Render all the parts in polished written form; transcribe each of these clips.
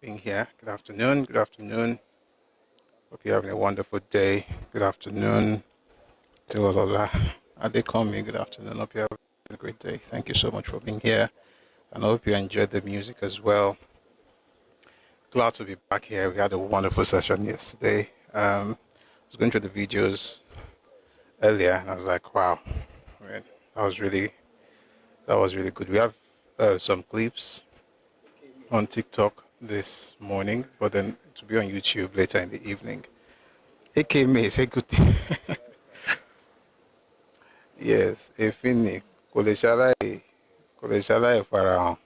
being here. Good afternoon. Good afternoon. Hope you're having a wonderful day. Good afternoon to Olola. Adekomi, good afternoon. Hope you're having a great day. Thank you so much for being here. And I hope you enjoyed the music as well. Glad to be back here. We had a wonderful session yesterday. I was going through the videos earlier and I was like, wow, man, that was really good. We have some clips on TikTok this morning, but then to be on YouTube later in the evening. AK May, say good thing. Yes, Efini, Koleshalai Farahàn.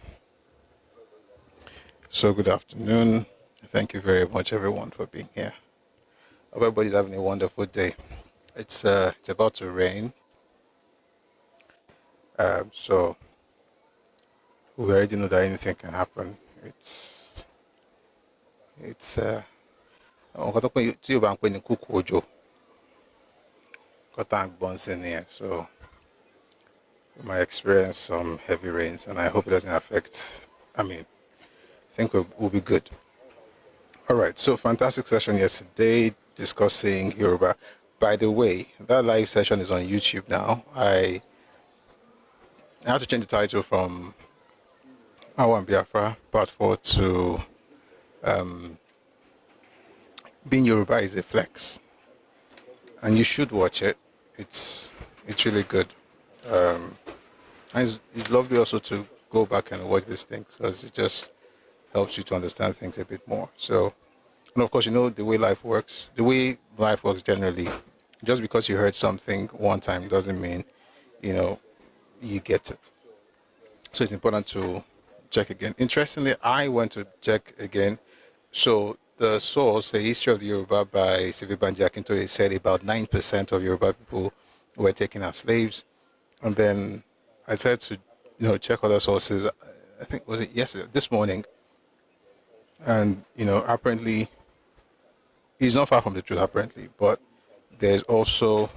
So good afternoon. Thank you very much everyone for being here. Everybody's having a wonderful day. It's about to rain. So we already know that anything can happen. It's tí o bá ń pè ní kúkú òjò kọ́tà ń gbọ́n sí nìyẹn, so we might experience some heavy rains and I hope it doesn't affect. I think we'll be good. All right, so fantastic session yesterday discussing Yoruba. By the way, that live session is on YouTube now. I had to change the title from AWO Biafra Part 4 to Being Yoruba is a Flex. And you should watch it. It's really good. And it's lovely also to go back and watch these things because it just helps you to understand things a bit more. So, and of course, you know the way life works. The way life works generally, just because you heard something one time doesn't mean, you get it. So it's important to check again. Interestingly, I went to check again. So the source, the history of the Yoruba by Banji Akintoye, said about 9% of Yoruba people were taken as slaves. And then I tried to, check other sources. I think, was it yesterday, this morning? And, apparently, it's not far from the truth, apparently. But there's also,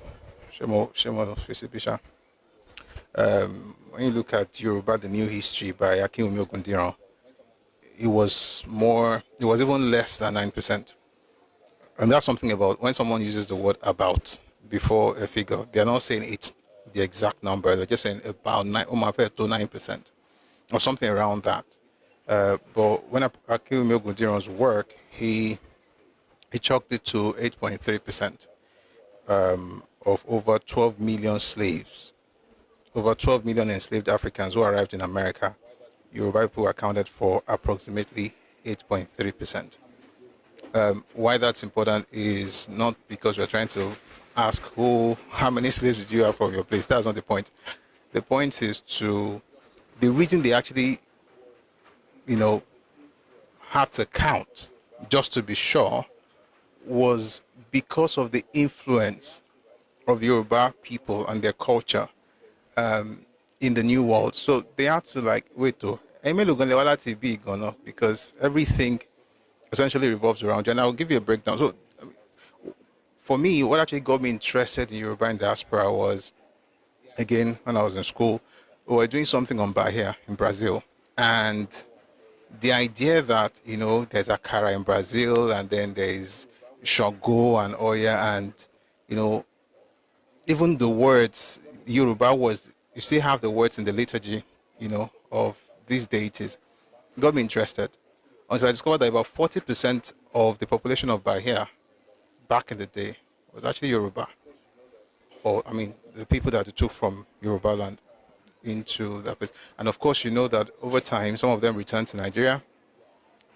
when you look at Yoruba, the New History by Akinwumi Ogundiran, it was even less than 9%. And that's something about when someone uses the word about before a figure, they're not saying it's the exact number, they're just saying about 9% or something around that. But when Akinwumi Ogundiran's work, he chalked it to 8.3% of over 12 million slaves. Over 12 million enslaved Africans who arrived in America. Yoruba people accounted for approximately 8.3%. Why that's important is not because we're trying to ask how many slaves did you have from your place. That's not the point. The point is the reason they actually, had to count just to be sure was because of the influence of the Yoruba people and their culture in the New World. So they had to because everything essentially revolves around you. And I'll give you a breakdown. So for me, what actually got me interested in Yoruba and diaspora was, again, when I was in school, we were doing something on Bahia in Brazil. And the idea that, there's Akara in Brazil and then there's Shogo and Oya and, even the words, Yoruba you still have the words in the liturgy, of these deities. Got me interested. Until I discovered that about 40% of the population of Bahia back in the day was actually Yoruba. The people that took from Yoruba land into that place. And of course, you know that over time, some of them returned to Nigeria.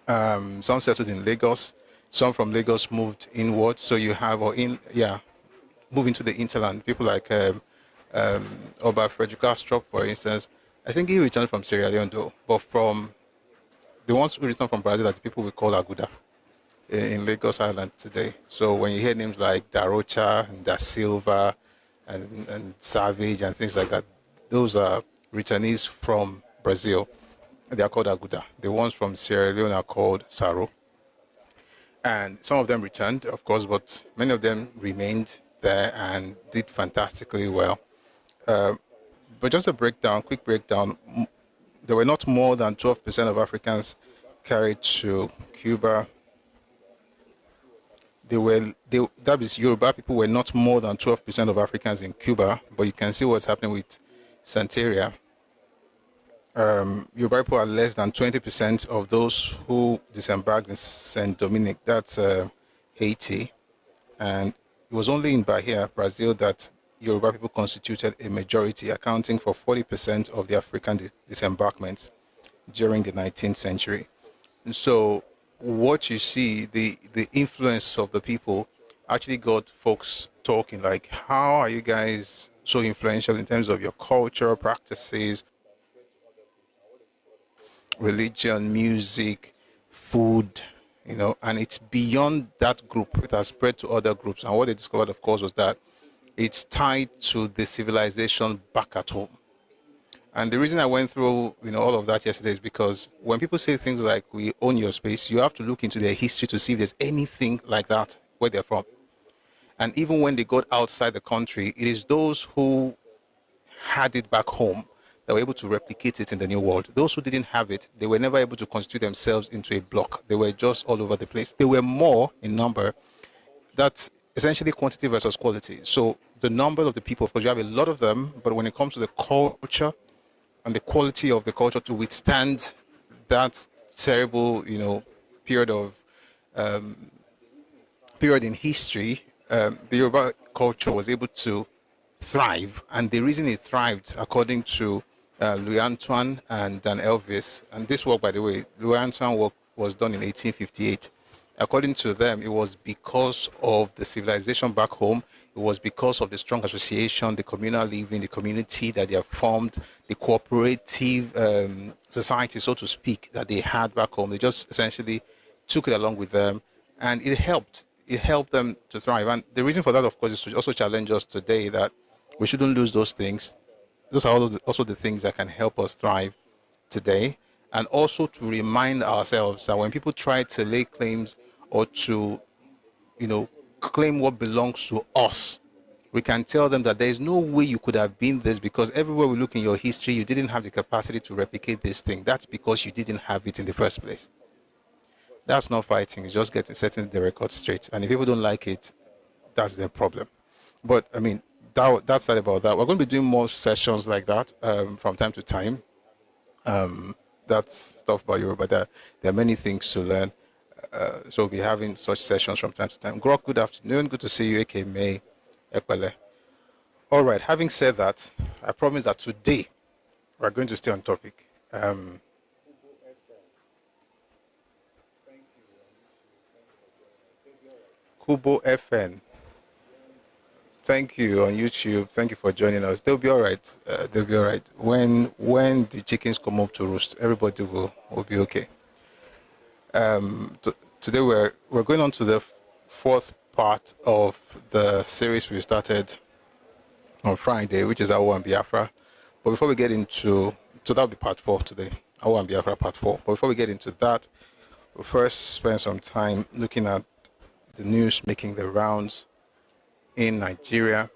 Some settled in Lagos. Some from Lagos moved inward. So you have, move into the interland. People like Oba Frederick Astrup, for instance. I think he returned from Sierra Leone though, but from the ones who returned from Brazil are the people we call Aguda in Lagos Island today. So when you hear names like Darocha and Da Silva and Savage and things like that, those are returnees from Brazil. They are called Aguda. The ones from Sierra Leone are called Saro. And some of them returned, of course, but many of them remained there and did fantastically well. But just a quick breakdown, there were not more than 12% of Africans carried to Cuba. That is, Yoruba people were not more than 12% of Africans in Cuba, but you can see what's happening with Santeria. Yoruba people are less than 20% of those who disembarked in Saint Dominic, that's Haiti. And it was only in Bahia, Brazil, that Yoruba people constituted a majority, accounting for 40% of the African disembarkments during the 19th century. And so what you see, the influence of the people actually got folks talking like, how are you guys so influential in terms of your culture, practices, religion, music, food, and it's beyond that group. It has spread to other groups. And what they discovered, of course, was that it's tied to the civilization back at home. And the reason I went through, all of that yesterday is because when people say things like we own your space, you have to look into their history to see if there's anything like that where they're from. And even when they got outside the country, it is those who had it back home that were able to replicate it in the new world. Those who didn't have it, they were never able to constitute themselves into a block. They were just all over the place. They were more in number. That's essentially quantity versus quality. So the number of the people, of course, you have a lot of them, but when it comes to the culture and the quality of the culture to withstand that terrible, period of period in history, the Yoruba culture was able to thrive. And the reason it thrived, according to Louis Antoine and Dan Elvis, and this work, by the way, Louis Antoine work was done in 1858. According to them, it was because of the civilization back home. It was because of the strong association, the communal living, the community that they have formed, the cooperative society, so to speak, that they had back home. They just essentially took it along with them, and it helped. It helped them to thrive. And the reason for that, of course, is to also challenge us today that we shouldn't lose those things. Those are also the things that can help us thrive today. And also to remind ourselves that when people try to lay claims or to, claim what belongs to us, we can tell them that there is no way you could have been this, because everywhere we look in your history, you didn't have the capacity to replicate this thing. That's because you didn't have it in the first place. That's not fighting. It's just setting the record straight. And if people don't like it, that's their problem. But I mean, that's that about that. We're going to be doing more sessions like that from time to time. That's stuff about Yoruba. There are many things to learn. So we'll be having such sessions from time to time. Grok, good afternoon. Good to see you, A.K. May, Ekpele. All right. Having said that, I promise that today we're going to stay on topic. Kubo FN. Thank you on YouTube. Thank you for joining us. They'll be all right. They'll be all right. When the chickens come up to roost, everybody will be okay. Today we're going on to the fourth part of the series we started on Friday, which is AWO Biafra. But before we get into, so that'll be part 4 today, AWO Biafra part 4. But before we get into that, we'll first spend some time looking at the news making the rounds in Nigeria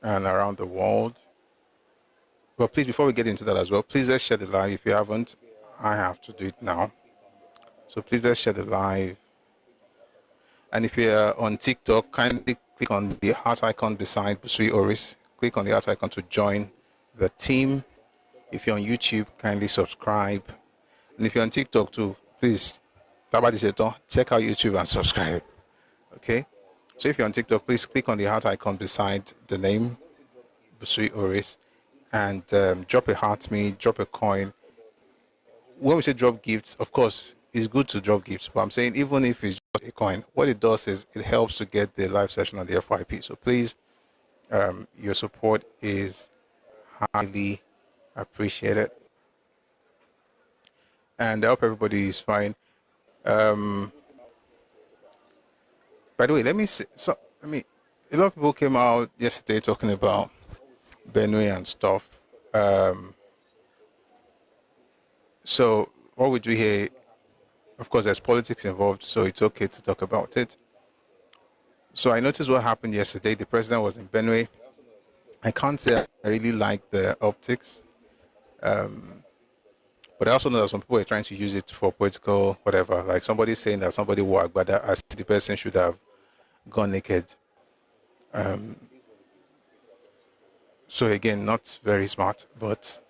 and around the world. But please, before we get into that as well, please let's share the live. If you haven't, I have to do it now. So please let's share the live. And if you're on TikTok, kindly click on the heart icon beside Busui Oris. Click on the heart icon to join the team. If you're on YouTube, kindly subscribe. And if you're on TikTok too, please check out YouTube and subscribe. Okay? So if you're on TikTok, please click on the heart icon beside the name, Busui Oris, and drop a heart me, drop a coin. When we say drop gifts, of course, it's good to drop gifts, but I'm saying even if it's just a coin, what it does is it helps to get the live session on the FYP. So please, your support is highly appreciated. And I hope everybody is fine. By the way, let me say, a lot of people came out yesterday talking about Benue and stuff. So what we do here, of course, there's politics involved, so it's okay to talk about it. So I noticed what happened yesterday. The president was in Benue. I can't say I really like the optics. But I also know that some people are trying to use it for political whatever. Like somebody saying that somebody wore agbada as the person should have gone naked. So again, not very smart, but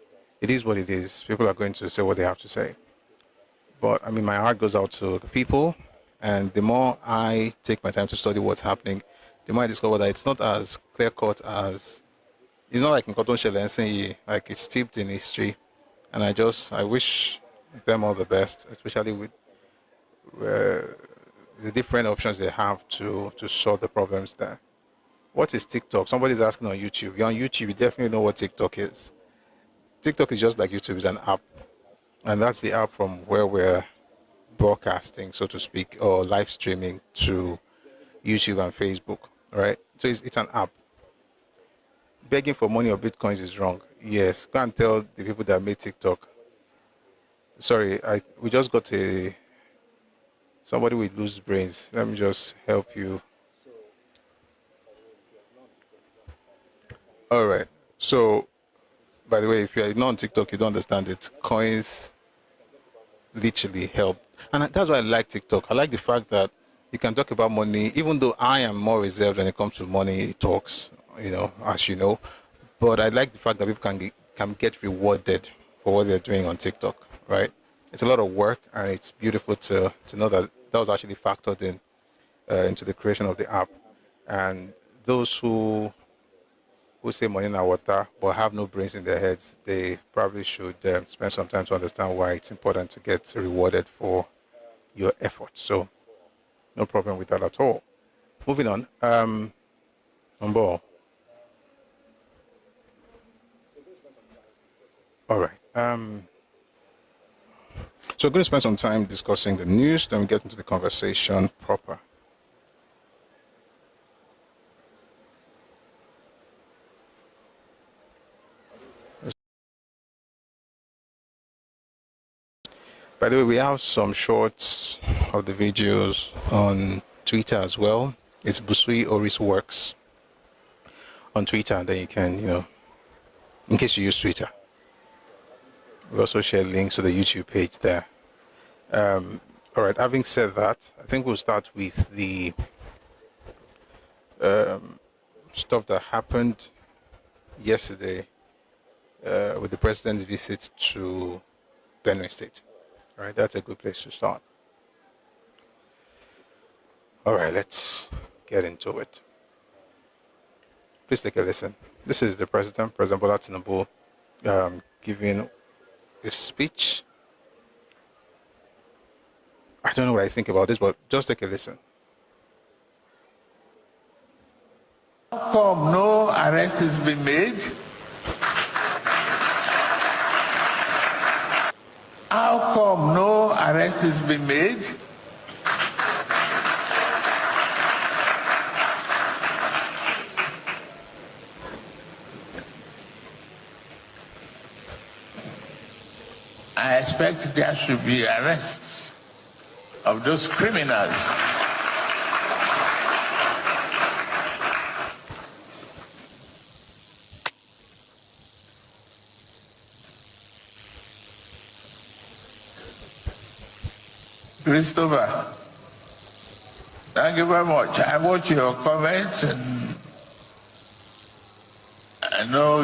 it is what it is. People are going to say what they have to say. But I mean, my heart goes out to the people, and the more I take my time to study what's happening, the more I discover that it's not as clear cut as it's not like in Cotton Shell and saying like it's steeped in history. And I wish them all the best, especially with the different options they have to solve the problems there. What is TikTok? Somebody's asking on YouTube. You're on YouTube, you definitely know what TikTok is. TikTok is just like YouTube, it's an app. And that's the app from where we're broadcasting, so to speak, or live streaming to YouTube and Facebook, right? So it's an app. Begging for money or bitcoins is wrong. Yes, go and tell the people that made TikTok. Sorry, we just got somebody with loose brains. Let me just help you. All right. So, by the way, if you're not on TikTok, you don't understand it. Coins literally help. And that's why I like TikTok. I like the fact that you can talk about money, even though I am more reserved when it comes to money talks, as you know. But I like the fact that people can get rewarded for what they're doing on TikTok, right? It's a lot of work, and it's beautiful to know that was actually factored in into the creation of the app. And those who say money in water but have no brains in their heads, they probably should spend some time to understand why it's important to get rewarded for your efforts. So no problem with that at all. Moving on. Umbo. All right. So we're going to spend some time discussing the news, then we get into the conversation proper. By the way, we have some shorts of the videos on Twitter as well. It's Busui Oris Works on Twitter, and then you can, in case you use Twitter. We also share links to the YouTube page there. All right, having said that, I think we'll start with the stuff that happened yesterday with the president's visit to Benue State. All right, that's a good place to start. All right, let's get into it. Please take a listen. This is the President Bola Tinubu, giving a speech. I don't know what I think about this, but just take a listen. How come no arrest has been made? How come no arrest has been made? I expect there should be arrests of those criminals. Christopher, thank you very much. I watch your comments, and I know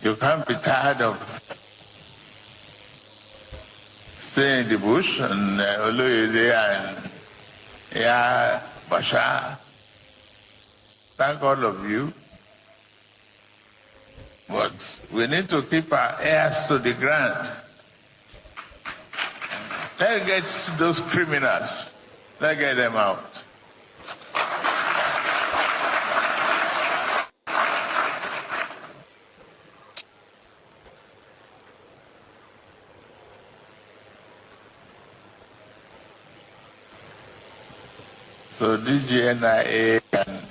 you can't be tired of staying in the bush, and Oloyede and Bashar. Thank all of you. But we need to keep our ears to the ground. Let's get to those criminals. Let's get them out. So DGNIA and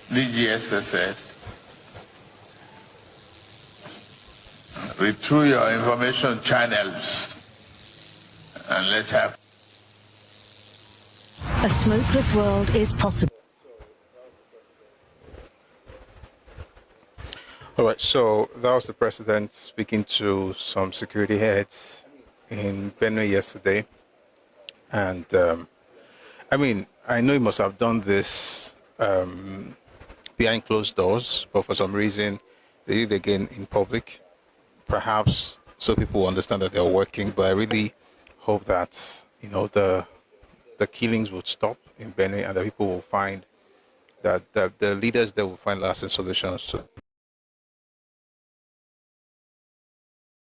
DGSSS, read through your information channels and let's have. A smokeless world is possible. All right, so that was the president speaking to some security heads in Benue yesterday. And I mean, I know he must have done this behind closed doors, but for some reason, they did it again in public. Perhaps so people will understand that they're working, but I really hope that, the killings would stop in Benue and that people will find that the leaders there will find lasting solutions to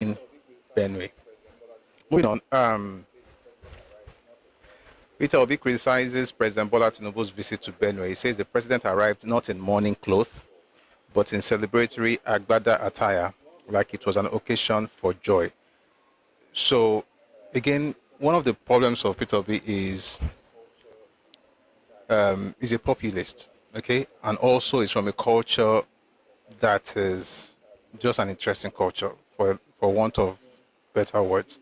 in Benue. Moving on, Peter Obi criticizes President Bola Tinubu's visit to Benue. He says the president arrived not in morning clothes, but in celebratory Agbada attire, like it was an occasion for joy. So, again, one of the problems of Peter Obi is a populist, okay, and also is from a culture that is just an interesting culture, for want of better words.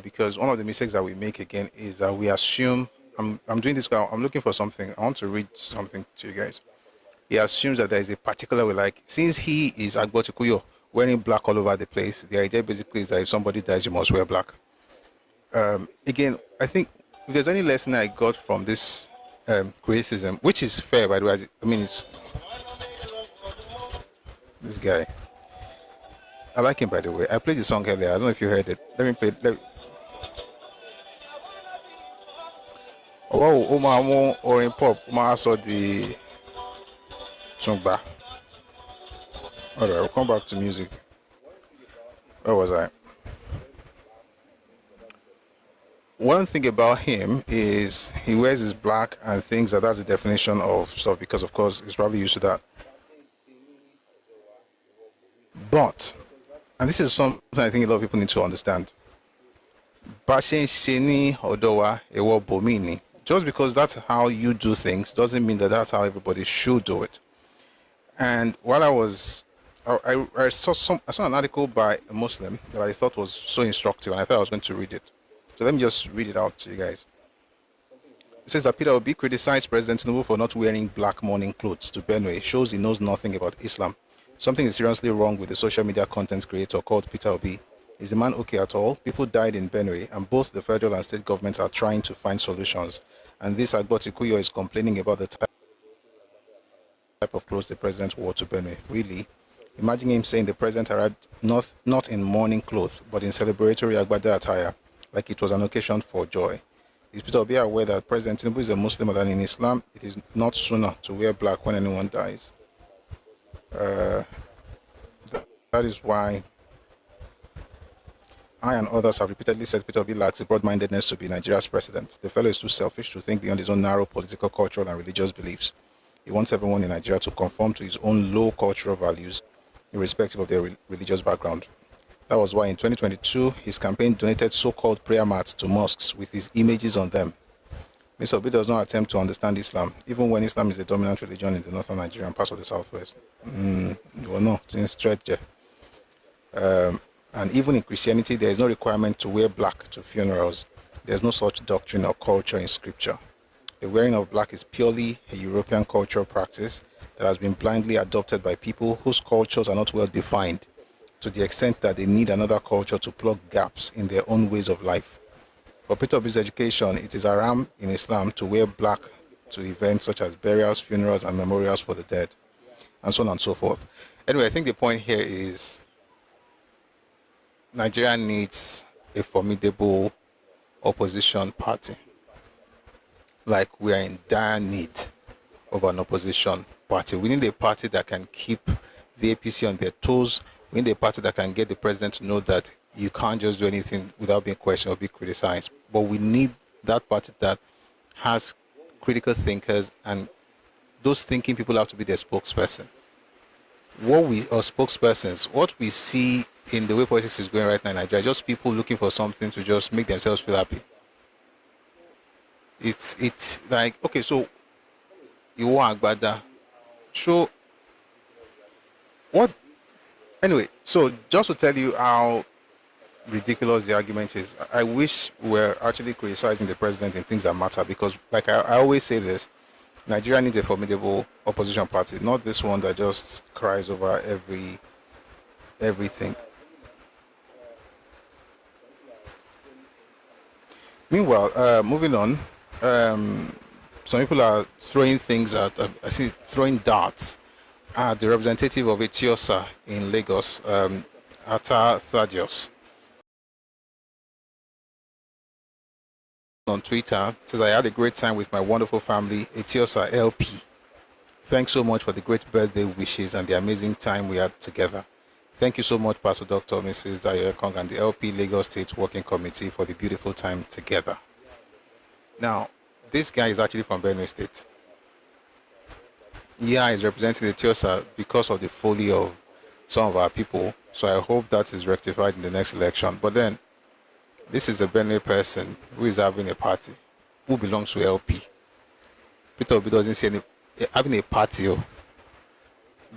Because one of the mistakes that we make again is that we assume I'm doing this. I'm looking for something. I want to read something to you guys. He assumes that there is a particular way, like since he is Agbotikuyo, wearing black all over the place. The idea basically is that if somebody dies, you must wear black. Again, I think if there's any lesson I got from this criticism, which is fair by the way, I mean it's this guy. I like him by the way. I played the song earlier. I don't know if you heard it. Let me play it. Oh, Oma or in pop, Oma saw the Tungba. All right, we'll come back to music. Where was I? One thing about him is he wears his black and thinks that that's the definition of stuff because, of course, he's probably used to that. But, and this is something I think a lot of people need to understand. Just because that's how you do things doesn't mean that that's how everybody should do it. And while I saw an article by a Muslim that I thought was so instructive, and I thought I was going to read it. So let me just read it out to you guys. It says that Peter Obi criticized President Tinubu for not wearing black mourning clothes to Benue. It shows he knows nothing about Islam. Something is seriously wrong with the social media content creator called Peter Obi. Is the man okay at all? People died in Benue, and both the federal and state governments are trying to find solutions. And this Agbotikuyo is complaining about the type of clothes the president wore to Benue. Really? Imagine him saying the president arrived not in mourning clothes, but in celebratory Agbada attire, like it was an occasion for joy. Is Peter Obi aware that President Tinubu is a Muslim and in Islam it is not sunnah to wear black when anyone dies? That is why I and others have repeatedly said Peter Obi lacks the broad-mindedness to be Nigeria's president. The fellow is too selfish to think beyond his own narrow political, cultural, and religious beliefs. He wants everyone in Nigeria to conform to his own low cultural values, irrespective of their religious background. That was why in 2022, his campaign donated so-called prayer mats to mosques with his images on them. Mr. Obi does not attempt to understand Islam, even when Islam is the dominant religion in the northern Nigeria and parts of the southwest. And even in Christianity, there is no requirement to wear black to funerals. There is no such doctrine or culture in scripture. The wearing of black is purely a European cultural practice that has been blindly adopted by people whose cultures are not well defined, to the extent that they need another culture to plug gaps in their own ways of life. For Peter Obi's education, it is haram in Islam to wear black to events such as burials, funerals, and memorials for the dead, and so on and so forth. Anyway, I think the point here is Nigeria needs a formidable opposition party. Like we are in dire need of an opposition party. We need a party that can keep the APC on their toes. We need a party that can get the president to know that you can't just do anything without being questioned or be criticized. But we need that party that has critical thinkers, and those thinking people have to be their spokesperson. What we see in the way politics is going right now in Nigeria, just people looking for something to just make themselves feel happy. It's like, okay, so you want Agbada. So what? Anyway, so just to tell you how ridiculous the argument is, I wish we were actually criticizing the president in things that matter, because like I always say this, Nigeria needs a formidable opposition party, not this one that just cries over everything. Meanwhile, moving on, some people are throwing things at, I see, throwing darts at the representative of Etiosa in Lagos, Ata Thaddeus. On Twitter, says, I had a great time with my wonderful family, Etiosa LP. Thanks so much for the great birthday wishes and the amazing time we had together. Thank you so much, Pastor Dr. Mrs. Dayo Kong and the LP Lagos State Working Committee for the beautiful time together. Now, this guy is actually from Benue State. Yeah, he's representing the Etiosa because of the folly of some of our people. So I hope that is rectified in the next election. But then, this is a Benue person who is having a party, who belongs to LP. Peter Obi doesn't see any having a party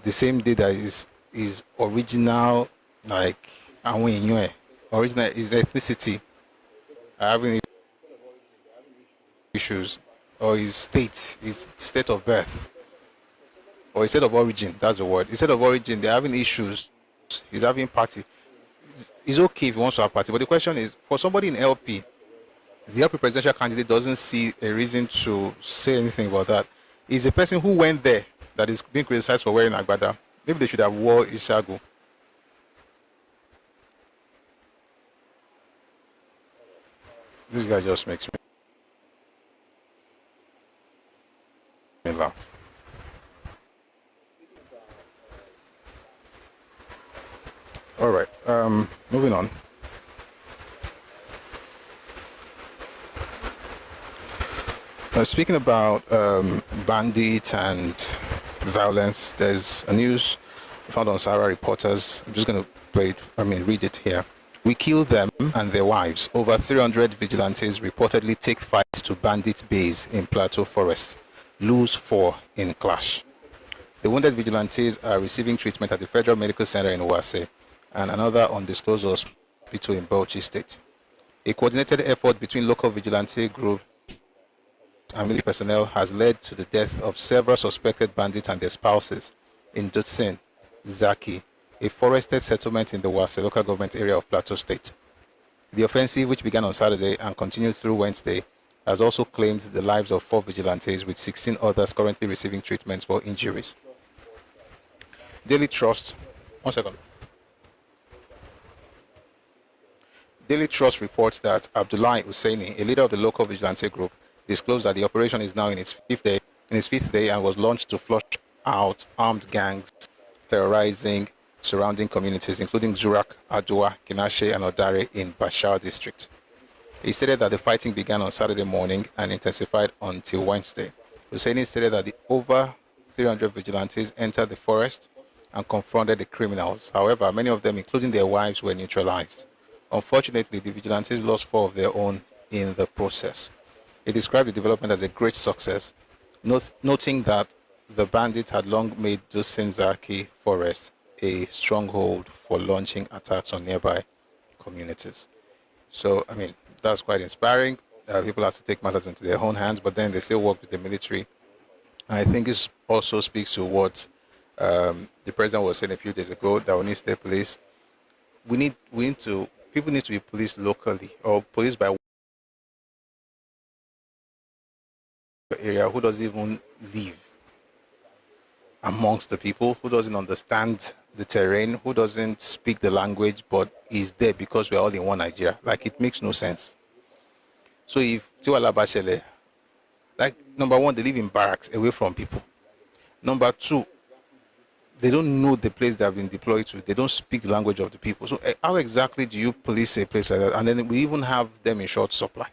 the same day that is original, like original is ethnicity having issues, or his state of birth, or his state of origin. That's the word. His state of origin, they're having issues. He's having party. It's okay if he wants to have party, but the question is, for somebody in LP, the LP presidential candidate doesn't see a reason to say anything about that. He's a person who went there that is being criticized for wearing agbada. Maybe they should have wore ishagu. This guy just makes me laugh. All right, moving on. Speaking about bandits and violence, there's a news found on Sahara Reporters. I'm just going to read it here. We kill them and their wives. Over 300 vigilantes reportedly take fight to bandit base in Plateau Forest. Lose 4 in clash. The wounded vigilantes are receiving treatment at the Federal Medical Center in Oase and another undisclosed hospital in Bauchi State. A coordinated effort between local vigilante groups and military personnel has led to the death of several suspected bandits and their spouses in Dutsin, Zaki, a forested settlement in the Wase local government area of Plateau State. The offensive, which began on Saturday and continued through Wednesday, has also claimed the lives of 4 vigilantes, with 16 others currently receiving treatment for injuries. Daily Trust reports that Abdullahi Husseini, a leader of the local vigilante group, disclosed that the operation is now in its fifth day and was launched to flush out armed gangs terrorizing surrounding communities, including Zurak, Adua, Kinashe, and Odare in Bashar district. He stated that the fighting began on Saturday morning and intensified until Wednesday. Husseini stated that the over 300 vigilantes entered the forest and confronted the criminals. However, many of them, including their wives, were neutralized. Unfortunately, the vigilantes lost 4 of their own in the process. He described the development as a great success, noting that the bandits had long made Dusinzaki Forest a stronghold for launching attacks on nearby communities. So, that's quite inspiring. People have to take matters into their own hands, but then they still work with the military. And I think this also speaks to what the president was saying a few days ago, that we need state police. People need to be policed locally, or policed by area who doesn't even live amongst the people, who doesn't understand the terrain, who doesn't speak the language, but is there because we're all in one Nigeria. Like, it makes no sense. So if Tiwala Bashele, like, number one, they live in barracks away from people. Number two, they don't know the place they have been deployed to. They don't speak the language of the people. So how exactly do you police a place like that? And then we even have them in short supply.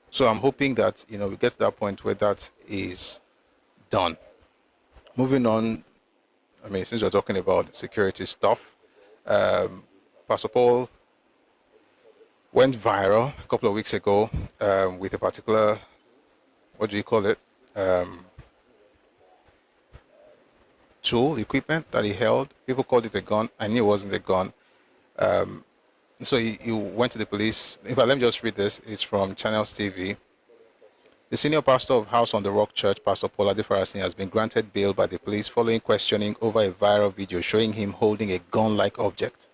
So I'm hoping that, we get to that point where that is done. Moving on, since we're talking about security stuff, Pastor Paul went viral a couple of weeks ago with a particular, what do you call it, tool, equipment that he held. People called it a gun. I knew it wasn't a gun. So he went to the police. In fact, let me just read this. It's from Channels TV. The senior pastor of House on the Rock Church, Pastor Paul Adefarasin, has been granted bail by the police following questioning over a viral video showing him holding a gun-like object.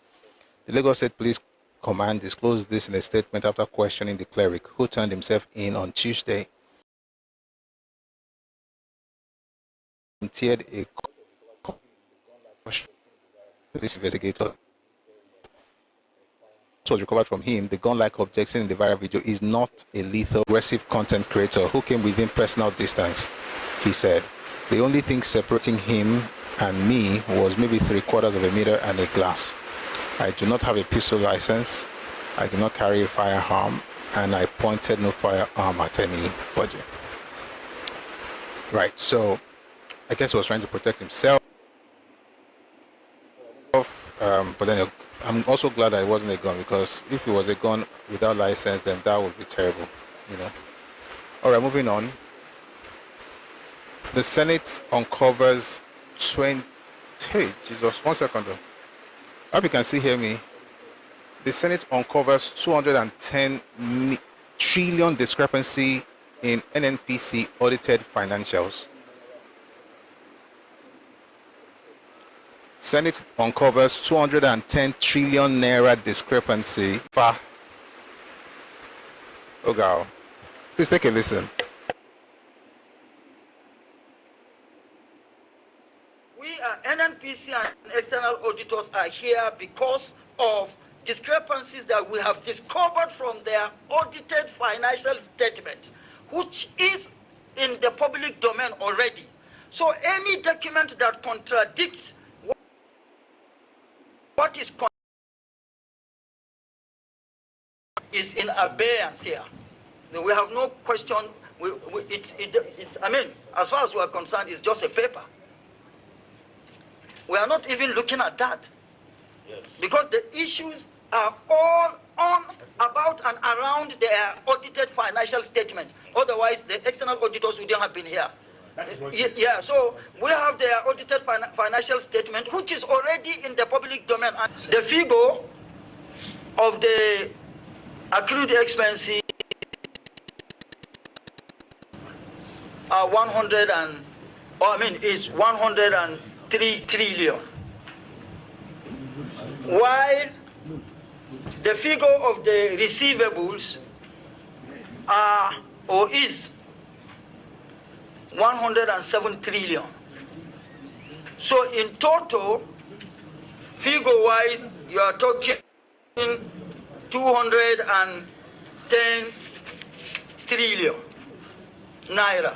The Lagos State Police Command disclosed this in a statement after questioning the cleric, who turned himself in on Tuesday. Volunteered a police investigator was recovered from him. The gun-like object seen in the viral video is not a lethal, aggressive content creator who came within personal distance, he said. The only thing separating him and me was maybe 3/4 of a meter and a glass. I do not have a pistol license. I do not carry a firearm, and I pointed no firearm at anybody. Right, so I guess he was trying to protect himself. But then I'm also glad that it wasn't a gun, because if it was a gun without license, then that would be terrible, you know. All right, moving on. The Senate uncovers 20. Hey, Jesus, 1 second though. I hope you can still hear me. The Senate uncovers 210 trillion discrepancy in NNPC audited financials. Senate uncovers 210 trillion naira discrepancy. Oh God. Please take a listen. We NNPC and external auditors are here because of discrepancies that we have discovered from their audited financial statement, which is in the public domain already. So any document that contradicts what is in abeyance here. We have no question. I mean, as far as we are concerned, it's just a paper. We are not even looking at that. Yes. Because the issues are all on, about, and around their audited financial statement. Otherwise, the external auditors wouldn't have been here. Yeah, so we have their audited financial statement, which is already in the public domain. And the figure of the accrued expenses are 103 trillion. While the figure of the receivables is 107 trillion. So in total, figure-wise, you are talking 210 trillion naira.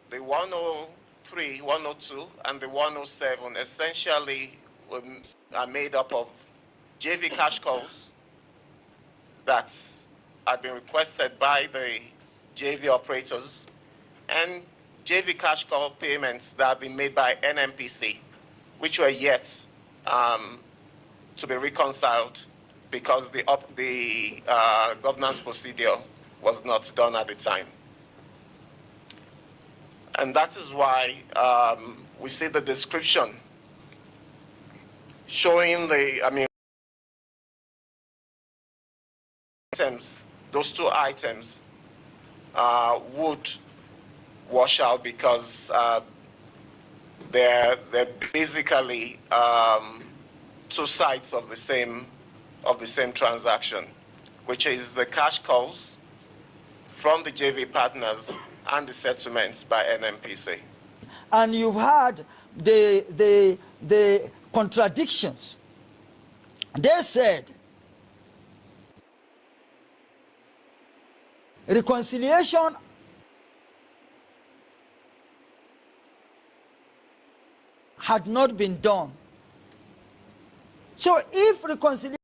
The 103, 102, and the 107 essentially are made up of JV cash calls that have been requested by the JV operators and JV cash call payments that have been made by NNPC, which were yet to be reconciled because the governance procedure was not done at the time. And that is why we see the description showing items, those two items would wash out because they're basically two sides of the same transaction, which is the cash calls from the JV partners and the settlements by NNPC. And you've had the contradictions. They said reconciliation had not been done. So if reconciliation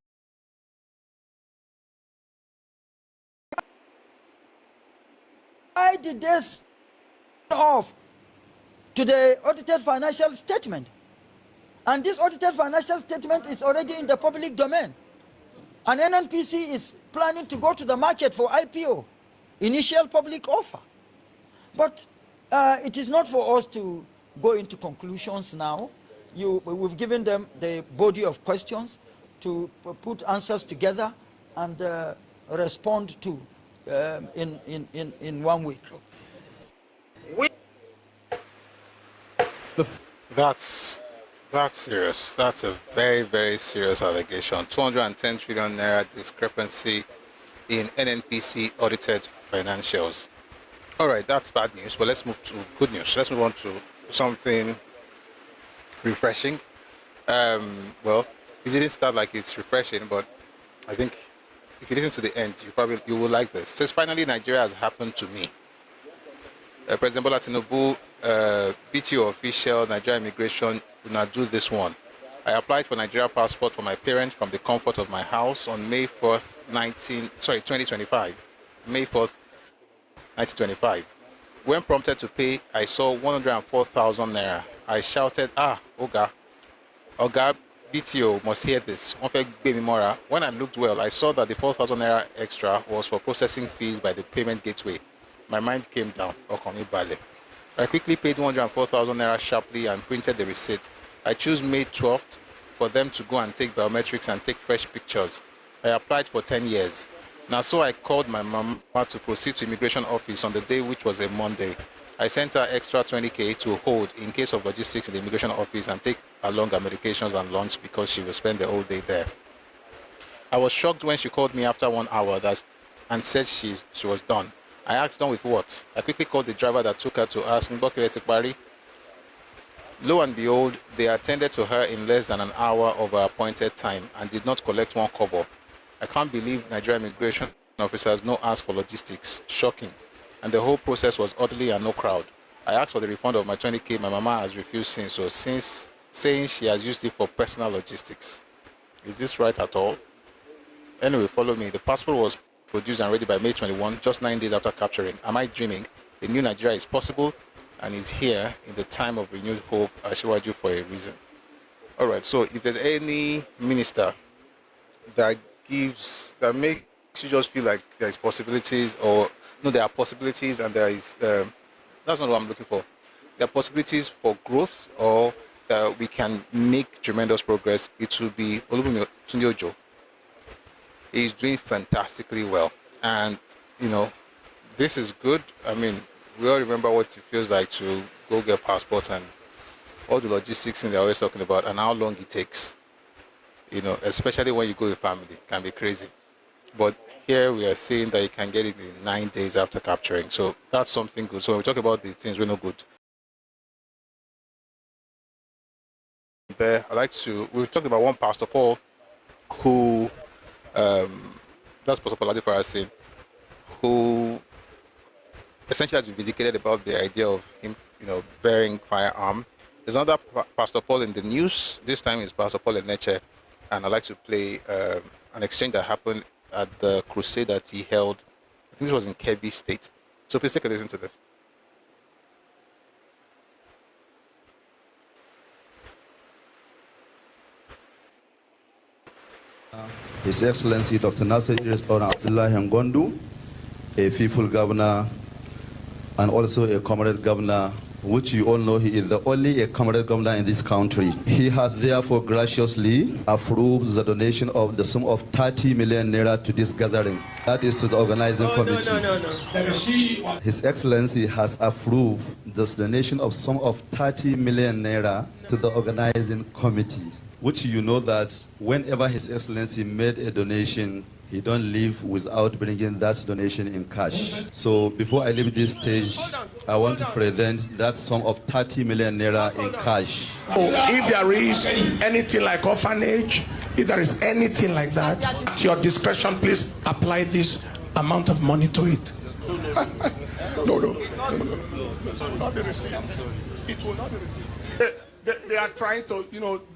why did this off to the audited financial statement? And this audited financial statement is already in the public domain. And NNPC is planning to go to the market for IPO, initial public offer. But it is not for us to go into conclusions now. We've given them the body of questions to put answers together and respond to in 1 week. That's serious. That's a very, very serious allegation. 210 trillion naira discrepancy in NNPC audited financials. All right, that's bad news, but let's move to good news. Let's move on to something refreshing. Well, it didn't start like it's refreshing, but I think if you listen to the end, you will like this. It says, finally, Nigeria has happened to me. President Bola Tinubu, BTO official, Nigeria immigration, will not do this one. I applied for Nigeria passport for my parents from the comfort of my house on May 4th, 2025. May 4th, 1925. When prompted to pay, I saw 104,000 naira. I shouted, Oga, BTO must hear this. When I looked well, I saw that the 4,000 naira extra was for processing fees by the payment gateway. My mind came down. I quickly paid 104,000 naira sharply and printed the receipt. I chose May 12th for them to go and take biometrics and take fresh pictures. I applied for 10 years. Now, so I called my mama to proceed to immigration office on the day, which was a Monday. I sent her extra 20K to hold in case of logistics in the immigration office and take along her medications and lunch because she will spend the whole day there. I was shocked when she called me after 1 hour and said she was done. I asked, done with what? I quickly called the driver that took her to ask, lo and behold, they attended to her in less than an hour of her appointed time and did not collect 1 kobo. I can't believe Nigerian immigration officers no ask for logistics. Shocking. And the whole process was orderly and no crowd. I asked for the refund of my 20K. My mama has refused since, saying she has used it for personal logistics. Is this right at all? Anyway, follow me. The passport was produced and ready by May 21, just 9 days after capturing. Am I dreaming? The new Nigeria is possible and is here in the time of renewed hope. I show you for a reason. All right, so if there's any minister that makes you just feel like there's possibilities, or no, there are possibilities and there is, that's not what I'm looking for. There are possibilities for growth, or we can make tremendous progress. It will be Olubunmi Tunde Ojo. He's doing fantastically well, and this is good. I mean, we all remember what it feels like to go get passports and all the logistics they're always talking about, and how long it takes. Especially when you go with family, it can be crazy. But here we are saying that you can get it in 9 days after capturing, so that's something good. So when we talk about the things we're not good. There, we talked about one Pastor Paul, who that's Pastor Paul Adifarasin, who essentially has been vindicated about the idea of him, bearing firearm. There's another Pastor Paul in the news. This time it's Pastor Paul Eneche, and I'd like to play an exchange that happened at the crusade that he held. I think this was in Kebbi State. So please take a listen to this. His Excellency Dr. Nasser Idris Abdullah Ngondu, a faithful governor and also a comrade governor, which you all know he is the only comrade governor in this country. He has therefore graciously approved the donation of the sum of 30 million naira to this gathering. That is to the organizing committee. No. His Excellency has approved this donation of sum of 30 million naira to the organizing committee, which you know that whenever His Excellency made a donation, he don't leave without bringing that donation in cash. So before I leave this stage, I want to present that sum of 30 million naira in cash. If there is anything like orphanage, if there is anything like that, to your discretion, please apply this amount of money to it. No. It will not be received. It will not be received. They are trying to,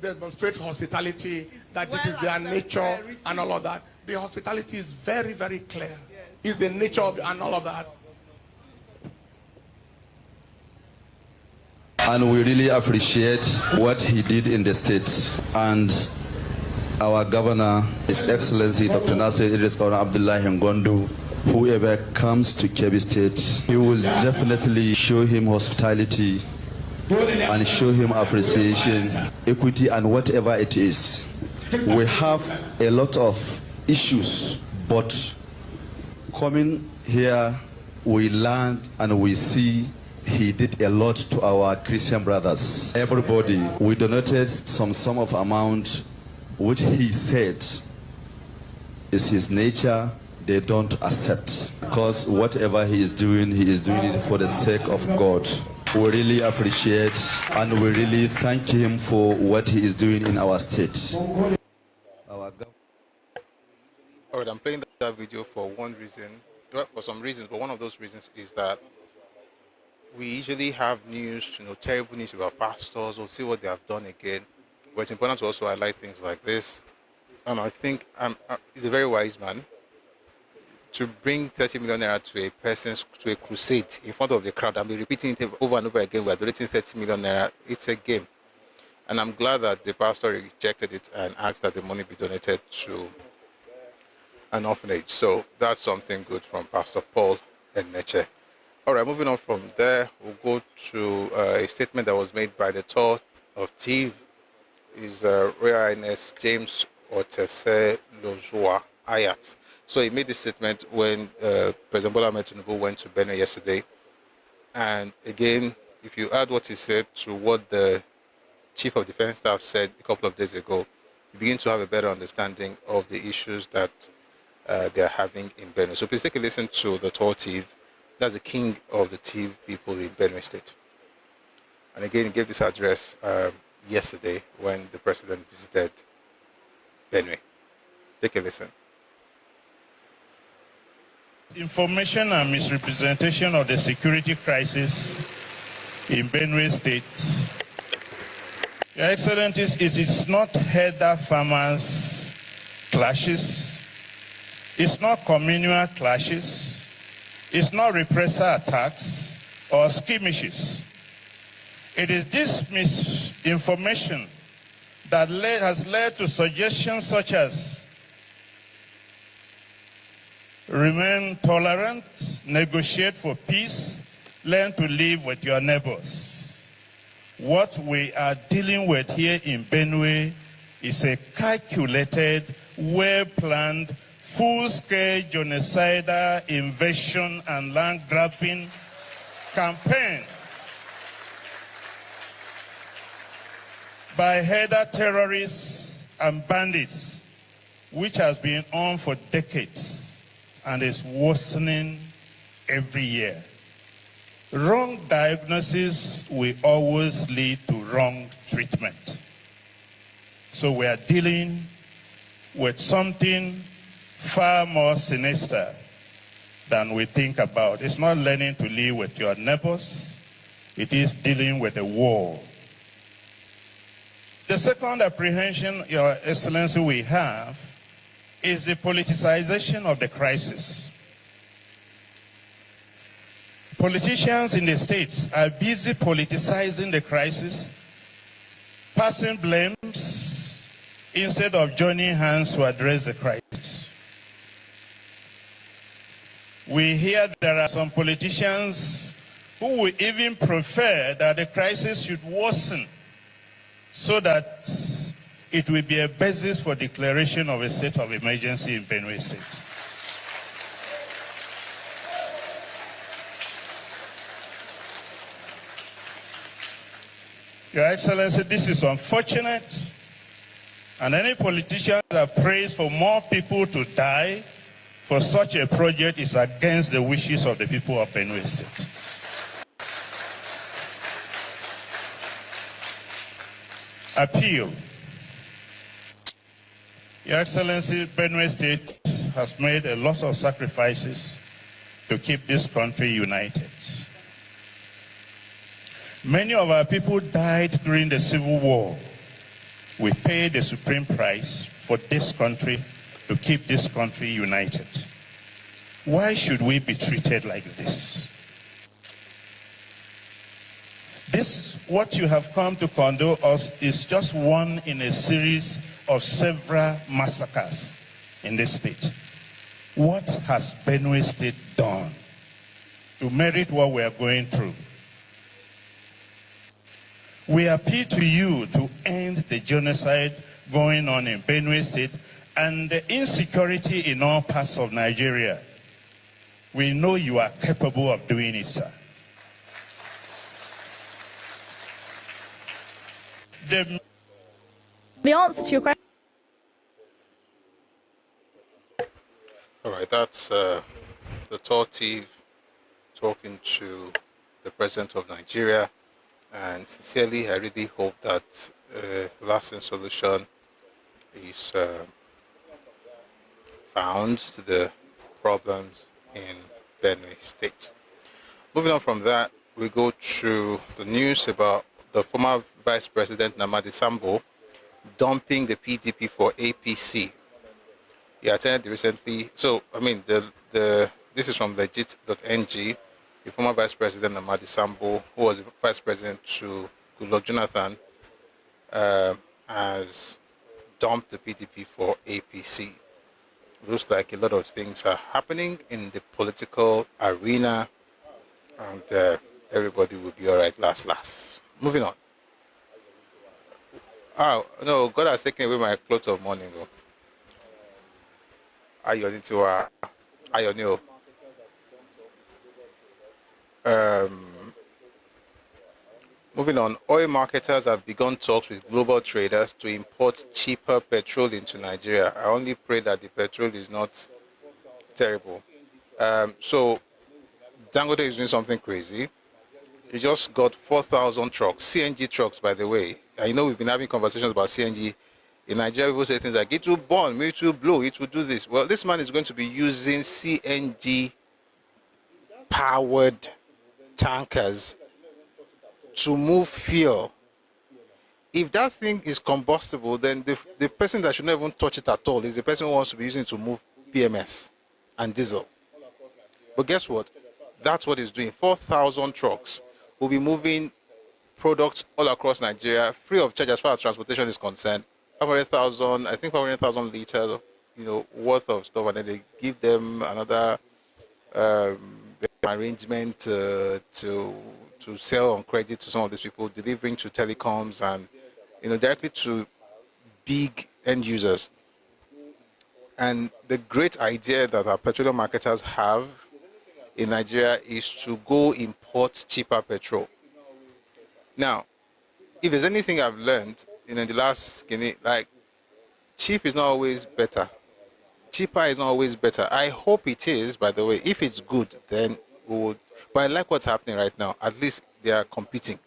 demonstrate hospitality, that this is their nature and all of that. The hospitality is very, very clear. It's the nature of and all of that. And we really appreciate what he did in the state. And our governor, His Excellency Dr. Nasser Idris Abdullah Ngondu, whoever comes to Kebbi State, he will definitely show him hospitality and show him appreciation, equity, and whatever it is. We have a lot of issues, but Coming here, we learned and we see he did a lot to our Christian brothers. Everybody, we donated some sum of amount which he said is his nature, they don't accept. Because whatever he is doing it for the sake of God. We really appreciate and we really thank him for what he is doing in our state. All right, I'm playing that video for one reason, well, for some reasons, but one of those reasons is that we usually have news, terrible news about pastors or see what they have done again. But it's important to also highlight things like this. And I think he's a very wise man. To bring 30 million naira to a crusade in front of the crowd and be repeating it over and over again, we are donating 30 million naira, it's a game. And I'm glad that the pastor rejected it and asked that the money be donated to an orphanage. So that's something good from Pastor Paul and Neche. All right, moving on from there, we'll go to a statement that was made by the Tor of Tiv, His Royal Highness James Otese Lozua Ayat. So he made this statement when President Bola Ahmed Tinubu went to Benue yesterday. And again, if you add what he said to what the Chief of Defense Staff said a couple of days ago, you begin to have a better understanding of the issues that they are having in Benue. So please take a listen to the Tor Tiv. That's the king of the Tiv people in Benue State. And again, he gave this address yesterday when the president visited Benue. Take a listen. Information and misrepresentation of the security crisis in Benue State. Your Excellencies, it is not herder farmers clashes, it's not communal clashes, it's not repressor attacks or skirmishes. It is this misinformation that has led to suggestions such as remain tolerant, negotiate for peace, learn to live with your neighbors. What we are dealing with here in Benue is a calculated, well-planned, full-scale genocidal invasion and land-grabbing campaign by herder terrorists and bandits, which has been on for decades and is worsening every year. Wrong diagnosis will always lead to wrong treatment. So we are dealing with something far more sinister than we think about. It's not learning to live with your neighbors. It is dealing with a war. The second apprehension, Your Excellency, we have is the politicization of the crisis. Politicians in the states are busy politicizing the crisis, passing blames instead of joining hands to address the crisis. We hear there are some politicians who will even prefer that the crisis should worsen so that it will be a basis for declaration of a state of emergency in Benue State. Your Excellency, this is unfortunate, and any politician that prays for more people to die for such a project is against the wishes of the people of Benue State. Appeal. Your Excellency, Benue State has made a lot of sacrifices to keep this country united. Many of our people died during the Civil War. We paid the supreme price for this country to keep this country united. Why should we be treated like this? This, what you have come to condole us, is just one in a series of several massacres in this state. What has Benue State done to merit what we are going through? We appeal to you to end the genocide going on in Benue State and the insecurity in all parts of Nigeria. We know you are capable of doing it, sir. The answer to your question. All right, that's the Tortive talking to the president of Nigeria. And sincerely, I really hope that lasting solution is found to the problems in Benue State. Moving on from that, we go to the news about the former Vice President Namadi Sambo dumping the PDP for APC. He attended recently. So, I mean, this is from legit.ng. The former Vice President Namadi Sambo, who was Vice President to Goodluck Jonathan, has dumped the PDP for APC. Looks like a lot of things are happening in the political arena, and everybody will be all right last. Moving on. Oh, no, God has taken away my clothes of mourning. Moving on, oil marketers have begun talks with global traders to import cheaper petrol into Nigeria. I only pray that the petrol is not terrible. So Dangote is doing something crazy. He just got 4,000 trucks, CNG trucks, by the way. I know we've been having conversations about CNG. In Nigeria, people say things like, it will burn, it will blow, it will do this. Well, this man is going to be using CNG-powered tankers to move fuel. If that thing is combustible, then the person that should not even touch it at all is the person who wants to be using it to move PMS and diesel. But guess what? That's what he's doing. 4,000 trucks will be moving products all across Nigeria, free of charge as far as transportation is concerned. 500,000, I think 500,000 liters, worth of stuff, and then they give them another arrangement to sell on credit to some of these people, delivering to telecoms and directly to big end users. And the great idea that our petroleum marketers have in Nigeria is to go import cheaper petrol. Now, if there's anything I've learned in the last, like, cheap is not always better. Cheaper is not always better. I hope it is, by the way. If it's good, then we would. But I like what's happening right now. At least they are competing.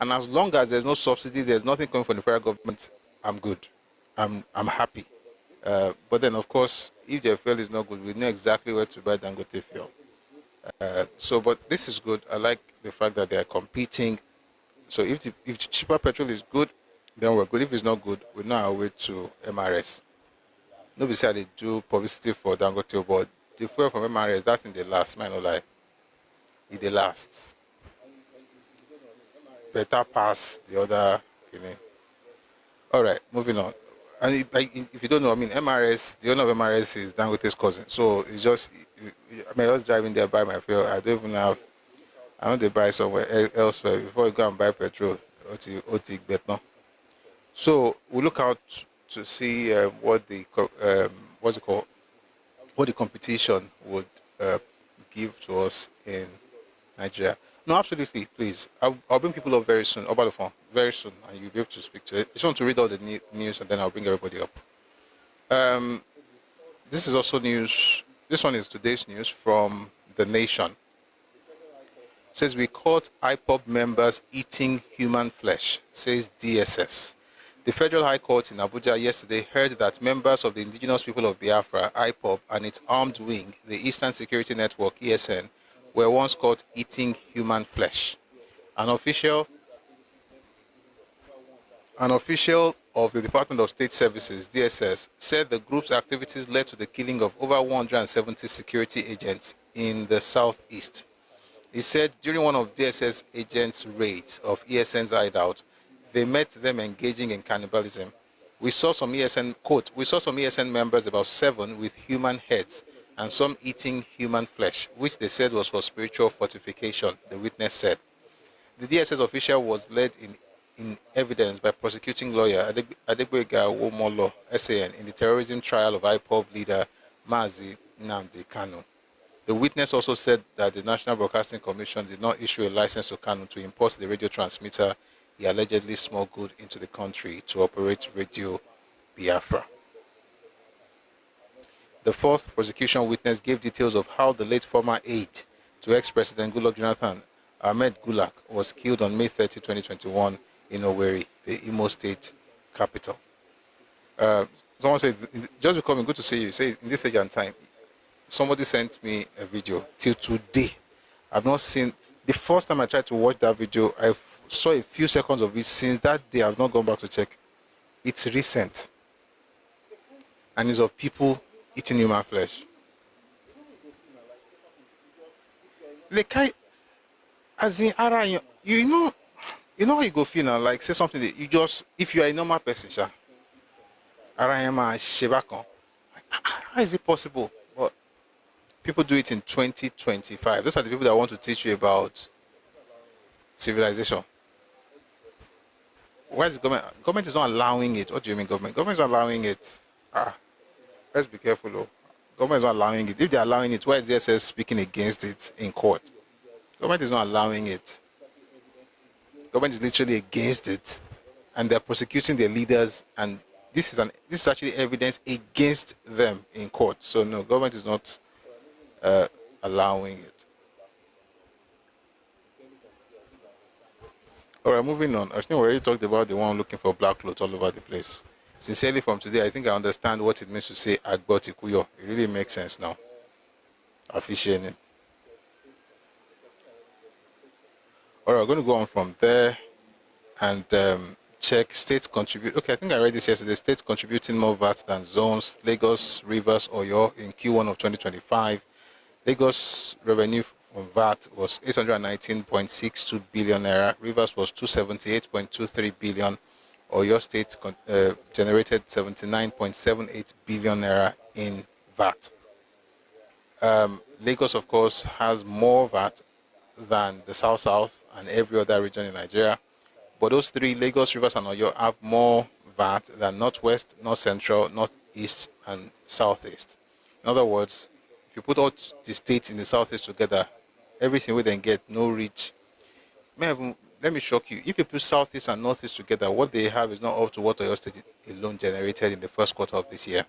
And as long as there's no subsidy, there's nothing coming from the federal government, I'm good. I'm happy. But then, of course, if their fuel is not good, we know exactly where to buy Dangote fuel. But this is good. I like the fact that they are competing. So if cheaper petrol is good, then we're good. If it's not good, we know our way to MRS. Nobody said they do publicity for Dangote, but the fuel from MRS, that's in the last, man, no lie. It the last. Better pass the other. All right, moving on. And if you don't know, MRS, the owner of MRS is Dangote's cousin. So it's just, I was driving there, buy my fuel. I don't even have, I want to buy somewhere elsewhere before you go and buy petrol. So we look out to see what the competition would give to us in Nigeria. No, absolutely, please. I'll bring people up very soon, over the phone, very soon, and you'll be able to speak to it. I just want to read all the news, and then I'll bring everybody up. This is also news. This one is today's news from The Nation. It says, we caught IPOB members eating human flesh, says DSS. The Federal High Court in Abuja yesterday heard that members of the Indigenous People of Biafra, IPOB, and its armed wing, the Eastern Security Network, ESN, were once caught eating human flesh. An official of the Department of State Services, DSS, said the group's activities led to the killing of over 170 security agents in the southeast. He said during one of DSS agents' raids of ESN's hideout, they met them engaging in cannibalism. We saw some ESN, quote, we saw some ESN members, about 7, with human heads and some eating human flesh, which they said was for spiritual fortification, the witness said. The DSS official was led in evidence by prosecuting lawyer Awolowo, SAN, in the terrorism trial of IPOB leader Mazi Nnamdi Kanu. The witness also said that the National Broadcasting Commission did not issue a license to Kanu to import the radio transmitter he allegedly smuggled into the country to operate Radio Biafra. The fourth prosecution witness gave details of how the late former aide to ex-President Goodluck Jonathan, Ahmed Gulak, was killed on May 30, 2021 in Owerri, the Imo State capital. Someone says, just becoming good to see you. Say in this age and time, somebody sent me a video. Till today, I've not seen. The first time I tried to watch that video, I saw a few seconds of it. Since that day, I've not gone back to check. It's recent, and it's of people eating human flesh. Like, as in, you know how you go feel now. Like, say something that you just, if you are a normal person, how is it possible? But people do it in 2025. Those are the people that want to teach you about civilization. Why is the government? Government is not allowing it. What do you mean, government? Government is not allowing it. Let's be careful, though. Government is not allowing it. If they're allowing it, why is the SS speaking against it in court? Government is not allowing it. Government is literally against it, and they're prosecuting their leaders. And this is actually evidence against them in court. So no, government is not allowing it. All right, moving on. I think we already talked about the one looking for black clothes all over the place. Sincerely, from today, I think I understand what it means to say Agboti Kuyo. It really makes sense now. Officiating. All right, we're going to go on from there and check states contribute. Okay, I think I read this yesterday. States contributing more VAT than zones. Lagos, Rivers, Oyo in Q1 of 2025. Lagos revenue from VAT was 819.62 billion naira. Rivers was 278.23 billion. Oyo State generated 79.78 billion naira in VAT. Lagos, of course, has more VAT than the South and every other region in Nigeria. But those three, Lagos, Rivers, and Oyo, have more VAT than Northwest, North Central, Northeast, and Southeast. In other words, if you put all the states in the Southeast together, everything we then get no reach. Let me shock you. If you put Southeast and Northeast together, what they have is not up to what Oyo State alone generated in the first quarter of this year.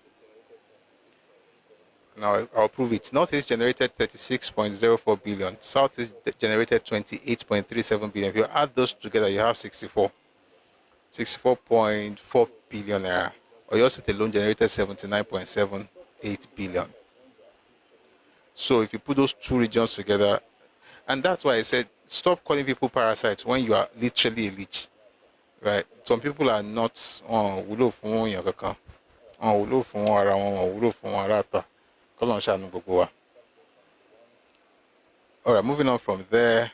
Now, I'll prove it. Northeast generated 36.04 billion. Southeast generated 28.37 billion. If you add those together, you have 64.4 billion naira. Oyo State alone generated 79.78 billion. So if you put those two regions together, and that's why I said, stop calling people parasites when you are literally a leech, right? Some people are not all right, moving on from there,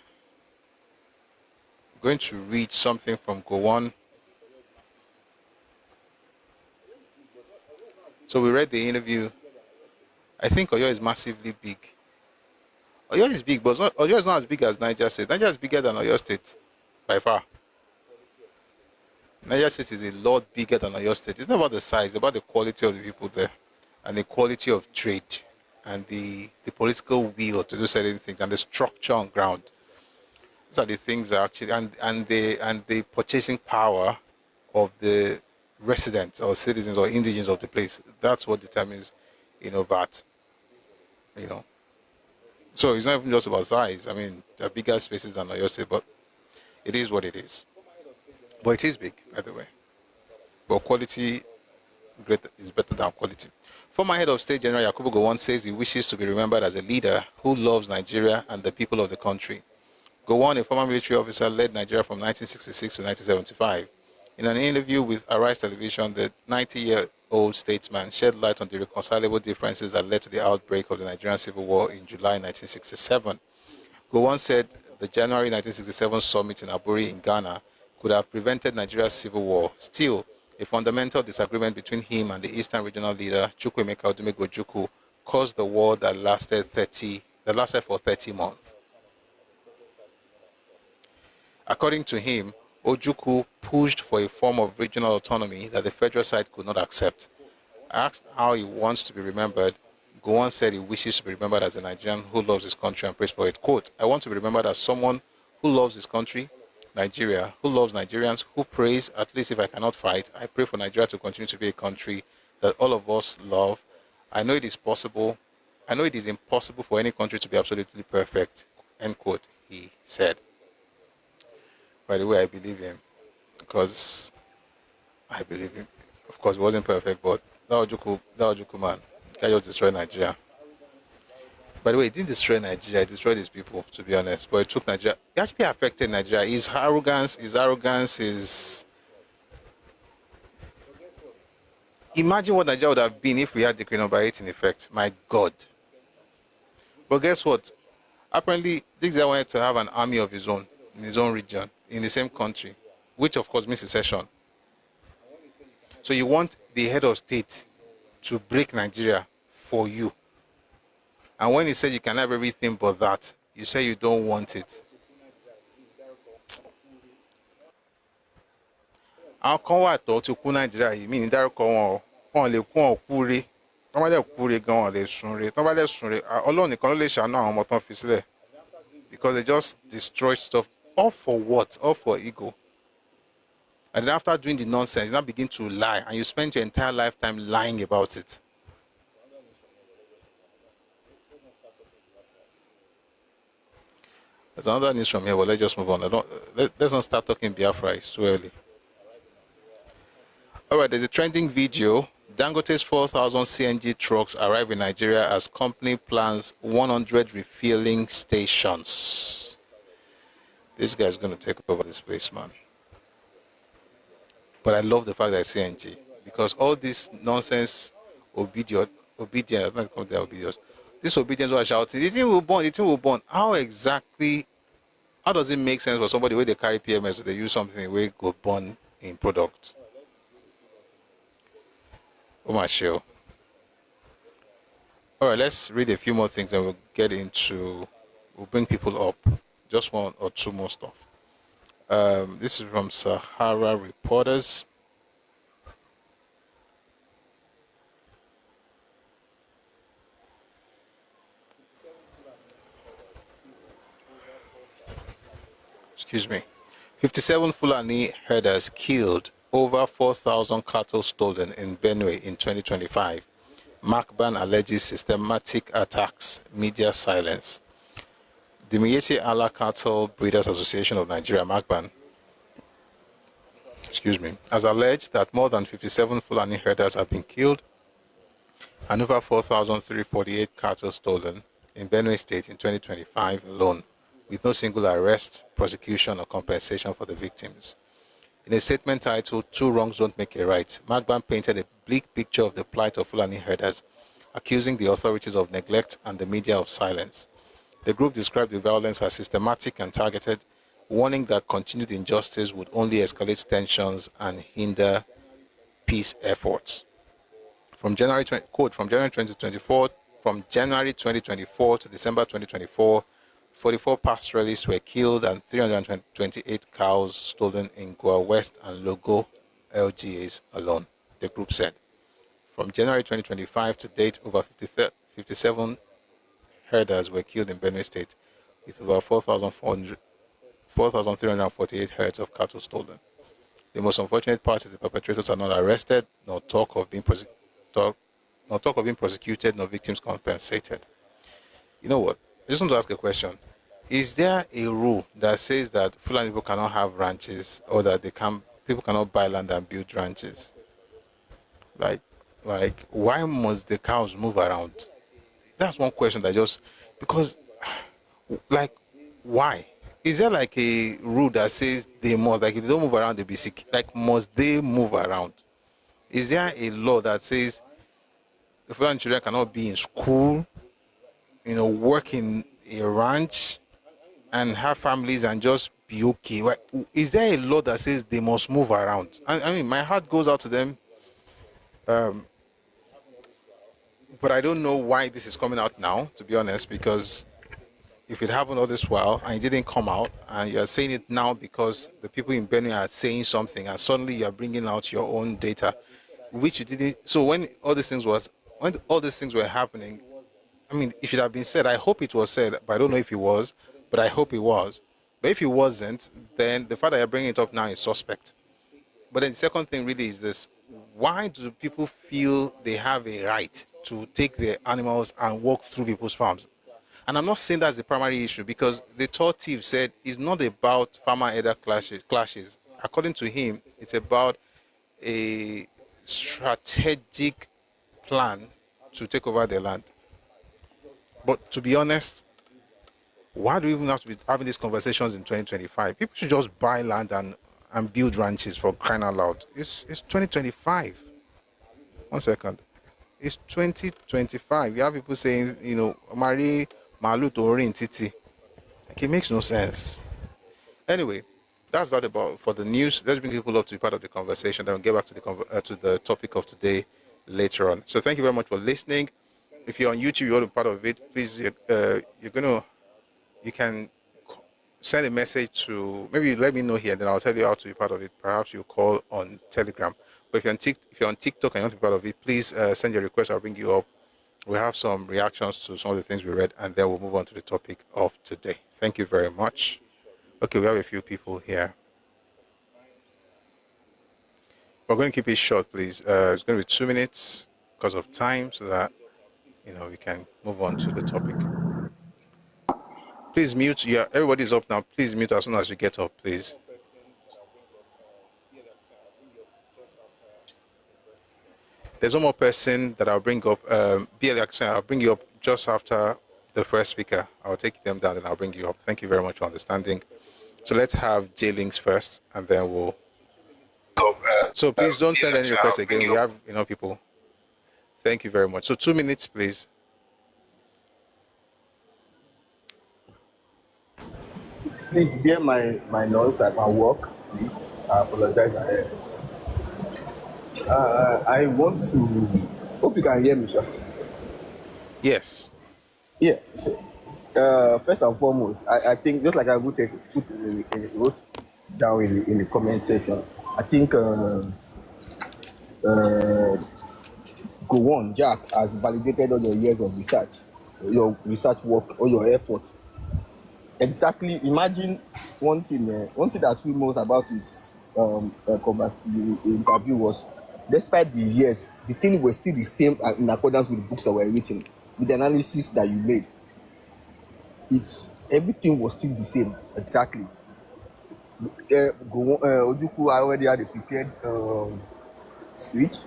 I'm going to read something from Gowon. So we read the interview. I think Oyo is massively big. Oyo is big, but Oyo is not as big as Niger State. Niger is bigger than Oyo State, by far. Niger State is a lot bigger than Oyo State. It's not about the size, it's about the quality of the people there, and the quality of trade, and the political will to do certain things, and the structure on ground. These are the things that actually, and the purchasing power of the residents or citizens or indigenous of the place. That's what determines, VAT. So it's not even just about size. I mean, there are bigger spaces than Oyo State, but it is what it is. But it is big, by the way. But quality is better than quality. Former head of state General Yakubu Gowon says he wishes to be remembered as a leader who loves Nigeria and the people of the country. Gowon, a former military officer, led Nigeria from 1966 to 1975. In an interview with Arise Television, the 90-year-old statesman shed light on the irreconcilable differences that led to the outbreak of the Nigerian Civil War in July 1967. Gowon said the January 1967 summit in Aburi in Ghana could have prevented Nigeria's civil war. Still, a fundamental disagreement between him and the Eastern regional leader, Chukwuemeka Odumegwu Ojukwu, caused the war that lasted for 30 months. According to him, Ojukwu pushed for a form of regional autonomy that the federal side could not accept. Asked how he wants to be remembered, Gowon said he wishes to be remembered as a Nigerian who loves his country and prays for it. Quote, I want to be remembered as someone who loves his country, Nigeria, who loves Nigerians, who prays, at least if I cannot fight, I pray for Nigeria to continue to be a country that all of us love. I know it is possible. I know it is impossible for any country to be absolutely perfect, end quote, he said. By the way, I believe him because I believe him. Of course, it wasn't perfect, but that Ojukwu man, guy just destroyed Nigeria. By the way, it didn't destroy Nigeria, it destroyed his people, to be honest. But it took Nigeria, it actually affected Nigeria. His arrogance, his... Imagine what Nigeria would have been if we had Decree number 8 in effect. My God. But guess what? Apparently, this guy wanted to have an army of his own, in his own region, in the same country, which of course means secession. So you want the head of state to break Nigeria for you. And when he said you can have everything but that, you say you don't want it. How come I thought to kú Nigeria? You mean that on le ku on kure. Wọ́n lè kure gan on le sunre. Wọ́n lè sunre. Ọlọ́run nìkan ló lè ṣàánú àwọn ọmọ tán fi sílẹ̀. Because they just destroy stuff. All for what? All for ego. And then after doing the nonsense, you now begin to lie. And you spend your entire lifetime lying about it. There's another news from here, but let's just move on. Let's not start talking Biafra. It's too early. All right, there's a trending video. Dangote's 4,000 CNG trucks arrive in Nigeria as company plans 100 refueling stations. This guy's going to take over this place, man. But I love the fact that it's CNG, because all this nonsense, obedience, this obedience was shouting, the thing will burn. How does it make sense for somebody where they carry PMS, or they use something where it go burn in product? Oh my show. All right, let's read a few more things and we'll bring people up. Just one or two more stuff. This is from Sahara Reporters. Excuse me. 57 Fulani herders killed, over 4,000 cattle stolen in Benue in 2025. Macban alleges systematic attacks, media silence. The Miyetti Allah Cattle Breeders Association of Nigeria, Macban, has alleged that more than 57 Fulani herders have been killed and over 4,348 cattle stolen in Benue State in 2025 alone, with no single arrest, prosecution, or compensation for the victims. In a statement titled, "Two Wrongs Don't Make a Right," Macban painted a bleak picture of the plight of Fulani herders, accusing the authorities of neglect and the media of silence. The group described the violence as systematic and targeted, warning that continued injustice would only escalate tensions and hinder peace efforts. From January 2024 to December 2024, 44 pastoralists were killed and 328 cows stolen in Goa West and Logo LGAs alone, the group said. From January 2025 to date, over 57 herders were killed in Benue State, with over 4,348 herds of cattle stolen. The most unfortunate part is the perpetrators are not arrested, nor talk of being prosecuted, nor victims compensated. You know what? I just want to ask a question. Is there a rule that says that Fulani people cannot have ranches, or that people cannot buy land and build ranches? Like, why must the cows move around? That's one question because, like, why? Is there like a rule that says they must, like, if they don't move around, they be sick? Like, must they move around? Is there a law that says the Fulani children cannot be in school, work in a ranch, and have families and just be okay? Is there a law that says they must move around? I mean, my heart goes out to them, but I don't know why this is coming out now, to be honest, because if it happened all this while and it didn't come out, and you're saying it now because the people in Benue are saying something, and suddenly you're bringing out your own data, which you didn't. So when all these things were happening, I mean, it should have been said. I hope it was said, but I don't know if it was, but I hope it was. But if it wasn't, then the fact that you're bringing it up now is suspect. But then the second thing really is this: why do people feel they have a right to take their animals and walk through people's farms? And I'm not saying that's the primary issue, because the third thief said it's not about farmer-elder clashes. According to him, it's about a strategic plan to take over the land. But to be honest, why do we even have to be having these conversations in 2025? People should just buy land and build ranches, for crying out loud. It's 2025. 1 second. It's 2025. You have people saying, Mari Malu to Titi. Like, it makes no sense. Anyway, that's that about for the news. Let's bring people up to be part of the conversation. Then we'll get back to the topic of today later on. So thank you very much for listening. If you're on YouTube, you want to be part of it, please, you can send a message to, maybe let me know here, then I'll tell you how to be part of it. Perhaps you call on Telegram. But if you're on TikTok and you want to be part of it, please send your request. I'll bring you up. We'll have some reactions to some of the things we read, and then we'll move on to the topic of today. Thank you very much. Okay, we have a few people here. We're going to keep it short, please. It's going to be 2 minutes because of time, so that we can move on to the topic. Please mute. Yeah, everybody's up now. Please mute as soon as you get up, please. There's one more person that I'll bring up. I'll bring you up just after the first speaker. I'll take them down and I'll bring you up. Thank you very much for understanding. So let's have J-Links first, and then we'll... So please don't send any requests again. We have people. Thank you very much. So 2 minutes, please. Please bear my noise at my work, please. I apologize ahead. I want to... Hope you can hear me, sir. Yes. Yeah. So, first and foremost, I think, just like I would wrote down in the comment section, I think Gowon, Jack, has validated all your years of research, your research work, all your efforts. Exactly. Imagine one thing that we most about his the interview was, despite the years, the thing was still the same in accordance with the books that were written, with the analysis that you made. Everything was still the same, exactly. Ojukwu already had a prepared speech.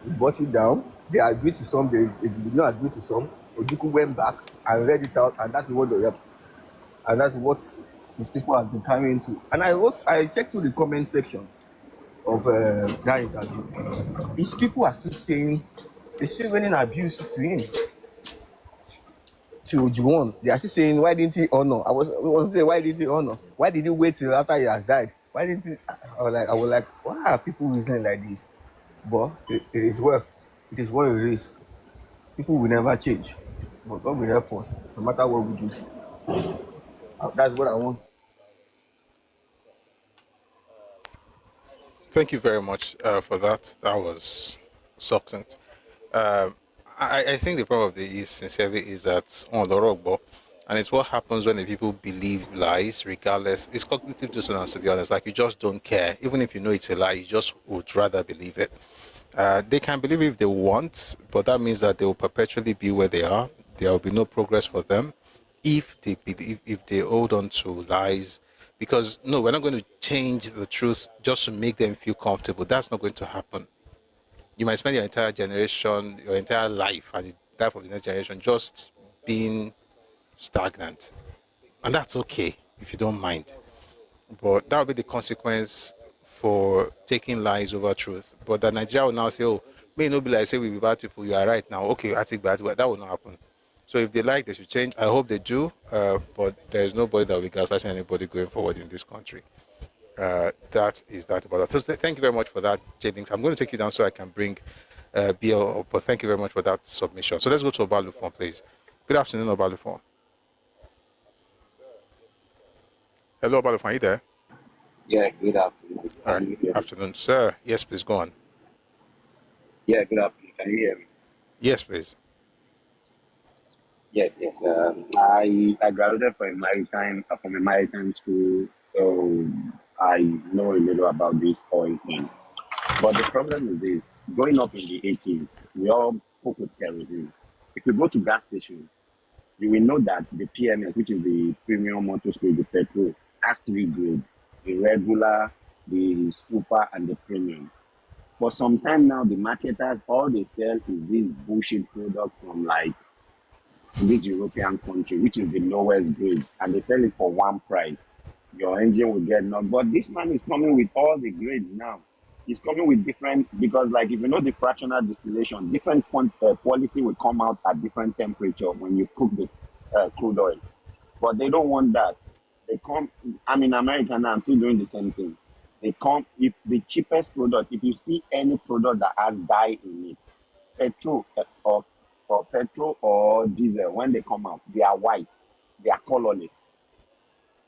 He brought it down. They agreed to some. They did not agree to some. Ojukwu went back and read it out, and that's what his people have been carrying to. And I checked through the comment section of that interview. His people are still saying, they're still running abuse to him, to Gowon. They are still saying, why didn't he honor? I was saying, why didn't he honor? Why did he wait till after he has died? Why didn't he? I was like, why are people reasoning like this? But it is what it is. People will never change. But God will help us, no matter what we do. That's what I want. Thank you very much for that. That was succinct. I think the problem of the sincerely is that on the rogbo, and it's what happens when the people believe lies, regardless. It's cognitive dissonance, to be honest. Like, you just don't care, even if you know it's a lie. You just would rather believe it. They can believe if they want, but that means that they will perpetually be where they are. There will be no progress for them if they hold on to lies. Because no, we're not going to change the truth just to make them feel comfortable. That's not going to happen. You might spend your entire generation, your entire life, and the life of the next generation just being stagnant. And that's okay, if you don't mind. But that will be the consequence for taking lies over truth. But that Nigeria will now say, oh, may not be like, say, we be bad people, you are right now. Okay, I take bad, but that will not happen. So if they like, they should change. I hope they do. But there is nobody that will be gaslighting anybody going forward in this country. That is that about that. So thank you very much for that, J-Links. I'm going to take you down so I can bring BL up, but thank you very much for that submission. So let's go to Obalufon, please. Good afternoon, Obalufon. Hello, Obalufon, are you there? Yeah, good afternoon. All right. Afternoon, sir. Yes, please, go on. Yeah, good afternoon. Can you hear me? Yes, please. Yes, yes. I graduated from a maritime school, so I know a little about this oil thing. But the problem is this: growing up in the 80s, we all cook with kerosene. If you go to gas stations, you will know that the PMS, which is the premium motor spirit, the petrol, has three grades: the regular, the super, and the premium. For some time now, the marketers, all they sell is this bullshit product from like this European country, which is the lowest grade, and they sell it for one price. Your engine will get knocked. But this man is coming with all the grades now. He's coming with different, because like if you know the fractional distillation, different quality will come out at different temperature when you cook the crude oil. But they don't want that. They come, I'm in America now, I'm still doing the same thing. They come, if the cheapest product, if you see any product that has dye in it, petrol or petrol or diesel, when they come out, they are white, they are colorless.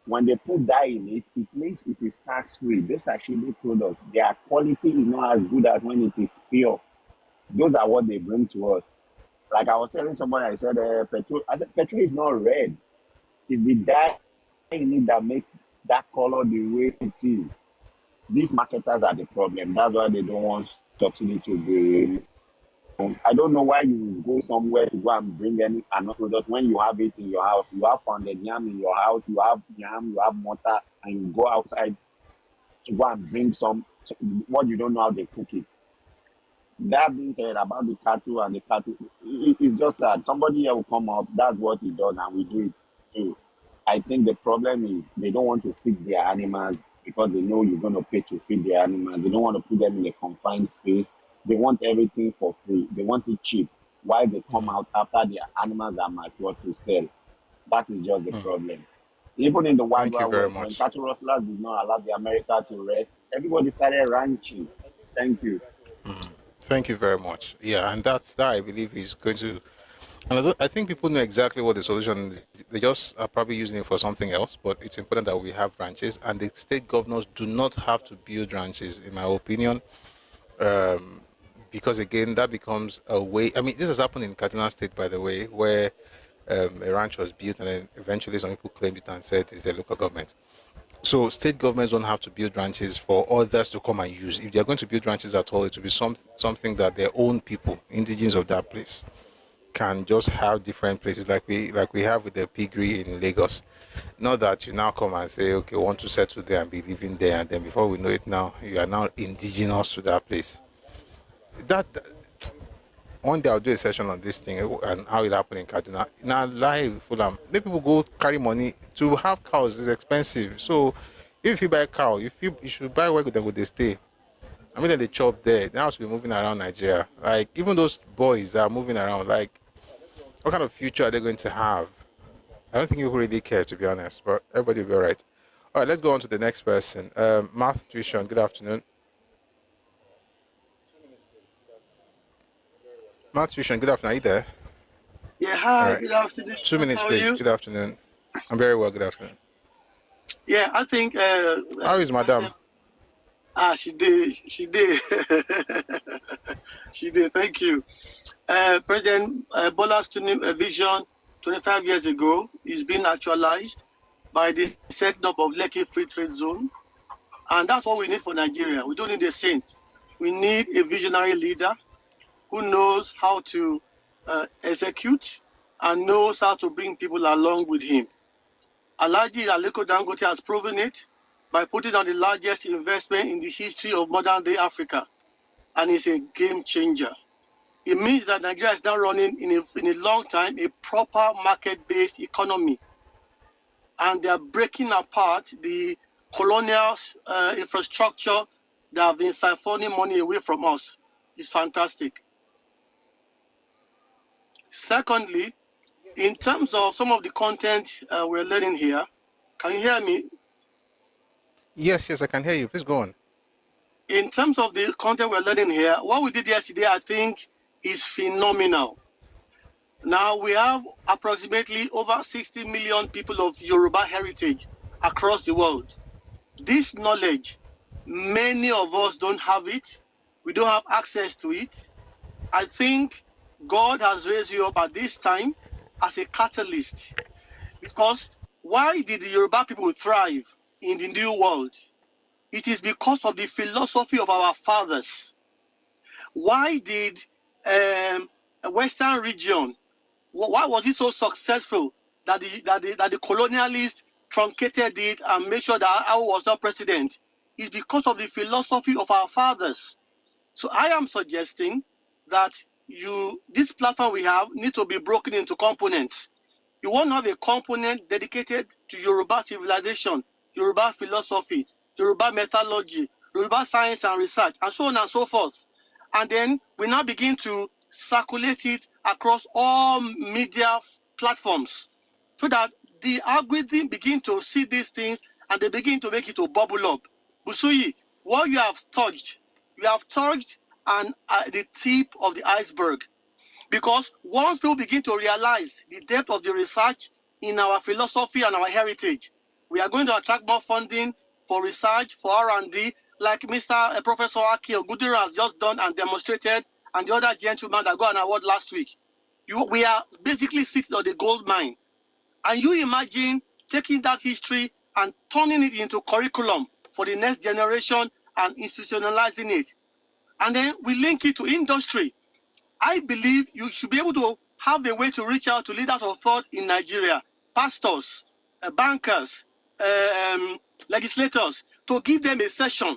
When they put dye in it, it means it is tax-free. Those are shady products. Their quality is not as good as when it is pure. Those are what they bring to us. Like I was telling somebody, I said, petrol is not red. It's the dye in it that makes that color the way it is. These marketers are the problem. That's why they don't want subsidy to be. I don't know why you go somewhere to go and bring another product when you have it in your house. You have pounded yam in your house, you have yam, you have mortar, and you go outside to go and bring what you don't know how they cook it. That being said, about the cattle and the cattle, it's just that somebody here will come up, that's what he does, and we do it too. I think the problem is they don't want to feed their animals because they know you're going to pay to feed their animals. They don't want to put them in a confined space. They want everything for free. They want it cheap. Why they come out after their animals are mature to sell? That is just the problem. Even in the Wild Thank you Wild very West, when much. cattle rustlers did not allow the America to rest, everybody started ranching. Thank you. Thank you very much. Yeah, and that I believe is going to. And I think people know exactly what the solution is. They just are probably using it for something else. But it's important that we have ranches, and the state governors do not have to build ranches, in my opinion. Because again, that becomes a way. I mean, this has happened in Kaduna State, by the way, where a ranch was built, and then eventually some people claimed it and said it's the local government. So state governments don't have to build ranches for others to come and use. If they're going to build ranches at all, it will be something that their own people, indigenous of that place, can just have different places like we have with the piggery in Lagos. Not that you now come and say, okay, want to settle there and be living there, and then before we know it now, you are now indigenous to that place. That one day I'll do a session on this thing and how it happened in Kaduna. Now, live, Fulham, let people go carry money to have cows is expensive. So, if you buy a cow, you should buy where they would they stay. I mean, they chop there. They have to be moving around Nigeria. Like even those boys that are moving around, like what kind of future are they going to have? I don't think you really care, to be honest. But everybody will be all right. All right, let's go on to the next person. Math tuition. Good afternoon. Math tuition. Good afternoon. Are you there? Yeah, All hi, right. good afternoon. 2 minutes, How are please. you? Good afternoon. I'm very well. Good afternoon. Yeah, I think How is Madam? she did. She did, thank you. President Bola's vision 25 years ago is being actualized by the setting up of Lekki Free Trade Zone. And that's what we need for Nigeria. We don't need a saint. We need a visionary leader who knows how to execute and knows how to bring people along with him. Alhaji Aliko Dangote has proven it by putting on the largest investment in the history of modern-day Africa, and is a game changer. It means that Nigeria is now running in a long time a proper market-based economy, and they are breaking apart the colonial infrastructure that have been siphoning money away from us. It's fantastic. Secondly, in terms of some of the content we're learning here, can you hear me? Yes, I can hear you. Please go on. In terms of the content we're learning here, what we did yesterday, I think, is phenomenal. Now, we have approximately over 60 million people of Yoruba heritage across the world. This knowledge, many of us don't have it. We don't have access to it. I think God has raised you up at this time as a catalyst. Because why did the Yoruba people thrive in the New World? It is because of the philosophy of our fathers. Why did Western region, why was it so successful that the colonialists truncated it and made sure that AWO was not president? It's because of the philosophy of our fathers. So I am suggesting that this platform we have needs to be broken into components. You want to have a component dedicated to Yoruba civilization, Yoruba philosophy, Yoruba methodology, Yoruba science and research, and so on and so forth. And then we now begin to circulate it across all media platforms so that the algorithm begin to see these things and they begin to make it to bubble up. Busuyi, what you have touched the tip of the iceberg. Because once people begin to realize the depth of the research in our philosophy and our heritage, we are going to attract more funding for research, for R&D, like Mr. Professor Aki Ogudero has just done and demonstrated, and the other gentleman that got an award last week. We are basically sitting on the gold mine. And you imagine taking that history and turning it into curriculum for the next generation and institutionalizing it. And then we link it to industry. I believe you should be able to have a way to reach out to leaders of thought in Nigeria, pastors, bankers, legislators, to give them a session.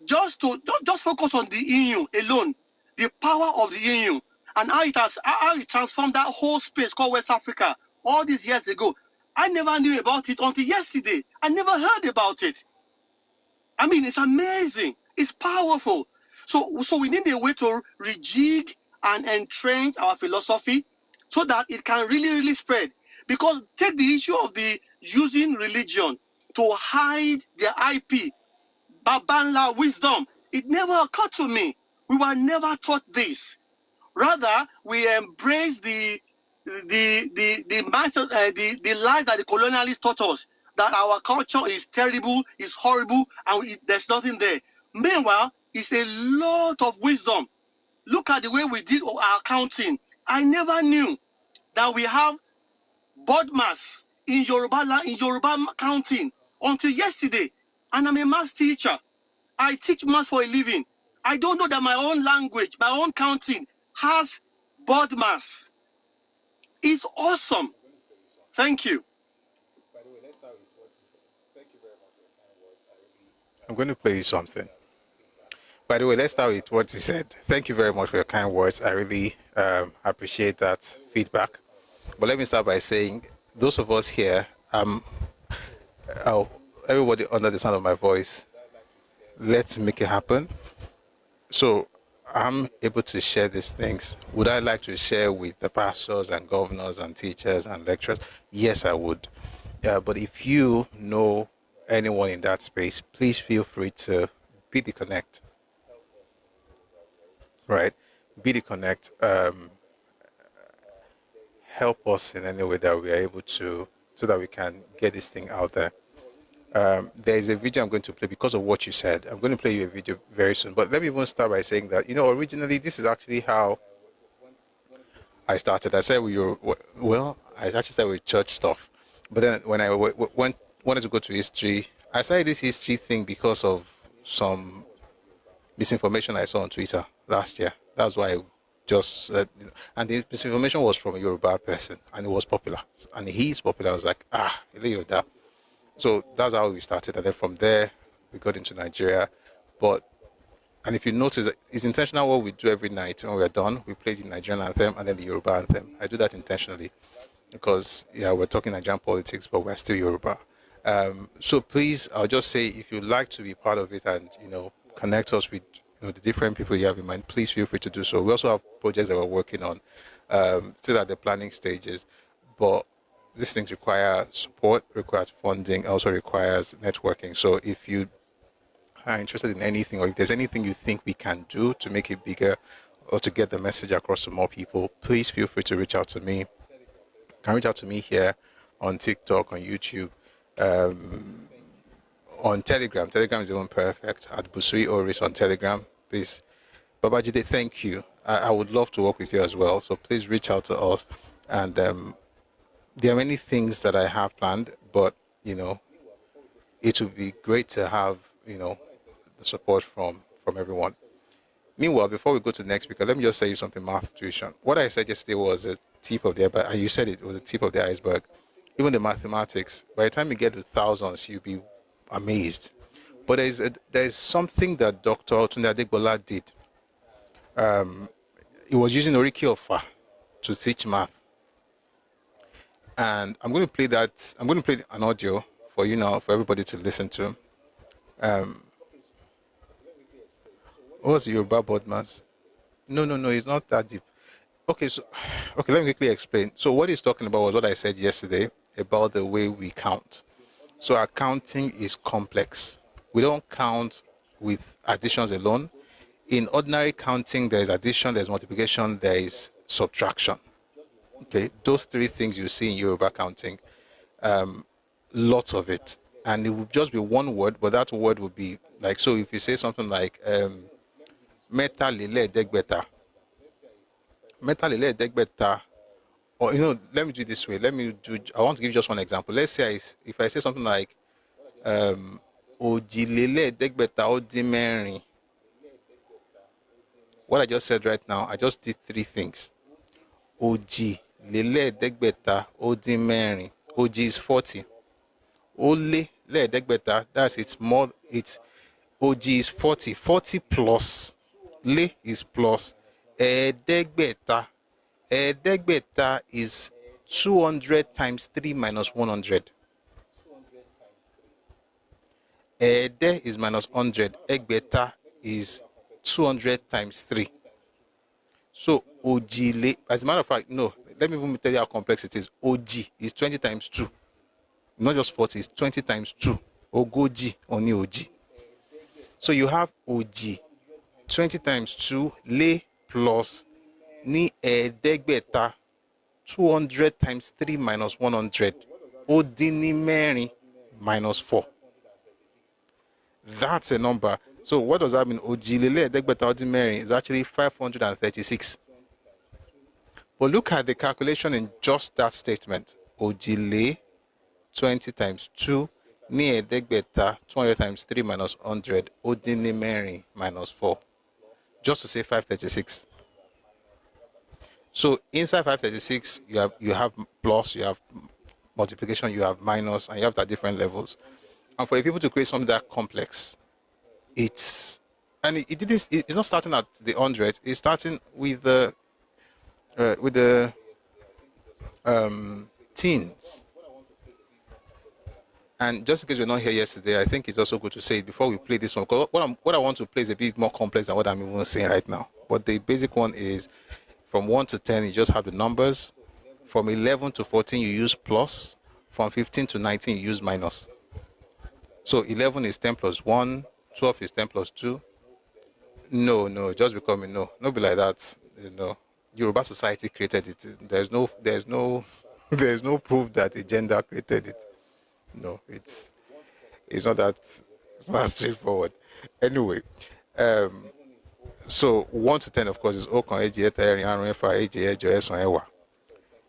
Just focus on the EU alone, the power of the EU, and how it transformed that whole space called West Africa all these years ago. I never knew about it until yesterday. I never heard about it. I mean, it's amazing. It's powerful. So we need a way to rejig and entrench our philosophy so that it can really, really spread. Because take the issue of the using religion to hide their IP, Babanla wisdom. It never occurred to me. We were never taught this. Rather, we embrace the lies that the colonialists taught us, that our culture is terrible, is horrible, and there's nothing there. Meanwhile, it's a lot of wisdom. Look at the way we did our counting. I never knew that we have board mass in Yoruba counting until yesterday. And I'm a math teacher. I teach math for a living. I don't know that my own language, my own counting has board mass. It's awesome. Thank you. I'm going to play you something. By the way, let's start with what he said. Thank you very much for your kind words. I really appreciate that feedback. But let me start by saying, those of us here, everybody under the sound of my voice, let's make it happen. So I'm able to share these things. Would I like to share with the pastors and governors and teachers and lecturers? Yes, I would. But if you know anyone in that space, please feel free to be the connect. Right? Be the connect. Help us in any way that we are able to, so that we can get this thing out there. There is a video I'm going to play because of what you said. I'm going to play you a video very soon. But let me even start by saying that, originally this is actually how I started. I said I actually started with church stuff. But then when I wanted to go to history, I started this history thing because of some misinformation I saw on Twitter last year. That's why I just and the misinformation was from a Yoruba person, and it was popular. And he's popular. I was like, that. So that's how we started, and then from there we got into Nigeria. And if you notice, it's intentional what we do every night. When we're done, we play the Nigerian anthem and then the Yoruba anthem. I do that intentionally because we're talking Nigerian politics, but we're still Yoruba. So please, I'll just say, if you'd like to be part of it and connect us with the different people you have in mind, please feel free to do so. We also have projects that we're working on, still at the planning stages, but these things require support, requires funding, also requires networking. So if you are interested in anything, or if there's anything you think we can do to make it bigger or to get the message across to more people, please feel free to reach out to me. You can reach out to me here on TikTok, on YouTube, on Telegram. Telegram is even perfect, at Busui Oris on Telegram. Please, Babajide, thank you. I would love to work with you as well. So please reach out to us. And there are many things that I have planned, but, it would be great to have, the support from everyone. Meanwhile, before we go to the next speaker, let me just say you something, math tuition. What I said yesterday was the tip of the iceberg, and you said it was the tip of the iceberg. Even the mathematics, by the time you get to thousands, you'll be amazed. But there's something that Dr. Tunde Adegbola did. He was using Oriki Ofa to teach math. And I'm going to play that. I'm going to play an audio for you now, for everybody to listen to. What was the Yoruba board mass? No, it's not that deep. Okay, let me quickly explain. So what he's talking about was what I said yesterday about the way we count. So our counting is complex. We don't count with additions alone. In ordinary counting, there is addition, there's multiplication, there is subtraction. Okay, those three things you see in Yoruba counting, lots of it. And it would just be one word, but that word would be like, so if you say something like, Meta lile degbeta. Meta lile degbeta. Or, let me do it this way. I want to give you just one example. Let's say if I say something like, Ojilele degbeta odimerin. What I just said right now, I just did three things. Ojilele degbeta odimerin. Oji is 40. Ole le degbeta, that's it's Oji is 40. 40 plus. Le is plus. Degbeta. Degbeta is 200 times 3 minus 100. De is minus 100. Egbeta is 200 times 3. So Ojile, as a matter of fact, no, let me even tell you how complex it is. Oji is 20 times 2. Not just 40, it's 20 times 2. Ogoji, only Oji. So you have Oji, 20 times 2, Le plus Ni Degbeta, 200 times 3 minus 100. Odinimeri minus 4. That's a number. So what does that mean? Ojilele Degbeta Odinimeri is actually 536. But look at the calculation in just that statement. Ojile 20 times 2, Ni Degbeta 200 times 3 minus 100, Odinimeri minus 4. Just to say 536. So inside 536, you have plus, you have multiplication, you have minus, and you have that different levels. And for people to create something that complex, it's not starting at the 100. It's starting with the teens. And just in case you're not here yesterday, I think it's also good to say it before we play this one. Because what I want to play is a bit more complex than what I'm even saying right now. But the basic one is from 1 to 10, you just have the numbers. From 11 to 14, you use plus. From 15 to 19, you use minus. So 11 is 10 plus 1. 12 is 10 plus 2. No, just becoming no. No be like that. Yoruba society created it. There's no proof that a gender created it. No, it's not that straightforward. Anyway, so 1 to 10, of course, is Okan, Eji, Etayeri, Arun, Efa, Eji, Ejo, Eson, Ewa.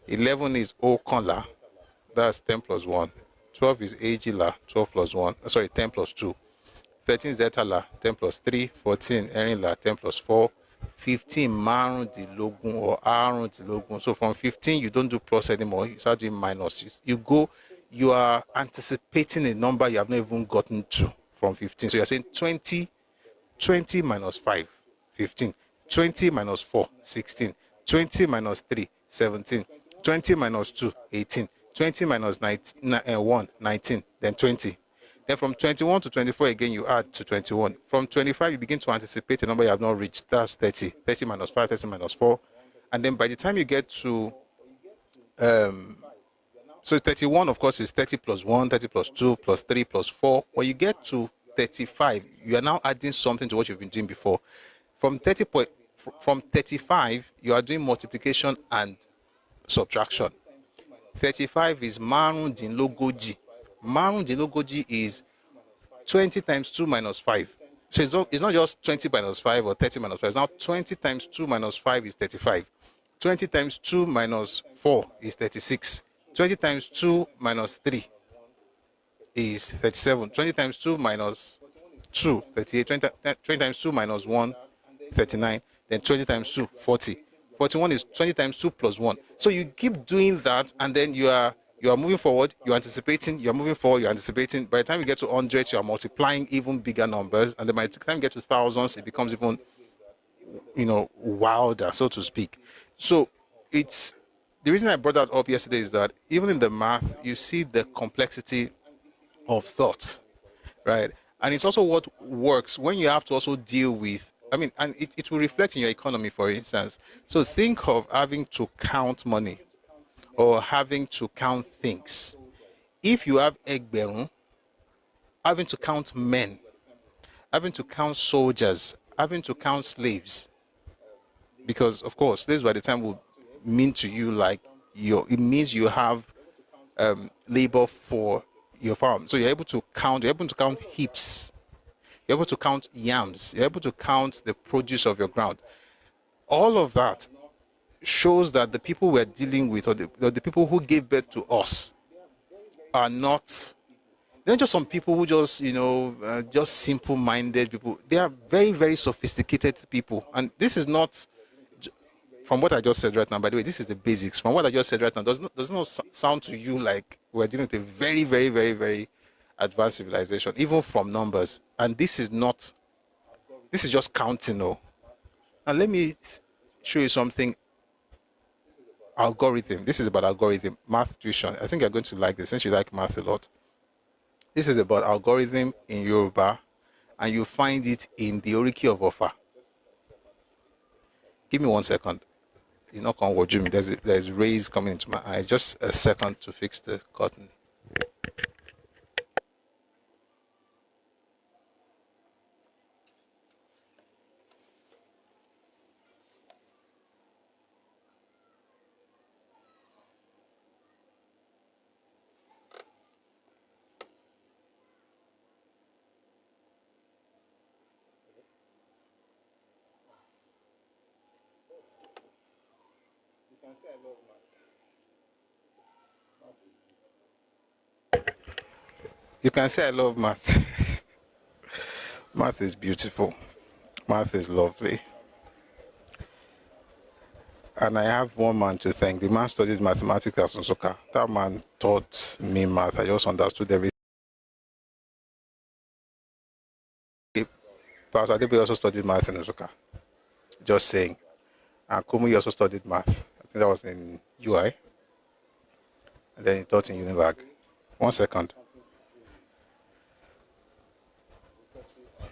11 is Okanla, that's 10 plus 1. 12 is Ejila, 12 plus 1. Sorry, 10 plus 2. 13 is Etala, 10 plus 3. 14, Erinla, 10 plus 4. 15, Marundilogun or Arundilogun. So from 15, you don't do plus anymore. You start doing minus. You are anticipating a number you have not even gotten to from 15. So you're saying 20 minus 5, 15. 20 minus 4, 16. 20 minus 3, 17. 20 minus 2, 18. 20 minus 1, 19. Then 20. Then from 21 to 24 again, you add to 21. From 25, you begin to anticipate a number you have not reached. That's 30. 30 minus 5, 30 minus 4. And then by the time you get to... so 31, of course, is 30 plus 1, 30 plus 2, plus 3, plus 4. When you get to 35, you are now adding something to what you've been doing before. From 35, you are doing multiplication and subtraction. 35 is Marundinlogoji. Marundinlogoji is 20 times 2 minus 5. So it's not just 20 minus 5 or 30 minus 5. It's now 20 times 2 minus 5 is 35. 20 times 2 minus 4 is 36. 20 times 2 minus 3 is 37. 20 times 2 minus 2, 38. 20 times 2 minus 1, 39. Then 20 times 2, 40. 41 is 20 times 2 plus 1. So you keep doing that, and then you are moving forward, you're anticipating, you're moving forward, you're anticipating. By the time you get to hundreds, you are multiplying even bigger numbers, and then by the time you get to thousands, it becomes even, wilder, so to speak. So it's the reason I brought that up yesterday is that even in the math, you see the complexity of thought, right? And it's also what works when you have to also deal with, and it will reflect in your economy, for instance. So think of having to count money or having to count things. If you have Egberun, having to count men, having to count soldiers, having to count slaves, because of course, this by the time will mean to you like it means you have labor for your farm. So you're able to count heaps, you're able to count yams, you're able to count the produce of your ground. All of that shows that the people we're dealing with, or the people who gave birth to us, are not, they're just some people who just, just simple-minded people. They are very, very sophisticated people. And this is not, from what I just said right now, by the way, this is the basics. From what I just said right now, does not sound to you like we're dealing with a very, very, very, very advanced civilization, even from numbers. And this is just counting, no. And let me show you something. Algorithm. This is about algorithm, math tuition. I think you're going to like this since you like math a lot. This is about algorithm in Yoruba, and you find it in the Oriki of Ofa. Give me 1 second. You're not going to watch me. There's rays coming into my eyes. Just a second to fix the curtain. You can say I love math. Math is beautiful. Math is lovely. And I have one man to thank. The man studied mathematics at Nsukka. That man taught me math. I just understood everything. Pastor Adebe also studied math in Nsukka. Just saying. And Kumuyi also studied math. I think that was in UI. And then he taught in Unilag. 1 second.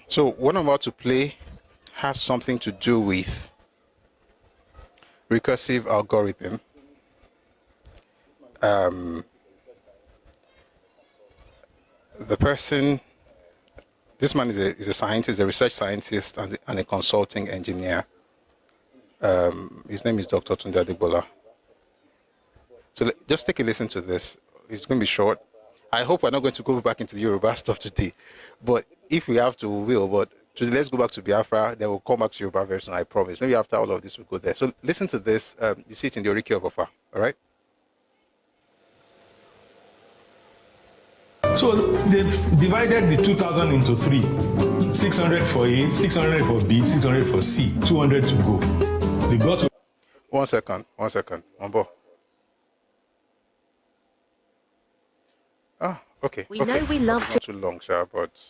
So what I'm about to play has something to do with recursive algorithm. The person, this man is a scientist, a research scientist, and a consulting engineer. His name is Dr. Tunde Adegbola. So just take a listen to this. It's going to be short. I hope we're not going to go back into the Yoruba stuff today, but if we have to, we will. But today, let's go back to Biafra, then we'll come back to Yoruba version, I promise. Maybe after all of this, we'll go there. So listen to this. You see it in the Oriki of Ofa, all right? So they've divided the 2,000 into 3. 600 for A, 600 for B, 600 for C, 200 to go. They got to... 1 second. One more. Ah, okay. We know we love to... Not too long, sir, but...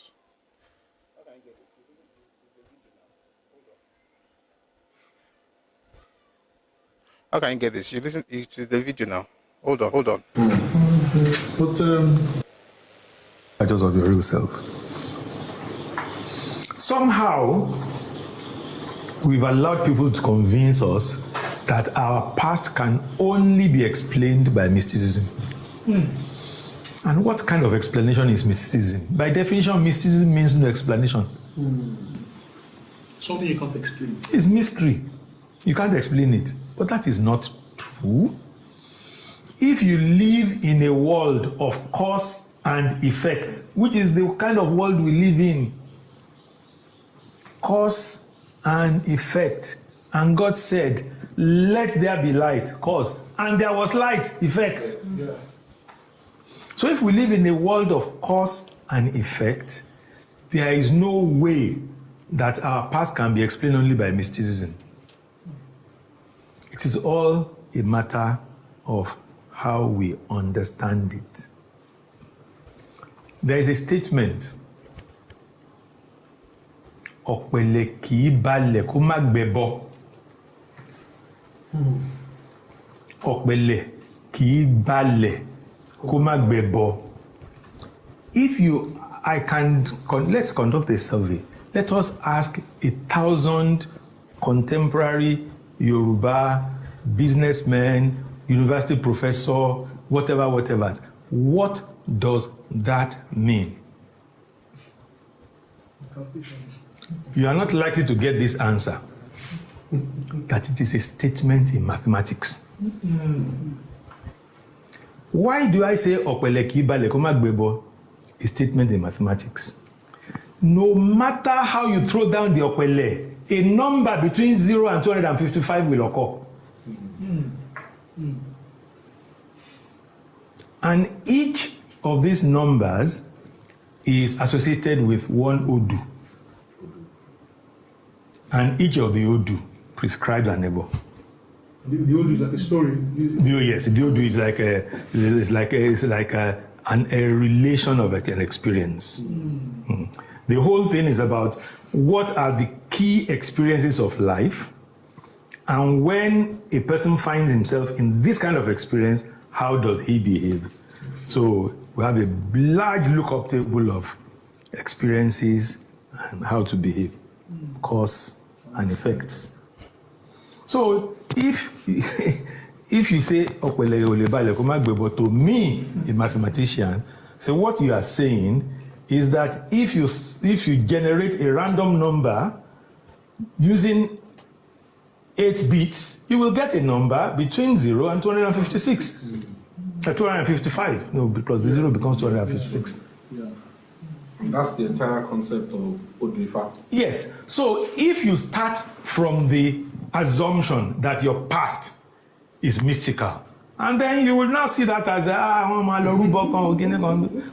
How can you get this? You listen to the video now. Hold on. But, just of your real self. Somehow, we've allowed people to convince us that our past can only be explained by mysticism. And what kind of explanation is mysticism? By definition, mysticism means no explanation. Something you can't explain. It's mystery. You can't explain it. But that is not true. If you live in a world of cause and effect, which is the kind of world we live in, cause and effect, and God said, let there be light, cause, and there was light, effect. Yeah. So if we live in a world of cause and effect, there is no way that our past can be explained only by mysticism. It is all a matter of how we understand it. There is a statement, ọ̀pẹ̀lẹ̀ kìí balẹ̀ kó má gbẹbọ. Ọ̀pẹ̀lẹ̀ kìí balẹ̀ kó má gbẹbọ. If you, let's conduct a survey. Let us ask 1,000 contemporary Yoruba businessmen, university professor, whatever. What does that mean? You are not likely to get this answer. That it is a statement in mathematics. Why do I say ọ̀pẹ̀lẹ̀ kìí balẹ̀ kó má gbẹbọ? A statement in mathematics. No matter how you throw down the ọ̀pẹ̀lẹ̀, a number between 0 and 255 will occur. And each of these numbers is associated with one odu. And each of the odu prescribes a neighbor. The odu is like a story. Yes, the odu is like a relation of an experience. The whole thing is about what are the key experiences of life, and when a person finds himself in this kind of experience, how does he behave? So we have a large lookup table of experiences and how to behave, cause and effects. So if you say to me, a mathematician, so what you are saying is that if you generate a random number using 8 bits, you will get a number between 0 and 256. 255. No, because the 0 becomes 256. Yeah. That's the entire concept of Odrifa. Yes. So if you start from the assumption that your past is mystical, and then you will now see that as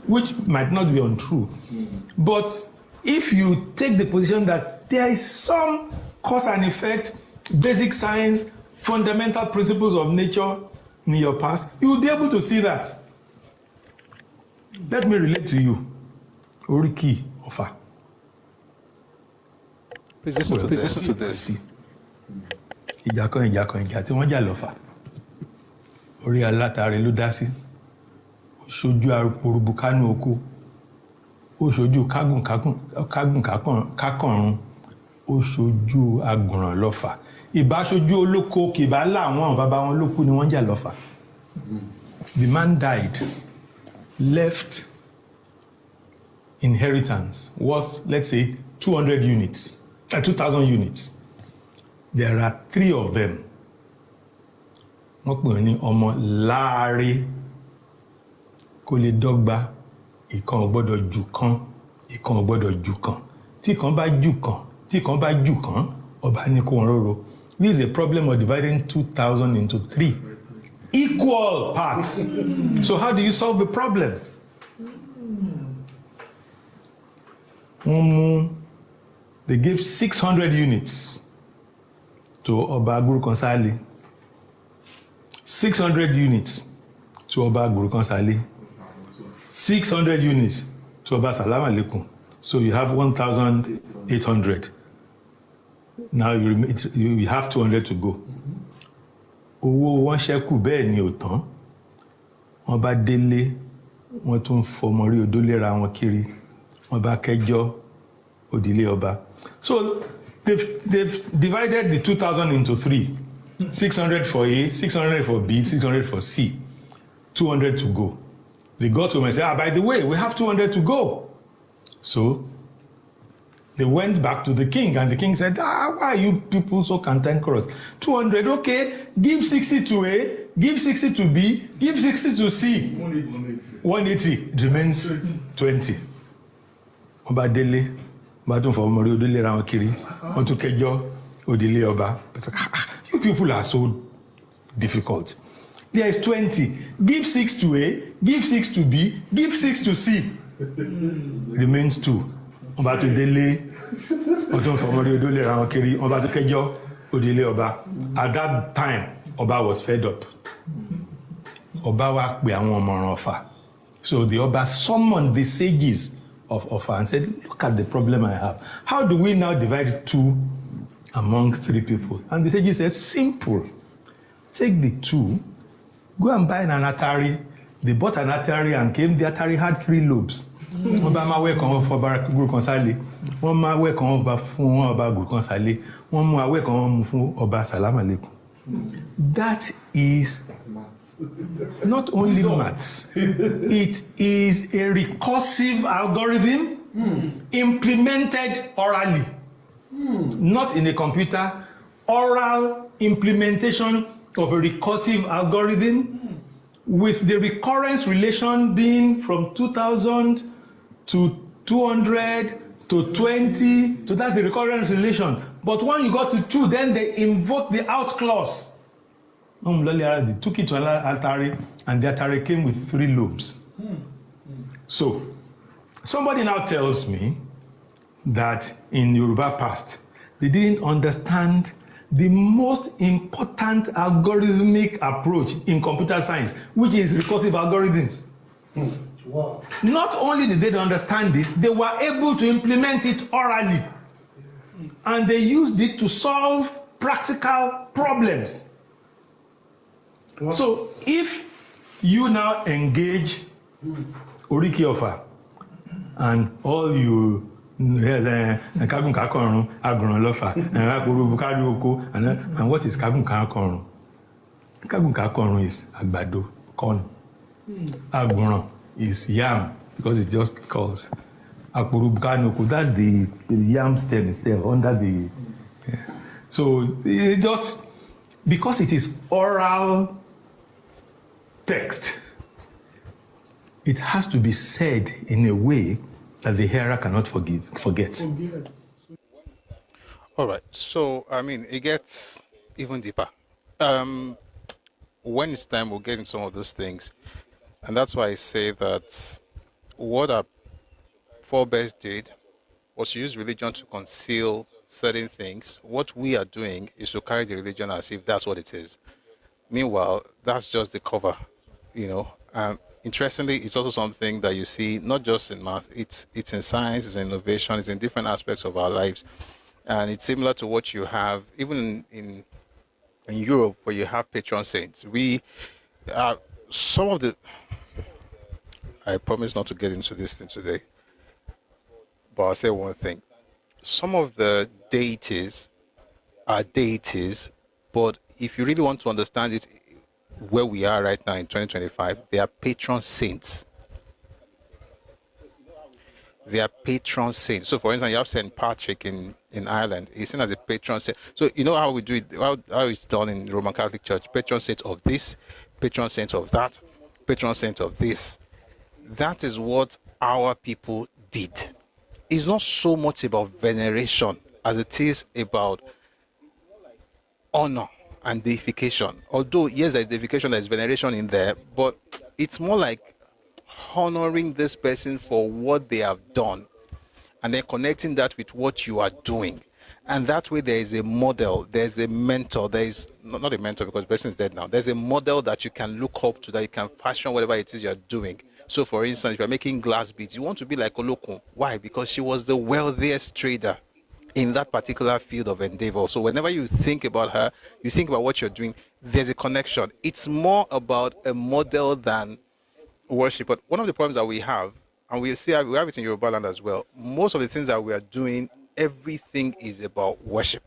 which might not be untrue. But if you take the position that there is some cause and effect, basic science, fundamental principles of nature in your past, you will be able to see that. Let me relate to you. Oriki Ofa. Please listen to this. Ìjà tí wọ́n jà lọ́fà. Orí alátàrí ló dá sí. Ó ṣojú arúgbó kánú oko. Ó ṣojú kágùn kákànrún. Ó ṣojú agùnràn lọ́fà. Ìbá ṣojú olóko kìbá láwọn bàbá wọn lókù ni wọ́n jà lọ́fà. The man died, left inheritance worth, let's say, 200 units, 2,000 units. There are 3 of them. Wọ́n pè ní ọmọ láàárẹ̀ kó lè dọ́gba, ìkan ò gbọ́dọ̀ jù kan, ìkan ò gbọ́dọ̀ jù kan. Tí kan bá jù kan, tí kan bá jù kan, ọba ní kó wọn róró. This is a problem of dividing 2,000 into 3 equal parts. So how do you solve the problem? They gave 600 units to Ọba Guru Konsali. 600 units to Ọba Guru Konsali. 600 units to Ọba Salam Aleikum. So you have 1,800. Now you have 200 to go. Owó wọn ṣẹ́kù bẹ́ẹ̀ ni ò tán. Wọ́n bá délé, wọ́n tún fọmọ rí odó léra wọn kiri. Wọ́n bá kẹjọ́ òdìlé ọba. So they've divided the 2,000 into 3. 600 for A, 600 for B, 600 for C. 200 to go. They got to him and said, by the way, we have 200 to go. So they went back to the king, and the king said, why are you people so cantankerous? 200, okay, give 60 to A, give 60 to B, give 60 to C. 180. It remains 20. Ọba délé, ọba tún fọ ọmọ rí odílé ra wọn kiri, wọ́n tún kẹjọ́ òdílé ọba. You people are so difficult. There is 20. Give 6 to A, give 6 to B, give 6 to C. Remains 2. Oba to Dele, Oton Fomori Odole Rankeri, Oba to Kejo, Odile Oba. At that time, Oba was fed up. Oba wa pe awon omoran Ofa. So the Oba summoned the sages of Ofa and said, look at the problem I have. How do we now divide 2 among 3 people? And the sages said, simple. Take the 2, go and buy an Atari. They bought an Atari and came. The Atari had 3 lobes. Oba ma we kan for Guru Konsale. One ma we kan Oba fun Oba Guru Konsale. One ma we kan fun Oba Salam Aleikum. That is not only maths. It is a recursive algorithm implemented orally. Not in a computer. Oral implementation of a recursive algorithm with the recurrence relation being from 2000 to 200 to 20, so that's the recurrence relation. But when you got to 2, then they invoke the out clause. They took it to an Atari, and the Atari came with 3 lobes. So, somebody now tells me that in Yoruba past, they didn't understand the most important algorithmic approach in computer science, which is recursive algorithms. Wow. Not only did they understand this, they were able to implement it orally. And they used it to solve practical problems. Wow. So if you now engage Oriki Ofa and all you Kagun Kakorun, Agron Lofa, and what is Kagun Kakorun? Kagun Kakorun is Agbado, corn. Agron is yam, because it just calls. Akurubukanuku, that's the yam stem itself, under the... Yeah. So it just, because it is oral text, it has to be said in a way that the hearer cannot forget. All right. So, I mean, it gets even deeper. When it's time, we'll get into some of those things. And that's why I say that what our forebears did was to use religion to conceal certain things. What we are doing is to carry the religion as if that's what it is. Meanwhile, that's just the cover, you know. Interestingly, it's also something that you see not just in math, it's in science, it's in innovation, it's in different aspects of our lives. And it's similar to what you have even in Europe, where you have patron saints. We some of the, I promise not to get into this thing today, but I'll say one thing. Some of the deities are deities, but if you really want to understand it, where we are right now in 2025, they are patron saints. They are patron saints. So, for instance, you have St. Patrick in Ireland. He's seen as a patron saint. So, you know how we do it, how it's done in Roman Catholic Church. Patron saint of this, patron saint of that, patron saint of this. That is what our people did. It's not so much about veneration as it is about honor and deification. Although, yes, there's deification, there's veneration in there, but it's more like honoring this person for what they have done and then connecting that with what you are doing. And that way there is a model, there's a mentor, there is not a mentor because the person is dead now. There's a model that you can look up to, that you can fashion whatever it is you're doing. So for instance, if you're making glass beads, you want to be like Olokun. Why? Because she was the wealthiest trader in that particular field of endeavor. So whenever you think about her, you think about what you're doing, there's a connection. It's more about a model than worship. But one of the problems that we have, and we have it in Yoruba land as well, most of the things that we are doing, everything is about worship.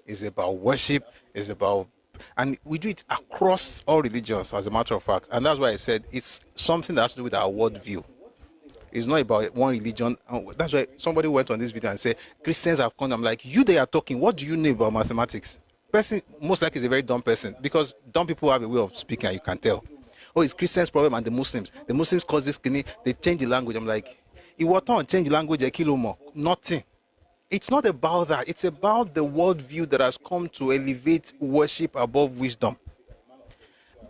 It's about worship, it's about, and we do it across all religions, as a matter of fact. And that's why I said it's something that has to do with our worldview. It's not about one religion. That's why somebody went on this video and said, Christians have come. I'm like, you they are talking. What do you know about mathematics? Person most likely is a very dumb person, because dumb people have a way of speaking and you can tell. Oh, it's Christians' problem and the Muslims. The Muslims cause this skinny. They change the language. I'm like, it was not change the language a kilo more. Nothing. It's not about that. It's about the worldview that has come to elevate worship above wisdom.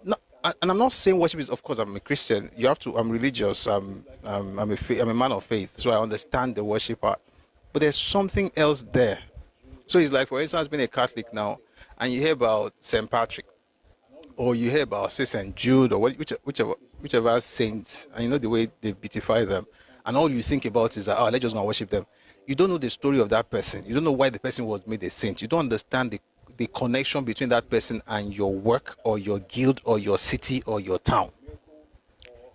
No, and I'm not saying worship is, of course, I'm a Christian. You have to, I'm religious. I'm a man of faith. So I understand the worship part. But there's something else there. So it's like, for instance, being a Catholic now, and you hear about St. Patrick, or you hear about, say, St. Jude, or whichever saints, and you know the way they beautify them, and all you think about is that, oh, let's just go and worship them. You don't know the story of that person. You don't know why the person was made a saint. You don't understand the connection between that person and your work, or your guild, or your city, or your town.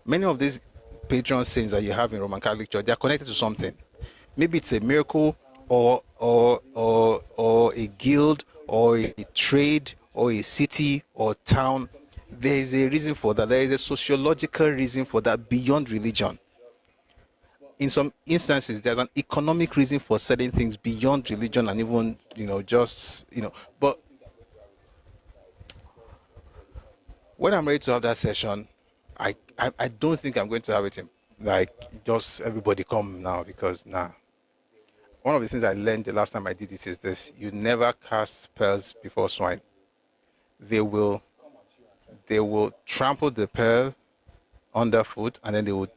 Many of these patron saints that you have in Roman Catholic Church, they are connected to something. Maybe it's a miracle, or a guild, or a trade, or a city, or town. There is a reason for that. There is a sociological reason for that beyond religion. In some instances, there's an economic reason for certain things beyond religion, and even, but when I'm ready to have that session, I don't think I'm going to have it in, like, just everybody come now, because one of the things I learned the last time I did it is this: you never cast pearls before swine. They will trample the pearl underfoot, and then they will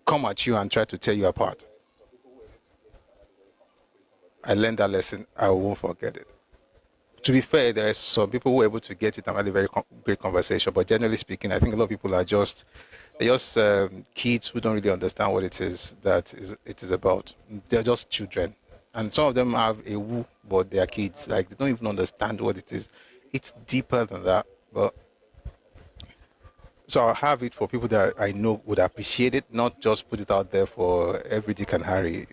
come at you and try to tear you apart. I learned that lesson. I won't forget it. To be fair, there are some people who were able to get it and had a very great conversation, but generally speaking, I think a lot of people are just kids who don't really understand what it is it is about. They're just children, and some of them have a woo, but they are kids. Like, they don't even understand what it is. It's deeper than that. But so I'll have it for people that I know would appreciate it, not just put it out there for every Dick and Harry.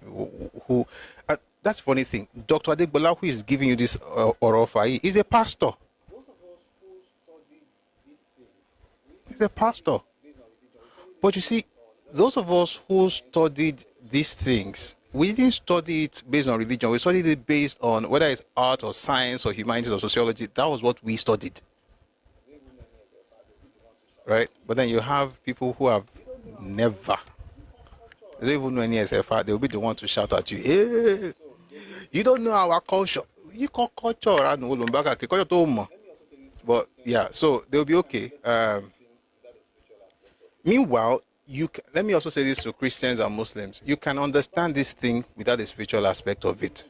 That's the funny thing. Dr. Adegbola, who is giving you this Orofai, is a pastor. He's a pastor. But you see, those of us who studied these things, we didn't study it based on religion. We studied it based on whether it's art or science or humanities or sociology. That was what we studied. Right? But then you have people who have never, they don't even know any SFR. They'll be the one to shout at you, hey, you don't know our culture. You call culture around but yeah, so they'll be okay. Meanwhile, let me also say this to Christians and Muslims. You can understand this thing without the spiritual aspect of it.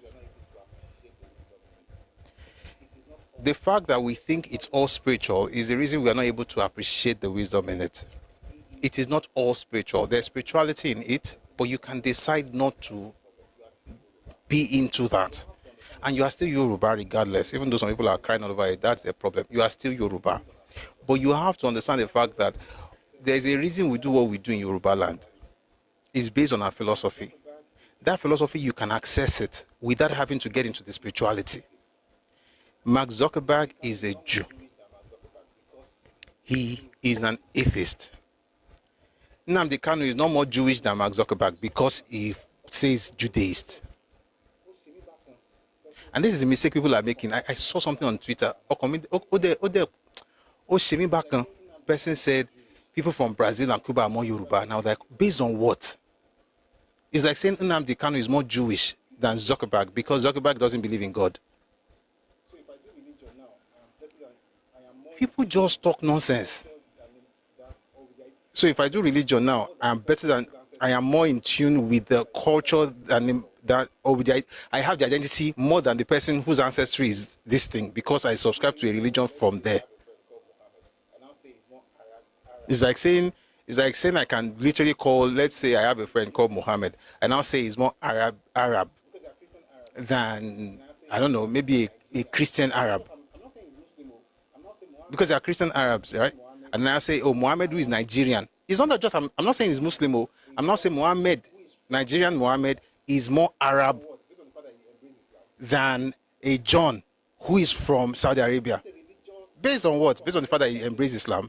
The fact that we think it's all spiritual is the reason we are not able to appreciate the wisdom in it. It is not all spiritual. There's spirituality in it, but you can decide not to be into that. And you are still Yoruba regardless. Even though some people are crying all over it, that's their problem. You are still Yoruba. But you have to understand the fact that there's a reason we do what we do in Yoruba land. It's based on our philosophy. That philosophy, you can access it without having to get into the spirituality. Mark Zuckerberg is a Jew. He is an atheist. Nnamdi Kanu is not more Jewish than Mark Zuckerberg because he says Judaist. And this is the mistake people are making. I saw something on Twitter. Person said people from Brazil and Cuba are more Yoruba. And I was like, based on what? It's like saying Nnamdi Kanu is more Jewish than Zuckerberg because Zuckerberg doesn't believe in God. People just talk nonsense. So if I do religion now, I am more in tune with the culture than that, or with I have the identity more than the person whose ancestry is this thing because I subscribe to a religion from there. It's like saying I can literally call, let's say I have a friend called Muhammad, and I'll say he's more Arab than, I don't know, maybe a Christian Arab. Because they are Christian Arabs, right? And then I say, oh, Muhammad who is Nigerian. It's not just, I'm not saying he's Muslim. Oh. I'm not saying Nigerian Muhammad is more Arab than a John who is from Saudi Arabia. Based on what? Based on the fact that he embraced Islam?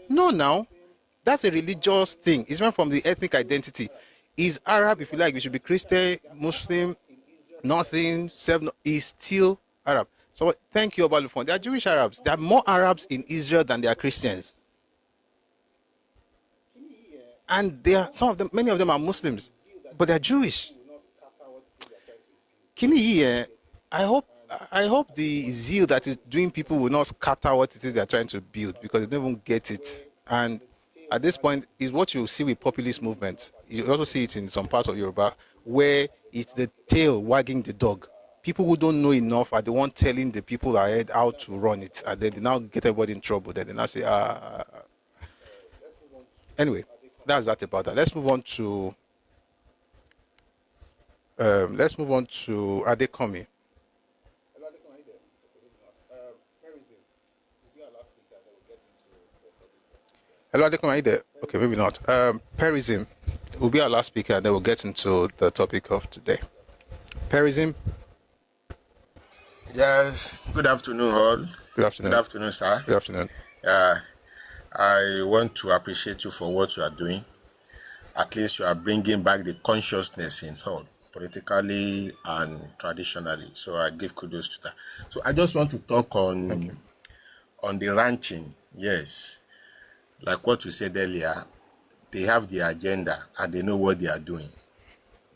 No, now. That's a religious thing. It's not from the ethnic identity. He's Arab, if you like. We should be Christian, Muslim, nothing. He's still Arab. So thank you, Obalufon. They are Jewish Arabs. There are more Arabs in Israel than there are Christians. And many of them are Muslims, but they're Jewish. Kini here, I hope the zeal that is doing people will not scatter what it is they're trying to build because they don't even get it. And at this point is what you see with populist movements. You also see it in some parts of Yoruba where it's the tail wagging the dog. People who don't know enough are the one telling the people ahead how to run it, and then they now get everybody in trouble. Then they now say, Anyway, that's that about that. Let's move on to Adekomi. Hello, Adekomi, are you there? Okay, maybe not. Perism will be our last speaker, and then we'll get into the topic of today. Perism. Yes, good afternoon, all. Good afternoon. Good afternoon, sir. Good afternoon. I want to appreciate you for what you are doing. At least you are bringing back the consciousness in all, politically and traditionally. So I give kudos to that. So I just want to talk on the ranching. Yes, like what you said earlier, they have the agenda and they know what they are doing.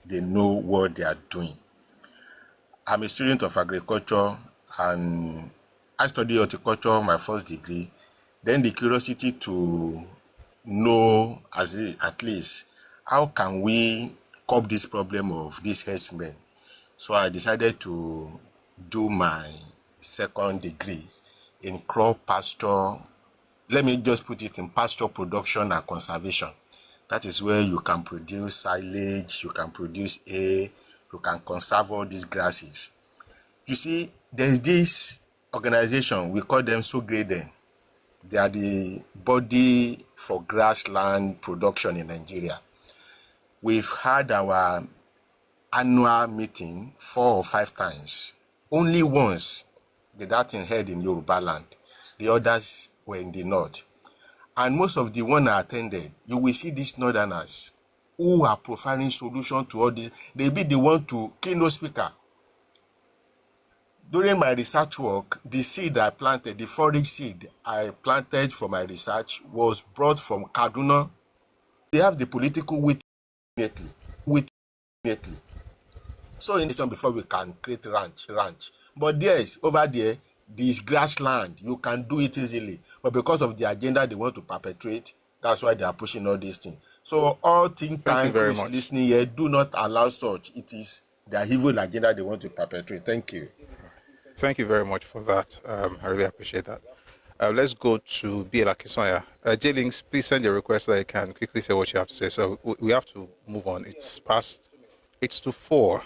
They know what they are doing. I'm a student of agriculture and I studied horticulture, my first degree. Then the curiosity to know, at least, how can we curb this problem of these herdsmen? So I decided to do my second degree in crop pasture. Let me just put it in pasture production and conservation. That is where you can produce silage, you can produce hay, you can conserve all these grasses. You see, there is this organization, we call them Sogreden. They are the body for grassland production in Nigeria. We've had our annual meeting 4 or 5 times. Only once did that thing held in Yoruba land. The others were in the north. And most of the one I attended, you will see these northerners who are providing solution to all this. They be the one to keynote speaker. During my research work, the seed I planted, the forage seed I planted for my research was brought from Kaduna. They have the political weight immediately. So in the before we can create ranch. But there's over there, this grassland, you can do it easily. But because of the agenda they want to perpetrate, that's why they are pushing all these things. So all think tank who is listening here, do not allow such. It is their evil agenda they want to perpetrate. Thank you. Thank you very much for that. I really appreciate that. Let's go to BL Akisoya. J-Links, please send your request so I can quickly say what you have to say. So we have to move on. It's past 3:04.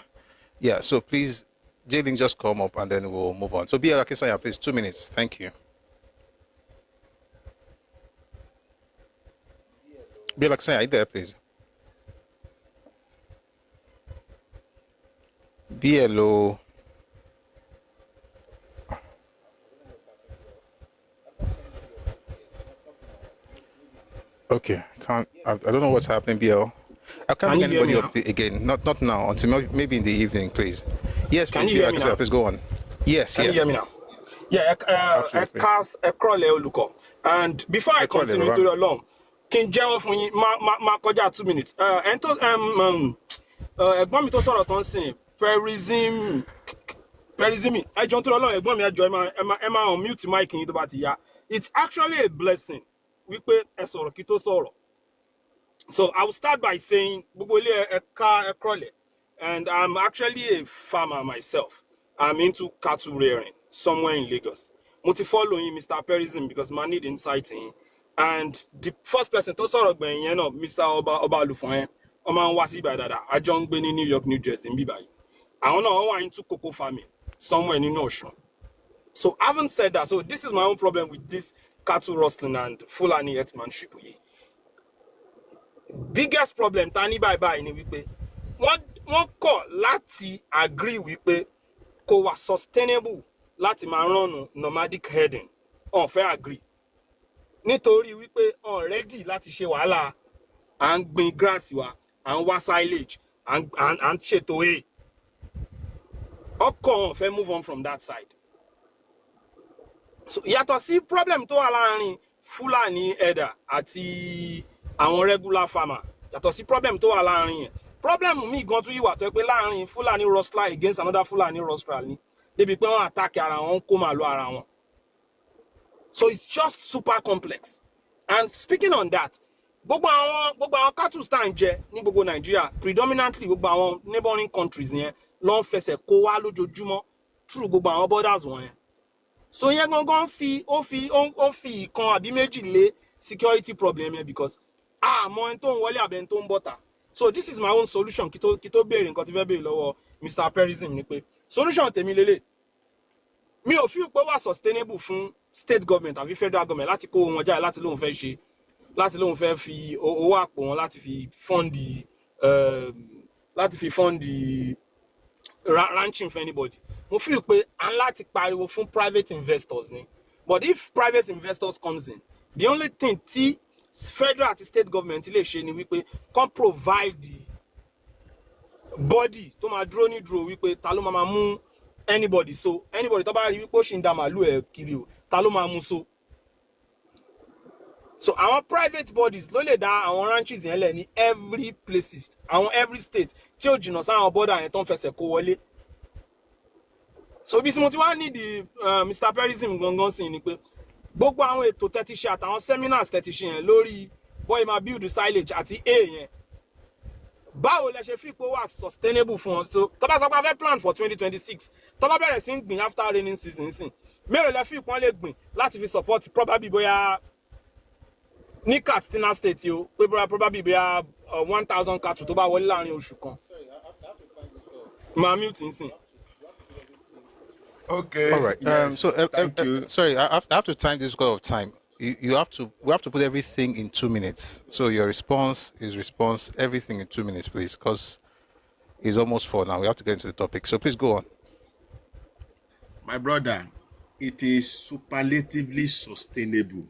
Yeah, so please, J-Link, just come up and then we'll move on. So BL Akisoya, please, 2 minutes. Thank you. BL Akisoya, are you there, please? BLO. Okay, I don't know what's happening, BL. I can't get anybody up again. Not now. Until maybe in the evening, please. Yes, can you hear me now? Please go on. Yes. Can you hear me now? Yeah, and before I continue to the long, can you for my 2 minutes? And to ẹ̀gbọ́n mi tó sọ̀rọ̀ tán sìn perism. I jump to the long. ẹ̀gbọ́n mi ẹ jọ̀ọ́ ẹ máa on mute mic yín tó bá ti yá. It's actually a blessing. So I will start by saying, and I'm actually a farmer myself. I'm into cattle rearing somewhere in Lagos. I'm following Mr. Perism because I need insight in. And the first person to sort of Mr. Oba Lufoyen, Oman Wasi Badada, I joined in New York, New Jersey, in Bibai. I don't know how I'm into cocoa farming somewhere in the ocean. So having said that, so this is my own problem with this cattle rustling and Fulani herdsmanship. Biggest problem tani bye ni wípé wọ́n kọ̀ láti agree wípé kò wà sustainable láti máa run nomadic herding. On fẹ́ agree. Nítorí wípé on ready láti ṣe wàhálà à ń gbin grass wa, à ń wá silage, à ń ṣètò hay. Ọkọ̀ on fẹ́ move on from that side. So yàtọ̀ sí problem tó wà láàrin Fulani herder àti àwọn regular farmer. Yàtọ̀ sí problem tó wà láàrin yẹn. problem mi gan tún yìí wà tó pé láàrin Fulani rustler against another Fulani rustler ni débi pé wọ́n attack ara wọn kó màlúù ara wọn. So it's just super complex. And speaking on that, gbogbo àwọn cattle stand jẹ ní gbogbo Nigeria, predominantly gbogbo àwọn neighboring countries yẹn ló ń fẹsẹ̀ kó wá lójoojúmọ́ through gbogbo àwọn borders wọn yẹn. So yẹn gangan fi ìkan àbí méjì lé security problem yẹn because àmọ́ ẹni tó ń wọlé àbẹ̀ ẹni tó ń bọ́ta. So this is my own solution kí tó béèrè nǹkan tí fẹ́ béèrè lọ́wọ́ Mr. Perism ni pé solution tèmi lélẹ̀. Mi ò feel pé wà sustainable fún state government àbí federal government láti kó wọn jáde láti lóun fẹ́ ṣe láti lóun fẹ́ fi owó àpò wọn láti fi fund ranching for anybody. Mo feel pé a láti pariwo fún private investors ni. But if private investors comes in, the only thing tí federal àti state government lè ṣe ni wípé can provide the body tó máa dúró ní dúró wípé ta ló máa mú anybody so anybody tó bá rí wípé ó ṣì ń da màlúù ẹ̀ kiri o ta ló máa mú so our private bodies ló lè dá àwọn ranches yẹn lẹ̀ ní every places every state tí ó jìnnà sáwọn border yẹn tó ń fẹsẹ̀ kó wọlé. So bí tí mo ti wá ní di Mr. Perism gangan sí ni pé gbogbo àwọn ètò tẹ́tí ṣe àtàwọn seminars tẹ́tí ṣe yẹn lórí boy ma build silage àti a yẹn báwo lẹ ṣe fi pé wà sustainable fún wọn. So tó bá sọ pé a fẹ́ plan for 2026 tó bá bẹ̀rẹ̀ sí ń gbìn after raining season sìn mélòó lẹ fi pọ́n lè gbìn láti fi support probably bóyá ní Katsina state o pé probably bóyá 1,000 cattle tó bá wọlé láàrin oṣù kan. Ma mute nsìn. Okay. All right. Yes. Thank you. Sorry, I have to time this because of time. We have to put everything in 2 minutes. So your response, everything in 2 minutes, please, because it's almost 4 now. We have to get into the topic. So please go on. My brother, it is superlatively sustainable.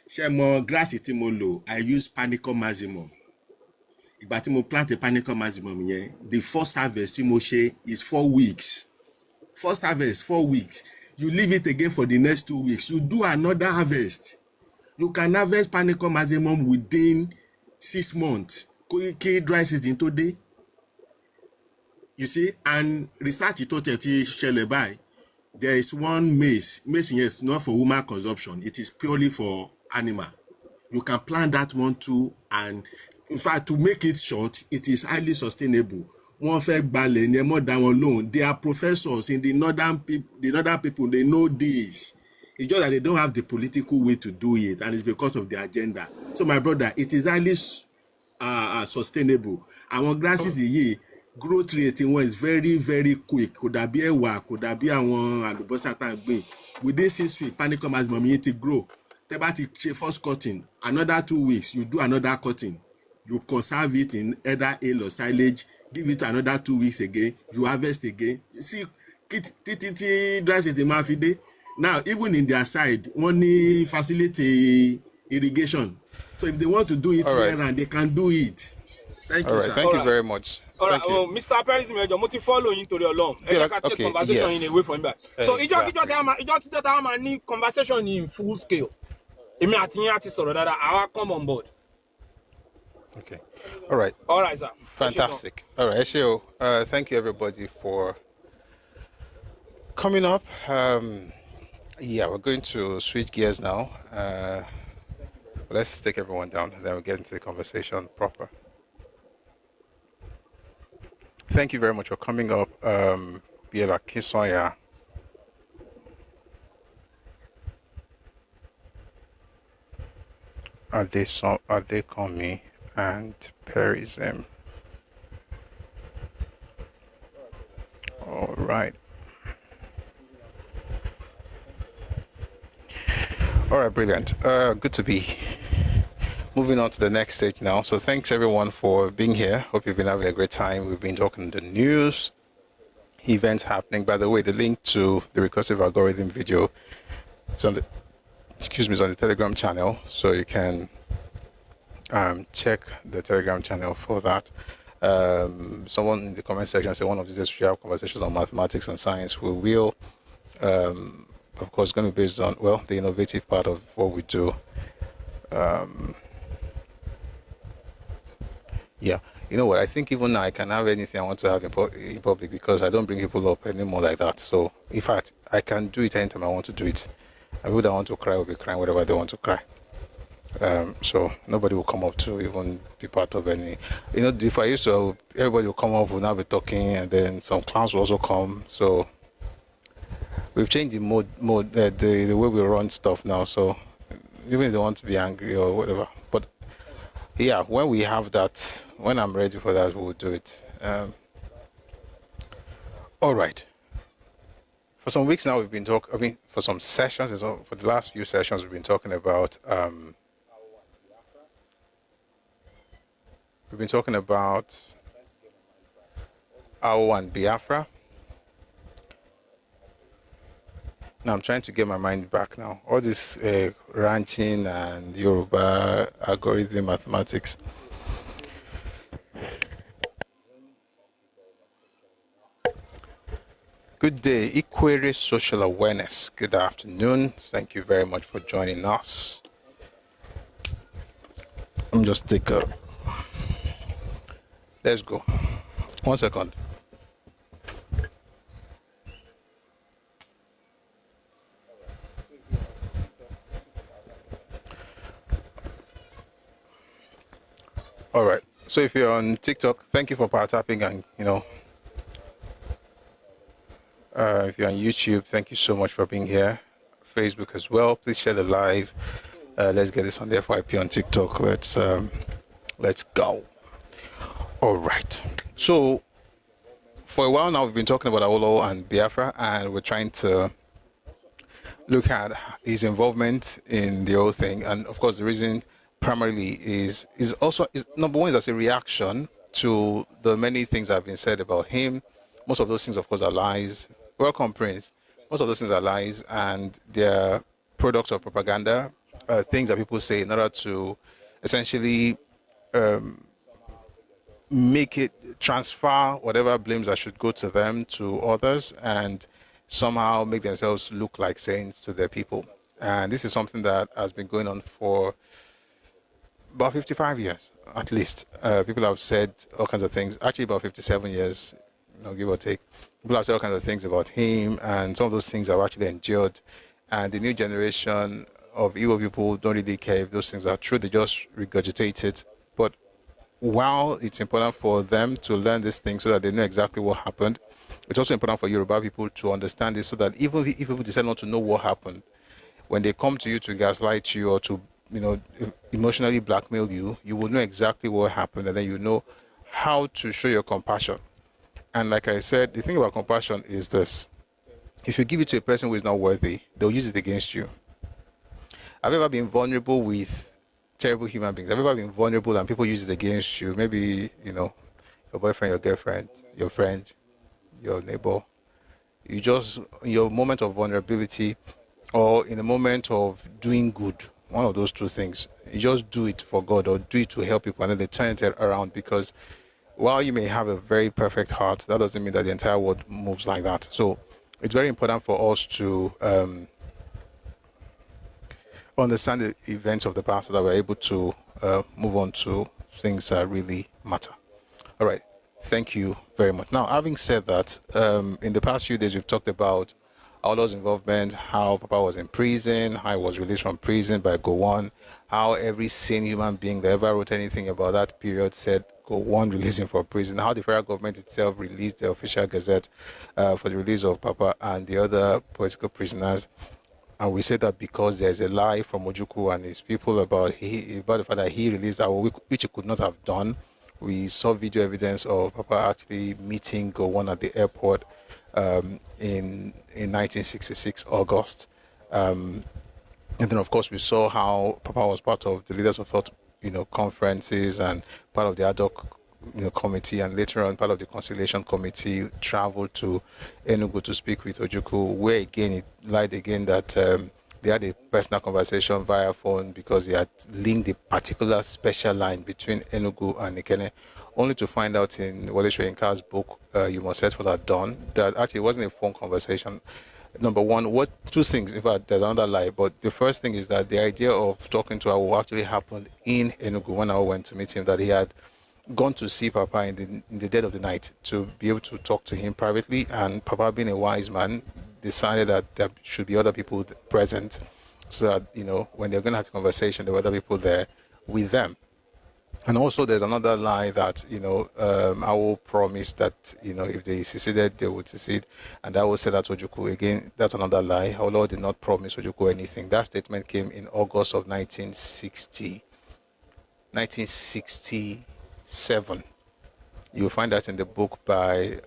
Shemo grass tí mo lò, I use Panicum maximum. Ìgbà tí mo plant a Panicum maximum yẹn, the first harvest tí mo ṣe is 4 weeks. First harvest, 4 weeks. You leave it again for the next 2 weeks. You do another harvest. You can harvest Panicum maximum within 6 months. Kí dry season tó dé. You see, and research tó tẹ̀ tí ṣẹlẹ̀ báyìí, there is one maize. Maize is not for human consumption. It is purely for animal. You can plant that one too, and in fact, to make it short, it is highly sustainable. One fẹ́ gbalẹ̀ ní ẹmọ́ dá wọn lóhùn. They are professors in the northern people, they know this. It's just that they don't have the political way to do it, and it's because of the agenda. So my brother, it is highly sustainable. Àwọn grasses yìí, growth rate wọn is very, very quick. Kò dàbí ẹ̀wà, kò dàbí àwọn àlùbọ́sà tá à ń gbìn. Within 6 weeks, Panicum maximum yìí ti grow. Tẹ́ bá ti ṣe first cutting, another 2 weeks, you do another cutting. You conserve it in either ale or silage. Give it another 2 weeks again, you harvest again. See, dry season máa fi dé. Now, even in their side, one need facility irrigation. So if they want to do it here and they can do it. Thank you, sir. Thank you very much. All right, Mr. Perism, mo ti follow yín torí Ọlọ́run. Ẹ jẹ́ ká take conversation in away from that. So ìjọ́ kíjọ́ tá a máa ní conversation in full scale. Èmi àti yín àti sọ̀rọ̀ dáadáa, àwa come on board. Okay. All right. All right, sir. Fantastic. All right, Esheo. Thank you, everybody, for coming up. Yeah, we're going to switch gears now. Let's take everyone down, and then we'll get into the conversation proper. Thank you very much for coming up, Biela Kisoya. Adekomi and Perism. All right. All right, brilliant. Good to be moving on to the next stage now. So thanks everyone for being here. Hope you've been having a great time. We've been talking the news, events happening. By the way, the link to the recursive algorithm video is on the is on the Telegram channel, so you can check the Telegram channel for that. Someone in the comment section said one of these days we have conversations on mathematics and science. We will, of course, going to be based on, well, the innovative part of what we do. Yeah, you know what, I think even now I can have anything I want to have in public because I don't bring people up anymore like that. So, in fact, I can do it anytime I want to do it. And people that want to cry will be crying whatever they want to cry. So nobody will come up to even be part of any. You know, if I used to, everybody will come up, will now be talking, and then some clowns will also come. So we've changed the the way we run stuff now. So even if they want to be angry or whatever, but yeah, when we have that, when I'm ready for that, we will do it. All right. For some weeks now, we've been talking. I mean, for some sessions, for the last few sessions, we've been talking about. We've been talking about AWO and Biafra. Now I'm trying to get my mind back now. All this ranching and Yoruba algorithm mathematics. Good day, Ikwere Social Awareness. Good afternoon. Thank you very much for joining us. Let me just take a... Let's go. 1 second. All right. So if you're on TikTok, thank you for power tapping, and if you're on YouTube, thank you so much for being here. Facebook as well. Please share the live. Let's get this on the FYP on TikTok. Let's go. All right. So for a while now, we've been talking about Awolowo and Biafra, and we're trying to look at his involvement in the whole thing. And of course, the reason primarily is number one is as a reaction to the many things that have been said about him. Most of those things, of course, are lies. Welcome, Prince. Most of those things are lies, and they're products of propaganda, things that people say in order to essentially make it transfer whatever blames that should go to them to others, and somehow make themselves look like saints to their people. And this is something that has been going on for about 55 years, at least. People have said all kinds of things. Actually, about 57 years, give or take. People have said all kinds of things about him, and some of those things have actually endured. And the new generation of Igbo people don't really care if those things are true. They just regurgitate it. But while it's important for them to learn these things so that they know exactly what happened, it's also important for Yoruba people to understand this so that even if people decide not to know what happened, when they come to you to gaslight you or to emotionally blackmail you, you will know exactly what happened, and then you know how to show your compassion. And like I said, the thing about compassion is this: if you give it to a person who is not worthy, they'll use it against you. Have you ever been vulnerable with terrible human beings? Have you ever been vulnerable and people use it against you? Maybe, your boyfriend, your girlfriend, your friend, your neighbor. You just, in your moment of vulnerability or in the moment of doing good, one of those two things, you just do it for God or do it to help people, and then they turn it around. Because while you may have a very perfect heart, that doesn't mean that the entire world moves like that. So it's very important for us to understand the events of the past so that we're able to move on to things that really matter. All right. Thank you very much. Now, having said that, in the past few days, we've talked about Awolowo's involvement, how Papa was in prison, how he was released from prison by Gowon, how every sane human being that ever wrote anything about that period said Gowon released him from prison, how the federal government itself released the official gazette for the release of Papa and the other political prisoners. And we said that because there's a lie from Ojukwu and his people about the fact that he released AWO, which he could not have done. We saw video evidence of Papa actually meeting Gowon at the airport in 1966 August, and then of course we saw how Papa was part of the Leaders of Thought, conferences, and part of the ad hoc committee, and later on part of the conciliation committee, traveled to Enugu to speak with Ojukwu, where again it lied again that they had a personal conversation via phone because he had linked a particular special line between Enugu and Ikene, only to find out in Wole Soyinka's book, You Must Set for That Dawn, that actually it wasn't a phone conversation. Number one, two things, in fact, there's another lie, but the first thing is that the idea of talking to Awolowo actually happened in Enugu when I went to meet him, that he had gone to see Papa in the dead of the night to be able to talk to him privately, and Papa, being a wise man, decided that there should be other people present, so that, you know, when they're going to have a conversation, there were other people there with them. And also there's another lie that, you know, AWO promised that, you know, if they seceded, they would secede, and AWO said that to Ojukwu. Again, that's another lie. Awolowo did not promise Ojukwu anything. That statement came in August of 1967. You'll find that in the book by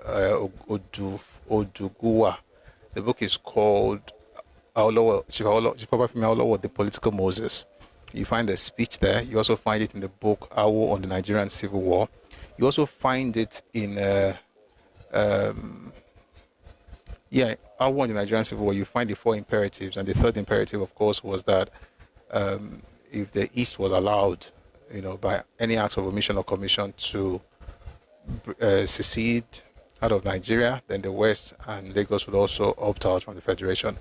Ojukwu. The book is called Awolowo, The Political Moses. You find the speech there. You also find it in the book AWO on the Nigerian Civil War. You also find it in AWO on the Nigerian Civil War. You find the 4 imperatives, and the third imperative, of course, was that if the East was allowed, you know, by any acts of omission or commission to secede out of Nigeria, then the West and Lagos would also opt out from the Federation.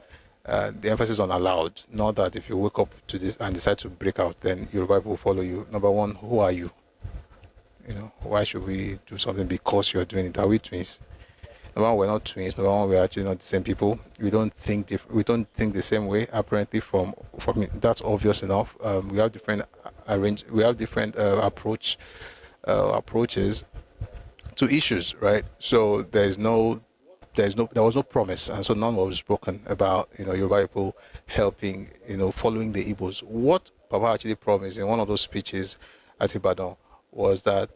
The emphasis on allowed, not that if you wake up to this and decide to break out, then Yoruba people will follow you. Number one, who are you? You know, why should we do something because you're doing it? Are we twins? Number one, we're not twins. Number one, we're actually not the same people. We don't think the same way. Apparently, from that's obvious enough. We have different approaches to issues, right? So there was no promise, and so none was spoken about, you know, Yoruba people helping, you know, following the Igbos. What Papa actually promised in one of those speeches at Ibadan was that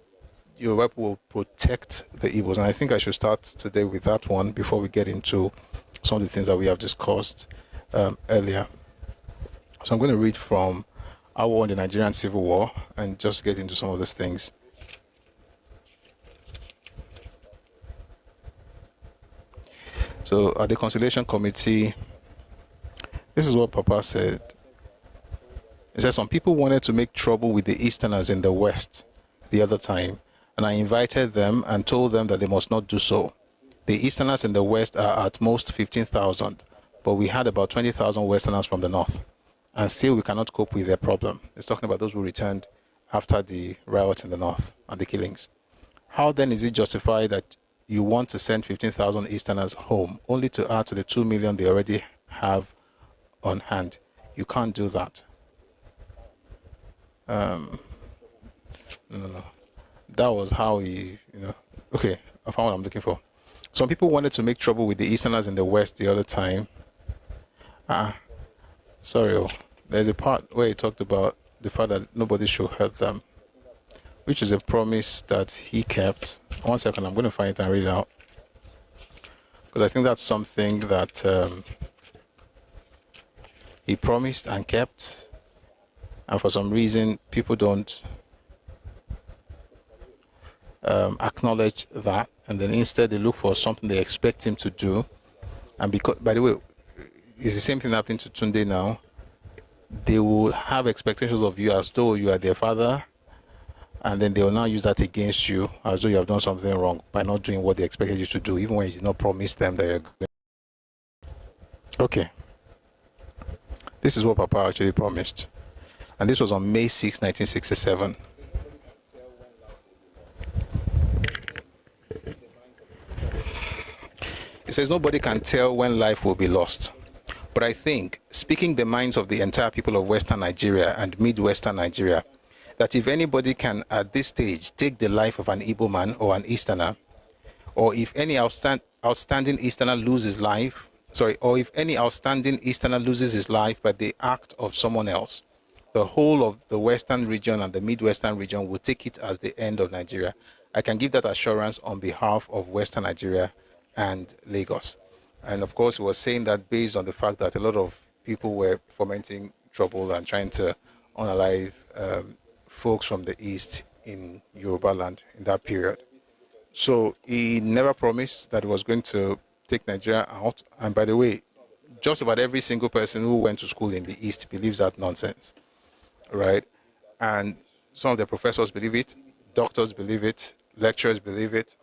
Yoruba people will protect the Igbos, and I think I should start today with that one before we get into some of the things that we have discussed earlier. So I'm going to read from AWO on the Nigerian Civil War and just get into some of these things. So at the Conciliation Committee, this is what Papa said. He said, some people wanted to make trouble with the Easterners in the West the other time, and I invited them and told them that they must not do so. The Easterners in the West are at most 15,000, but we had about 20,000 Westerners from the North, and still we cannot cope with their problem. It's talking about those who returned after the riots in the North and the killings. How then is it justified that you want to send 15,000 Easterners home, only to add to the 2 million they already have on hand? You can't do that. No. That was how he, you know. Okay, I found what I'm looking for. Some people wanted to make trouble with the Easterners in the West the other time. There's a part where he talked about the fact that nobody should hurt them, which is a promise that he kept. 1 second, I'm going to find it and read it out, because I think that's something that he promised and kept, and for some reason people don't acknowledge that, and then instead they look for something they expect him to do. And because, by the way, it's the same thing happening to Tunde now. They will have expectations of you as though you are their father, and then they will now use that against you as though you have done something wrong by not doing what they expected you to do, even when you did not promise them that you're going. Okay. This is what Papa actually promised. And this was on May 6, 1967. It says, nobody can tell when life will be lost. But I think, speaking the minds of the entire people of Western Nigeria and Midwestern Nigeria, that if anybody can at this stage take the life of an Igbo man or an Easterner, or if any outstanding Easterner loses life, or if any outstanding Easterner loses his life by the act of someone else, the whole of the Western region and the Midwestern region will take it as the end of Nigeria. I can give that assurance on behalf of Western Nigeria and Lagos. And of course, he was saying that based on the fact that a lot of people were fomenting trouble and trying to unalive folks from the East in Yoruba land in that period. So he never promised that he was going to take Nigeria out. And by the way, just about every single person who went to school in the East believes that nonsense, right? And some of the professors believe it, doctors believe it, lecturers believe it,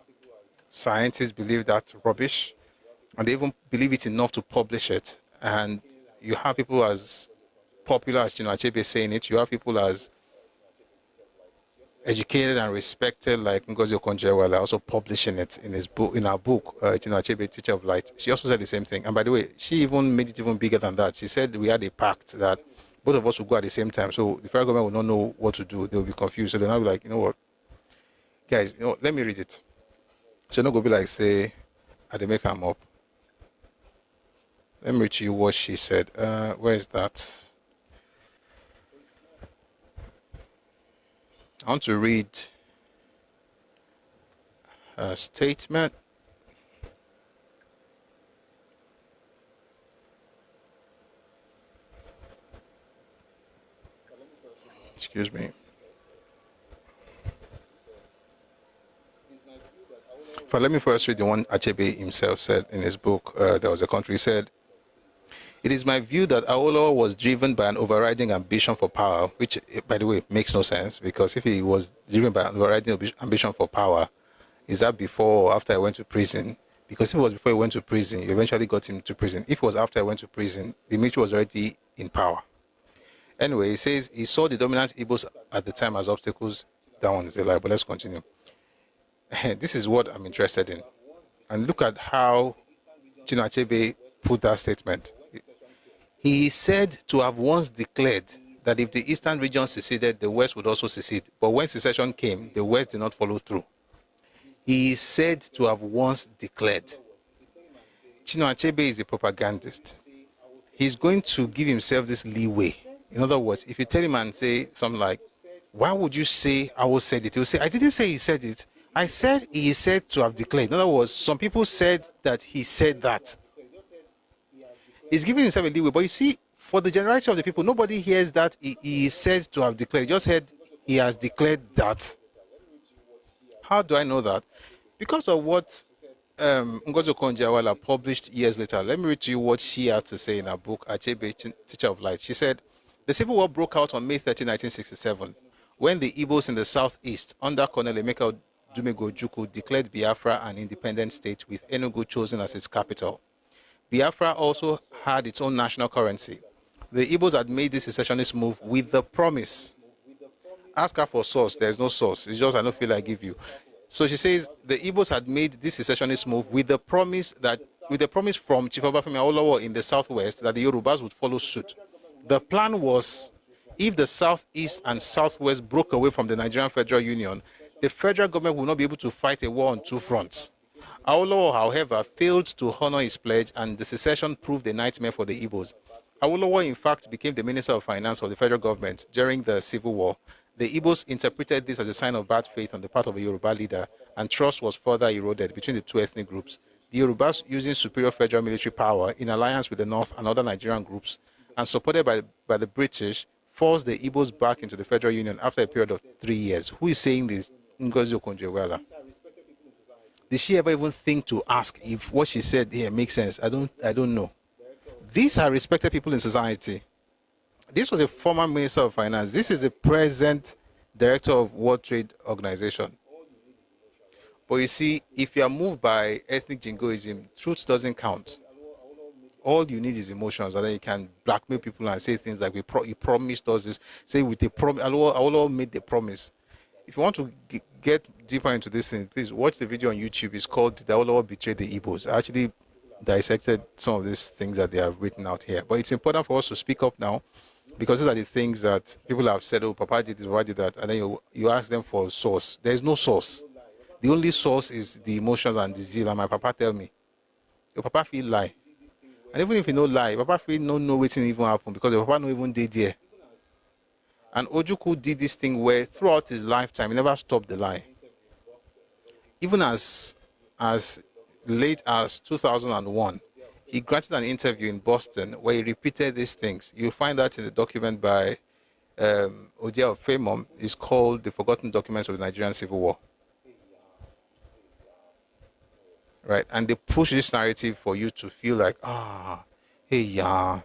scientists believe that rubbish, and they even believe it enough to publish it. And you have people as popular as Achebe saying it, you have people as educated and respected like Ngozi Okonjo-Iweala, also publishing it in his book, in her book, Achebe, Teacher of Light. She also said the same thing. And by the way, she even made it even bigger than that. She said we had a pact that both of us would go at the same time. So the federal government will not know what to do. They'll be confused. So they'll not be like, you know what, guys, let me read it. So not go be like, say, I they make them up. Let me read to you what she said. Where is that? I want to read a statement. Excuse me. But let me first read the one Achebe himself said in his book, There Was a Country. He said, "It is my view that Awolowo was driven by an overriding ambition for power," which, by the way, makes no sense, because if he was driven by an overriding ambition for power, is that before or after he went to prison? Because if it was before he went to prison, you eventually got him to prison. If it was after he went to prison, the military was already in power. Anyway, he says he saw the dominant Igbos at the time as obstacles. That one is a lie, but let's continue. This is what I'm interested in. And look at how Chinua Achebe put that statement. He is said to have once declared that if the eastern region seceded, the west would also secede. But when secession came, the west did not follow through. He is said to have once declared. Chinua Achebe is a propagandist. He's going to give himself this leeway. In other words, if you tell him and say something like, "Why would you say Awo said it?" He'll say, "I didn't say he said it. I said he is said to have declared." In other words, some people said that he said that. He's giving himself a leeway. But you see, for the generality of the people, nobody hears that he is said to have declared. Just heard he has declared that. How do I know that? Because of what Ngozi Okonjo-Iweala published years later. Let me read to you what she had to say in her book, Achebe, Teacher of Light. She said, "The Civil War broke out on May 13, 1967, when the Igbos in the southeast, under Colonel Emeka Dumego Ojukwu, declared Biafra an independent state, with Enugu chosen as its capital. Biafra also had its own national currency. The Igbos had made this secessionist move with the promise." Ask her for source. There's no source. It's just I don't feel I give you. So she says the Igbos had made this secessionist move with the promise from Chief Obafemi Awolowo in the southwest that the Yorubas would follow suit. The plan was, if the southeast and southwest broke away from the Nigerian Federal Union, the federal government would not be able to fight a war on two fronts. Awolowo, however, failed to honor his pledge, and the secession proved a nightmare for the Igbos. Awolowo, in fact, became the Minister of Finance of the federal government during the Civil War. The Igbos interpreted this as a sign of bad faith on the part of a Yoruba leader, and trust was further eroded between the two ethnic groups. The Yorubas, using superior federal military power in alliance with the North and other Nigerian groups, and supported by the British, forced the Igbos back into the Federal Union after a period of 3 years. Who is saying this? Ngozi Okonjo-Iweala. Did she ever even think to ask if what she said here makes sense? I don't know. These are respected people in society. This was a former Minister of Finance. This is the present Director of World Trade Organization. But you see, if you are moved by ethnic jingoism, truth doesn't count. All you need is emotions, and then you can blackmail people and say things like, "He promised us this." Say with the promise, Awolowo made the promise. If you want to get deeper into this thing, please watch the video on YouTube. It's called "Did Awolowo Betray the Igbos?" I actually dissected some of these things that they have written out here. But it's important for us to speak up now, because these are the things that people have said, "Oh, Papa did this, Papa did that," and then you ask them for a source. There is no source. The only source is the emotions and the zeal. And my Papa tell me, your Papa feel lie. And even if you no lie, Papa feel no know wetin even happen, because your Papa no even did there. And Ojukwu did this thing where throughout his lifetime, he never stopped the lie. Even as late as 2001, he granted an interview in Boston where he repeated these things. You'll find that in the document by Odia of Femom. It's called "The Forgotten Documents of the Nigerian Civil War." Right? And they push this narrative for you to feel like, hey, yeah,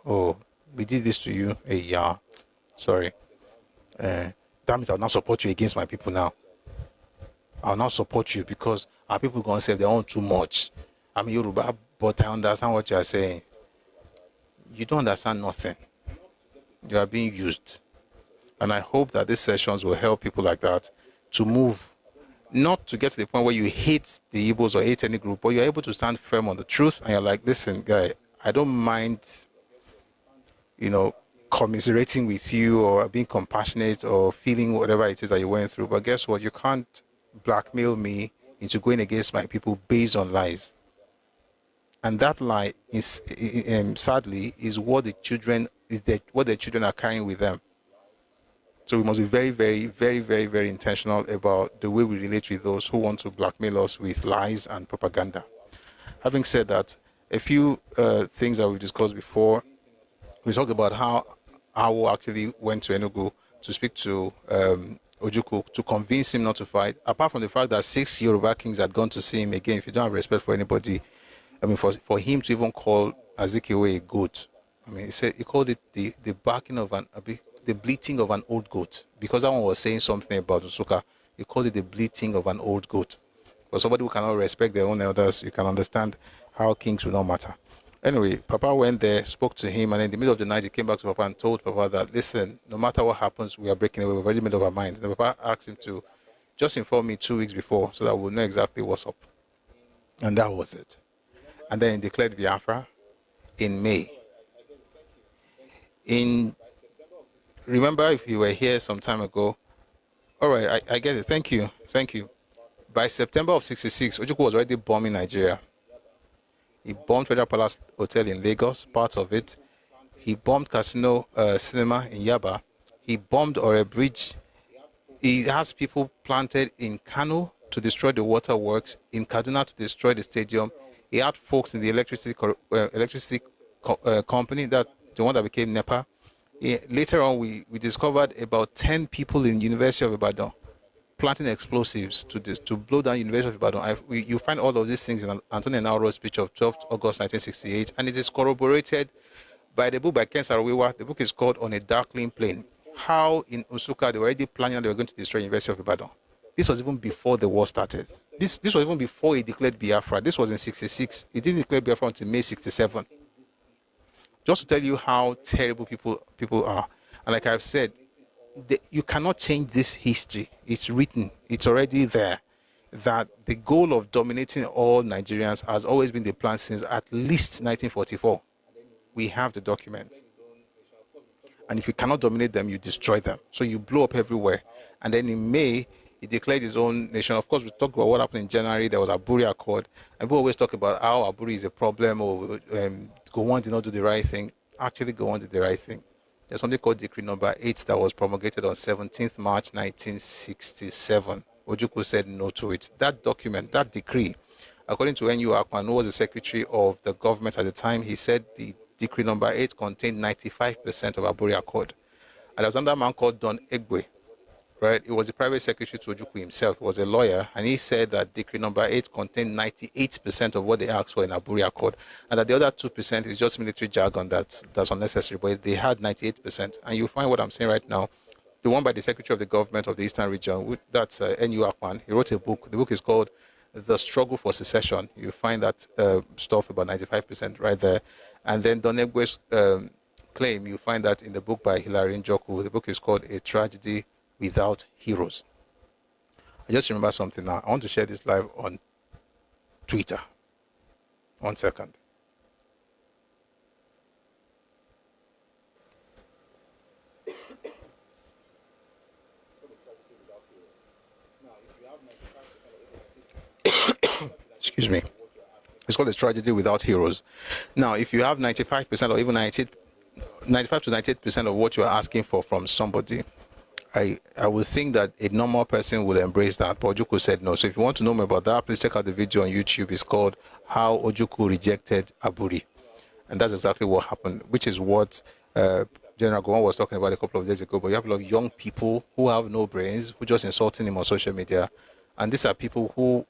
oh, we did this to you, hey, yeah, sorry. That means I'll not support you against my people now. I'll not support you because our people are going to say they want too much. I'm Yoruba, but I understand what you are saying. You don't understand nothing. You are being used. And I hope that these sessions will help people like that to move, not to get to the point where you hate the Igbos or hate any group, but you're able to stand firm on the truth. And you're like, listen, guy, I don't mind, commiserating with you or being compassionate or feeling whatever it is that you went through. But guess what? You can't blackmail me into going against my people based on lies. And that lie is, sadly, is what the children are carrying with them. So we must be very, very, very, very, very intentional about the way we relate with those who want to blackmail us with lies and propaganda. Having said that, a few things that we've discussed before. We talked about how AWO actually went to Enugu to speak to Ojukwu to convince him not to fight. Apart from the fact that 6 Yoruba kings had gone to see him again, if you don't have respect for anybody, for him to even call Azikiwe a goat, he called it the barking of the bleating of an old goat, because that one was saying something about Usuka. He called it the bleating of an old goat. For somebody who cannot respect their own elders, you can understand how kings will not matter. Anyway, Papa went there, spoke to him, and in the middle of the night, he came back to Papa and told Papa that, listen, no matter what happens, we are breaking away. We've already made up our minds. And Papa asked him to just inform me 2 weeks before so that we'll know exactly what's up. And that was it. And then he declared Biafra in May. Remember, if you were here some time ago, all right, I get it. Thank you. By September of 66, Ojukwu was already bombing Nigeria. He bombed Federal Palace Hotel in Lagos, part of it. He bombed Casino Cinema in Yaba. He bombed Ore Bridge. He has people planted in Kano to destroy the waterworks, in Kaduna to destroy the stadium. He had folks in the electricity company, that the one that became NEPA. Later on, we discovered about 10 people in University of Ibadan planting explosives to blow down University of Ibadan. You find all of these things in Anthony Nauro's speech of 12th August 1968, and it is corroborated by the book by Ken Saro-Wiwa. The book is called On a Darkling Plain. How in Usuka they were already planning that they were going to destroy University of Ibadan. This was even before the war started. This was even before he declared Biafra. This was in 66. He didn't declare Biafra until May 67. Just to tell you how terrible people are. And like I've said, you cannot change this history. It's written. It's already there. That the goal of dominating all Nigerians has always been the plan since at least 1944. We have the document. And if you cannot dominate them, you destroy them. So you blow up everywhere. And then in May, he declared his own nation. Of course, we talked about what happened in January. There was Aburi Accord. And people always talk about how Aburi is a problem or Gowon did not do the right thing. Actually, Gowon did the right thing. There's something called Decree Number 8 that was promulgated on 17th March 1967. Ojukwu said no to it. That document, that decree, according to N.U. Akpan, who was the secretary of the government at the time, he said the Decree Number 8 contained 95% of Aburi Accord. And there was another man called Don Egbe, right? He was the private secretary to Ojukwu himself. He was a lawyer, and he said that Decree Number 8 contained 98% of what they asked for in Aburi Accord, and that the other 2% is just military jargon that's unnecessary, but they had 98%. And you find what I'm saying right now, the one by the secretary of the government of the Eastern region, that's N.U. Akpan. He wrote a book. The book is called The Struggle for Secession. You find that stuff about 95% right there. And then Don Egbe's claim, you find that in the book by Hilary Njoku. The book is called A Tragedy Without Heroes. I just remember something now. I want to share this live on Twitter. 1 second. Excuse me. It's called A Tragedy Without Heroes. Now, if you have 95% or even 95 to 98% of what you are asking for from somebody, I would think that a normal person would embrace that, but Ojukwu said no. So if you want to know more about that, please check out the video on YouTube. It's called How Ojukwu Rejected Aburi. And that's exactly what happened, which is what General Gowon was talking about a couple of days ago. But you have a lot of young people who have no brains, who just insulting him on social media. And these are people who,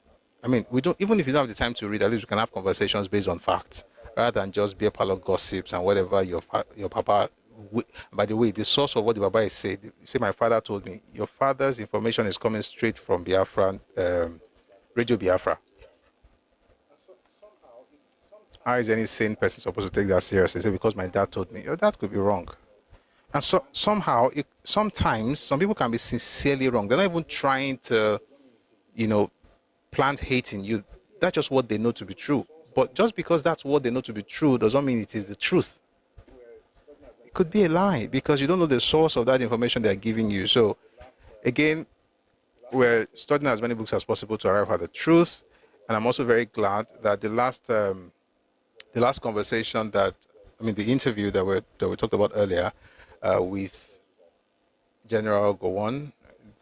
we don't, even if you don't have the time to read, at least we can have conversations based on facts, rather than just beer parlor gossips and whatever your papa. By the way, the source of what the Baba is saying, you say, my father told me, your father's information is coming straight from Biafra, Radio Biafra. How is any sane person supposed to take that seriously? Say, because my dad told me. Your dad could be wrong. And so somehow, sometimes some people can be sincerely wrong. They're not even trying to, plant hate in you. That's just what they know to be true. But just because that's what they know to be true doesn't mean it is the truth. It could be a lie because you don't know the source of that information they're giving you. So, again, we're studying as many books as possible to arrive at the truth. And I'm also very glad that the last conversation the interview that we talked about earlier with General Gowon,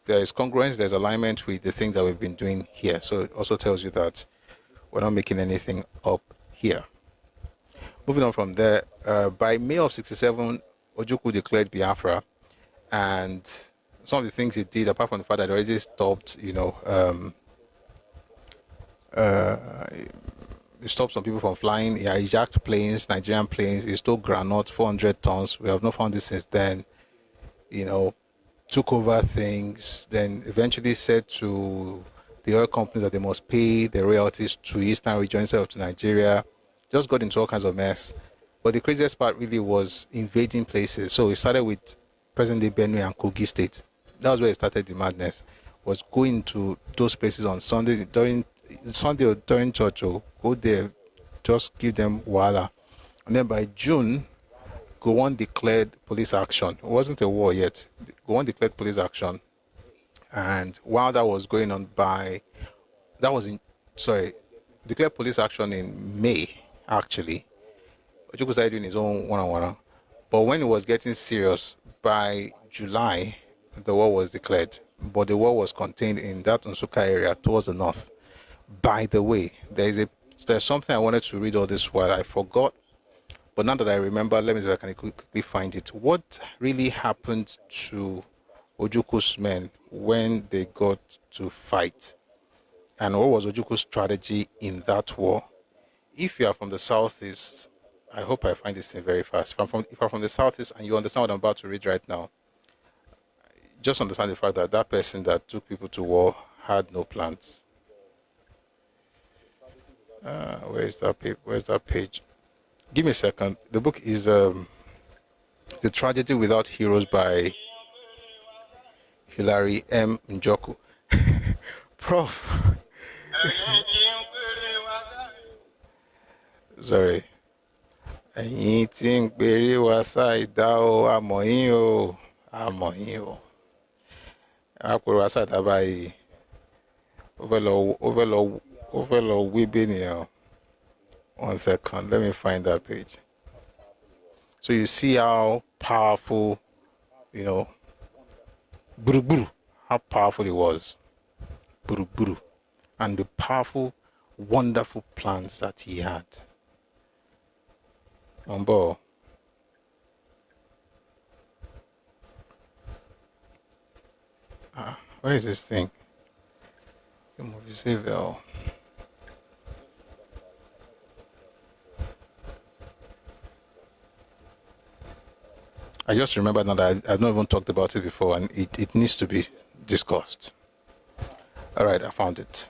there is congruence, there's alignment with the things that we've been doing here. So it also tells you that we're not making anything up here. Moving on from there, by May of 67, Ojukwu declared Biafra, and some of the things he did, apart from the fact that he already stopped, he stopped some people from flying. He hijacked planes, Nigerian planes. He stole granite, 400 tons. We have not found this since then. Took over things, then eventually said to the oil companies that they must pay the royalties to Eastern region instead of to Nigeria. Just got into all kinds of mess. But the craziest part really was invading places. So it started with present-day Benue and Kogi State. That was where it started the madness. Was going to those places on Sunday during church, or go there, just give them wahala. And then by June, Gowon declared police action. It wasn't a war yet. Gowon declared police action. And while that was going on declared police action in May, actually. Ojukwu started doing his own one-on-one. But when it was getting serious, by July, the war was declared. But the war was contained in that Nsukka area towards the north. By the way, there's something I wanted to read all this while I forgot. But now that I remember, let me see if I can quickly find it. What really happened to Ojukwu's men when they got to fight? And what was Ojukwu's strategy in that war? If you are from the southeast, I hope I find this thing very fast. If I'm from the southeast and you understand what I'm about to read right now, just understand the fact that that person that took people to war had no plans. Where's that page? Give me a second. The book is The Tragedy Without Heroes by Hilary M. Njoku. Prof. Sorry. Ẹ̀yin tí ń pèrè wá ṣáìdá o, àmọ́ yín o, àmọ́ yín o. Àpèrè wá ṣáìdá báyìí. Ó fẹ́ lọ wí bí nìyẹn. 1 second, let me find that page. So you see how powerful, Buru, how powerful it was. Buru. And the powerful, wonderful plans that he had. Where is this thing? I just remember now that I've not even talked about it before, and it needs to be discussed. All right, I found it.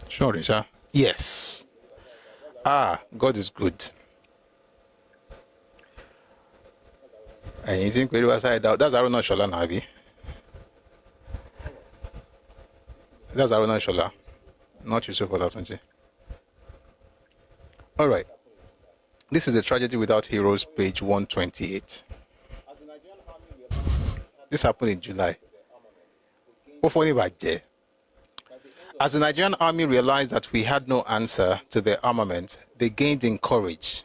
Sure, Risha. Yes. God is good. And you think that's Aruna Shola Nabi? That's Aruna Shola, not Yusuf Olatunji. All right. This is The Tragedy Without Heroes, page 128. This happened in July. As the Nigerian army realized that we had no answer to their armament, they gained in courage.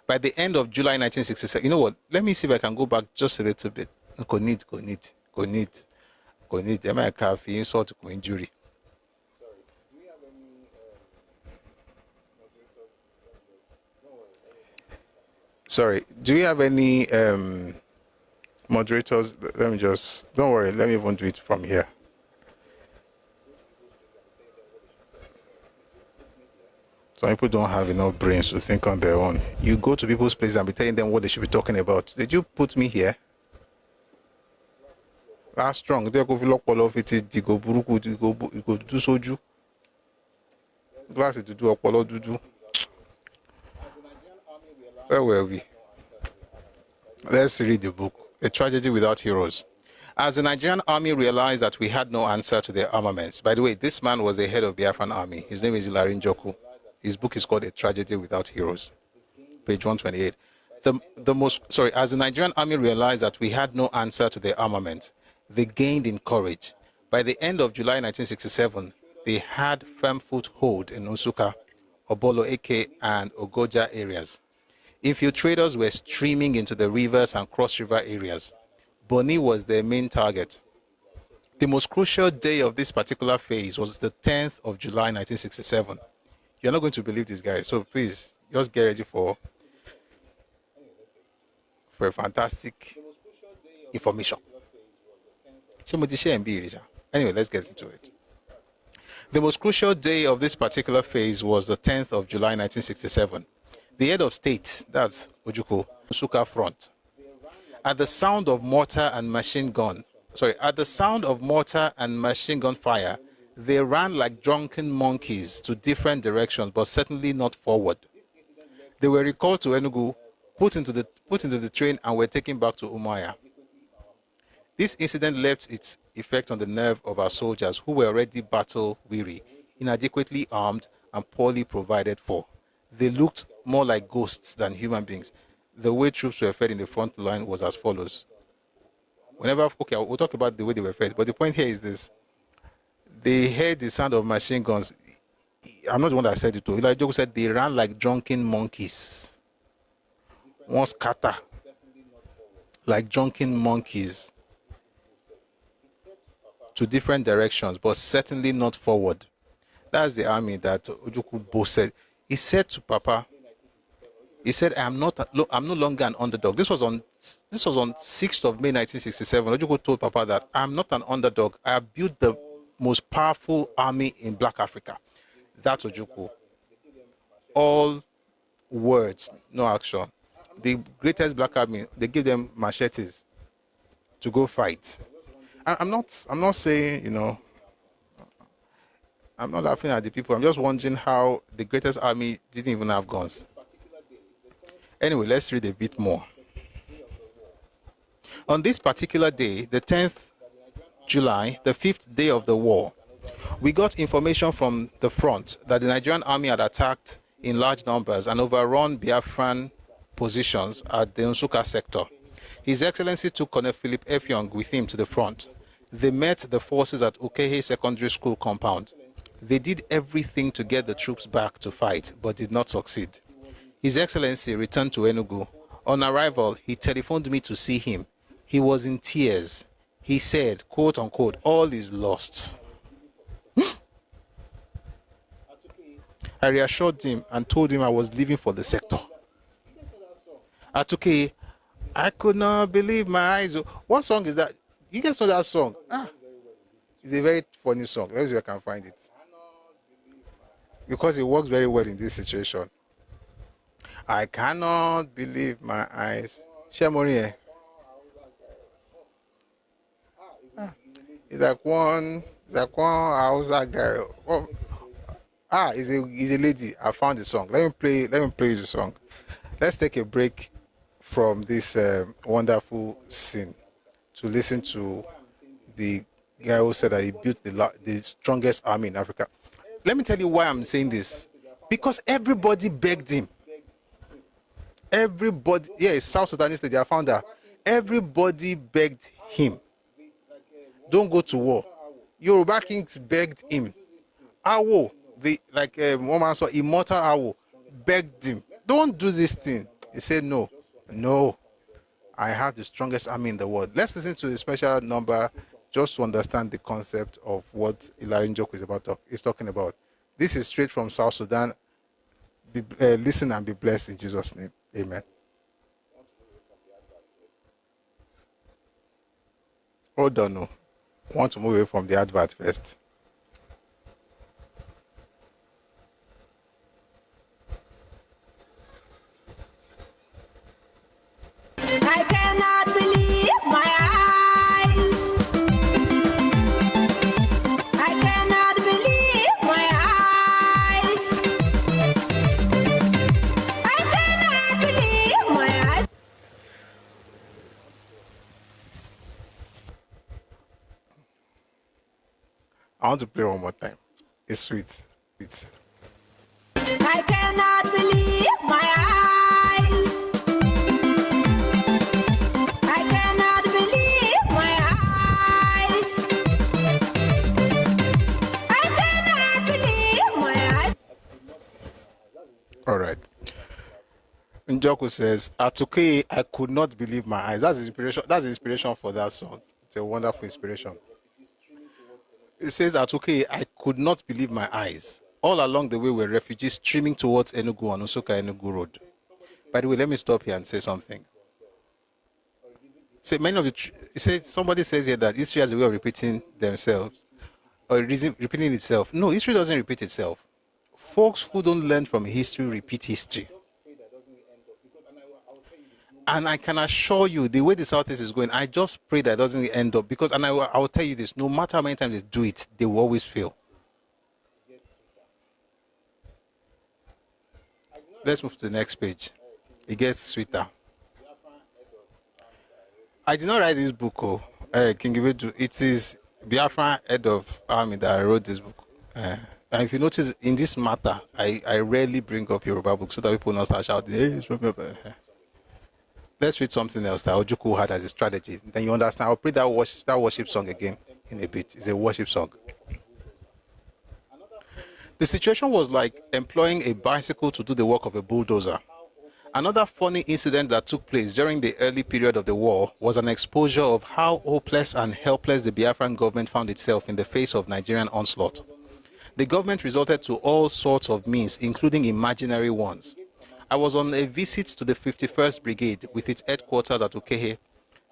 By the end of July 1967, you know what? Let me see if I can go back just a little bit. Go need. Am I a coffee insult to injury? Sorry, do you have any moderators? Let me just, don't worry, let me even do it from here. Some people don't have enough brains to think on their own. You go to people's places and be telling them what they should be talking about. Did you put me here? That's strong. They go lock all of it. They go buruku. They go do soju. Glass to do apollo do. Where were we? Let's read the book, A Tragedy Without Heroes. As the Nigerian army realized that we had no answer to their armaments. By the way, this man was the head of Biafran army. His name is Ilarin Joku. His book is called A Tragedy Without Heroes, page 128. As the Nigerian army realized that we had no answer to their armaments, they gained in courage. By the end of July 1967, they had firm foothold in Nsukka, Obolo Eke, and Ogoja areas. Infiltrators were streaming into the rivers and cross-river areas. Boni was their main target. The most crucial day of this particular phase was the 10th of July 1967. You're not going to believe this guy, so please, just get ready for a fantastic information. Anyway, let's get into it. The most crucial day of this particular phase was the 10th of July 1967. The head of state, that's Ojukwu, Nsukka front. At the sound of mortar and machine gun fire, they ran like drunken monkeys to different directions, but certainly not forward. They were recalled to Enugu, put into the train, and were taken back to Umuahia. This incident left its effect on the nerve of our soldiers, who were already battle-weary, inadequately armed, and poorly provided for. They looked more like ghosts than human beings. The way troops were fed in the front line was as follows. We'll talk about the way they were fed, but the point here is this. They heard the sound of machine guns. I'm not the one that said it, though. Elijah Joku said they ran like drunken monkeys. One scatter, like drunken monkeys, to different directions, but certainly not forward. That's the army that Ojukwu boasted. He said to Papa, he said, I'm no longer an underdog. This was on 6th of May 1967. Ojukwu told Papa that I'm not an underdog. I have built the most powerful army in Black Africa. That's Ojukwu. All words, no action. The greatest Black army, they give them machetes to go fight. I'm not saying, I'm not laughing at the people. I'm just wondering how the greatest army didn't even have guns. Anyway, let's read a bit more. On this particular day, the 10th July, the 5th day of the war, we got information from the front that the Nigerian army had attacked in large numbers and overrun Biafran positions at the Nsukka sector. His Excellency took Colonel Philip Effiong with him to the front. They met the forces at Okehe Secondary School compound. They did everything to get the troops back to fight, but did not succeed. His Excellency returned to Enugu. On arrival, he telephoned me to see him. He was in tears. He said, quote unquote, all is lost. I reassured him and told him I was leaving for the sector. Atuke, I could not believe my eyes. What song is that? You guys know that song? It's a very funny song. Let me see if I can find it. Because it works very well in this situation. I cannot believe my eyes. Shemori. It's like one Hausa guy. He's a lady. I found the song. Let me play the song. Let's take a break from this wonderful scene to listen to the guy who said that he built the strongest army in Africa. Let me tell you why I'm saying this. Because everybody begged him. Everybody, South Sudanese lady, I found her. Everybody begged him. Don't go to war. Yoruba kings begged him. AWO, one man saw immortal AWO, begged him. Don't do this thing. He said no. I have the strongest army in the world. Let's listen to the special number just to understand the concept of what Ilarin Joku is talking about. This is straight from South Sudan. Listen and be blessed in Jesus' name. Amen. Hold on, no. I want to move away from the advert first. I cannot believe my eyes. I cannot believe my eyes. I cannot believe my eyes. I want to play one more time. It's sweet. It's I cannot believe my eyes. I cannot believe my eyes. I cannot believe my eyes. all right. Njoku says, Atuke, I could not believe my eyes. That's the inspiration. That's the inspiration for that song. It's a wonderful inspiration. It says, Atuke, I could not believe my eyes. All along the way were refugees streaming towards Enugu on Nsukka Enugu Road. By the way, let me stop here and say something. Say many of the somebody says here that history has a way of repeating themselves or repeating itself. No, history doesn't repeat itself. Folks who don't learn from history repeat history. And I can assure you, the way the Southeast is going, I just pray that it doesn't end up because, and I will tell you this: no matter how many times they do it, they will always fail. Let's move to the next page. It gets sweeter. I did not write this book, King Ibedu. It is Biafra, head of army, that I wrote this book. And if you notice, in this matter, I rarely bring up Yoruba books so that people not start shouting, hey, it's from Yoruba. Let's read something else that Ojukwu had as a strategy. Then you understand. I'll play that worship song again in a bit. It's a worship song. The situation was like employing a bicycle to do the work of a bulldozer. Another funny incident that took place during the early period of the war was an exposure of how hopeless and helpless the Biafran government found itself in the face of Nigerian onslaught. The government resorted to all sorts of means, including imaginary ones. I was on a visit to the 51st Brigade with its headquarters at Ukehe.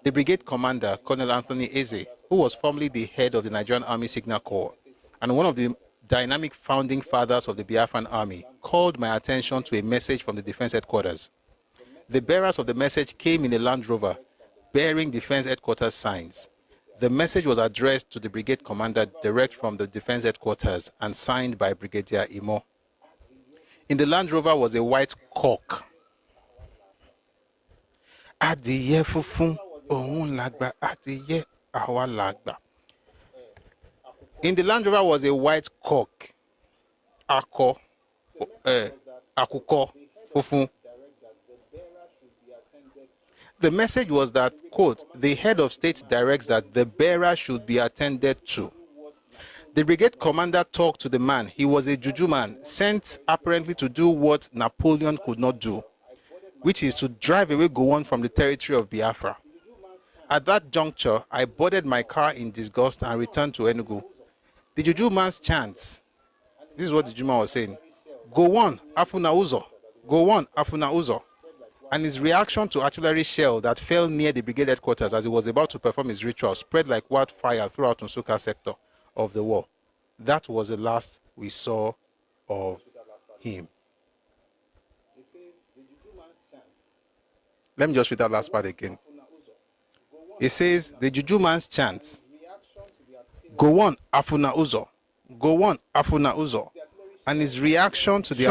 The brigade commander, Colonel Anthony Eze, who was formerly the head of the Nigerian Army Signal Corps and one of the dynamic founding fathers of the Biafran Army, called my attention to a message from the defense headquarters. The bearers of the message came in a Land Rover bearing defense headquarters signs. The message was addressed to the brigade commander direct from the defense headquarters and signed by Brigadier Imo. In the Land Rover was a white cock. Adiye fufun ohun lagba, adiye awa lagba. In the Land Rover was a white cock. Ako, akuko, fufun. The message was that, quote, the head of state directs that the bearer should be attended to. The brigade commander talked to the man. He was a juju man, sent apparently to do what Napoleon could not do, which is to drive away Gowon from the territory of Biafra. At that juncture, I boarded my car in disgust and returned to Enugu. The juju man's chants, this is what the juju man was saying, Gowon, afuna uzo, Gowon, afuna uzo. And his reaction to artillery shell that fell near the brigade headquarters as he was about to perform his ritual spread like wildfire throughout Nsukka sector of the war. That was the last we saw of him. Let me just read that last part again. It says, the juju man's chants, Gowon, afuna uzo, Gowon, afuna uzo. And his reaction to the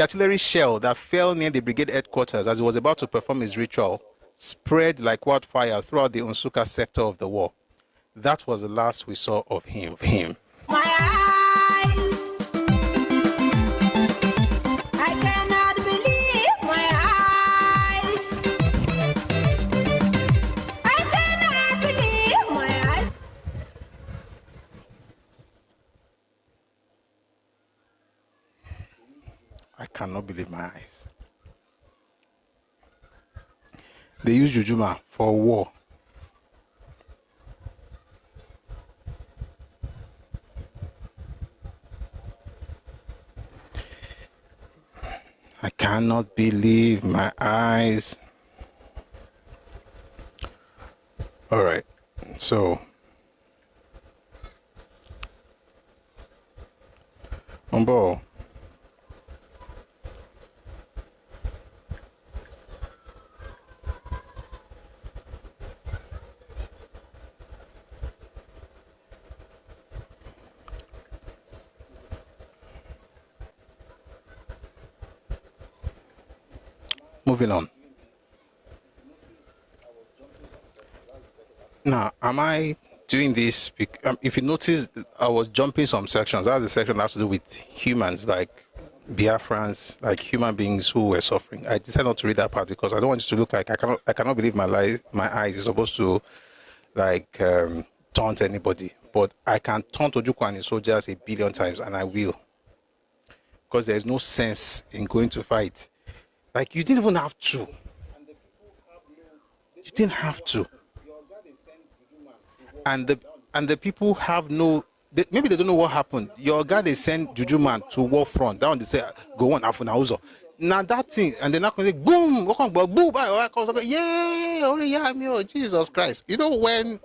artillery shell that fell near the brigade headquarters as he was about to perform his ritual spread like wildfire throughout the Nsukka sector of the war. That was the last we saw of him. My eyes. I cannot believe my eyes. I cannot believe my eyes. I cannot believe my eyes. They use Jujuma for war. I cannot believe my eyes. All right, so Umbo. Moving on. Now, am I doing this? If you notice, I was jumping some sections. That's the section that has to do with humans, like Biafrans, like human beings who were suffering. I decided not to read that part because I don't want it to look like I cannot believe my eyes is supposed to like taunt anybody. But I can taunt Ojukwu and his soldiers 1 billion times, and I will. Because there's no sense in going to fight. Like, you didn't even have to. You didn't have to. And the people have no, maybe they don't know what happened. Your guy, they send Juju man to war front. That one they say, Gowon Afunauzo. Now that thing, and they're not going to say, boom, boom, yeah, Jesus Christ. You know, when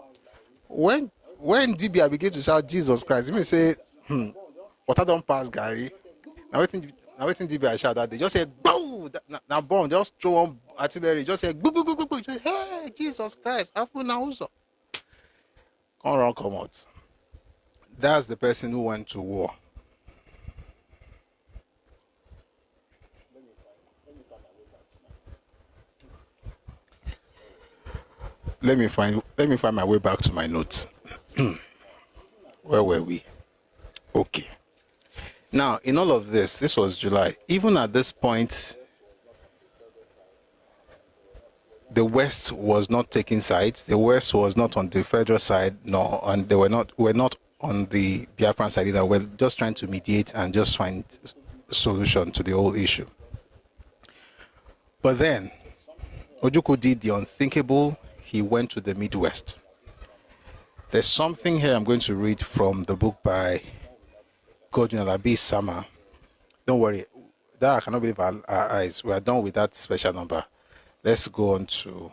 Dibia begin to shout Jesus Christ, you may say, water don't pass, Gary. Now waiting Dibia shout that they just say, boom, now bomb, just throw on artillery, just say, boo, boo, boo, boo, boo. Just, hey, Jesus Christ, Afunauzo. Come out. That's the person who went to war. Let me find my way back to my notes. Where were we? Okay. Now, in all of this was July. Even at this point, the West was not taking sides. The West was not on the federal side, and they were not on the Biafran side either. We're just trying to mediate and just find a solution to the whole issue. But then, Ojukwu did the unthinkable. He went to the Midwest. There's something here I'm going to read from the book by Godwin Alabi Sama. Don't worry, that I cannot believe our eyes. We are done with that special number. Let's go on to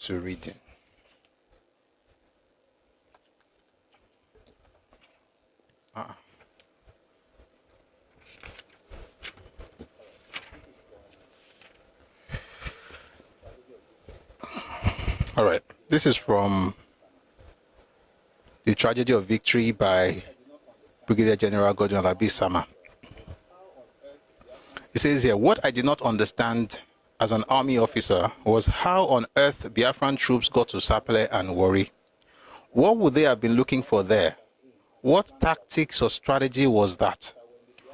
reading. All right. This is from The Tragedy of Victory by Brigadier General Godwin Alabi Sama. It says here, what I did not understand as an army officer was how on earth Biafran troops got to Sapele and Warri. What would they have been looking for there? What tactics or strategy was that?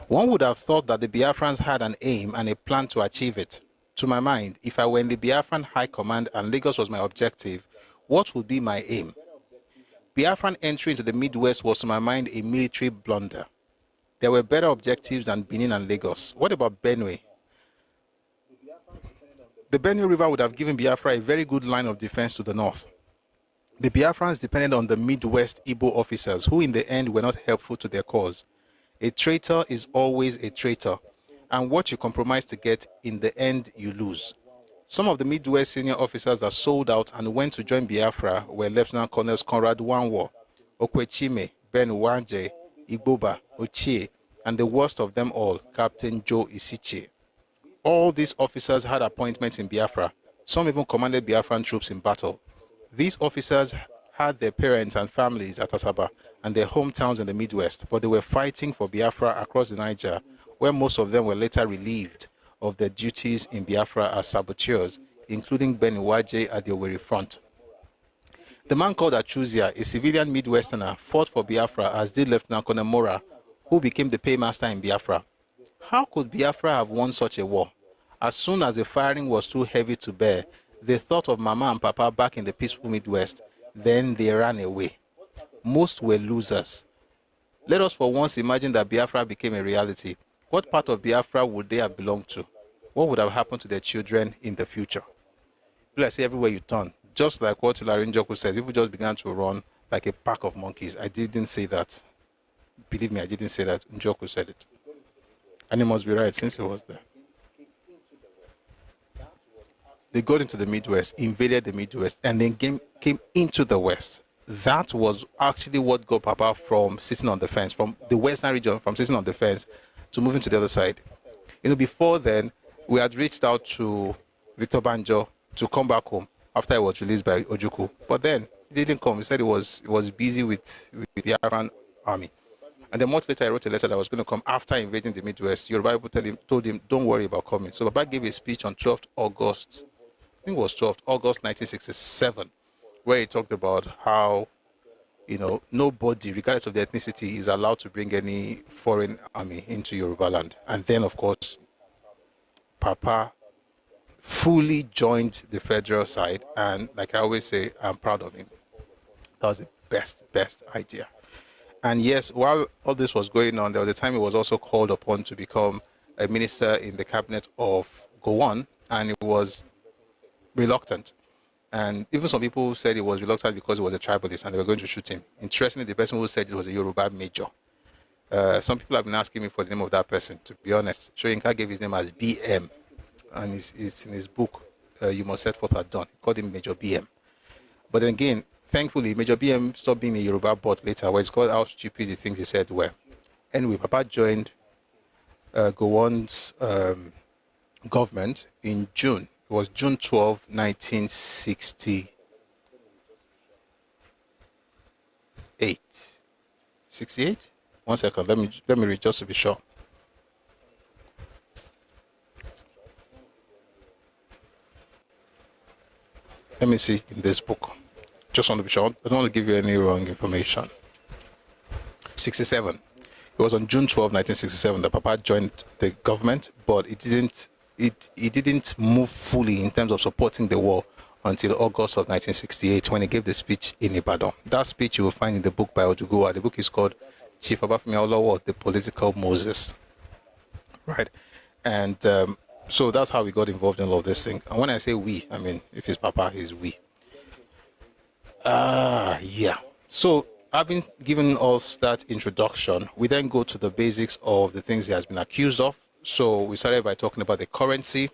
One would have thought that the Biafrans had an aim and a plan to achieve it. To my mind, if I were in the Biafran High Command and Lagos was my objective, what would be my aim? Biafran entry into the Midwest was, to my mind, a military blunder. There were better objectives than Benin and Lagos. What about Benue? The Benue River would have given Biafra a very good line of defense to the north. The Biafrans depended on the Midwest Igbo officers, who in the end were not helpful to their cause. A traitor is always a traitor, and what you compromise to get, in the end, you lose. Some of the Midwest senior officers that sold out and went to join Biafra were Lieutenant Colonels Conrad Wanwo, Okwechime, Ben Wanje, Igboba, Ochie, and the worst of them all, Captain Joe Isichie. All these officers had appointments in Biafra. Some even commanded Biafran troops in battle. These officers had their parents and families at Asaba and their hometowns in the Midwest, but they were fighting for Biafra across the Niger, where most of them were later relieved of their duties in Biafra as saboteurs, including Ben Iwaje at the Owerri front. The man called Achuzia, a civilian Midwesterner, fought for Biafra, as did Lieutenant Colonel Mora, who became the paymaster in Biafra. How could Biafra have won such a war? As soon as the firing was too heavy to bear, they thought of Mama and Papa back in the peaceful Midwest. Then they ran away. Most were losers. Let us for once imagine that Biafra became a reality. What part of Biafra would they have belonged to? What would have happened to their children in the future? Let's say everywhere you turn, just like what Larry Njoku said, people just began to run like a pack of monkeys. I didn't say that. Believe me, I didn't say that. Njoku said it. And he must be right since he was there. They got into the Midwest, invaded the Midwest, and then came into the West. That was actually what got Papa from sitting on the fence, from the Western region, from sitting on the fence to moving to the other side. You know, before then, we had reached out to Victor Banjo to come back home after he was released by Ojukwu. But then he didn't come. He said he was busy with the Biafran army. And then much later, I wrote a letter that was going to come after invading the Midwest. Yoruba people told him, don't worry about coming. So Baba gave a speech on 12th August, I think it was 12th August 1967, where he talked about how, nobody, regardless of the ethnicity, is allowed to bring any foreign army into Yoruba land. And then, of course, Papa fully joined the federal side. And like I always say, I'm proud of him. That was the best idea. And yes, while all this was going on, there was a time he was also called upon to become a minister in the cabinet of Gowon, and he was reluctant. And even some people said he was reluctant because he was a tribalist and they were going to shoot him. Interestingly, the person who said it was a Yoruba major. Some people have been asking me for the name of that person. To be honest, Shoyinka gave his name as BM, and it's in his book, You Must Set Forth at Dawn. He called him Major BM. But then again, thankfully, Major BM stopped being a Yoruba bot later, where it's called how stupid the things he said were. Anyway, Papa joined Gowon's government in June. It was June 12, 1968. 68? 1 second, let me read just to be sure. Let me see in this book. Just want to be sure. I don't want to give you any wrong information. 67. It was on June 12, 1967 that Papa joined the government, but it didn't move fully in terms of supporting the war until August of 1968 when he gave the speech in Ibadan. That speech you will find in the book by Ojukwu. The book is called Chief Obafemi Awolowo, The Political Moses. Right? And so that's how we got involved in all of this thing. And when I say we, I mean, if it's Papa, it's we. Yeah. So having given us that introduction, we then go to the basics of the things he has been accused of. So we started by talking about the currency.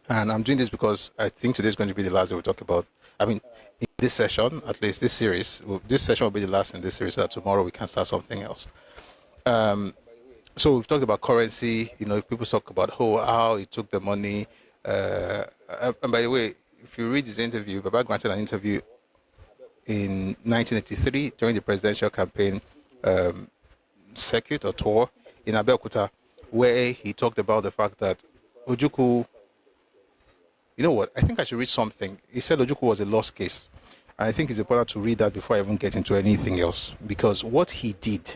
And I'm doing this because I think today is going to be the last that we talk about. I mean, in this session, at least this series, this session will be the last in this series, so that tomorrow we can start something else. So we've talked about currency. People talk about how he took the money. And by the way, if you read his interview, Baba granted an interview in 1983 during the presidential campaign circuit or tour in Abeokuta, where he talked about the fact that Ojukwu, you know what, I think I should read something. He said Ojukwu was a lost case. And I think it's important to read that before I even get into anything else. Because what he did,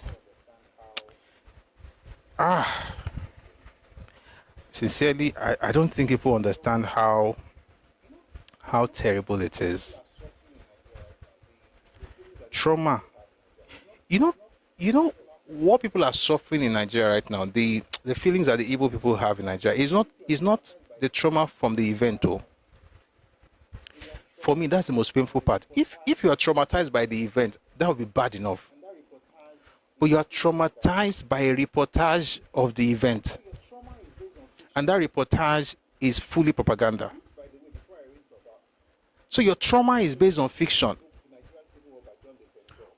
sincerely, I don't think people understand how terrible it is. Trauma. You know what people are suffering in Nigeria right now, the feelings that the Igbo people have in Nigeria is not the trauma from the event, though. For me, that's the most painful part. If you are traumatized by the event, that would be bad enough. But you are traumatized by a reportage of the event. And that reportage is fully propaganda. So your trauma is based on fiction.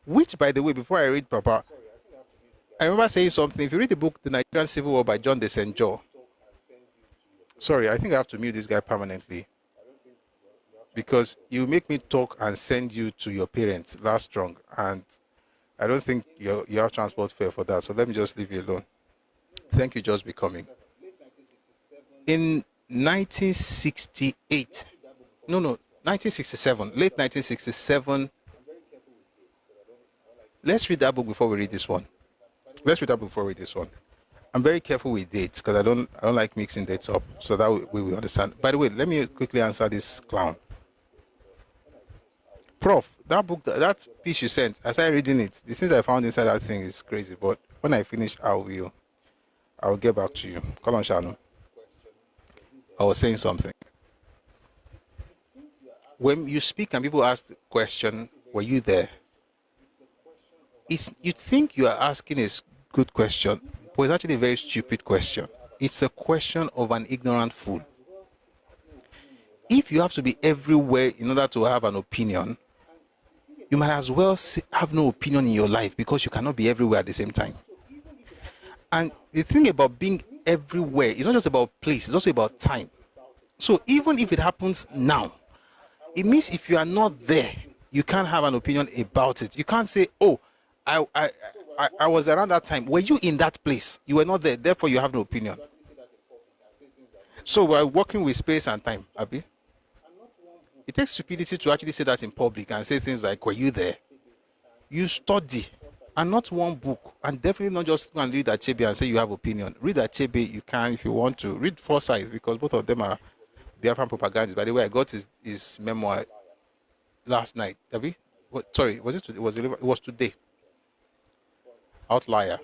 Which, by the way, before I read Papa, I remember saying something. If you read the book, The Nigerian Civil War by John de Senjo. Sorry, I think I have to mute this guy permanently. Because you make me talk and send you to your parents last strong. And I don't think you have transport fare for that. So let me just leave you alone. Thank you, just becoming. In 1968, 1967, late 1967, let's read that book before we read this one. I'm very careful with dates because I don't like mixing dates up, so that we will understand. By the way, let me quickly answer this clown. Prof, that book, that piece you sent, I started reading it. The things I found inside that thing is crazy, but when I finish, I will get back to you. Come on, Shano. I was saying something. When you speak and people ask the question, were you there? You think you are asking a good question, but it's actually a very stupid question. It's a question of an ignorant fool. If you have to be everywhere in order to have an opinion, you might as well have no opinion in your life because you cannot be everywhere at the same time. And the thing about being everywhere is not just about place, it's also about time. So even if it happens now, it means if you are not there, you can't have an opinion about it. You can't say, oh, I was around that time. Were you in that place? You were not there, therefore you have no opinion. So we're working with space and time, Abi. It takes stupidity to actually say that in public and say things like, were you there? You study, and not one book, and definitely not just go and read Achebe and say you have opinion. Read Achebe, you can if you want to. Read Forsyth, because both of them are Biafran propagandists. By the way, I got his memoir last night. Sorry, was it today? It was today. Outlier.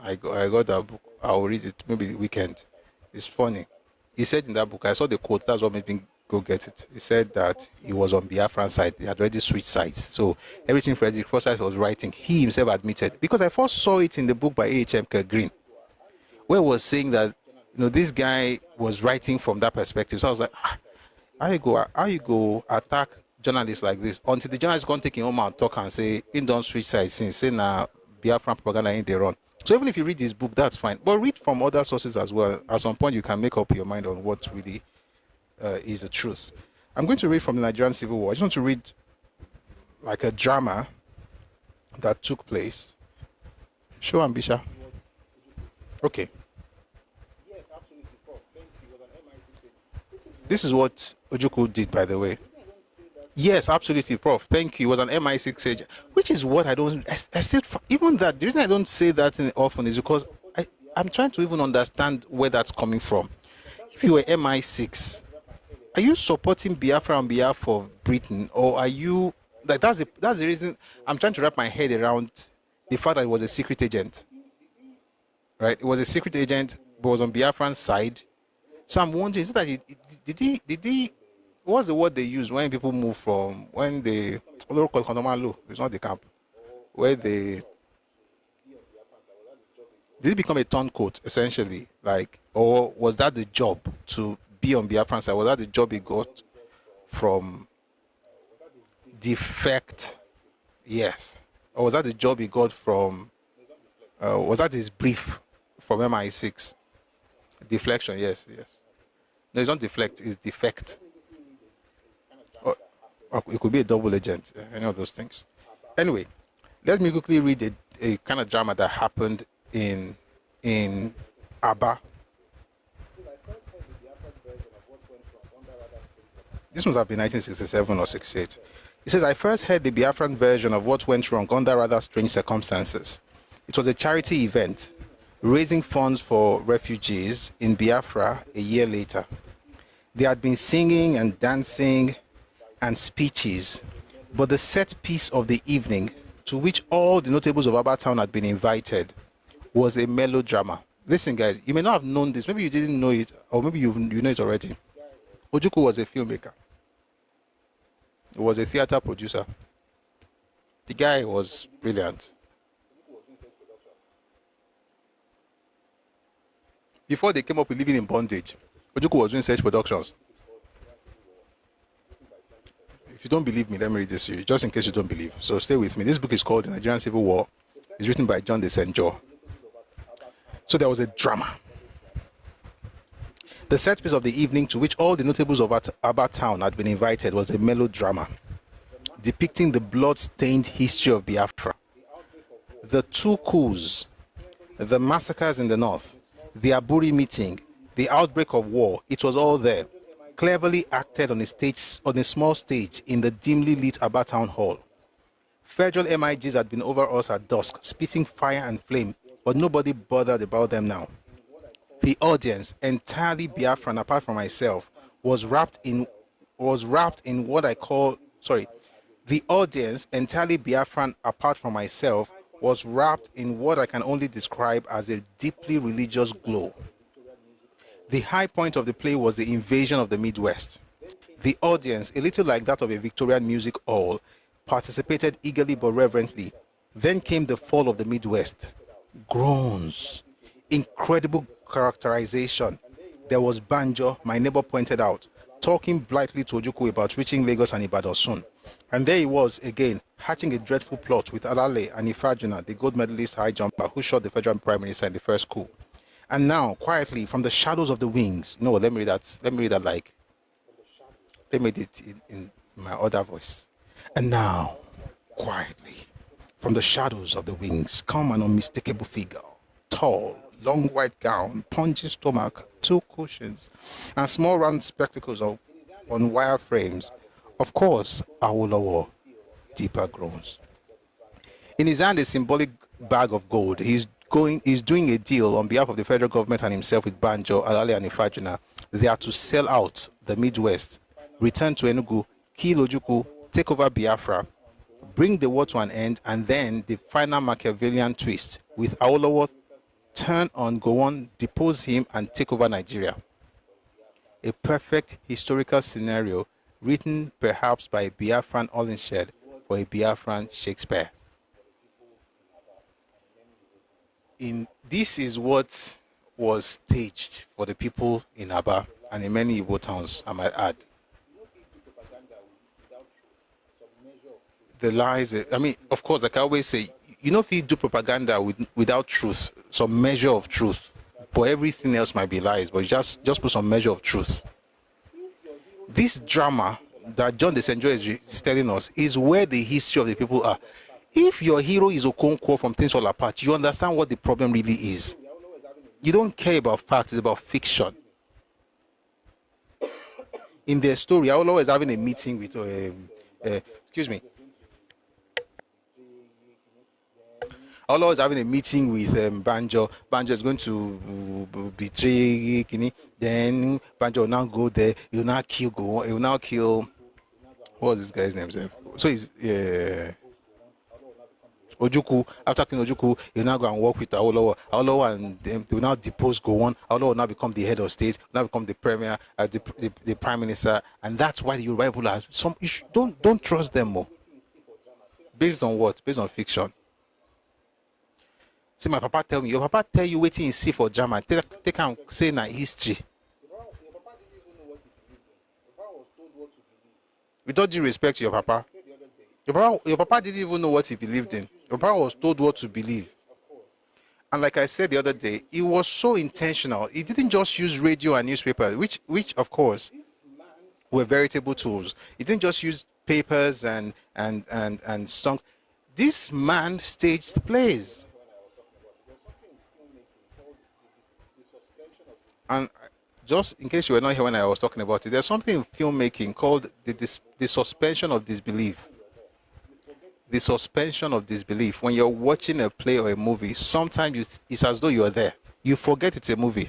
I got that book. I'll read it maybe the weekend. It's funny. He said in that book, I saw the quote, that's what made me go get it. He said that he was on Biafran side. He had already switched sides. So everything Frederick Forsyth was writing, he himself admitted. Because I first saw it in the book by A.H.M. Green, where he was saying that, this guy was writing from that perspective. So I was like, how you go attack journalists like this until the journalists can't take him home and talk and say, in don't switch sides since, say now Biafran propaganda in they run. So even if you read this book, that's fine. But read from other sources as well. At some point, you can make up your mind on what really is the truth. I'm going to read from the Nigerian Civil War. I just want to read like a drama that took place. Show Ambisha. Okay. This is what Ojukwu did, by the way. Yes, absolutely, Prof. Thank you. He was an MI6 agent, which is what I don't. I still, even that. The reason I don't say that often is because I'm trying to even understand where that's coming from. If you were MI6, are you supporting Biafra on behalf of Britain, or are you like that's the reason I'm trying to wrap my head around the fact that it was a secret agent, right? It was a secret agent, but was on Biafran's side. So I'm wondering, is it that did he? What's the word they use when people move from when they it's not the camp where they did it become a turncoat essentially, like, or was that the job to be on Biafran side? Was that the job he got from defect? Yes. Or was that the job he got from was that his brief from MI6? Deflection, yes. No, it's not deflect, it's defect. Or it could be a double agent, any of those things. Anyway, let me quickly read a kind of drama that happened in Aba. This must have been 1967 or 68. It says, I first heard the Biafran version of what went wrong under rather strange circumstances. It was a charity event, raising funds for refugees in Biafra a year later. They had been singing and dancing and speeches, but the set piece of the evening, to which all the notables of Aba Town had been invited, was a melodrama. Listen, guys, you may not have known this. Maybe you didn't know it, or maybe you know it already. Ojukwu was a filmmaker. He was a theater producer. The guy was brilliant. Before they came up with living in bondage, Ojukwu was doing search productions. If you don't believe me, let me read this to you, just in case you don't believe. So stay with me. This book is called The Nigerian Civil War. It's written by John de St. John. So there was a drama. The set piece of the evening, to which all the notables of Aba Town had been invited, was a melodrama depicting the blood-stained history of Biafra. The two coups, the massacres in the north, the Aburi meeting, the outbreak of war, it was all there, cleverly acted on a small stage in the dimly lit Aba Town Hall. Federal MIGs had been over us at dusk, spitting fire and flame, but nobody bothered about them now. The audience, entirely Biafran apart from myself, was wrapped in what I call, the audience, entirely Biafran apart from myself, was wrapped in what I can only describe as a deeply religious glow. The high point of the play was the invasion of the Midwest. The audience, a little like that of a Victorian music hall, participated eagerly but reverently. Then came the fall of the Midwest. Groans. Incredible characterization. There was banjo, my neighbor pointed out, talking blithely to Ojukwu about reaching Lagos and Ibadan soon. And there he was again, hatching a dreadful plot with Alale and Ifajuna, the gold medalist high jumper who shot the federal prime minister in the first coup. And now, quietly, from the shadows of the wings, let me read that like, let me read it in my other voice. And now, quietly, from the shadows of the wings, come an unmistakable figure, tall, long white gown, pungent stomach, two cushions, and small round spectacles of on wireframes. Of course, Awolowo deeper groans. In his hand, a symbolic bag of gold. He's doing a deal on behalf of the federal government and himself with Banjo, Alale, and Ifajina. They are to sell out the Midwest, return to Enugu, kill Ojukwu, take over Biafra, bring the war to an end, and then the final Machiavellian twist with Awolowo turn on Gowon, depose him, and take over Nigeria. A perfect historical scenario written perhaps by a Biafran Olinshed or a Biafran Shakespeare. This is what was staged for the people in Aba and in many Igbo towns, I might add. The lies, I mean, of course, like I always say, you know, if you do propaganda without truth, some measure of truth, but everything else might be lies, but just put some measure of truth. This drama that John Desenjo is telling us is where the history of the people are. If your hero is Okonkwo from Things Fall Apart, you understand what the problem really is. You don't care about facts, it's about fiction. In their story, Awolowo is having a meeting with, Awolowo is having a meeting with Banjo. Banjo is going to betray Kini. Then Banjo will now go there. He will now kill Gowon. He will now kill, what was this guy's name? So he's Ojukwu. After killing Ojukwu, he will now go and work with Awolowo. Awolowo and them, they will now depose Gowon. Awolowo will now become the head of state. Will now become the premier, the prime minister. And that's why the Yoruba people are some issue. Don't trust them more. Based on what? Based on fiction. See, my papa tell me, your papa tell you waiting in see for German. Take and say na history. With all due respect to your papa, your papa didn't even know what he believed in. Your papa was told what to believe. And like I said the other day, it was so intentional. He didn't just use radio and newspaper, which of course were veritable tools. He didn't just use papers and songs. This man staged plays. And just in case you were not here when I was talking about it, there's something in filmmaking called the suspension of disbelief. The suspension of disbelief. When you're watching a play or a movie, sometimes it's as though you're there. You forget it's a movie.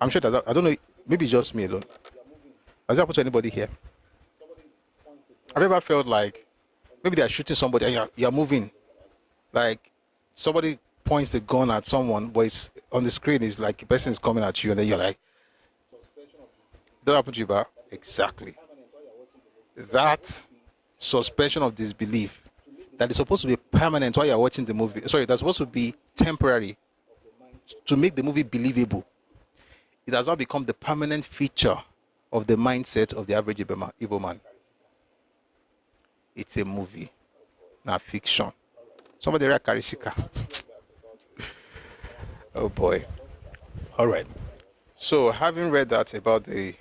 I'm sure that, I don't know, maybe it's just me alone. Has that happened to anybody here? Have you ever felt like maybe they're shooting somebody and you're moving? Like somebody points the gun at someone, but it's on the screen is like a person is coming at you, and then you're like, that happened to you, but exactly. That suspension of disbelief that is supposed to be permanent while you're watching the movie. Sorry, that's supposed to be temporary to make the movie believable. It has now become the permanent feature of the mindset of the average Igbo man. It's a movie, not fiction. Somebody read Karishika. Oh boy. All right. So having read that about the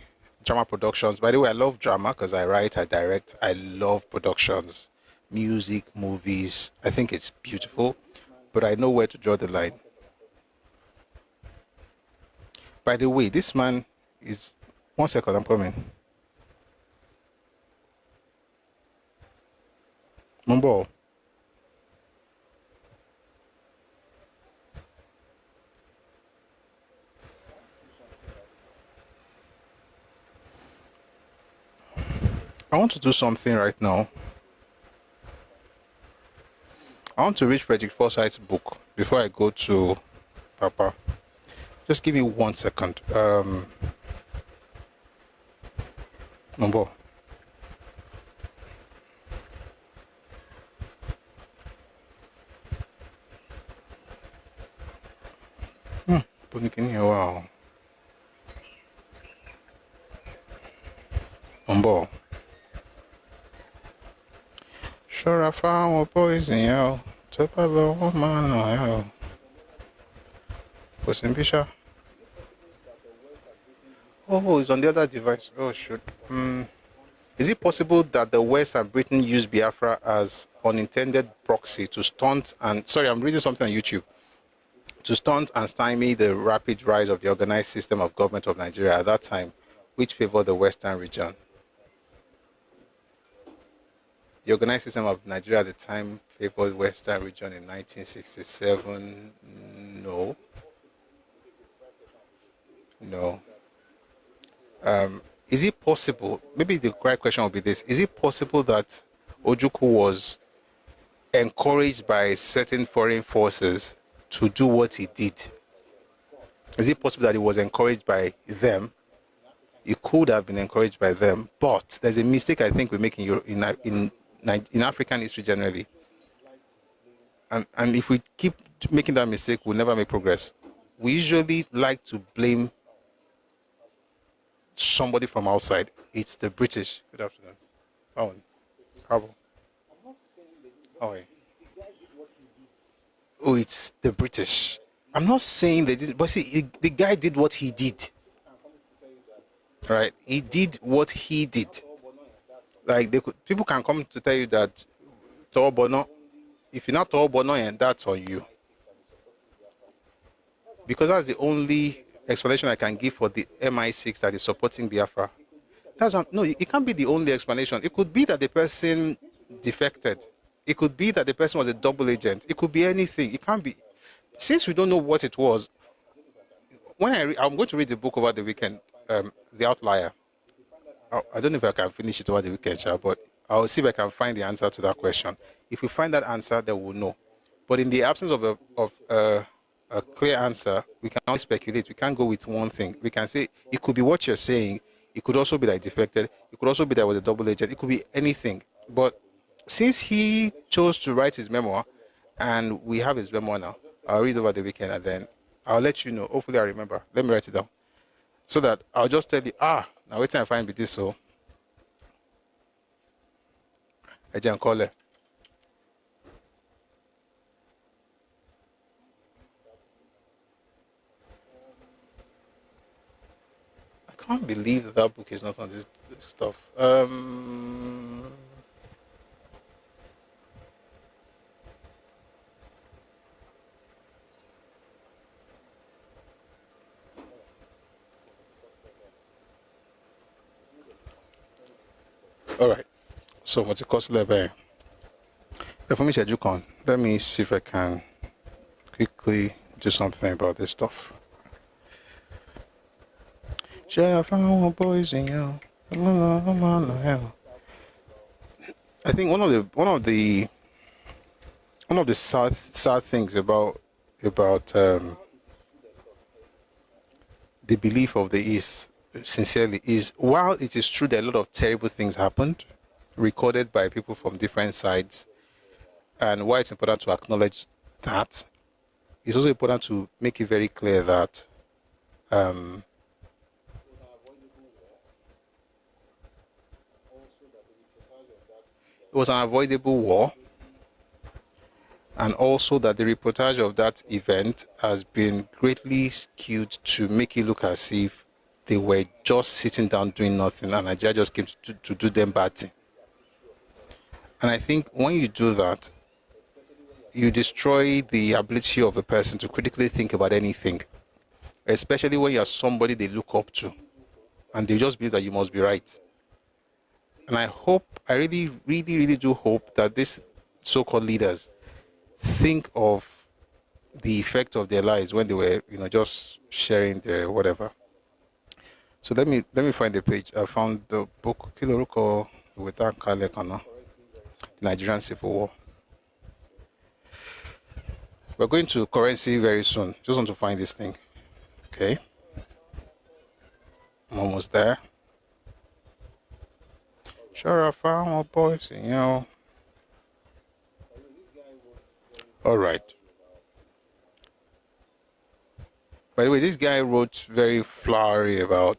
drama productions, by the way, I love drama because I write, I direct, I love productions, music, movies. I think it's beautiful, but I know where to draw the line. By the way, this man is, 1 second, I'm coming. Mumbo. I want to do something right now. I want to read Frederick Forsyth's book before I go to Papa. Just give me 1 second. Number. Wow. Number. Sure, I found what poison, yo. Took a little man, yo. Was in Bishop? Oh, it's on the other device. Oh, shoot. Is it possible that the West and Britain used Biafra as unintended proxy to stunt and... Sorry, I'm reading something on YouTube. To stunt and stymie the rapid rise of the organized system of government of Nigeria at that time, which favored the Western region. The organized system of Nigeria at the time favored Western region in 1967. No. No. Is it possible, maybe the correct question would be this, is it possible that Ojukwu was encouraged by certain foreign forces to do what he did? Is it possible that he was encouraged by them? He could have been encouraged by them, but there's a mistake I think we make in African history generally. And if we keep making that mistake, we'll never make progress. We usually like to blame somebody from outside. It's the British. Good afternoon. How are you? Oh, it's the British. I'm not saying they didn't, but see, the guy did what he did. Right? He did what he did. Like people can come to tell you that Bono, if you're not Bono, and that's on you. Because that's the only explanation I can give for the MI6 that is supporting Biafra. No, it can't be the only explanation. It could be that the person defected. It could be that the person was a double agent. It could be anything. It can't be. Since we don't know what it was, I'm going to read the book over the weekend, The Outlier. I don't know if I can finish it over the weekend, but I'll see if I can find the answer to that question. If we find that answer, then we'll know. But in the absence of a clear answer, we can only speculate. We can't go with one thing. We can say it could be what you're saying. It could also be that it defected. It could also be that it was a double agent. It could be anything. But since he chose to write his memoir, and we have his memoir now, I'll read over the weekend and then I'll let you know. Hopefully I remember. Let me write it down. So that I'll just tell you, now wait till I find this so. I can call it. I can't believe that book is not on this stuff. All right. So what's the cost level? Let me see if I can quickly do something about this stuff. I found boys in you. I think one of the sad things about the belief of the East, sincerely, is while it is true that a lot of terrible things happened, recorded by people from different sides, and why it's important to acknowledge that, it's also important to make it very clear that it was an avoidable war, and also that the reportage of that event has been greatly skewed to make it look as if they were just sitting down doing nothing and Nigeria just came to do them bad thing. And I think when you do that, you destroy the ability of a person to critically think about anything, especially when you are somebody they look up to and they just believe that you must be right. And I really, really, really do hope that these so-called leaders think of the effect of their lives when they were, just sharing their whatever. So let me find the page. I found the book Kiloruko with the Nigerian Civil War. We're going to currency very soon. Just want to find this thing. Okay. I'm almost there. Sure, I found my boys, All right. By the way, this guy wrote very flowery about,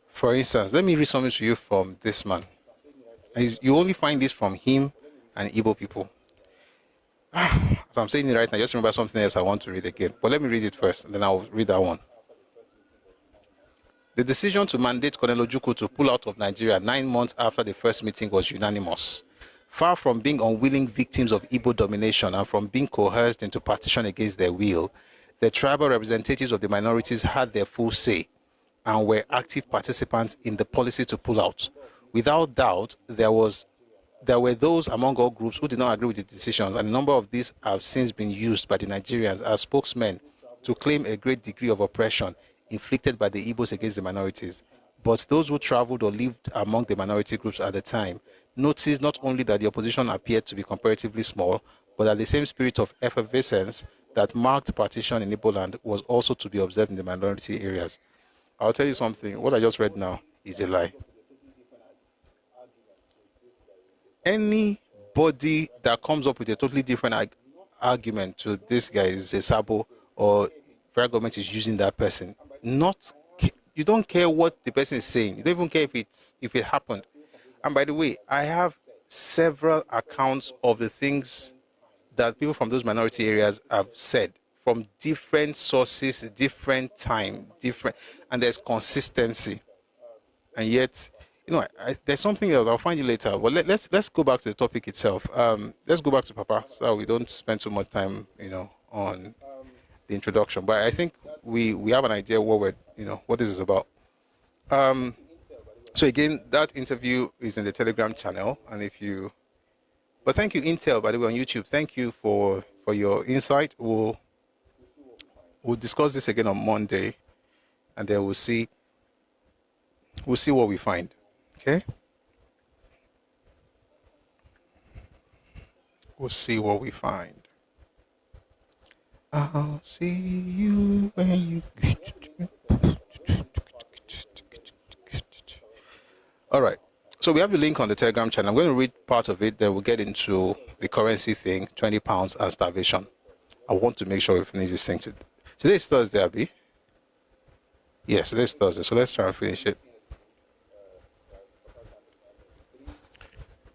For instance, let me read something to you from this man. You only find this from him and Igbo people. As I'm saying it right now, just remember something else I want to read again. But let me read it first, and then I'll read that one. The decision to mandate Colonel Ojukwu to pull out of Nigeria 9 months after the first meeting was unanimous. Far from being unwilling victims of Igbo domination and from being coerced into partition against their will, The tribal representatives of the minorities had their full say and were active participants in the policy to pull out. Without doubt, there were those among all groups who did not agree with the decisions, and a number of these have since been used by the Nigerians as spokesmen to claim a great degree of oppression inflicted by the Igbos against the minorities. But those who traveled or lived among the minority groups at the time noticed not only that the opposition appeared to be comparatively small, but that the same spirit of effervescence that marked partition in Igbo land was also to be observed in the minority areas. I'll tell you something. What I just read now is a lie. Anybody that comes up with a totally different argument to this guy is a sabo, or federal government is using that person. You don't care what the person is saying. You don't even care if it happened. And by the way, I have several accounts of the things that people from those minority areas have said from different sources, different time, and there's consistency. And yet, there's something else. I'll find you later. But let's go back to the topic itself. Let's go back to Papa, so we don't spend too much time, on the introduction. But I think we have an idea what this is about. So again, that interview is in the Telegram channel, and but thank you, Intel, by the way, on YouTube. Thank you for your insight. We'll discuss this again on Monday, and then we'll see what we find. Okay? We'll see what we find. I'll see you when you... All right. So we have the link on the Telegram channel. I'm going to read part of it, then we'll get into the currency thing, 20 pounds and starvation. I want to make sure we finish this thing. Today is Thursday, Abi. Yes, today's Thursday, so let's try and finish it.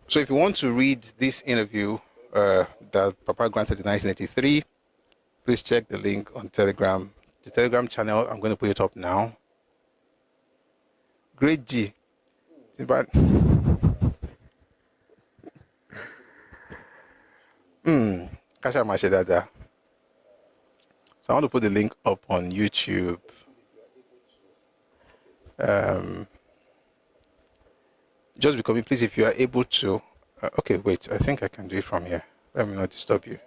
So if you want to read this interview that Papa granted in 1983, please check the link on Telegram. The Telegram channel, I'm going to put it up now. Great G. Kasha Mashedada. So I want to put the link up on YouTube. Just becoming, please, if you are able to. Okay, wait. I think I can do it from here. Let me not disturb you.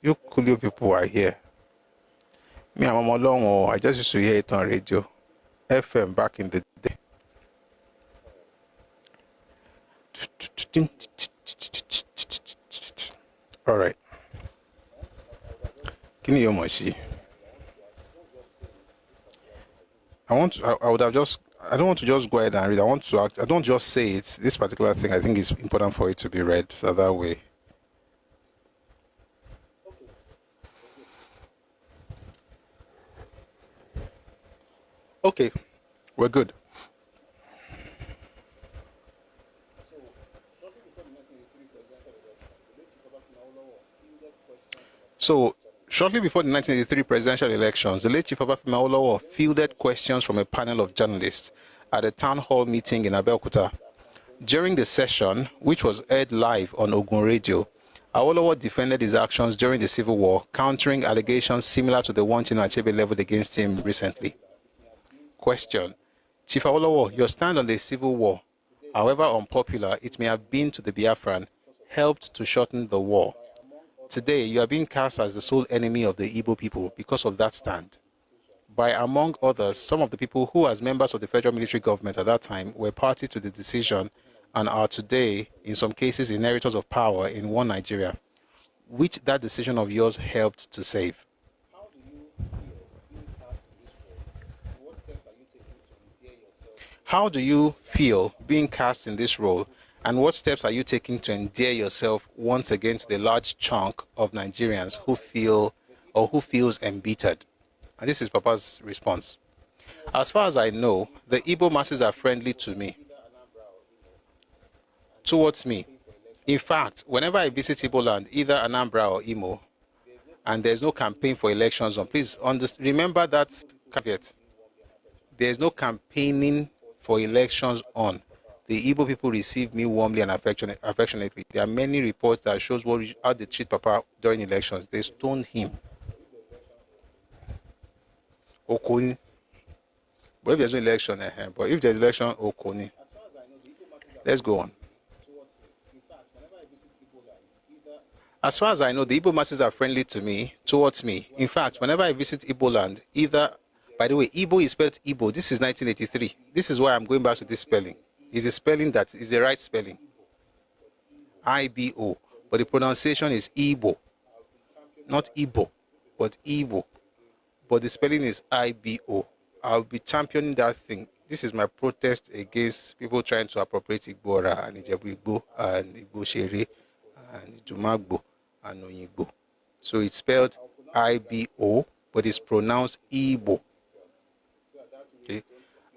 You cool people are here. Me, I'm alone. I just used to hear it on radio, FM back in the day. All right. Can you hear me? I would have just. I don't want to just go ahead and read. I want to I don't just say it. This particular thing, I think it's important for it to be read, so that way. Okay, we're good. So, shortly before the 1983 presidential elections, the late Chief Obafemi Awolowo fielded questions from a panel of journalists at a town hall meeting in Abeokuta. During the session, which was aired live on Ogun Radio, Awolowo defended his actions during the Civil War, countering allegations similar to the one Chinua Achebe leveled against him recently. Question: Chief Awolowo, your stand on the Civil War, however unpopular it may have been to the Biafran, helped to shorten the war. Today, you are being cast as the sole enemy of the Igbo people because of that stand. By, among others, some of the people who, as members of the federal military government at that time, were party to the decision and are today, in some cases, inheritors of power in one Nigeria, which that decision of yours helped to save. How do you feel being cast in this role, and what steps are you taking to endear yourself once again to the large chunk of Nigerians who feel or who feels embittered? And this is Papa's response. As far as I know, the Igbo masses are friendly to me, towards me. In fact, whenever I visit Igbo land, either Anambra or Imo, and there's no campaign for elections on, please remember that caveat. There's no campaigning for elections on. the Igbo people received me warmly and affectionately. There are many reports that shows how they treat Papa during elections. They stoned him. Okoni. But if there's no election, but if there's election, Okoni. Let's go on. As far as I know, the Igbo masses are friendly to me, towards me. In fact, whenever I visit Igbo land, by the way, Igbo is spelled Igbo. This is 1983. This is why I'm going back to this spelling. It's a spelling that is the right spelling. IBO. But the pronunciation is Igbo. Not Igbo, but Igbo. But the spelling is IBO. I'll be championing that thing. This is my protest against people trying to appropriate Igbora and Ijebu Igbo and Igbo Shere and Jumagbo and Oyigbo. So it's spelled IBO, but it's pronounced Igbo. Okay,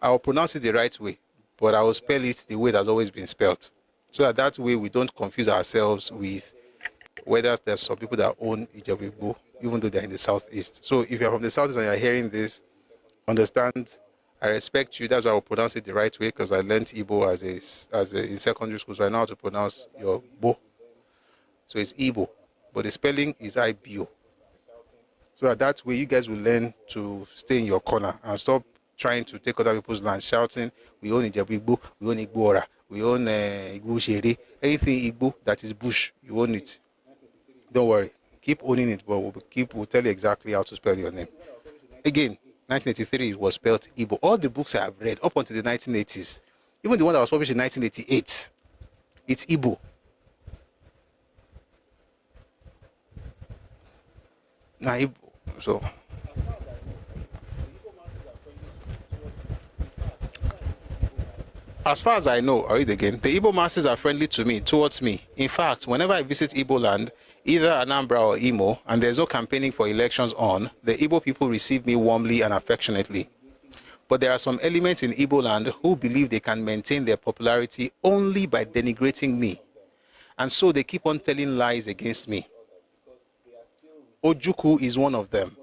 I'll pronounce it the right way, but I will spell it the way that's always been spelled, so that way we don't confuse ourselves with whether there's some people that own Ijebu Igbo, even though they're in the southeast. So if you're from the southeast and you're hearing this, understand, I respect you. That's why I will pronounce it the right way, because I learned Igbo in secondary school, so I know how to pronounce your Bo. So it's Igbo, but the spelling is IBO. So that way you guys will learn to stay in your corner and stop trying to take other people's land, shouting, we own Ijebu Igbo, we own Igbora, we own Igbo Shere. Anything Igbo that is bush, you own it. Don't worry, keep owning it, but we'll tell you exactly how to spell your name. Again, 1983 was spelled Igbo. All the books I have read up until the 1980s, even the one that was published in 1988, it's Igbo. Now, Igbo. So, as far as I know, I'll read again. The Igbo masses are friendly to me, towards me. In fact, whenever I visit Igbo land, either Anambra or Imo, and there's no campaigning for elections on, the Igbo people receive me warmly and affectionately. But there are some elements in Igbo land who believe they can maintain their popularity only by denigrating me. And so they keep on telling lies against me. Ojukwu is one of them.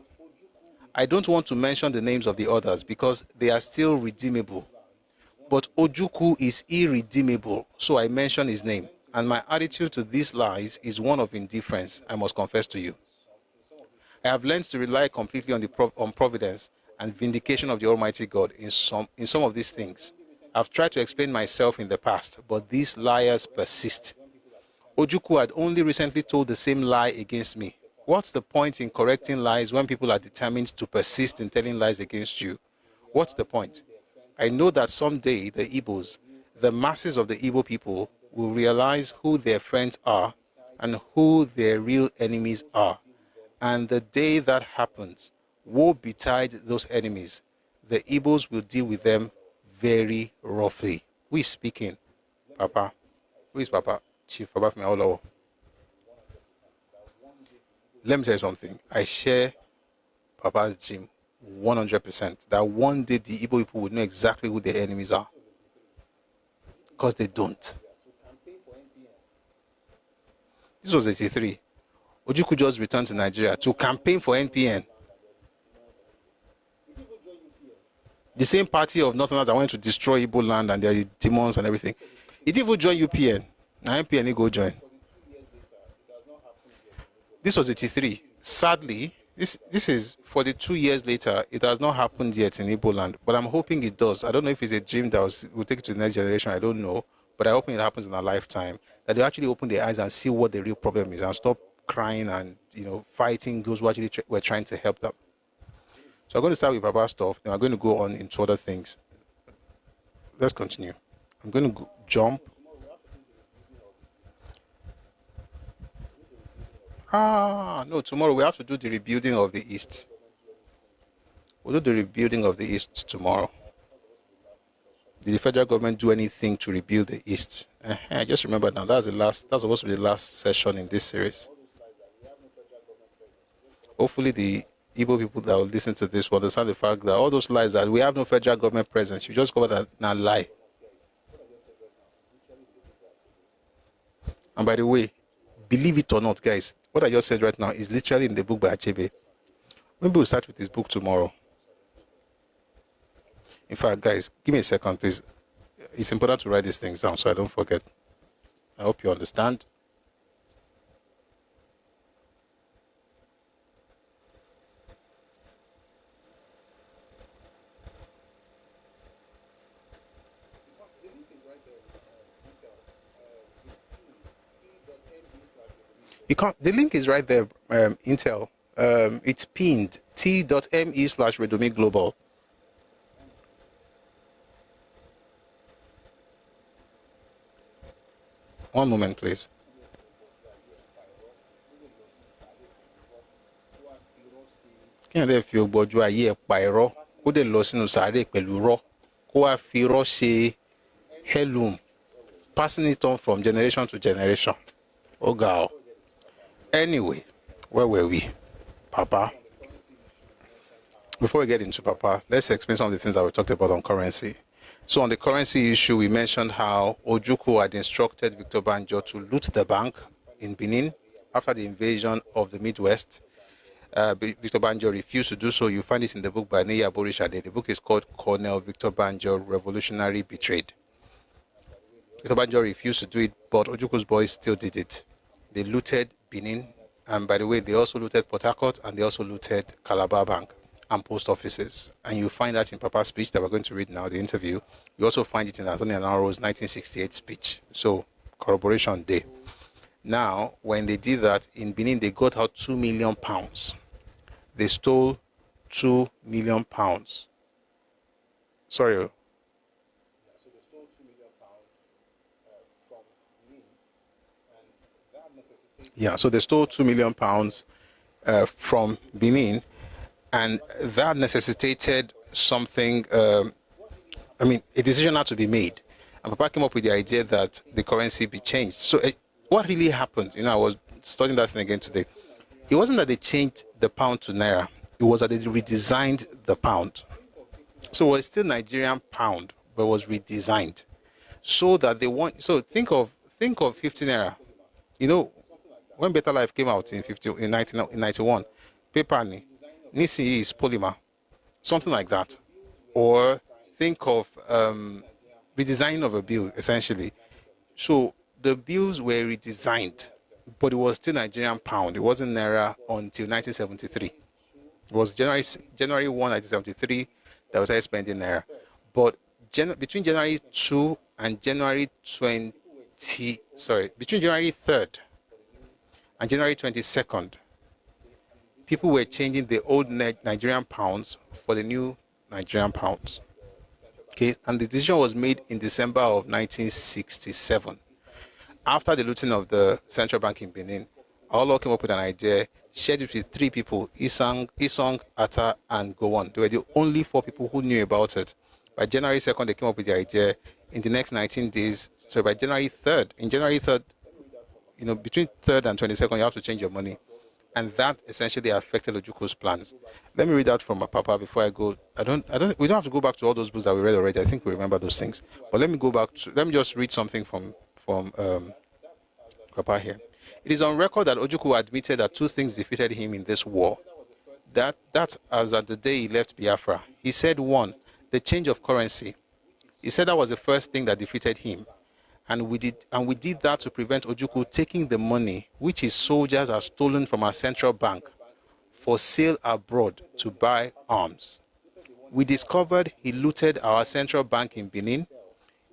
I don't want to mention the names of the others because they are still redeemable. But Ojukwu is irredeemable, so I mention his name. And my attitude to these lies is one of indifference, I must confess to you. I have learned to rely completely on providence and vindication of the Almighty God in some of these things. I've tried to explain myself in the past, but these liars persist. Ojukwu had only recently told the same lie against me. What's the point in correcting lies when people are determined to persist in telling lies against you? What's the point? I know that someday the Igbos, the masses of the Igbo people, will realize who their friends are and who their real enemies are. And the day that happens, woe betide those enemies. The Igbos will deal with them very roughly. Who is speaking? Papa. Who is Papa? Chief Papa from Awolowo. Let me tell you something. I share Papa's dream 100%. That one day the Igbo people would know exactly who their enemies are. Because they don't. This was 83. Ojukwu just returned to Nigeria to campaign for NPN. The same party of Northerners that wanted to destroy Igbo land and their demons and everything. He didn't even join UPN. Now NPN he go join. This was 83. Sadly, this is 42 years later. It has not happened yet in Igbo land, but I'm hoping it does. I don't know if it's a dream that will take it to the next generation. I don't know, but I hope it happens in our lifetime. That they actually open their eyes and see what the real problem is and stop crying and fighting those who actually were trying to help them. So I'm going to start with Baba stuff. Then I'm going to go on into other things. Let's continue. I'm going to jump. No, tomorrow we have to do the rebuilding of the East. We'll do the rebuilding of the East tomorrow. Did the federal government do anything to rebuild the East? I just remember now, that's supposed to be the last session in this series. Hopefully the Igbo people that will listen to this will understand the fact that all those lies that we have no federal government presence, you just cover that now lie. And by the way, believe it or not, guys, what I just said right now is literally in the book by Achebe. Maybe we'll start with this book tomorrow. In fact, guys, give me a second, please. it's important to write these things down so I don't forget. I hope you understand. You can't. The link is right there. Intel. It's pinned. t.me/Redomi Global. One moment, please. Kí ni ẹ fi ògbọ́jú ayé ẹ̀ pa irọ́ kó dẹ̀ lọ sínú sàárè pẹ̀lú irọ́ kó wá fi irọ́ ṣe heirloom, passing it on from generation to generation. Ó ga ọ́. Anyway, where were we? Papa. Before we get into Papa, let's explain some of the things that we talked about on currency. So on the currency issue, we mentioned how Ojukwu had instructed Victor Banjo to loot the bank in Benin after the invasion of the Midwest. Victor Banjo refused to do so. You find it in the book by Neya Aburi Accord. The book is called Colonel Victor Banjo, Revolutionary Betrayed. Victor Banjo refused to do it, but Ojukwu's boys still did it. They looted Benin, and by the way, they also looted Port Harcourt, and they also looted Calabar Bank and post offices. And you find that in Papa's speech that we're going to read now, the interview. You also find it in Anthony Anaro's 1968 speech. So, corroboration day. Now, when they did that, in Benin, they got out 2 million pounds. They stole 2 million pounds. Sorry. Yeah, so they stole 2 million pounds from Benin, and that necessitated something, a decision had to be made. And Papa came up with the idea that the currency be changed. So what really happened, I was studying that thing again today. It wasn't that they changed the pound to Naira. It was that they redesigned the pound. So it was still Nigerian pound, but was redesigned. So that they want, so think of 50 Naira. When Better Life came out in 1991, paper Nisi is polymer, something like that. Or think of redesigning of a bill, essentially. So the bills were redesigned, but it was still Nigerian pound. It wasn't Naira until 1973. It was January 1, 1973 that was started spending Naira. But between January 2 and January 3rd and January 22nd, people were changing the old Nigerian pounds for the new Nigerian pounds. Okay, and the decision was made in December of 1967. After the looting of the central bank in Benin, Awolowo came up with an idea, shared it with 3 people, Isong, Atta, and Gowon. They were the only 4 people who knew about it. By January 2nd, they came up with the idea. In the next 19 days, so by January 3rd, between 3rd and 22nd, you have to change your money. And that essentially affected Ojukwu's plans. Let me read out from my Papa before I go. We don't have to go back to all those books that we read already. I think we remember those things. But let me just read something from Papa here. It is on record that Ojukwu admitted that 2 things defeated him in this war. That's as at the day he left Biafra. He said 1, the change of currency. He said that was the first thing that defeated him. And we did that to prevent Ojukwu taking the money which his soldiers had stolen from our central bank for sale abroad to buy arms. We discovered he looted our central bank in Benin,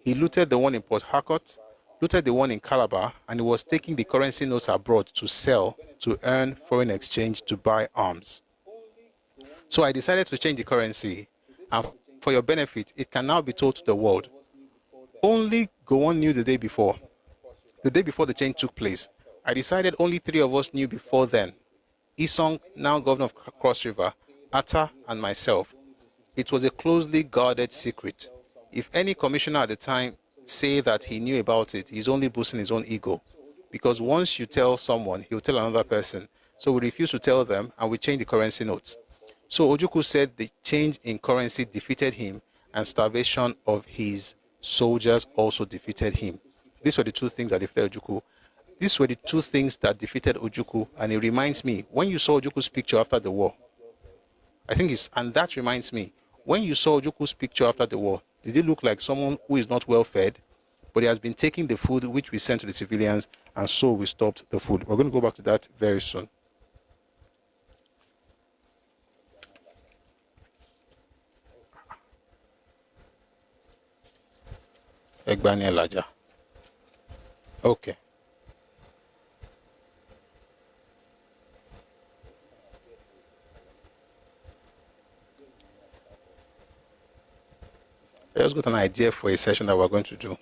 he looted the one in Port Harcourt, looted the one in Calabar, and he was taking the currency notes abroad to sell, to earn foreign exchange, to buy arms. So I decided to change the currency, and for your benefit, it can now be told to the world. Only Gowon knew the day before the change took place. I decided only 3 of us knew before then. Isong, now governor of Cross River, Atta, and myself. It was a closely guarded secret. If any commissioner at the time say that he knew about it, he's only boosting his own ego. Because once you tell someone, he'll tell another person. So we refused to tell them, and we changed the currency notes. So Ojukwu said the change in currency defeated him, and starvation of his soldiers also defeated him. These were the 2 things that defeated Ojukwu. These were the 2 things that defeated Ojukwu, and it reminds me, when you saw Ojukwu's picture after the war, and that reminds me, when you saw Ojukwu's picture after the war, Did he look like someone who is not well fed? But he has been taking the food which we sent to the civilians, and so we stopped the food. We're going to go back to that very soon. Egbani Elijah. Okay. I just got an idea for a session that we're going to do.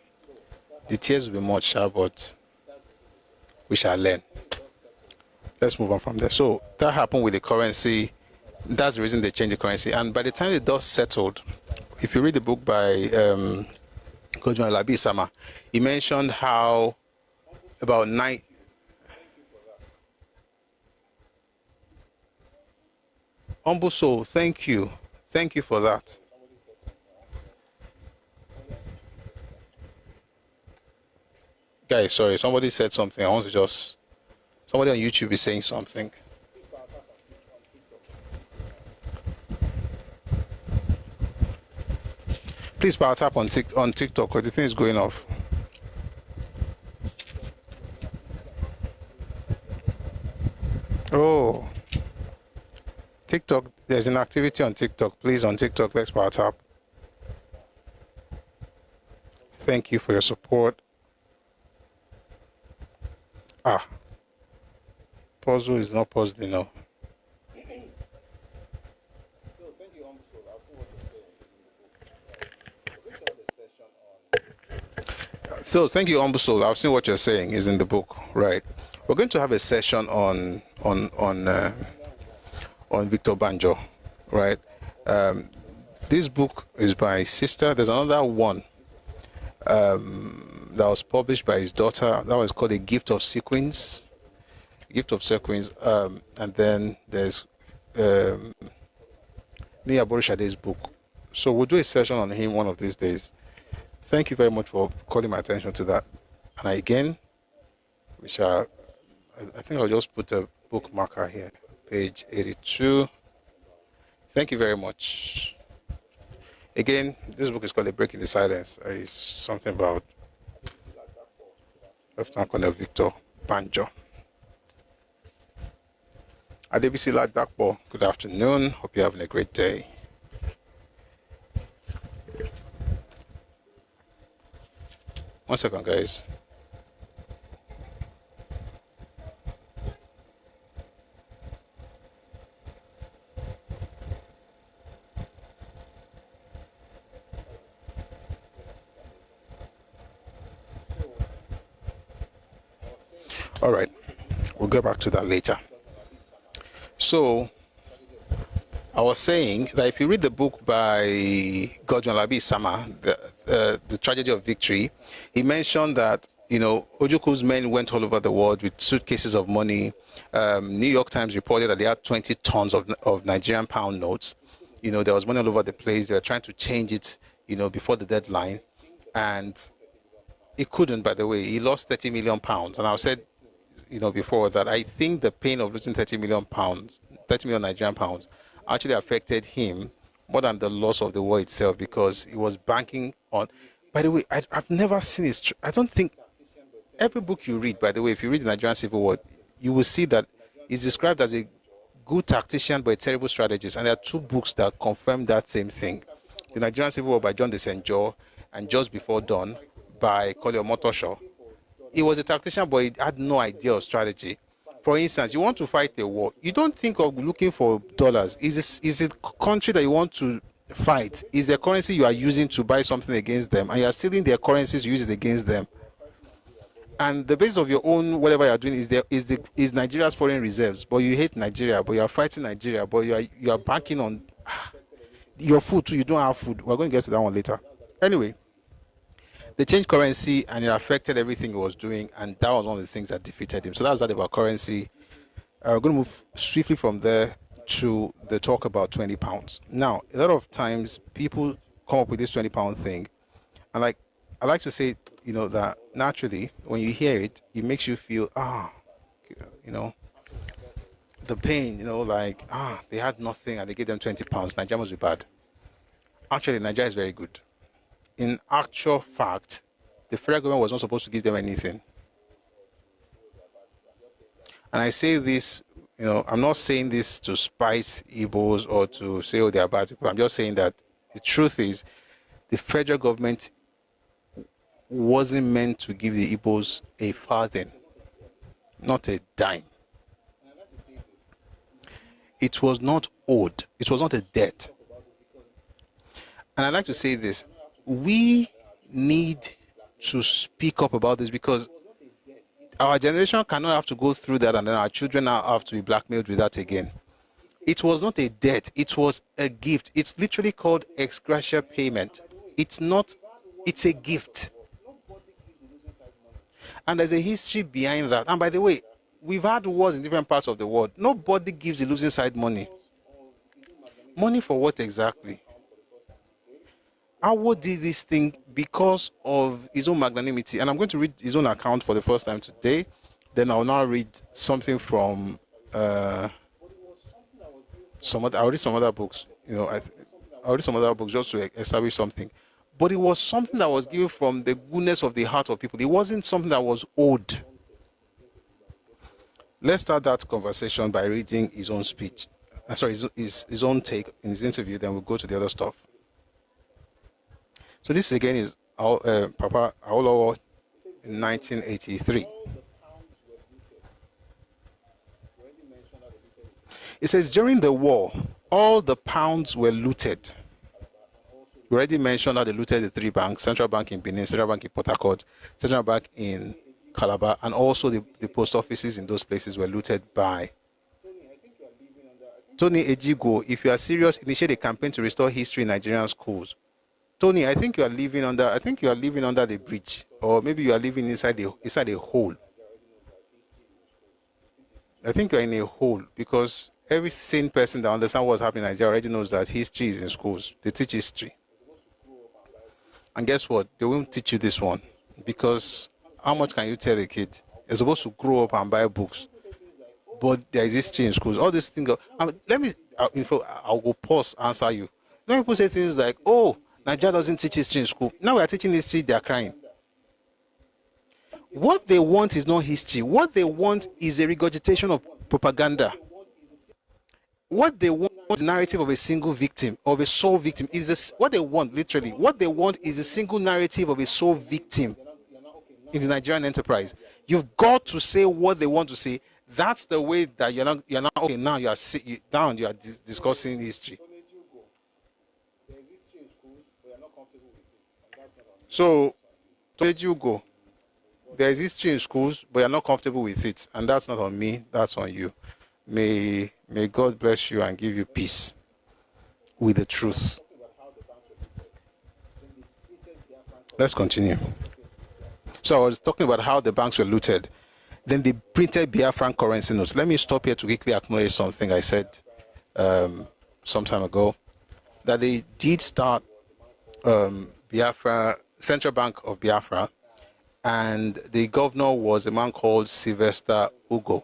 The tears will be much, but we shall learn. Let's move on from there. So that happened with the currency. That's the reason they changed the currency. And by the time the dust settled, if you read the book by Gowon Labi Sama, he mentioned how about 9. Humble soul, thank you. Thank you for that. Guys, sorry, somebody said something. I want to just... Somebody on YouTube is saying something. Please power tap on TikTok, because the thing is going off. Oh. TikTok, there's an activity on TikTok. Please, on TikTok, let's power tap. Thank you for your support. Puzzle is not puzzled enough. So thank you, Humble Soul. I've seen what you're saying is in the book, right? We're going to have a session on Victor Banjo, right? This book is by his sister. There's another one that was published by his daughter. That was called A Gift of Sequins. Gift of Sequins. And then there's Aburi Accord book. So we'll do a session on him one of these days. Thank you very much for calling my attention to that. And again, we shall, I think I'll just put a bookmarker here, page 82. Thank you very much. Again, this book is called A Break in the Silence. It's something about Lieutenant Colonel Victor Banjo. Adebisi Ladakbo, good afternoon. Hope you're having a great day. One second, guys. All right, we'll get back to that later. So, I was saying that if you read the book by Gowon Labi Sama, the Tragedy of Victory, he mentioned that, you know, Ojukwu's men went all over the world with suitcases of money. New York Times reported that they had 20 tons of Nigerian pound notes. You know, there was money all over the place. They were trying to change it, you know, before the deadline. And he couldn't, by the way. He lost 30 million pounds. And I said, you know, before that, I think the pain of losing 30 million Nigerian pounds, actually affected him more than the loss of the war itself, because he was banking on... By the way, I've never seen it. I don't think... Every book you read, by the way, if you read the Nigerian Civil War, you will see that he's described as a good tactician but a terrible strategist. And there are two books that confirm that same thing. The Nigerian Civil War by John de St. John and Just Before Dawn by Collier Motoshaw. He was a tactician, but he had no idea of strategy. For instance, you want to fight a war. You don't think of looking for dollars. Is it country that you want to fight? Is the currency you are using to buy something against them, and you are stealing their currencies to use it against them? And the base of your own whatever you are doing is Nigeria's foreign reserves. But you hate Nigeria, but you are fighting Nigeria, but you are banking on your food too. You don't have food. We're going to get to that one later. Anyway. They changed currency and it affected everything he was doing, and that was one of the things that defeated him. So that's that about currency. We're going to move swiftly from there to the talk about 20 pounds. Now, a lot of times people come up with this 20 pound thing, and I like to say, you know, that naturally when you hear it, it makes you feel, you know, the pain, you know, like, they had nothing and they gave them 20 pounds. Nigeria must be bad. Actually, Nigeria is very good. in actual fact, the federal government was not supposed to give them anything. And I say this, I'm not saying this to spice Igbos or to say, oh, they are bad people. I'm just saying that the truth is the federal government wasn't meant to give the Igbos a farthing, not a dime. It was not owed. It was not a debt. And I'd like to say this. We need to speak up about this because our generation cannot have to go through that and then our children now have to be blackmailed with that again. It was not a debt. It was a gift. It's literally called ex gratia payment. It's a gift. And there's a history behind that. And by the way, we've had wars in different parts of the world. Nobody gives the losing side money. Money for what exactly? AWO did this thing because of his own magnanimity. And I'm going to read his own account for the first time today. Then I'll now read something from I'll read some other books. I'll read some other books just to establish something. But it was something that was given from the goodness of the heart of people. It wasn't something that was owed. Let's start that conversation by reading his own speech. His own take in his interview. Then we'll go to the other stuff. So this again is Papa Awolowo in 1983. It says, during the war, all the pounds were looted. We already mentioned how they looted the 3 banks, Central Bank in Benin, Central Bank in Port Harcourt, Central Bank in Calabar, and also the post offices in those places were looted by Tony Ejigo. If you are serious, initiate a campaign to restore history in Nigerian schools. Tony, I think you are living under the bridge, or maybe you are living inside a hole. I think you're in a hole because every sane person that understands what's happening in Nigeria already knows that history is in schools. They teach history. And guess what? They won't teach you this one because how much can you tell a kid? They're supposed to grow up and buy books, but there is history in schools. All these things. I'll go pause, answer you. When people say things like, oh, Nigeria doesn't teach history in school. Now we are teaching history, they are crying. What they want is not history. What they want is a regurgitation of propaganda. What they want is the narrative of a single victim, of a sole victim. Is this what they want, literally? What they want is a single narrative of a sole victim in the Nigerian enterprise. You've got to say what they want to say. That's the way that you're not okay. Now you are discussing history. So, where did you go? There is history in schools, but you're not comfortable with it, and that's not on me. That's on you. May God bless you and give you peace with the truth. Let's continue. So I was talking about how the banks were looted. Then they printed Biafran currency notes. Let me stop here to quickly acknowledge something I said some time ago, that they did start Biafra, Central Bank of Biafra, and the governor was a man called Sylvester Ugo,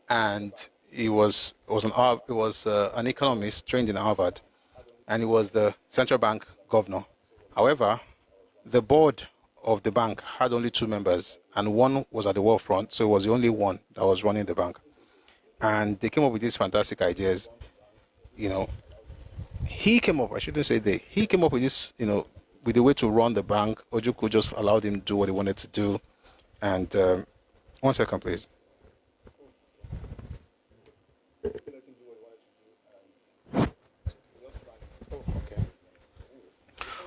and he was an economist trained in Harvard, and he was the central bank governor. However, the board of the bank had only 2 members, and one was at the war front, so it was the only one that was running the bank. And they came up with these fantastic ideas. He came up, I shouldn't say they, he came up with this, with the way to run the bank. Ojukwu just allowed him to do what he wanted to do. And 1 second, please.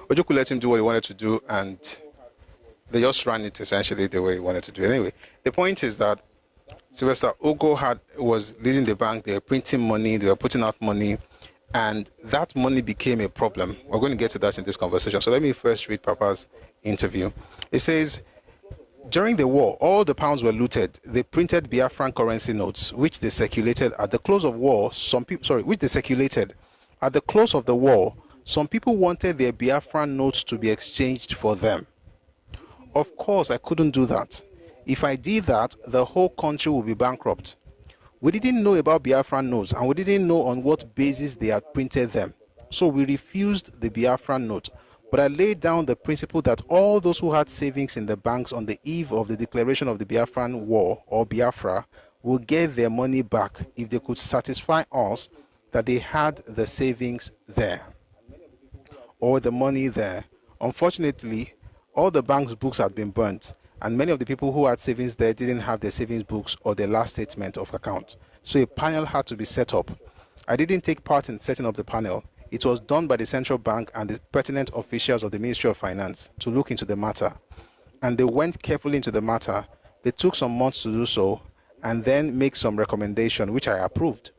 Ojukwu let him do what he wanted to do, and they just ran it essentially the way he wanted to do. Anyway, the point is that Sylvester Ugo was leading the bank. They were printing money, they were putting out money, and that money became a problem. We're going to get to that in this conversation. So let me first read Papa's interview. It says, during the war, all the pounds were looted. They printed Biafran currency notes, which they circulated at the close of war. Which they circulated at the close of the war. Some people wanted their Biafran notes to be exchanged for them. Of course, I couldn't do that. If I did that, the whole country would be bankrupt. We didn't know about Biafran notes, and we didn't know on what basis they had printed them. So we refused the Biafran note. But I laid down the principle that all those who had savings in the banks on the eve of the declaration of the Biafran War, or Biafra, will get their money back if they could satisfy us that they had the savings there or the money there. Unfortunately, all the bank's books had been burnt, and many of the people who had savings there didn't have their savings books or their last statement of account. So a panel had to be set up. I didn't take part in setting up the panel. It was done by the central bank and the pertinent officials of the Ministry of Finance to look into the matter. And they went carefully into the matter. They took some months to do so and then make some recommendation, which I approved.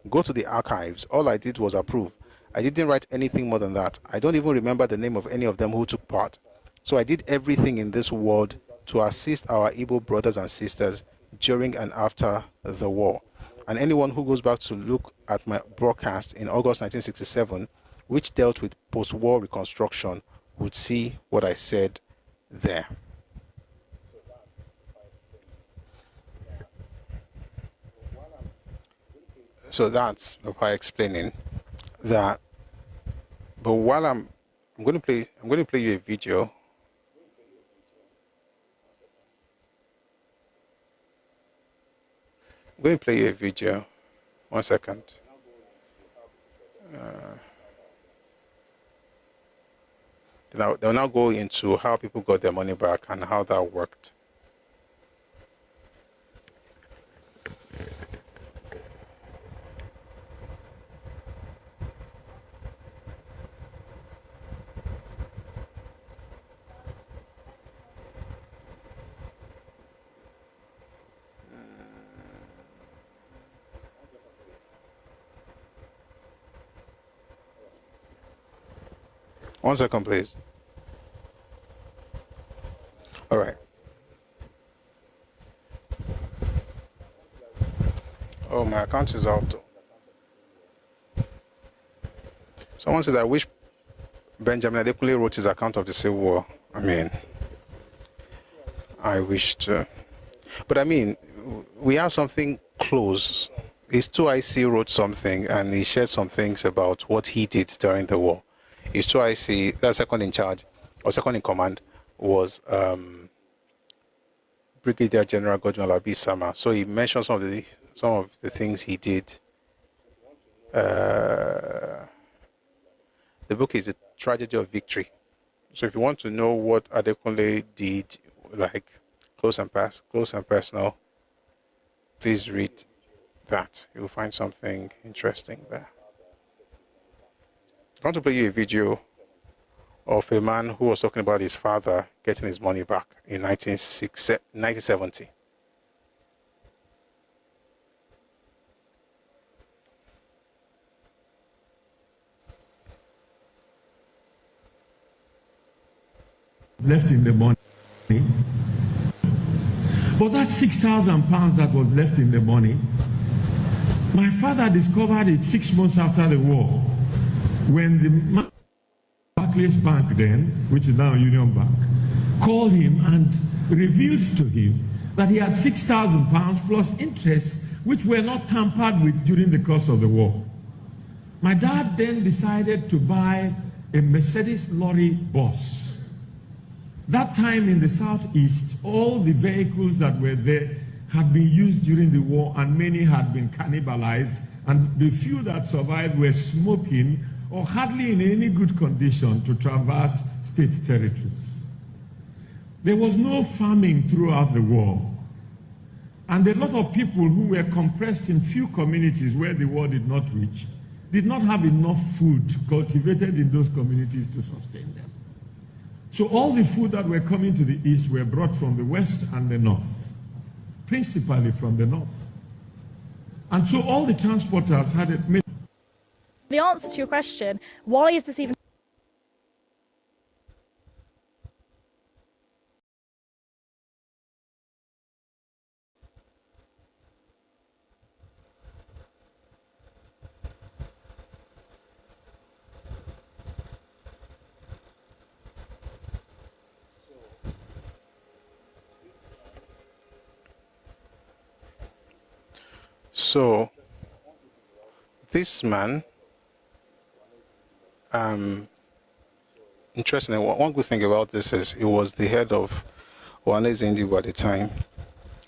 Go to the archives. All I did was approve. I didn't write anything more than that. I don't even remember the name of any of them who took part. So I did everything in this world to assist our Igbo brothers and sisters during and after the war. And anyone who goes back to look at my broadcast in August 1967, which dealt with post-war reconstruction, would see what I said there. So that's by explaining that. But while I'm going to play you a video. I'm going to play you a video. 1 second. They'll now go into how people got their money back and how that worked. One second, please. All right. Oh, my account is out. Someone says, I wish Benjamin Adekunle wrote his account of the Civil War. I mean, I wish to. But I mean, we have something close. His 2IC wrote something and he shared some things about what he did during the war. His 2IC, that second in charge, or second in command, was Brigadier General Godwin Alabi Sama. So he mentioned some of the things he did. The book is The Tragedy of Victory. So if you want to know what Adekunle did, like close and personal, please read that. You'll find something interesting there. I want to play you a video of a man who was talking about his father getting his money back in 1970. Left in the money. But that £6,000 that was left in the money, my father discovered it 6 months after the war, when the Barclays Bank then, which is now Union Bank, called him and revealed to him that he had £6,000 plus interest, which were not tampered with during the course of the war. My dad then decided to buy a Mercedes lorry bus. That time in the southeast, all the vehicles that were there had been used during the war, and many had been cannibalized, and the few that survived were smoking or hardly in any good condition to traverse state territories. There was no farming throughout the war, and a lot of people who were compressed in few communities where the war did not reach did not have enough food cultivated in those communities to sustain them. So all the food that were coming to the east were brought from the west and the north, principally from the north. And so all the transporters had it made. The answer to your question, why is this even So this man interesting. One good thing about this is it was the head of Ohanes Indigo at the time.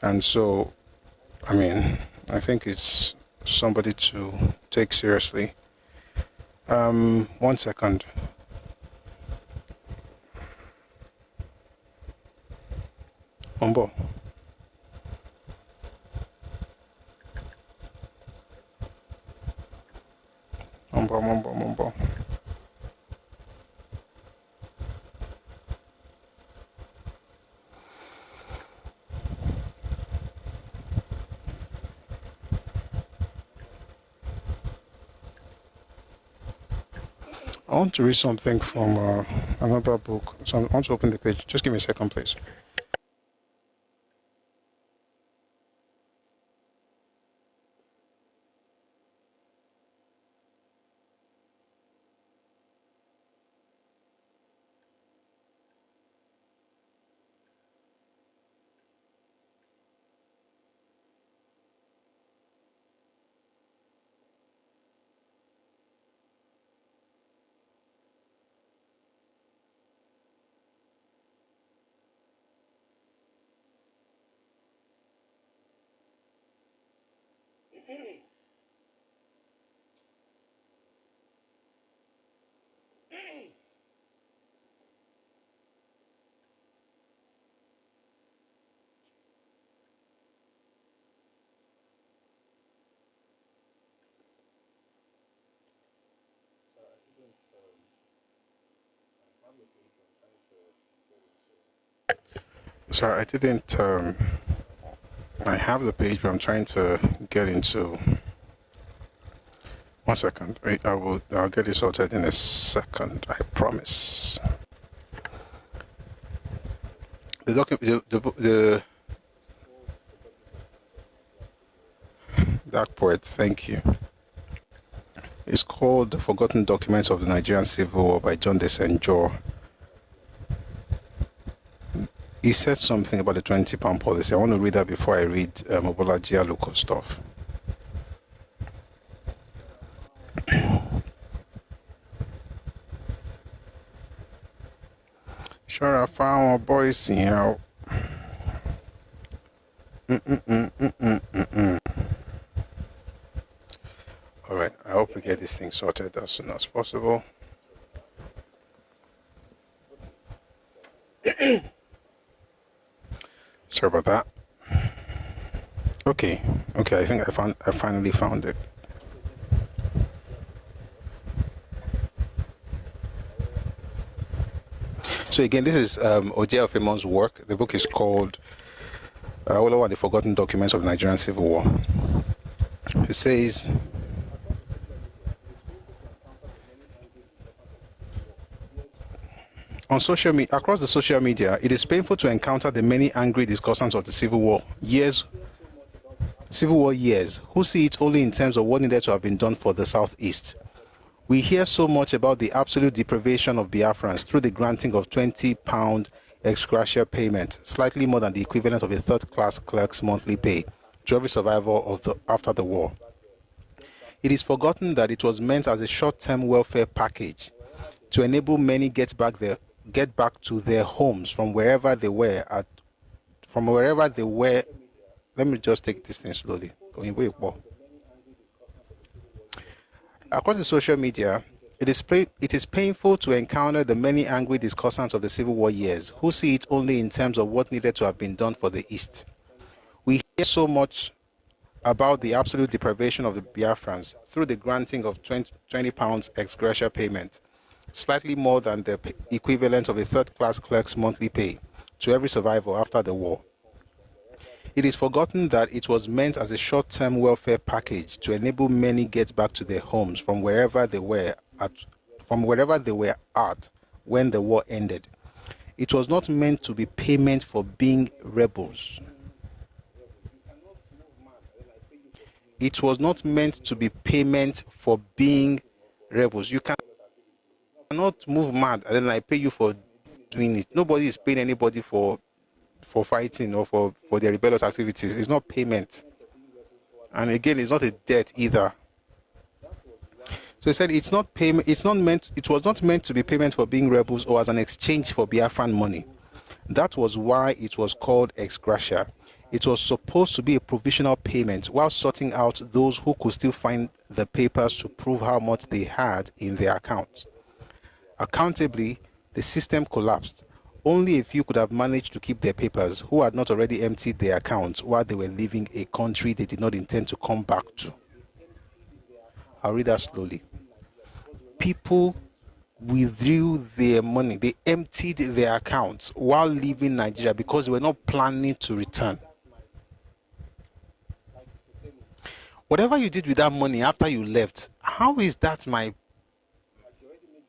And so, I mean, I think it's somebody to take seriously. 1 second. Mumbo. Mumbo. I want to read something from another book. So I want to open the page. Just give me a second, please. Sorry, I didn't. I have the page, but I'm trying to get into. 1 second. I'll get it sorted in a second. I promise. The document, the Dark Poet. Thank you. It's called "The Forgotten Documents of the Nigerian Civil War" by John Desenjo. He said something about the 20-pound policy. I want to read that before I read Obolaji Aluko stuff. Sure, I found my boys here. All right, I hope we get this thing sorted as soon as possible. Sorry about that. Okay, I think I finally found it. So again, this is Ojea Ofemon's work. The book is called Awolowo and the Forgotten Documents of the Nigerian Civil War. It says, on social media, across the social media, it is painful to encounter the many angry discussants of the Civil War years, who see it only in terms of what needed to have been done for the Southeast. We hear so much about the absolute deprivation of Biafrans through the granting of £20 ex gratia payment, slightly more than the equivalent of a third-class clerk's monthly pay, to every survivor after the war. It is forgotten that it was meant as a short-term welfare package to enable many get back to their homes from wherever they were. Let me just take this thing slowly. Across the social media, it is painful to encounter the many angry discussants of the Civil War years who see it only in terms of what needed to have been done for the East. We hear so much about the absolute deprivation of the Biafrans through the granting of £20 ex gratia payment, slightly more than the equivalent of a third-class clerk's monthly pay, to every survivor after the war. It is forgotten that it was meant as a short-term welfare package to enable many get back to their homes from wherever they were at when the war ended. It was not meant to be payment for being rebels. It was not meant to be payment for being rebels. You cannot move mad and then I pay you for doing it. Nobody is paying anybody for fighting or for their rebellious activities. It's not payment. And again, it's not a debt either. So he said it's not payment. It's not meant. It was not meant to be payment for being rebels or as an exchange for Biafran money. That was why it was called ex gratia. It was supposed to be a provisional payment while sorting out those who could still find the papers to prove how much they had in their accounts. Accountably, the system collapsed. Only a few could have managed to keep their papers who had not already emptied their accounts while they were leaving a country they did not intend to come back to. I'll read that slowly. People withdrew their money. They emptied their accounts while leaving Nigeria because they were not planning to return. Whatever you did with that money after you left, how is that my,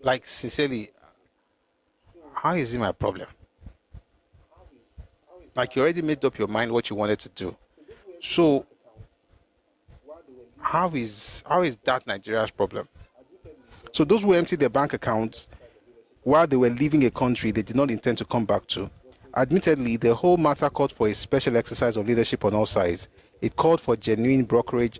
like, sincerely, how is it my problem? Like, you already made up your mind what you wanted to do. So how is that Nigeria's problem? So those who emptied their bank accounts while they were leaving a country they did not intend to come back to. Admittedly, the whole matter called for a special exercise of leadership on all sides. It called for genuine brokerage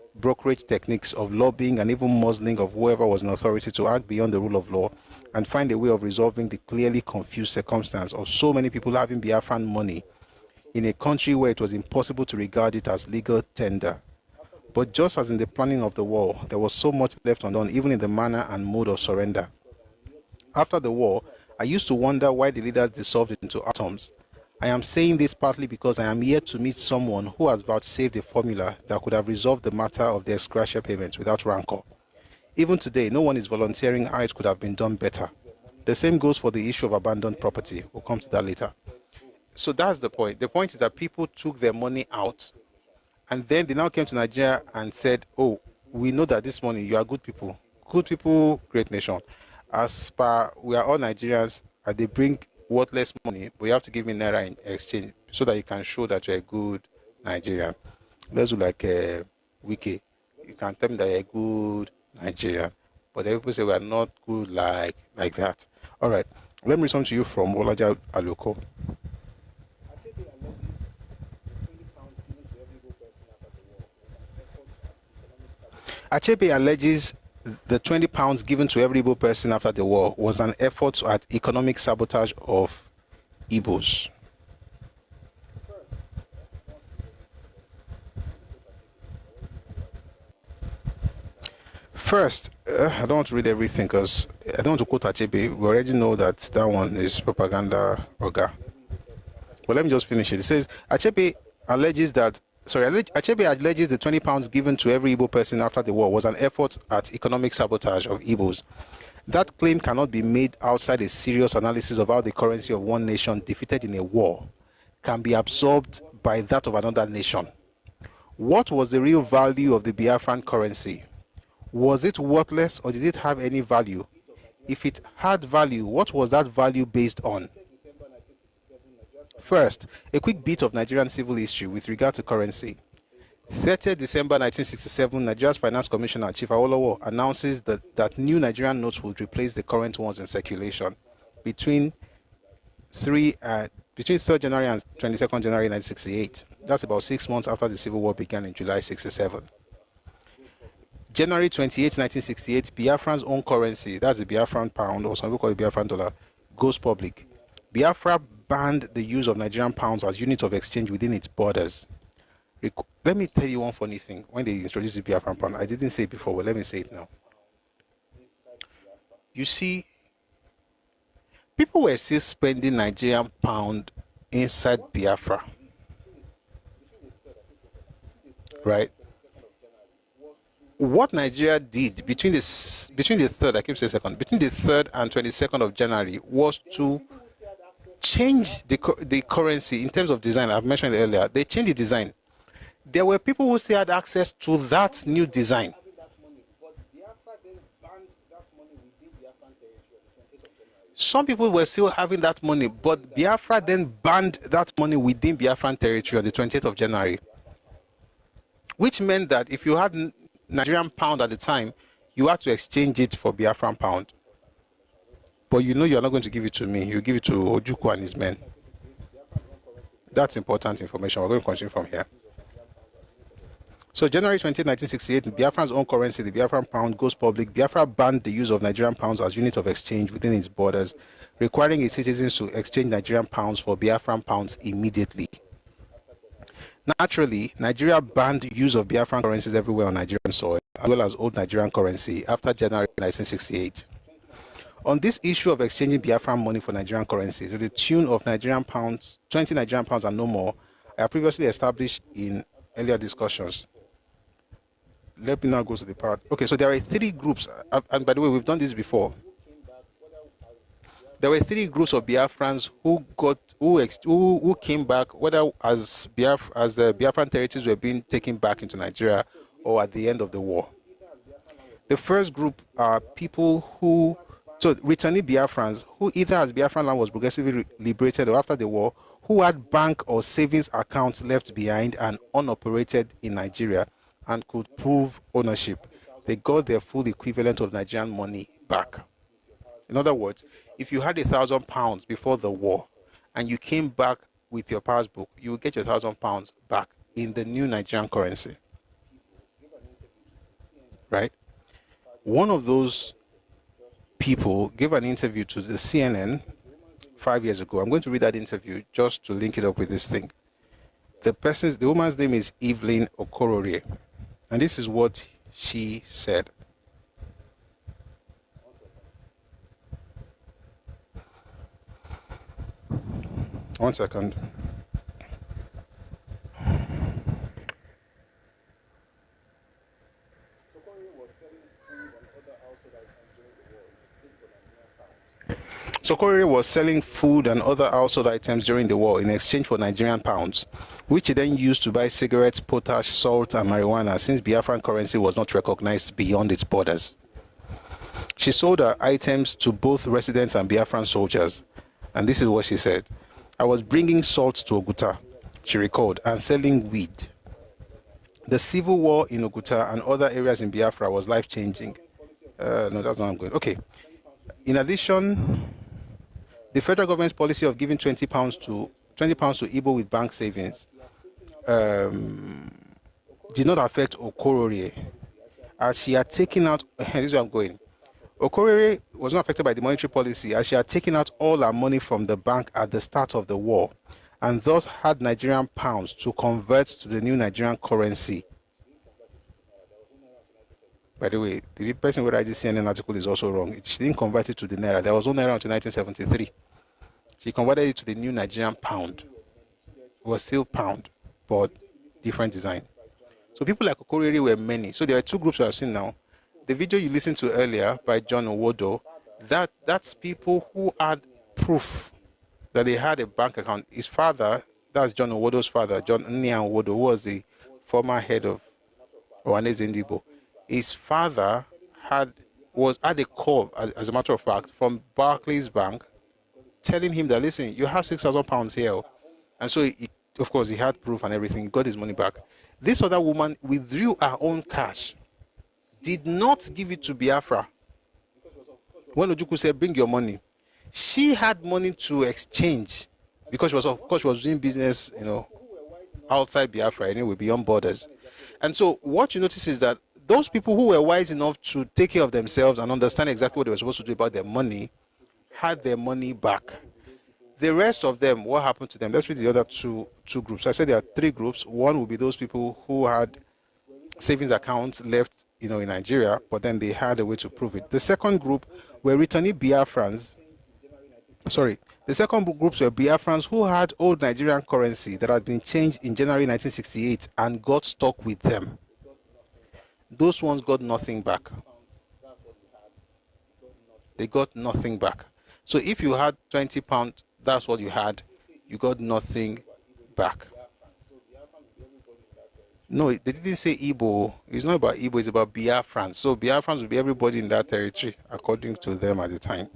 techniques of lobbying and even muzzling of whoever was in authority to act beyond the rule of law and find a way of resolving the clearly confused circumstance of so many people having Biafran money in a country where it was impossible to regard it as legal tender. But just as in the planning of the war, there was so much left undone, even in the manner and mode of surrender. After the war, I used to wonder why the leaders dissolved it into atoms. I am saying this partly because I am yet to meet someone who has vouchsafed a formula that could have resolved the matter of the ex gratia payments without rancor. Even today, no one is volunteering how it could have been done better. The same goes for the issue of abandoned property. We'll come to that later. So that's the point. The point is that people took their money out, and then they now came to Nigeria and said, oh, we know that this money, you are good people. Good people, great nation. As per, we are all Nigerians, and they bring worthless money, but you have to give me Naira in exchange so that you can show that you're a good Nigerian. Let's do like a wiki. You can tell me that you're a good Nigerian, but the people say we are not good like that. All right, let me read something to you from Olaja Aloko. Achebe alleges the £20 given to every Igbo person after the war was an effort at economic sabotage of Igbos. First, I don't want to read everything because I don't want to quote Achebe. We already know that that one is propaganda orga. But let me just finish it. It says Achebe alleges that Achebe alleges the £20 given to every Igbo person after the war was an effort at economic sabotage of Igbos. That claim cannot be made outside a serious analysis of how the currency of one nation defeated in a war can be absorbed by that of another nation. What was the real value of the Biafran currency? Was it worthless or did it have any value? If it had value, what was that value based on? First, a quick bit of Nigerian civil history with regard to currency. 30th December 1967, Nigeria's Finance Commissioner, Chief Awolowo, announces that new Nigerian notes would replace the current ones in circulation between 3rd January and 22nd January 1968. That's about 6 months after the Civil War began in July 67. January 28, 1968, Biafran's own currency, that's the Biafran pound, or some people call it Biafran dollar, goes public. Biafra banned the use of Nigerian pounds as unit of exchange within its borders. Let me tell you one funny thing. When they introduced the Biafran pound, I didn't say it before, but let me say it now. You see, people were still spending Nigerian pound inside Biafra, right? What Nigeria did between the 3rd, I keep saying second, between the 3rd and 22nd of January was to change the currency in terms of design. I've mentioned it earlier. They changed the design. There were people who still had access to that new design. Some people were still having that money, but Biafra then banned that money within Biafran territory on the 20th of January. Which meant that if you had Nigerian pound at the time, you had to exchange it for Biafran pound. But you know you're not going to give it to me. You give it to Ojukwu and his men. That's important information. We're going to continue from here. So January 20, 1968, Biafran's own currency, the Biafran pound, goes public. Biafra banned the use of Nigerian pounds as unit of exchange within its borders, requiring its citizens to exchange Nigerian pounds for Biafran pounds immediately. Naturally, Nigeria banned use of Biafran currencies everywhere on Nigerian soil, as well as old Nigerian currency, after January 1968. On this issue of exchanging Biafran money for Nigerian currency to the tune of Nigerian pounds, 20 Nigerian pounds and no more, I have previously established in earlier discussions. Let me now go to the part. Okay, so there are three groups, and by the way, we've done this before. There were three groups of Biafrans who came back, whether as the Biafran territories were being taken back into Nigeria or at the end of the war. The first group are people who, so returnee Biafrans, who either as Biafran land was progressively liberated or after the war, who had bank or savings accounts left behind and unoperated in Nigeria and could prove ownership. They got their full equivalent of Nigerian money back. In other words, if you had £1,000 before the war and you came back with your passbook, you will get your £1,000 back in the new Nigerian currency. Right? One of those people gave an interview to the CNN 5 years ago. I'm going to read that interview just to link it up with this thing. The woman's name is Evelyn Okororie, and this is what she said. One second. Sokorire was selling food and other household items during the war in exchange for Nigerian pounds, which he then used to buy cigarettes, potash, salt, and marijuana, since Biafran currency was not recognized beyond its borders. She sold her items to both residents and Biafran soldiers, and this is what she said. I was bringing salt to Oguta, she recalled, and selling weed. The civil war in Oguta and other areas in Biafra was life-changing. No, that's not I'm going. Okay. In addition, the federal government's policy of giving £20 to Igbo with bank savings did not affect Okororie, as she had taken out. This is where I'm going. Okororie was not affected by the monetary policy, as she had taken out all her money from the bank at the start of the war, and thus had Nigerian pounds to convert to the new Nigerian currency. By the way, the person who wrote this CNN article is also wrong. She didn't convert it to the naira. There was no naira until 1973. She converted it to the new Nigerian pound. It was still pound, but different design. So people like Okoriri were many. So there are two groups we have seen now. The video you listened to earlier by John Owodo, that's people who had proof that they had a bank account. His father, that's John Owodo's father, John Nnian Owodo, who was the former head of Ohaneze Ndigbo. His father had a call, as a matter of fact, from Barclays Bank, telling him that, listen, you have £6,000 here. And so, of course, he had proof and everything. He got his money back. This other woman withdrew her own cash, did not give it to Biafra. When Ojukwu said, bring your money, she had money to exchange, because she was doing business, outside Biafra, anyway, beyond borders. And so what you notice is that those people who were wise enough to take care of themselves and understand exactly what they were supposed to do about their money had their money back. The rest of them, what happened to them? Let's read the other two groups. I said there are three groups. One will be those people who had savings accounts left, in Nigeria, but then they had a way to prove it. The second group were returnee Biafrans. The second groups were Biafrans who had old Nigerian currency that had been changed in January 1968 and got stuck with them. Those ones got nothing back. They got nothing back. So if you had £20, that's what you had. You got nothing back. No, they didn't say Igbo. It's not about Igbo, it's about Biafrans. So Biafrans will be everybody in that territory, according to them at the time.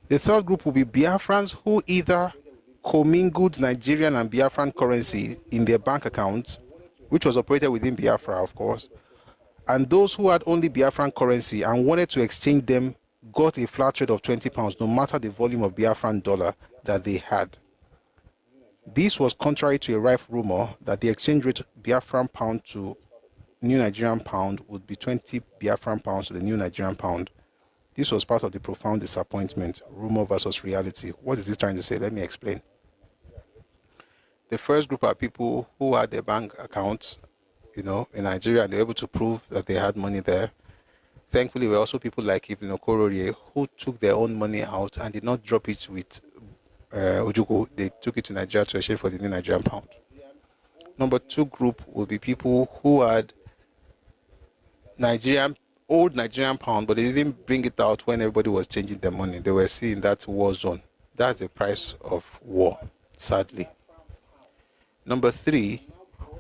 The third group will be Biafrans who either commingled Nigerian and Biafran currency in their bank accounts, which was operated within Biafra, of course, and those who had only Biafran currency and wanted to exchange them got a flat rate of £20, no matter the volume of Biafran dollar that they had. This was contrary to a rife rumor that the exchange rate Biafran pound to new Nigerian pound would be 20 Biafran pounds to the new Nigerian pound. This was part of the profound disappointment, rumor versus reality. What is this trying to say? Let me explain. The first group are people who had their bank accounts, in Nigeria, and they were able to prove that they had money there. Thankfully, there were also people like Ibn Okororie who took their own money out and did not drop it with Ojukwu. They took it to Nigeria to exchange for the new Nigerian pound. Number two group will be people who had old Nigerian pound, but they didn't bring it out when everybody was changing their money. They were seeing that war zone. That's the price of war, sadly. Number three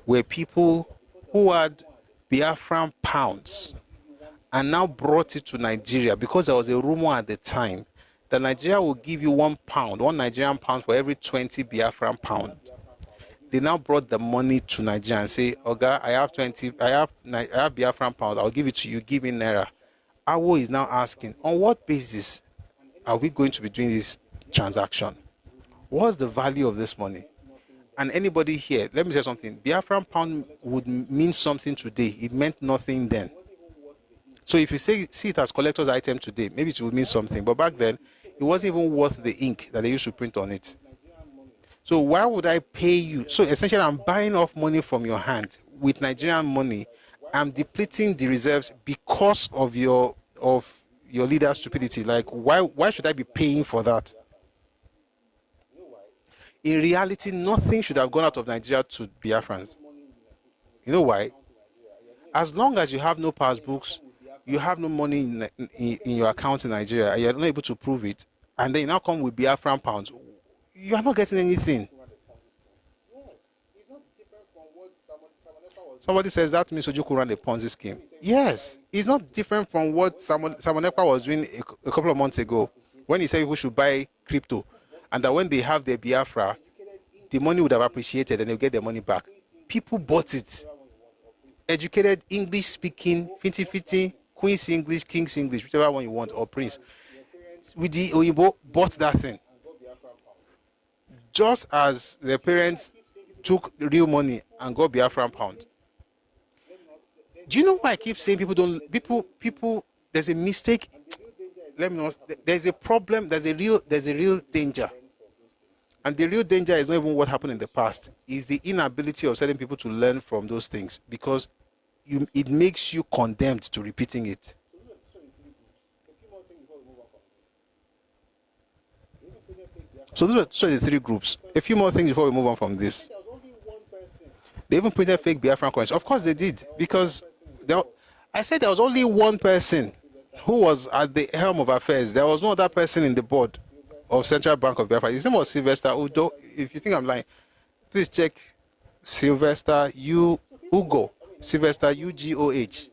were people who had Biafran pounds and now brought it to Nigeria because there was a rumor at the time that Nigeria will give you one Nigerian pound for every 20 Biafran pound. They now brought the money to Nigeria and say, Oga, I have Biafran pounds, I'll give it to you, give me Naira. AWO is now asking, on what basis are we going to be doing this transaction? What's the value of this money? And anybody here, let me say something, Biafran pound would mean something today. It meant nothing then. So if you see it as collector's item today, maybe it would mean something. But back then, it wasn't even worth the ink that they used to print on it. So why would I pay you? So essentially, I'm buying off money from your hand with Nigerian money. I'm depleting the reserves because of your leader's stupidity. Like, why should I be paying for that? In reality, nothing should have gone out of Nigeria to Biafrans. You know why? As long as you have no passbooks, you have no money in your account in Nigeria, and you're not able to prove it, and then you now come with Biafran pounds, you are not getting anything. Somebody says that means Ojukwu ran a Ponzi scheme. Yes, it's not different from what Simon Ekpa was doing a couple of months ago when he said people should buy crypto, and that when they have their Biafra, the money would have appreciated and they'll get their money back. People bought it. Educated, English-speaking, fiti, Queen's English, King's English, whichever one you want, or Prince. With the Oyinbo bought that thing. Just as their parents took real money and got Biafran pound. Do you know why I keep saying people, there's a mistake? Let me know. There's a problem, there's a real danger. And the real danger is not even what happened in the past. It's the inability of certain people to learn from those things, because it makes you condemned to repeating it. So those are the three groups. A few more things before we move on from this. They even printed fake Biafran coins. Of course they did, because I said there was only one person who was at the helm of affairs. There was no other person in the board of Central Bank of Biafra. His name was Sylvester Udo. If you think I'm lying, please check Sylvester Ugo. Sylvester Ugoh.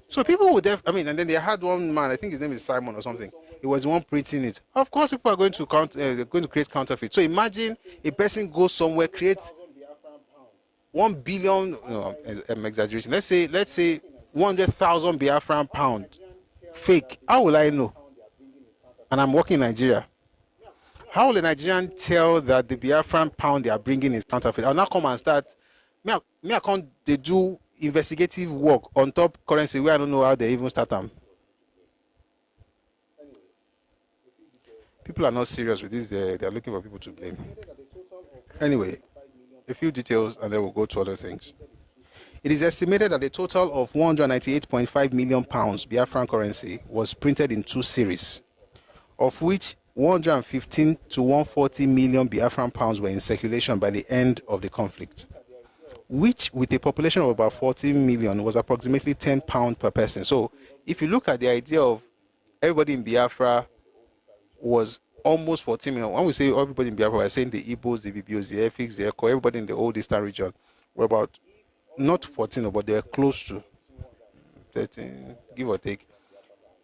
So people would and then they had one man, I think his name is Simon or something. He was the one printing it. Of course, people are going to create counterfeit. So imagine a person goes somewhere, creates 1 billion. I'm exaggerating. Let's say 100,000 Biafran pound fake. How will I know? And I'm working in Nigeria. How will a Nigerian tell that the Biafran pound they are bringing is counterfeit? I'll now come and start. I can't. They do investigative work on top currency where I don't know how they even start them. People are not serious with this. They are looking for people to blame. Anyway, a few details and then we'll go to other things. It is estimated that a total of 198.5 million pounds Biafran currency was printed in 2 series, of which 115 to 140 million Biafran pounds were in circulation by the end of the conflict, which with a population of about 14 million was approximately 10 pounds per person. So if you look at the idea of everybody in Biafra was almost 14 million. When we say everybody in Biafra, we're saying the Igbos, the Bibios, the Efiks, the Eko, everybody in the old Eastern region were about not 14, but they're close to 13, give or take.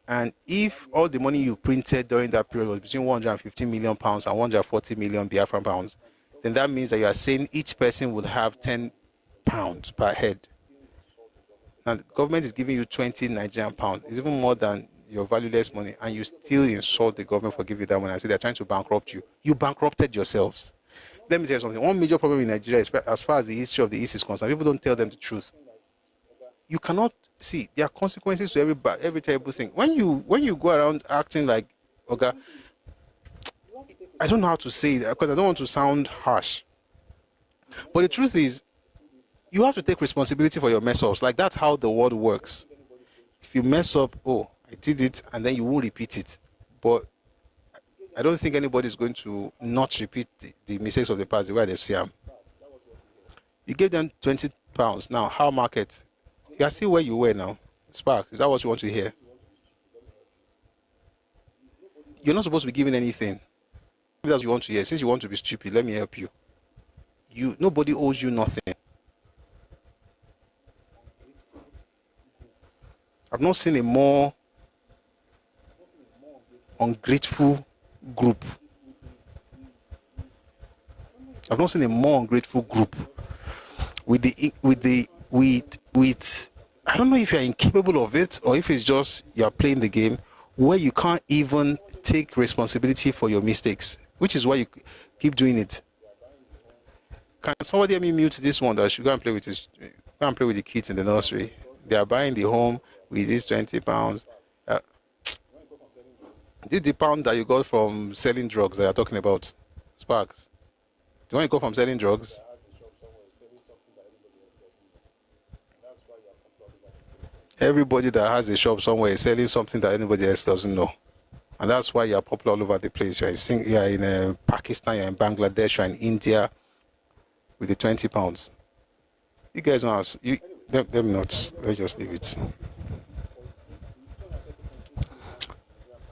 And if all the money you printed during that period was between 150 million pounds and 140 million Biafran pounds, then that means that you are saying each person would have 10 pounds per head. And the government is giving you 20 Nigerian pounds. It's even more than your valueless money, and you still insult the government for giving you that money and say they're trying to bankrupt you. You bankrupted yourselves. Let me tell you something. One major problem in Nigeria is, as far as the history of the East is concerned, people don't tell them the truth. You cannot see there are consequences to every terrible thing. When you go around acting like, okay, I don't know how to say it because I don't want to sound harsh. But the truth is, you have to take responsibility for your mess ups. Like, that's how the world works. If you mess up, oh, I did it, and then you won't repeat it. But I don't think anybody is going to not repeat the mistakes of the past the way they see them. You gave them £20. Now, how market? You are still where you were now. Sparks, is that what you want to hear? You're not supposed to be giving anything. If that's what you want to hear. Since you want to be stupid, let me help you. Nobody owes you nothing. I've not seen a more ungrateful group. I've not seen a more ungrateful group with I don't know if you're incapable of it or if it's just you're playing the game where you can't even take responsibility for your mistakes, which is why you keep doing it. Can somebody help me mute this one that should go and play with the kids in the nursery? They are buying the home with these £20. This is the pound that you got from selling drugs that you're talking about. Sparks. Do you want to go from selling drugs? Everybody that has a shop somewhere is selling something that anybody else doesn't know. And that's why you're popular all over the place. You're in Pakistan, you're in Bangladesh, you're in India with the £20. You guys don't have... Them not. Let's just leave it.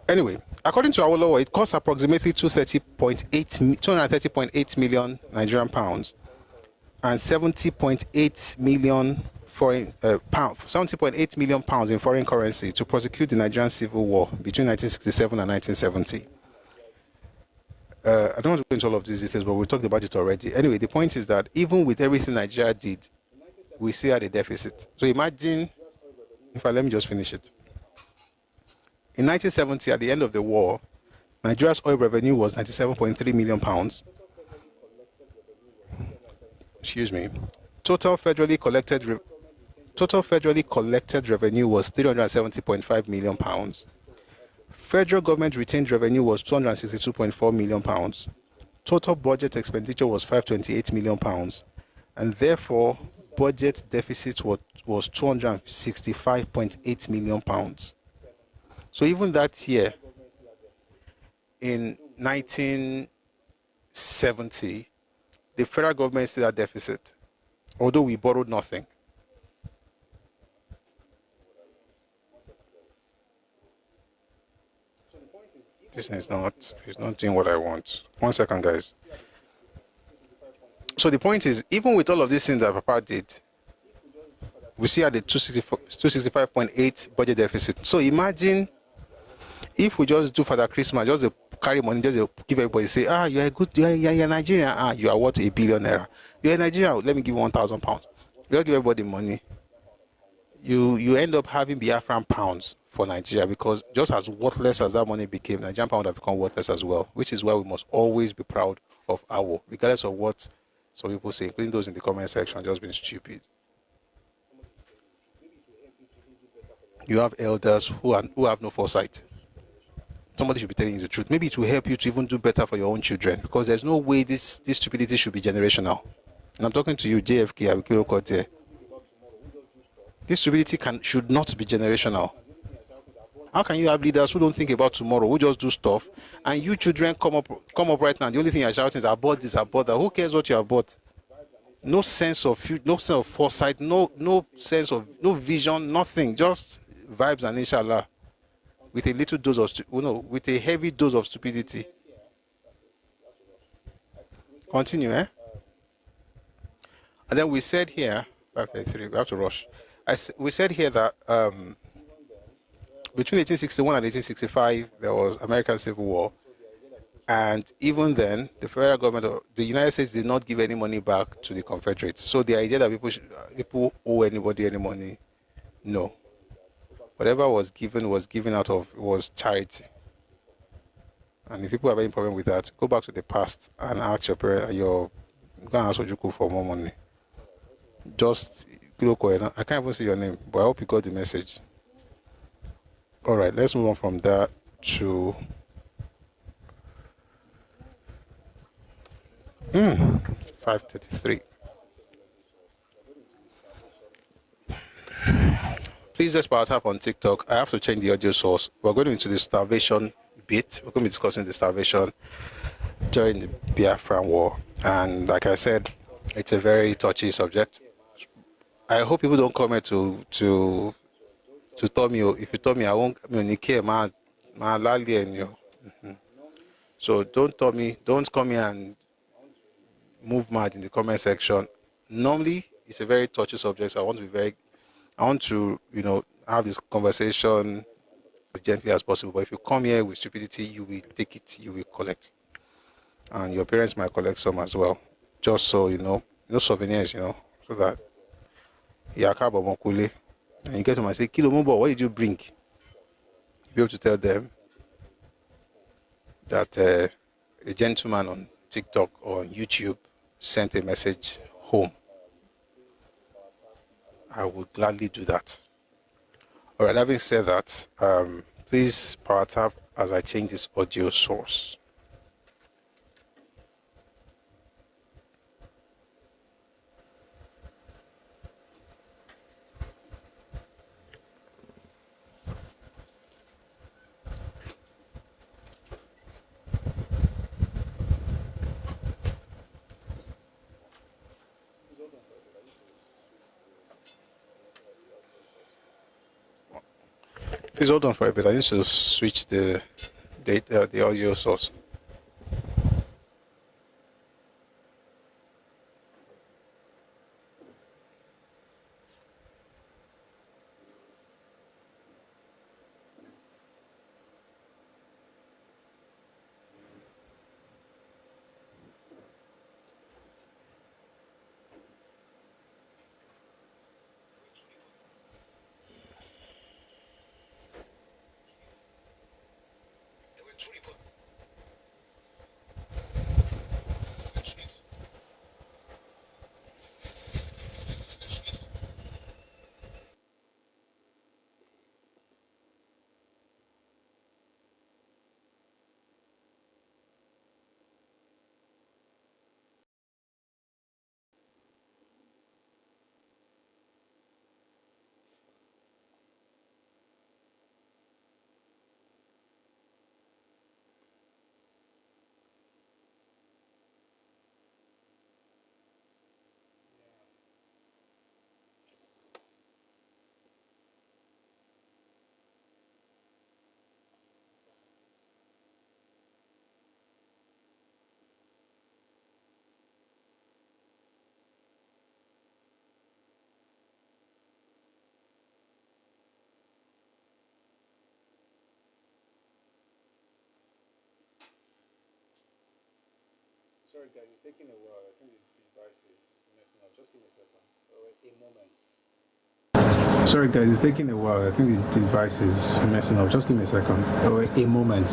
Anyway, according to Awolowo, it costs approximately 230.8 million Nigerian pounds and 70.8 million £70.8 million in foreign currency to prosecute the Nigerian Civil War between 1967 and 1970. I don't want to go into all of these details, but we talked about it already. Anyway, the point is that even with everything Nigeria did, we still had a deficit. So imagine, in fact, let me just finish it. In 1970, at the end of the war, Nigeria's oil revenue was 97.3 million pounds. Excuse me. Total federally collected revenue was 370.5 million pounds. Federal government retained revenue was 262.4 million pounds. Total budget expenditure was 528 million pounds, and therefore budget deficit was 265.8 million pounds. So even that year, in 1970, the federal government still had deficit, although we borrowed nothing. This is not doing what I want. 1 second, guys. So the point is, even with all of these things that Papa did, we see at the 265.8 budget deficit. So imagine if we just do Father Christmas, just carry money, just give everybody, say, you're Nigerian, you are what, £1 billion. You're Nigerian, let me give you £1,000. You just give everybody money. You end up having Bafraan pounds for Nigeria, because just as worthless as that money became, Nigerian pound would have become worthless as well, which is why we must always be proud of AWO, regardless of what some people say, including those in the comment section, just being stupid. You have elders who have no foresight. Somebody should be telling you the truth. Maybe it will help you to even do better for your own children, because there's no way this stupidity should be generational. And I'm talking to you, JFK, Aburi. This stupidity should not be generational. How can you have leaders who don't think about tomorrow, who just do stuff, and you children come up right now? The only thing you're shouting is, I bought this, I bought that. Who cares what you have bought? No sense of foresight, no vision, nothing. Just vibes and inshallah, with a little dose of, with a heavy dose of stupidity. Continue, eh? And then we said here, we have to rush. We said here that between 1861 and 1865, there was American Civil War. And even then, the federal government of the United States did not give any money back to the Confederates. So the idea that people owe anybody any money, no. whatever was given out of was charity. And if people have any problem with that, go back to the past and ask your parent, go and ask Ojukwu for more money. Just I can't even see your name, but I hope you got the message. All right, let's move on from that to 5:33. Please just power tap on TikTok. I have to change the audio source. We're going into the starvation bit. We're going to be discussing the starvation during the Bafraan war. And like I said, it's a very touchy subject. I hope people don't come here to tell me. If you tell me, I won't. Care, man. So don't tell me. Don't come here and move mad in the comment section. Normally, it's a very touchy subject. So I want to have this conversation as gently as possible. But if you come here with stupidity, you will take it. You will collect, and your parents might collect some as well. Just so no souvenirs, so that Ẹkáàbọ mokule, and you get to them and say, Kilo Mobo, what did you bring? You'll be able to tell them that a gentleman on TikTok or on YouTube sent a message home. I would gladly do that. All right, having said that, please power tap as I change this audio source. Please hold on for a bit. I need to switch the audio source. Sorry guys, it's taking a while. I think the device is messing up. Just give me a second. A moment. Sorry guys, it's taking a while. I think the device is messing up. Just give me a second. A moment.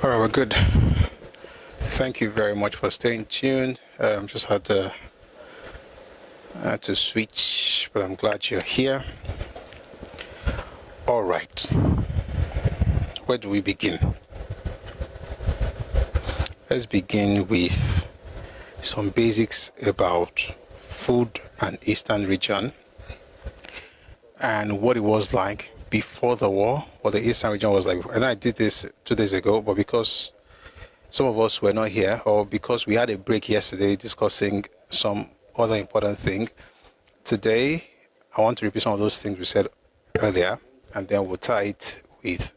All right, we're good. Thank you very much for staying tuned. Just had to switch, but I'm glad you're here. All right. Where do we begin? Let's begin with some basics about food and Eastern region and what it was like before the war, what the Eastern region was like. And I did this 2 days ago, but because some of us were not here, or because we had a break yesterday discussing some other important thing, today I want to repeat some of those things we said earlier, and then we'll tie it with,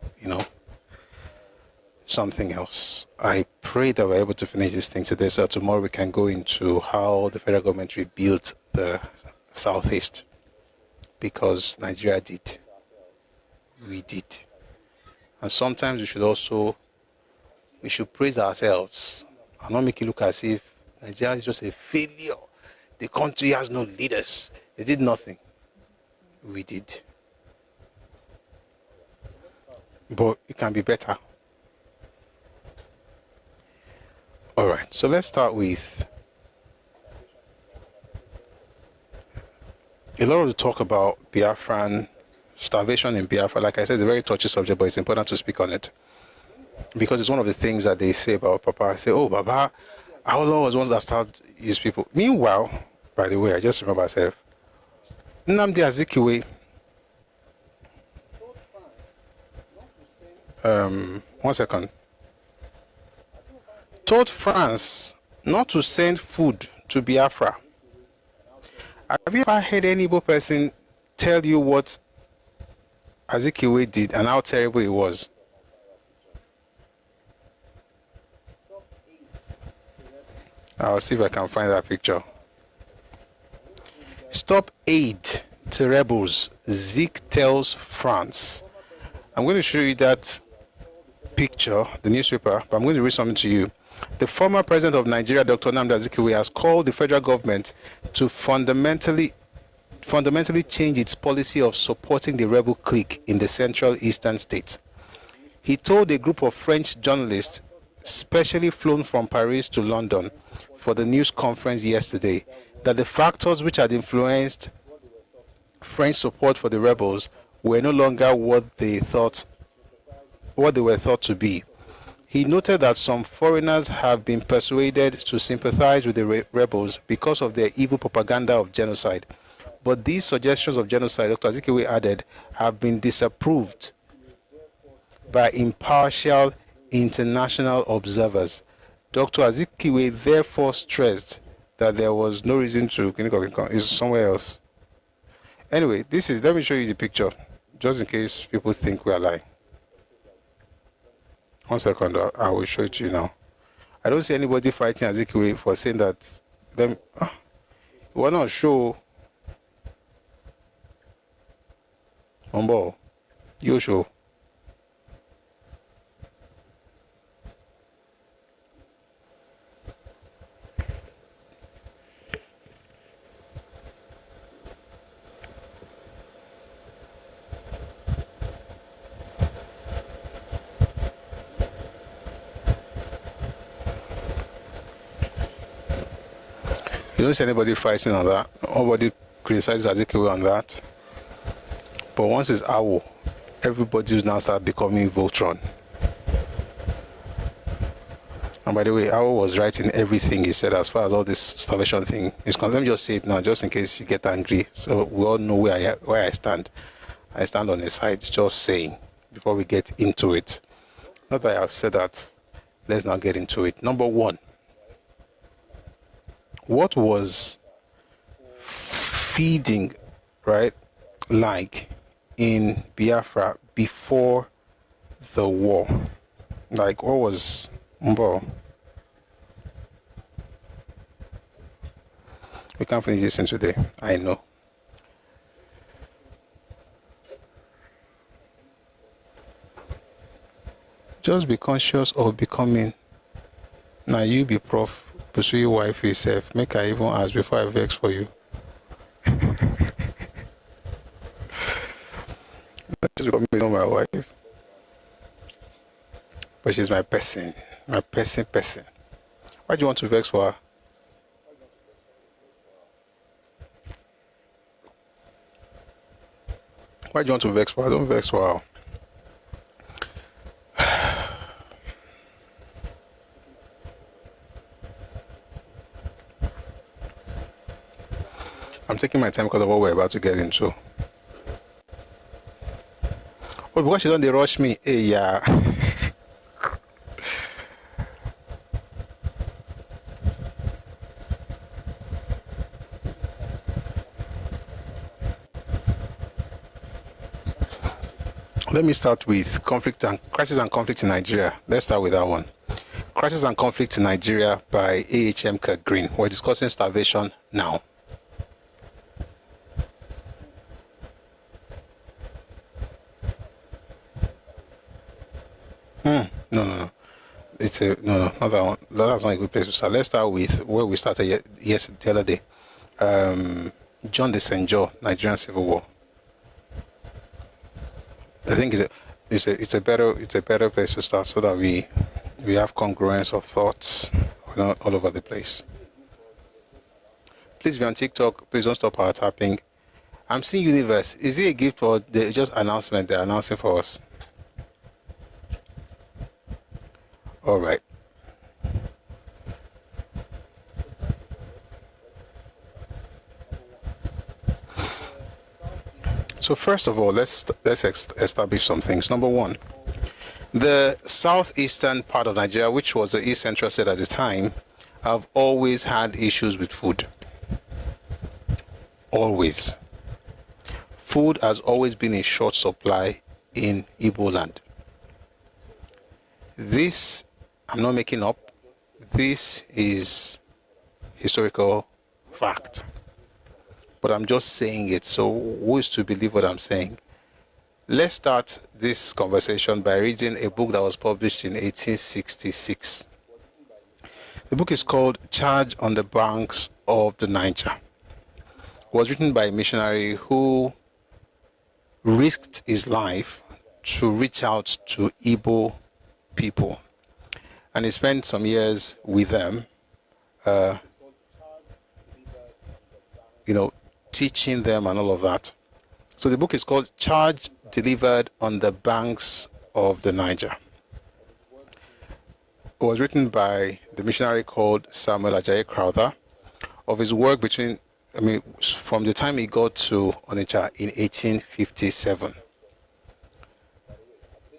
something else. I pray that we're able to finish this thing today, so tomorrow we can go into how the federal government rebuilt the Southeast, because Nigeria did. We did. And sometimes we should praise ourselves and not make it look as if Nigeria is just a failure. The country has no leaders. They did nothing. We did. But it can be better. All right, so let's start with a lot of the talk about Bafraan, starvation in Biafra. Like I said, it's a very touchy subject, but it's important to speak on it, because it's one of the things that they say about Papa. I say, oh, Baba, Awolowo was one that started his people. Meanwhile, by the way, I just remember myself, Nnamdi Azikiwe, 1 second, told France not to send food to Biafra. Have you ever heard any Igbo person tell you what Azikiwe did and how terrible it was? I'll see if I can find that picture. Stop aid to rebels, Zik tells France. I'm going to show you that picture, the newspaper, but I'm going to read something to you. The former president of Nigeria, Dr. Nnamdi Azikiwe, has called the federal government to fundamentally change its policy of supporting the rebel clique in the central eastern states. He told a group of French journalists, specially flown from Paris to London for the news conference yesterday, that the factors which had influenced French support for the rebels were no longer what they were thought to be. He noted that some foreigners have been persuaded to sympathize with the rebels because of their evil propaganda of genocide. But these suggestions of genocide, Dr. Azikiwe added, have been disapproved by impartial international observers. Dr. Azikiwe therefore stressed that there was no reason to... It's somewhere else. Anyway, let me show you the picture, just in case people think we are lying. 1 second, I will show it to you now. I don't see anybody fighting Azikiwe for saying that them. We're not sure. You show. You don't see anybody fighting on that. Nobody criticizes Azikiwe on that. But once it's AWO, everybody will now start becoming Voltron. And by the way, AWO was right in everything he said as far as all this starvation thing is concerned. Let me just say it now, just in case you get angry. So we all know where I stand. I stand on the side, just saying, before we get into it. Not that I have said that, let's not get into it. Number one, what was feeding, right, like in Biafra before the war? Like, what was Mbo? We can't finish this in today, I know. Just be conscious of becoming. Now you be prof, pursue your wife yourself. Make her even ask before I vex for you. Just because me know my wife. But she's my person. My person. Why do you want to vex for her? Why do you want to vex for her? Don't vex for her. I'm taking my time because of what we're about to get into. Oh, because she don't they rush me. Hey, yeah. Let me start with crisis and conflict in Nigeria. Let's start with that one. Crisis and conflict in Nigeria by AHM Green. We're discussing starvation now. No. It's a no, not that one. That's not a good place to start. Let's start with where we started the other day. John the Senjo, Nigerian Civil War. I think it's a better place to start so that we have congruence of thoughts all over the place. Please be on TikTok. Please don't stop our tapping. I'm seeing Universe. Is it a gift or just announcement? They're announcing for us. All right. So first of all, let's establish some things. Number one, the southeastern part of Nigeria, which was the East Central state at the time, have always had issues with food. Always. Food has always been in short supply in Igbo land. This, I'm not making up, this is historical fact. But I'm just saying it, so who is to believe what I'm saying? Let's start this conversation by reading a book that was published in 1866. The book is called Charge on the Banks of the Niger. It was written by a missionary who risked his life to reach out to Igbo people. And he spent some years with them, teaching them and all of that. So the book is called Charge Delivered on the Banks of the Niger. It was written by the missionary called Samuel Ajayi Crowther. Of his work from the time he got to Onitsha in 1857.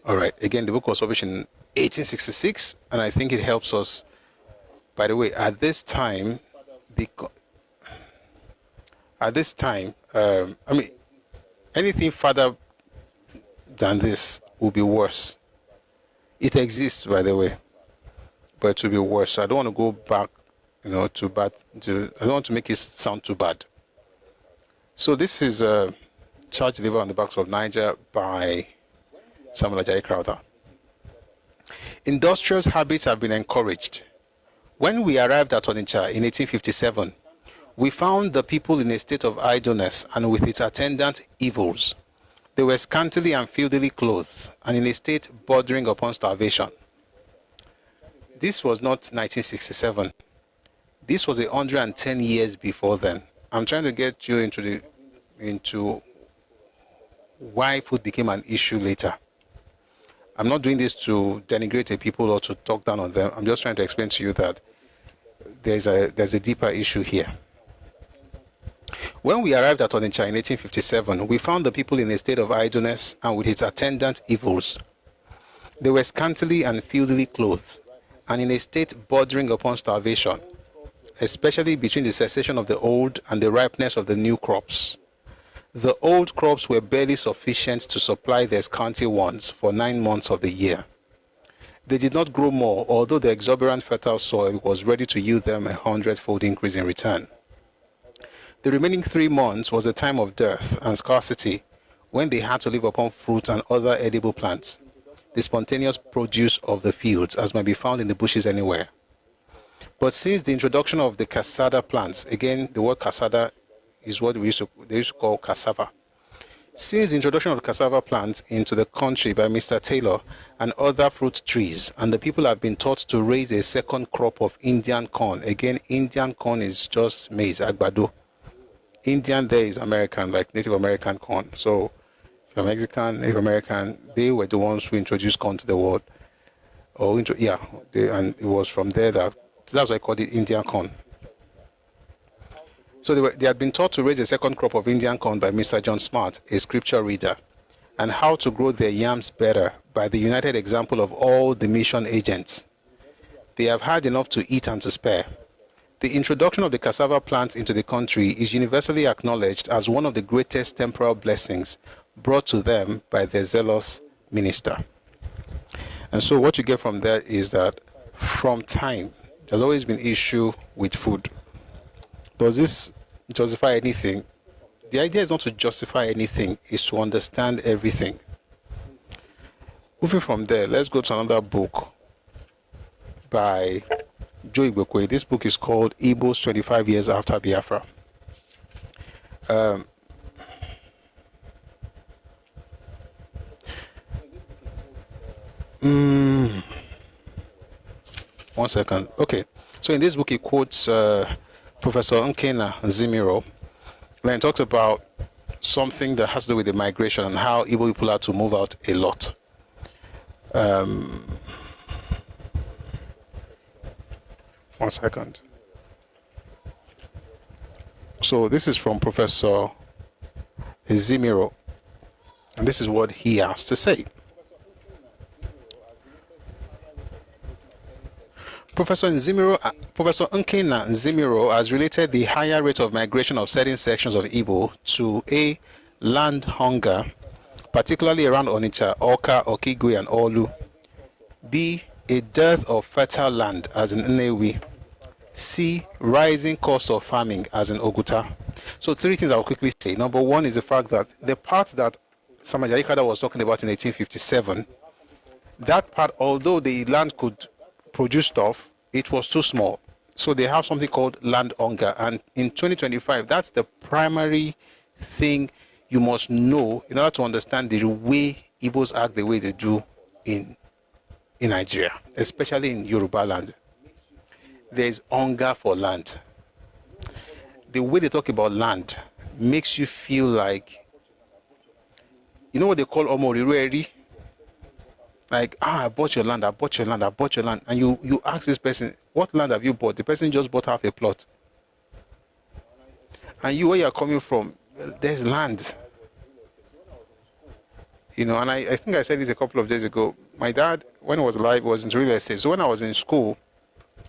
All right, again, the book was published in 1866, and I think it helps us. By the way, at this time, anything further than this will be worse. It exists, by the way, but it will be worse. So I don't want to go back, too bad. I don't want to make it sound too bad. So this is Charge Delivered on the Banks of Niger by Samuel Ajayi Crowther. Industrious habits have been encouraged. When we arrived at Onitsha in 1857, we found the people in a state of idleness and with its attendant evils. They were scantily and filthily clothed and in a state bordering upon starvation. This was not 1967. This was 110 years before then. I'm trying to get you into why food became an issue later. I'm not doing this to denigrate a people or to talk down on them. I'm just trying to explain to you that there's a deeper issue here. When we arrived at Onitsha in 1857, we found the people in a state of idleness and with its attendant evils. They were scantily and filthily clothed and in a state bordering upon starvation, especially between the cessation of the old and the ripeness of the new crops. The old crops were barely sufficient to supply their scanty ones for 9 months of the year. They did not grow more, although the exuberant fertile soil was ready to yield them 100-fold increase in return. The remaining 3 months was a time of dearth and scarcity, when they had to live upon fruit and other edible plants, the spontaneous produce of the fields, as might be found in the bushes anywhere. But since the introduction of the cassava plants, again, the word cassava is what they used to call cassava. Since the introduction of the cassava plants into the country by Mr. Taylor and other fruit trees, and the people have been taught to raise a second crop of Indian corn. Again, Indian corn is just maize, agbado. Indian there is American, like Native American corn. So if you're Mexican, Native American, they were the ones who introduced corn to the world. And it was from there that's why I called it Indian corn. So they had been taught to raise a second crop of Indian corn by Mr. John Smart, a scripture reader, and how to grow their yams better by the united example of all the mission agents. They have had enough to eat and to spare. The introduction of the cassava plants into the country is universally acknowledged as one of the greatest temporal blessings brought to them by their zealous minister. And so what you get from there is that from time, there's always been issue with food. Does this justify anything? The idea is not to justify anything, it's to understand everything. Moving from there, let's go to another book by Joe Igbokwe. This book is called Igbos 25 Years After Biafra. One second. Okay. So in this book, he quotes Professor Nkena Zimiro, when he talks about something that has to do with the migration and how Igbo people had to move out a lot. One second. So this is from Professor Zimiro, and this is what he has to say. Professor Nkena Zimiro has related the higher rate of migration of certain sections of Igbo to A, land hunger, particularly around Onitsha, Oka, Okigwe, and Olu. B, a dearth of fertile land, as in Nnewi. C, rising cost of farming, as in Oguta. So 3 things I'll quickly say. Number 1 is the fact that the part that Samaja Ikada was talking about in 1857, that part, although the land could produce stuff, it was too small. So they have something called land hunger. And in 2025, that's the primary thing you must know in order to understand the way Igbos act the way they do in Nigeria, especially in Yoruba land. There is hunger for land. The way they talk about land makes you feel like, you know what they call omorirueri? Like, I bought your land, I bought your land, I bought your land. And you ask this person, what land have you bought? The person just bought half a plot. And you, where you're coming from, there's land. You know, and I think I said this a couple of days ago. My dad, when he was alive, was into real estate. So when I was in school,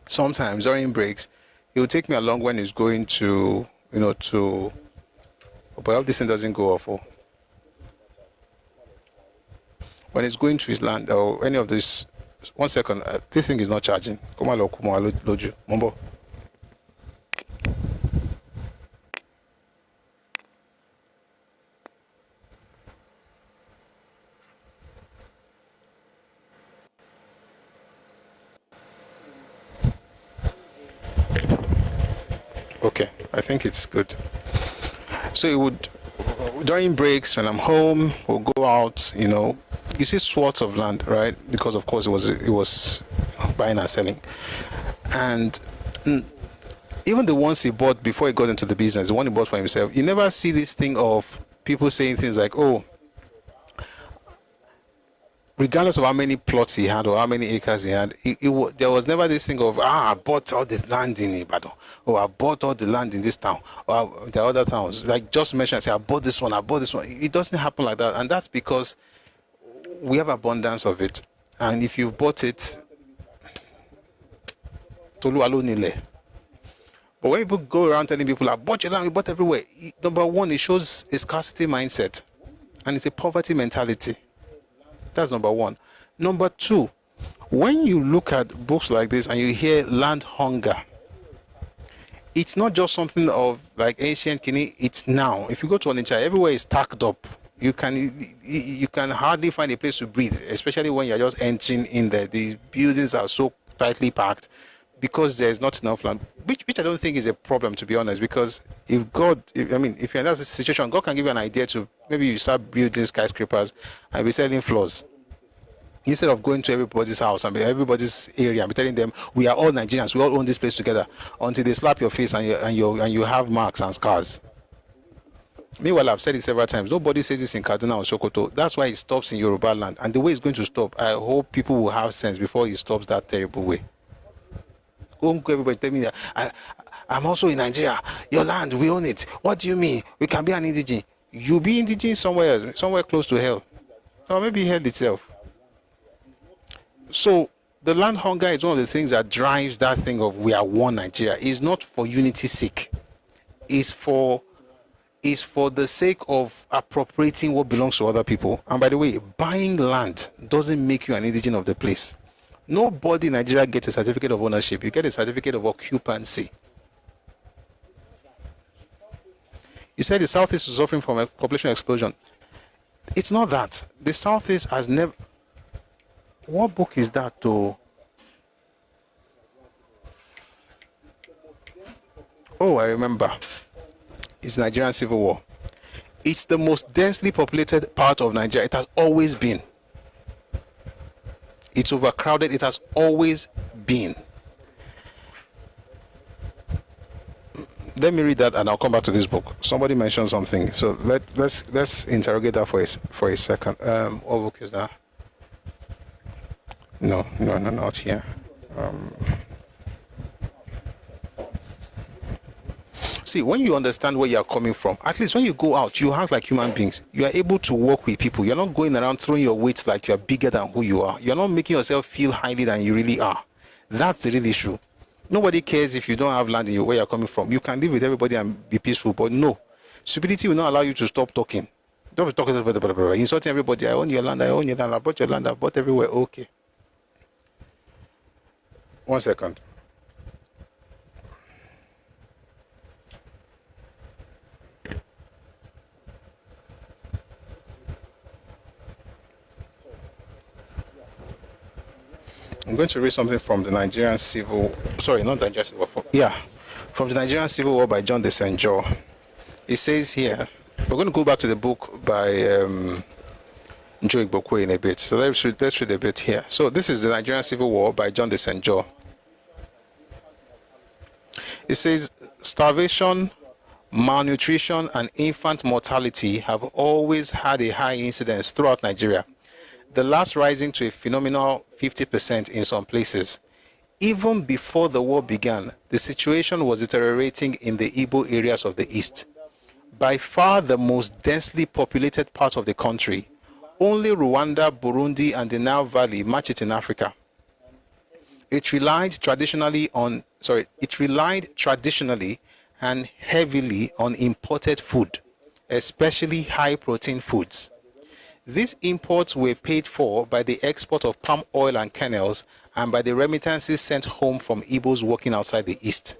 sometimes during breaks, he would take me along when he's going to, but I hope this thing doesn't go off. When he's going to his land or any of this, 1 second, this thing is not charging. Mombo. Okay, I think it's good. So it would, during breaks when I'm home, we'll go out, you see swaths of land, right? Because of course it was buying and selling. And even the ones he bought before he got into the business, the one he bought for himself, you never see this thing of people saying things like, oh, regardless of how many plots he had or how many acres he had, there was never this thing of, I bought all the land in Ibadan, or I bought all the land in this town, or the other towns. Like just mention, I say, I bought this one, I bought this one. It doesn't happen like that. And that's because we have abundance of it. And if you've bought it, Tolu alo nile. But when people go around telling people, I bought your land, we bought everywhere, number one, it shows a scarcity mindset. And it's a poverty mentality. That's number one. Number two, when you look at books like this and you hear land hunger, it's not just something of like ancient Kini, it's now. If you go to Onitsha, everywhere is stacked up. You can hardly find a place to breathe, especially when you're just entering in there. These buildings are so tightly packed. because there's not enough land, which I don't think is a problem, to be honest, because if you're in that situation, God can give you an idea to maybe you start building skyscrapers and be selling floors. Instead of going to everybody's house and everybody's area and be telling them we are all Nigerians, we all own this place together, until they slap your face and you have marks and scars. Meanwhile, I've said it several times, nobody says this in Kaduna or Sokoto. That's why it stops in Yoruba land. And the way it's going to stop, I hope people will have sense before it stops that terrible way. Don't go everybody tell me that I'm also in Nigeria. Your land, we own it. What do you mean? We can be an indigene. You be indigene somewhere else, somewhere close to hell. Or maybe hell itself. So the land hunger is one of the things that drives that thing of we are one Nigeria. It's not for unity's sake. It's for the sake of appropriating what belongs to other people. And by the way, buying land doesn't make you an indigene of the place. Nobody in Nigeria gets a certificate of ownership. You get a certificate of occupancy. You said the Southeast is suffering from a population explosion. It's not that. The Southeast has never... What book is that, though? Oh, I remember. It's Nigerian Civil War. It's the most densely populated part of Nigeria. It has always been. It's overcrowded. It has always been. Let me read that and I'll come back to this book. Somebody mentioned something. So let's interrogate that for a second. What book is that? No, not here. See, when you understand where you are coming from, at least when you go out, you act like human beings. You are able to work with people. You're not going around throwing your weight like you are bigger than who you are. You're not making yourself feel highly than you really are. That's the real issue. Nobody cares if you don't have land in where you're coming from. You can live with everybody and be peaceful, but no. Stupidity will not allow you to stop talking. Don't be talking, insulting everybody. I own your land, I bought your land, I bought everywhere. Okay. 1 second. I'm going to read something from the Nigerian Civil... Sorry, not Nigerian Civil War. From the Nigerian Civil War by John de St. It says here... We're going to go back to the book by Joe Igbokwe in a bit. So let's read a bit here. So this is the Nigerian Civil War by John de St. It says, starvation, malnutrition, and infant mortality have always had a high incidence throughout Nigeria, the last rising to a phenomenal 50% in some places. Even before the war began, the situation was deteriorating in the Igbo areas of the east. By far the most densely populated part of the country, only Rwanda, Burundi, and the Nile Valley match it in Africa. It relied traditionally and heavily on imported food, especially high-protein foods. These imports were paid for by the export of palm oil and kernels and by the remittances sent home from Igbos working outside the East.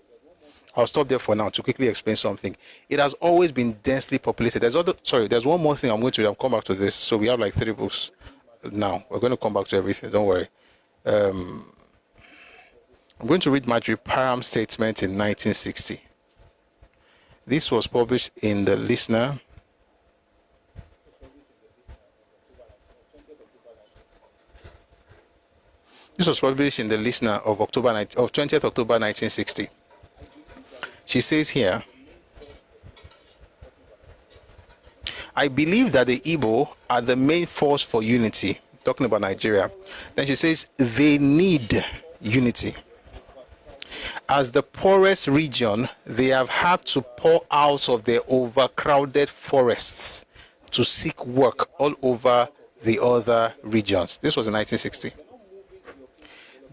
I'll stop there for now to quickly explain something. It has always been densely populated. There's one more thing I'm going to do. I'll come back to this. So we have like 3 books now. We're going to come back to everything. Don't worry. I'm going to read Marjorie Parham's statement in 1960. This was published in the Listener. This was published in the Listener of 20th October 1960. She says here, I believe that the Igbo are the main force for unity, talking about Nigeria. Then she says they need unity. As the poorest region, they have had to pour out of their overcrowded forests to seek work all over the other regions. This was in 1960.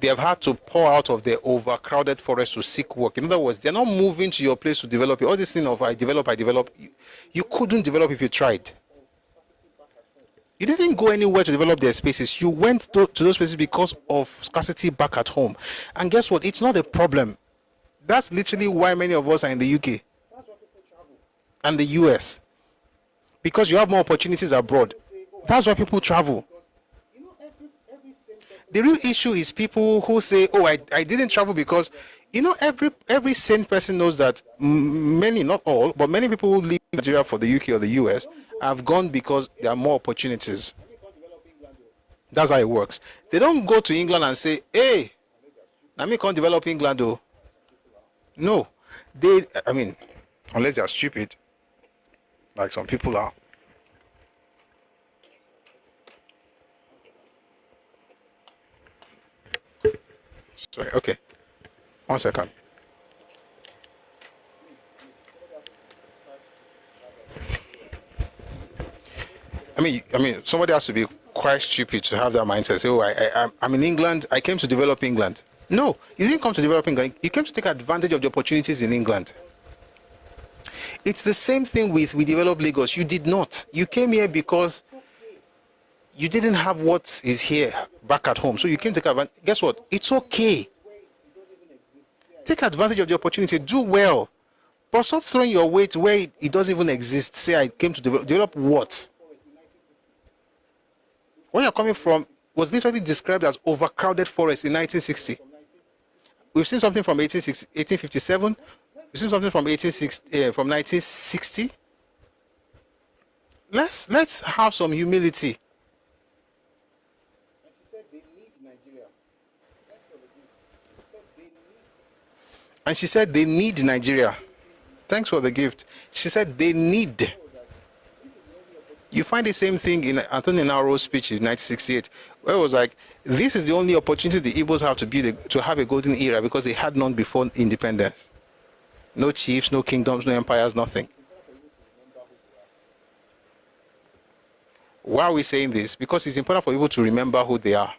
They have had to pour out of their overcrowded forests to seek work. In other words, they're not moving to your place to develop it. All this thing of I develop. You couldn't develop if you tried. You didn't go anywhere to develop their spaces. You went to those places because of scarcity back at home. And guess what? It's not a problem. That's literally why many of us are in the UK and the US. Because you have more opportunities abroad. That's why people travel. The real issue is people who say, oh, I didn't travel because, you know, every sane person knows that many, not all, but many people who leave Nigeria for the UK or the US have gone because there are more opportunities. That's how it works. They don't go to England and say, hey, let me come develop England, though. No. I mean, unless they're stupid, like some people are. Sorry, okay. 1 second. I mean, somebody has to be quite stupid to have that mindset. Say, oh, I'm in England. I came to develop England. No, you didn't come to develop England. You came to take advantage of the opportunities in England. It's the same thing with we developed Lagos. You did not. You came here because you didn't have what is here back at home. So you came to take advantage. Guess what? It's okay. Take advantage of the opportunity. Do well. But stop throwing your weight where it doesn't even exist. Say, I came to develop what? Where you're coming from was literally described as overcrowded forest in 1960. We've seen something from 1857. We've seen something from 1960. Let's have some humility. And she said they need Nigeria. Thanks for the gift. She said they need. You find the same thing in Anthony Nauro's speech in 1968, where it was like, this is the only opportunity the Igbos have to have a golden era because they had none before independence. No chiefs, no kingdoms, no empires, nothing. Why are we saying this? Because it's important for people to remember who they are.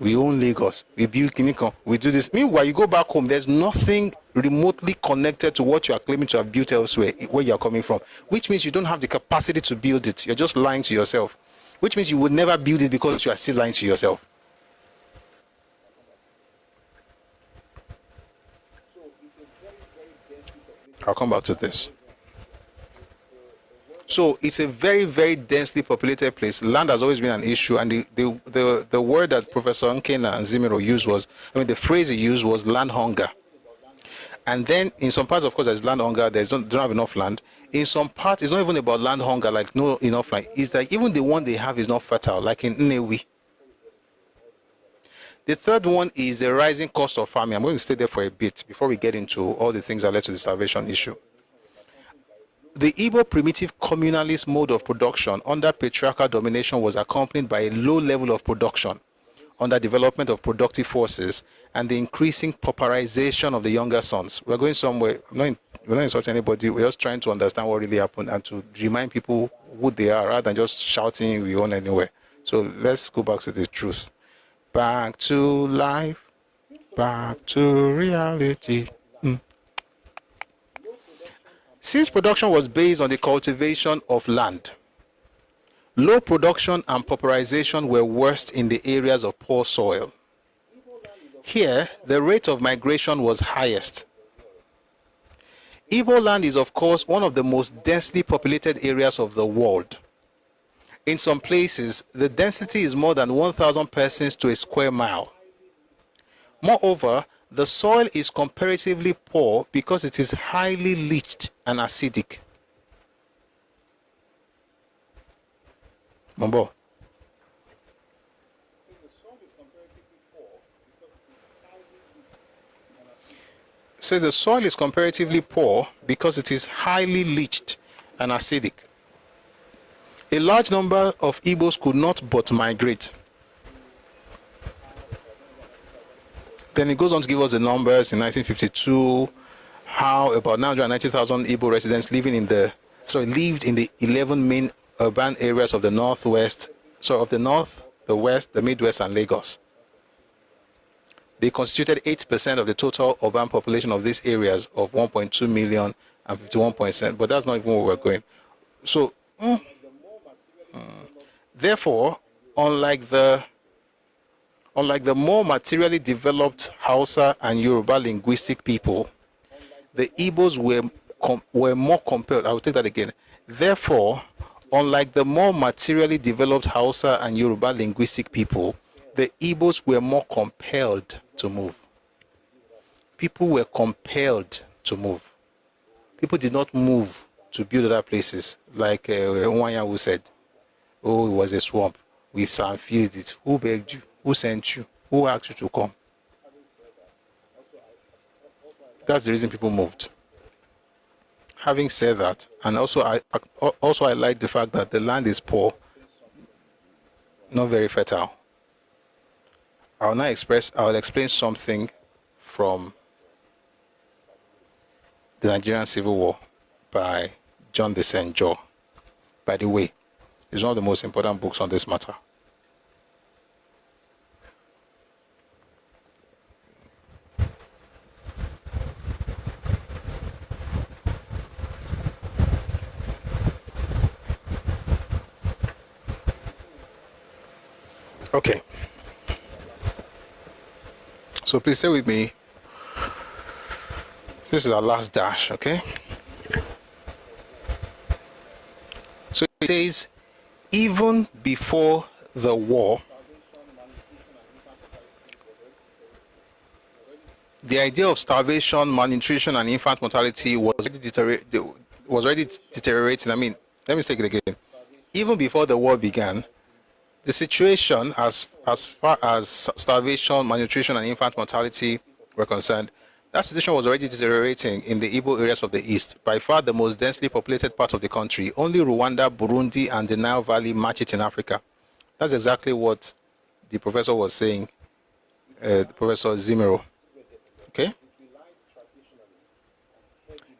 We own Lagos, we build Kinikon, we do this. Meanwhile, you go back home, there's nothing remotely connected to what you are claiming to have built elsewhere, where you are coming from, which means you don't have the capacity to build it. You're just lying to yourself, which means you would never build it because you are still lying to yourself. I'll come back to this. So it's a very, very densely populated place. Land has always been an issue, and the word that Professor Nkena and Zimiro used was, the phrase he used was land hunger. And then in some parts, of course, there's land hunger, don't have enough land. In some parts, it's not even about land hunger, like no enough land. It's that even the one they have is not fertile, like in Nnewi. The third one is the rising cost of farming. I'm going to stay there for a bit before we get into all the things that led to the starvation issue. The Igbo primitive communalist mode of production under patriarchal domination was accompanied by a low level of production, under development of productive forces, and the increasing pauperization of the younger sons. We're going somewhere. We're not insulting anybody. We're just trying to understand what really happened and to remind people who they are rather than just shouting we own anywhere. So let's go back to the truth. Back to life. Back to reality. Since production was based on the cultivation of land, low production and pauperization were worst in the areas of poor soil. Here, the rate of migration was highest. Igbo land is, of course, one of the most densely populated areas of the world. In some places, the density is more than 1,000 persons to a square mile. Moreover, the soil is comparatively poor because it is highly leached and acidic. Mambo. So the soil is comparatively poor because it is highly leached and acidic. A large number of Igbos could not but migrate. Then it goes on to give us the numbers in 1952, how about 990,000 Igbo residents lived in the 11 main urban areas of the northwest, of the north, the west, the midwest, and Lagos. They constituted 8% of the total urban population of these areas of 1.2 million and 51%, but that's not even where we're going. So, therefore, unlike the more materially developed Hausa and Yoruba linguistic people, the Igbos were more compelled. I will take that again. Therefore, unlike the more materially developed Hausa and Yoruba linguistic people, the Igbos were more compelled to move. People were compelled to move. People did not move to build other places, like Nwanya who said, oh, it was a swamp. We've filled it. Who begged you? Who sent you? Who asked you to come? That's the reason people moved. Having said that, and also I like the fact that the land is poor, not very fertile. I'll explain something from the Nigerian Civil War by John the St. John. By the way, it's one of the most important books on this matter. Okay. So please stay with me. This is our last dash, okay? So it says, even before the war, the idea of starvation, malnutrition, and infant mortality was already deteriorating. I mean, let me take it again. Even before the war began, the situation as far as starvation, malnutrition, and infant mortality were concerned, that situation was already deteriorating in the Igbo areas of the East, by far the most densely populated part of the country. Only Rwanda, Burundi, and the Nile Valley match it in Africa. That's exactly what the professor was saying, Professor Zimero. Okay?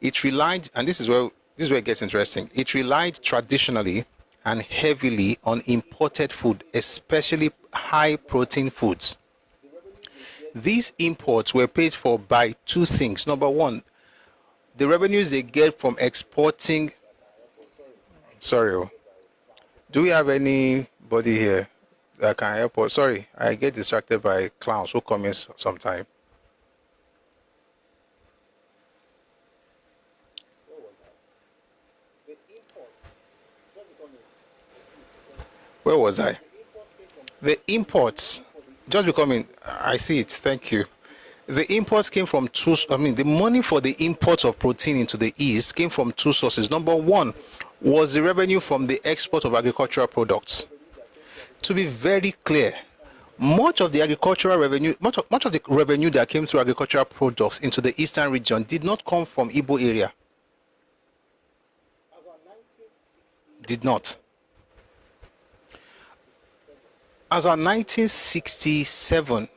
It relied, and this is where it gets interesting, it relied traditionally and heavily on imported food, especially high-protein foods. These imports were paid for by two things. Number one, the revenues they get from exporting. Sorry, do we have anybody here that can help us? Sorry, I get distracted by clowns who come in sometime. Where was I? The imports, just becoming, I see it, thank you. The imports came from the money for the imports of protein into the East came from two sources. Number one was the revenue from the export of agricultural products. To be very clear, much of the agricultural revenue, much of the revenue that came through agricultural products into the Eastern region did not come from Igbo area. Did not. As of 1967,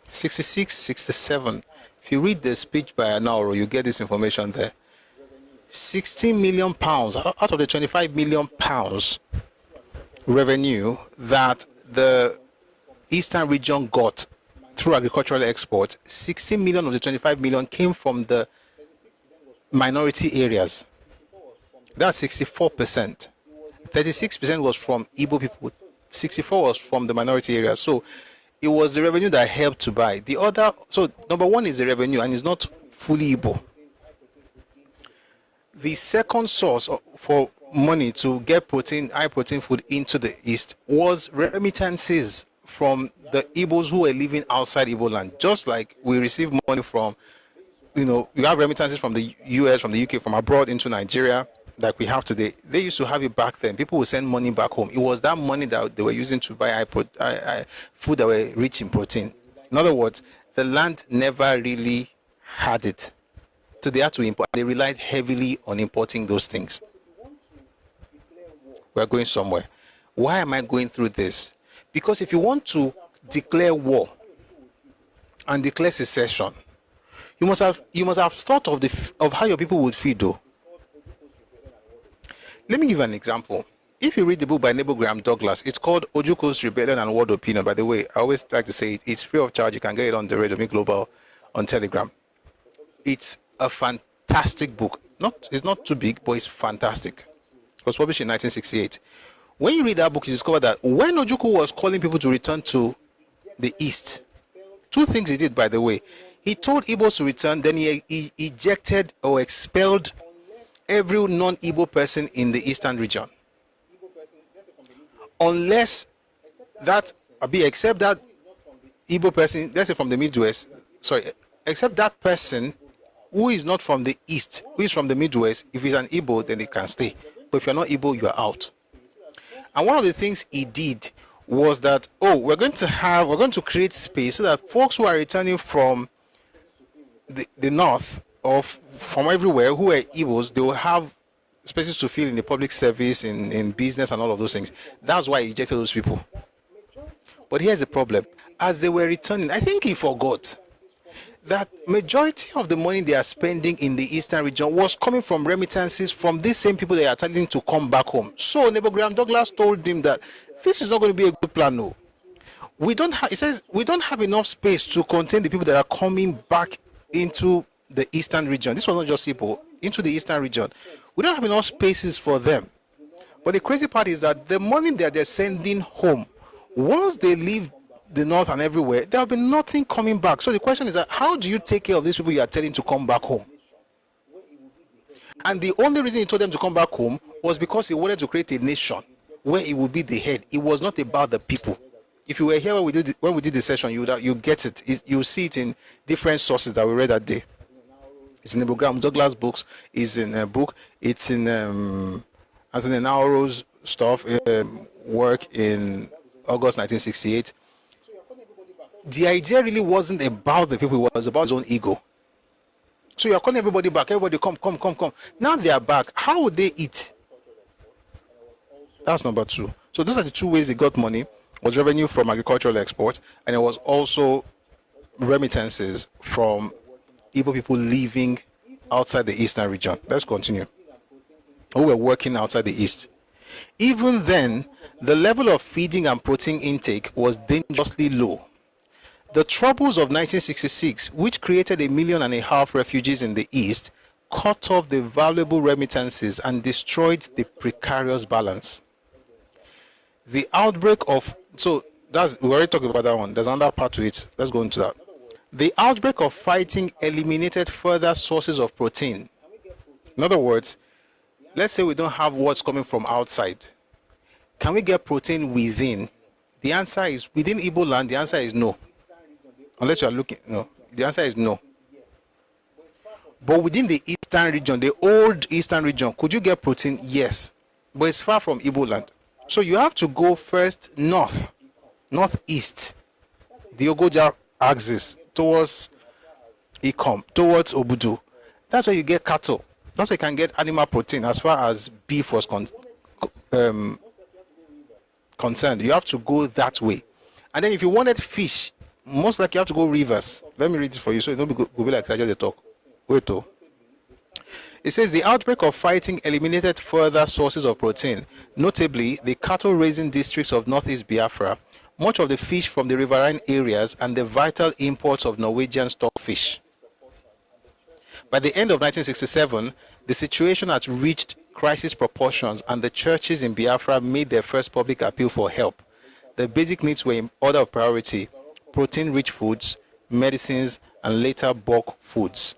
66, 67, if you read the speech by Anauro, you get this information there. 16 million pounds out of the 25 million pounds revenue that the Eastern region got through agricultural export, 16 million of the 25 million came from the minority areas. That's 64%. 36% was from Igbo people. 64 was from the minority areas. So it was the revenue that helped to buy. The other, so number one is the revenue, and it's not fully Igbo. The second source for money to get high protein food into the East was remittances from the Igbos who were living outside Igbo land. Just like we receive money from, you have remittances from the US, from the UK, from abroad into Nigeria, like we have today. They used to have it back then. People would send money back home. It was that money that they were using to buy food that were rich in protein. In other words, the land never really had it. So they had to import. They relied heavily on importing those things. We're going somewhere. Why am I going through this? Because if you want to declare war and declare secession, you must have thought of how your people would feel, though. Let me give you an example. If you read the book by Nebo Graham Douglas, it's called Ojukwu's Rebellion and World Opinion. By the way, I always like to say it's free of charge. You can get it on the Radio Me Global on Telegram. It's a fantastic book. It's not too big, but it's fantastic. It was published in 1968. When you read that book, you discover that when Ojukwu was calling people to return to the East, two things he did, by the way. He told Igbos to return, then he ejected or expelled every non-Igbo person in the Eastern region. unless that, except that Igbo person, let's say from the Midwest, except that person who is not from the East, who is from the Midwest, if he's an Igbo, then he can stay. But if you're not Igbo, you're out. And one of the things he did was that, we're going to create space so that folks who are returning from the north or from everywhere who are Igbos, they will have spaces to fill in the public service, in business and all of those things. That's why he ejected those people. But here's the problem. As they were returning, I think he forgot that majority of the money they are spending in the eastern region was coming from remittances from these same people they are telling to come back home. So neighbor Graham Douglas told him that this is not going to be a good plan. No, he says we don't have enough space to contain the people that are coming back into the eastern region. This was not just people into the eastern region. We don't have enough spaces for them. But the crazy part is that the money that they're sending home, once they leave the north and everywhere, there will be nothing coming back. So the question is that how do you take care of these people you are telling to come back home? And the only reason he told them to come back home was because he wanted to create a nation where he would be the head. It was not about the people. If you were here when we did the session, you get it. You see it in different sources that we read that day. It's in the Graham Douglas books. It's in a book. It's in Anthony Nauro's stuff, work in August 1968. The idea really wasn't about the people. It was about his own ego. So you're calling everybody back. Everybody come. Now they are back. How would they eat? That's number two. So those are the two ways they got money. It was revenue from agricultural export, and it was also remittances from Igbo people living outside the eastern region. Let's continue. Who were working outside the east. Even then, the level of feeding and protein intake was dangerously low. The troubles of 1966, which created 1.5 million refugees in the east, cut off the valuable remittances and destroyed the precarious balance. The outbreak of, we already talked about that one. There's another part to it. Let's go into that. The outbreak of fighting eliminated further sources of protein. In other words, let's say we don't have what's coming from outside. Can we get protein within? The answer is, within Igbo land, the answer is no. Unless you are looking, no. The answer is no. But within the eastern region, the old eastern region, could you get protein? Yes. But it's far from Igbo land. So you have to go first northeast, the Ogoja axis, towards Ikom, towards Obudu. That's where you get cattle. That's where you can get animal protein. As far as beef was concerned, you have to go that way. And then if you wanted fish, most likely you have to go rivers. Let me read it for you so it don't be like I just talk. Wait. It says the outbreak of fighting eliminated further sources of protein, notably the cattle raising districts of northeast Biafra, much of the fish from the riverine areas, and the vital imports of Norwegian stockfish. By the end of 1967, the situation had reached crisis proportions, and the churches in Biafra made their first public appeal for help. The basic needs were in order of priority: protein-rich foods, medicines, and later bulk foods.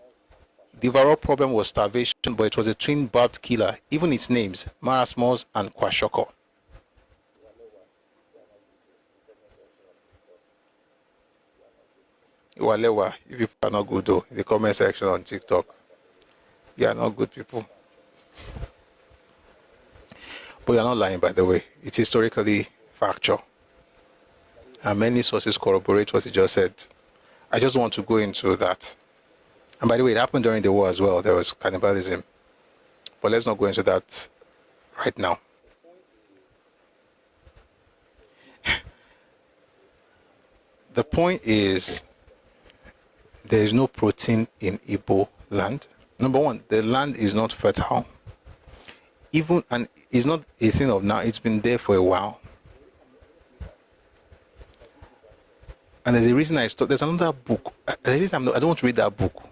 The overall problem was starvation, but it was a twin-barbed killer, even its names, marasmus and kwashoko. Awolowo, you people are not good though. In the comment section on TikTok, you are not good people. But you are not lying, by the way. It's historically factual. And many sources corroborate what you just said. I just want to go into that. And by the way, it happened during the war as well. There was cannibalism. But let's not go into that right now. The point is, there is no protein in Igbo land. Number one, the land is not fertile. And it's not a thing of now. It's been there for a while. And there's a reason I stopped. There's another book. The reason I don't want to read that book.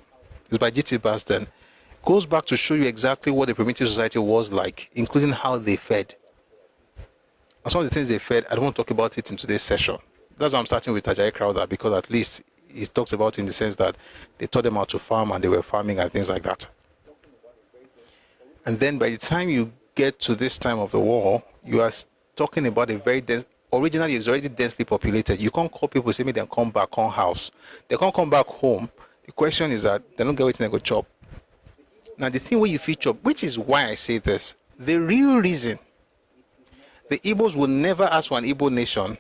It's by G.T. Basden. It goes back to show you exactly what the primitive society was like, including how they fed. And some of the things they fed, I don't want to talk about it in today's session. That's why I'm starting with Ajayi Crowther, because at least he talks about it in the sense that they taught them how to farm and they were farming and things like that. And then by the time you get to this time of the war, you are talking about a very dense, originally it's already densely populated. You can't call people, say, make them come back on house. They can't come back home. The question is that they don't get what they go chop. Now, the thing where you feature, which is why I say this, the real reason the Igbos will never ask for an Igbo nation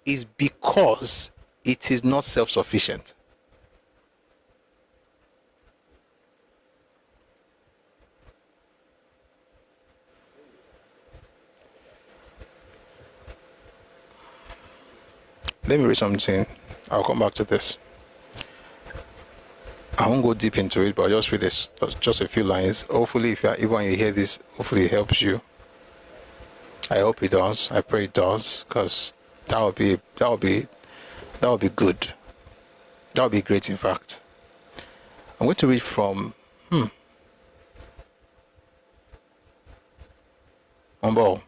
is because it is not self-sufficient. Let me read something. I'll come back to this. I won't go deep into it, but I'll just read this, just a few lines. Hopefully, even when you hear this, hopefully it helps you. I hope it does. I pray it does, because that would be good. That would be great, in fact. I'm going to read from Umbo.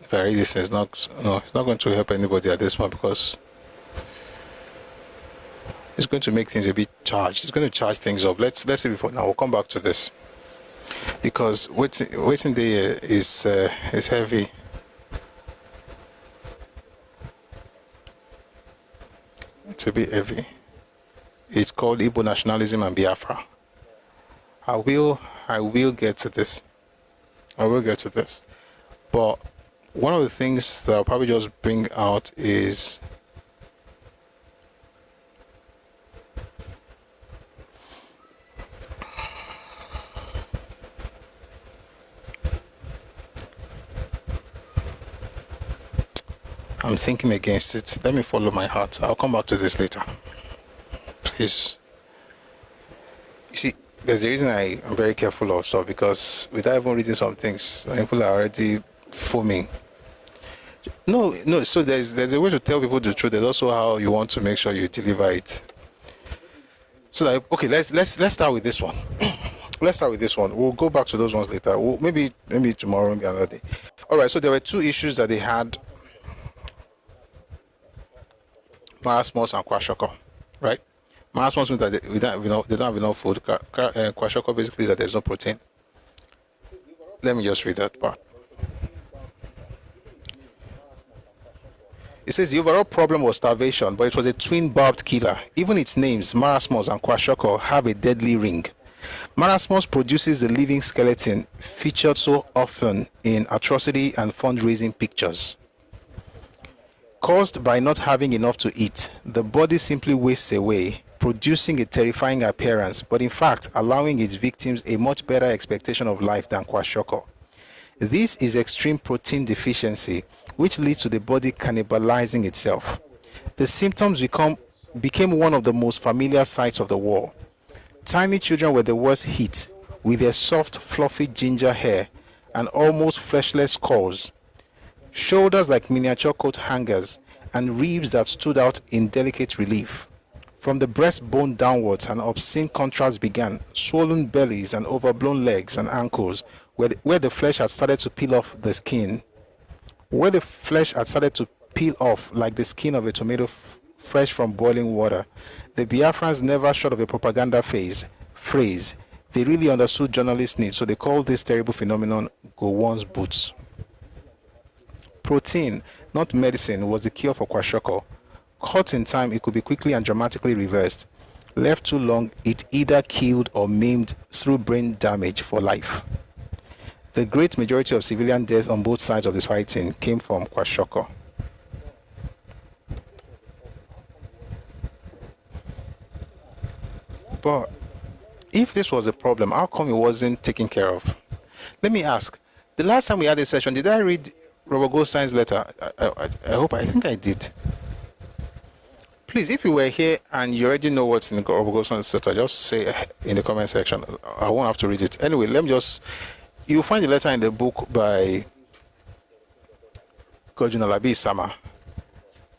Very this is not it's not going to help anybody at this point, because it's going to make things a bit charged. It's going to charge things up. Let's see before now. We'll come back to this, because waiting there is heavy. It's a bit heavy. It's called Igbo nationalism and Biafra. I will get to this. I will get to this. But one of the things that I'll probably just bring out is I'm thinking against it. Let me follow my heart. I'll come back to this later. Please. You see, there's a reason I am very careful of stuff, because without even reading some things, people are already foaming. No. So there's a way to tell people the truth. There's also how you want to make sure you deliver it. So that, okay, let's start with this one. Let's start with this one. We'll go back to those ones later. Maybe tomorrow, maybe another day. All right. So there were two issues that they had: marasmus and kwashiorkor, right? Marasmus means that they don't have enough food. Kwashiorkor basically that there's no protein. Let me just read that part. It says the overall problem was starvation, but it was a twin-barbed killer. Even its names, marasmus and kwashiorkor, have a deadly ring. Marasmus produces the living skeleton featured so often in atrocity and fundraising pictures. Caused by not having enough to eat, the body simply wastes away, producing a terrifying appearance, but in fact allowing its victims a much better expectation of life than kwashiorkor. This is extreme protein deficiency, which leads to the body cannibalizing itself. The symptoms became one of the most familiar sights of the war. Tiny children were the worst hit, with their soft, fluffy ginger hair and almost fleshless skulls, shoulders like miniature coat hangers, and ribs that stood out in delicate relief. From the breastbone downwards, an obscene contrast began: swollen bellies and overblown legs and ankles, where the flesh had started to peel off the skin. Where the flesh had started to peel off like the skin of a tomato fresh from boiling water. The Biafrans, never short of a propaganda phrase, they really understood journalists' needs, so they called this terrible phenomenon Gowon's boots. Protein, not medicine, was the cure for kwashiorkor. Caught in time, it could be quickly and dramatically reversed. Left too long, it either killed or maimed through brain damage for life. The great majority of civilian deaths on both sides of this fighting came from kwashiorkor. But if this was a problem, how come it wasn't taken care of? Let me ask. The last time we had a session, did I read Robert Goldstein's letter? I think I did. Please, if you were here and you already know what's in Robert Goldstein's letter, just say in the comment section. I won't have to read it. Anyway, you'll find the letter in the book by Gojunalabi Sama.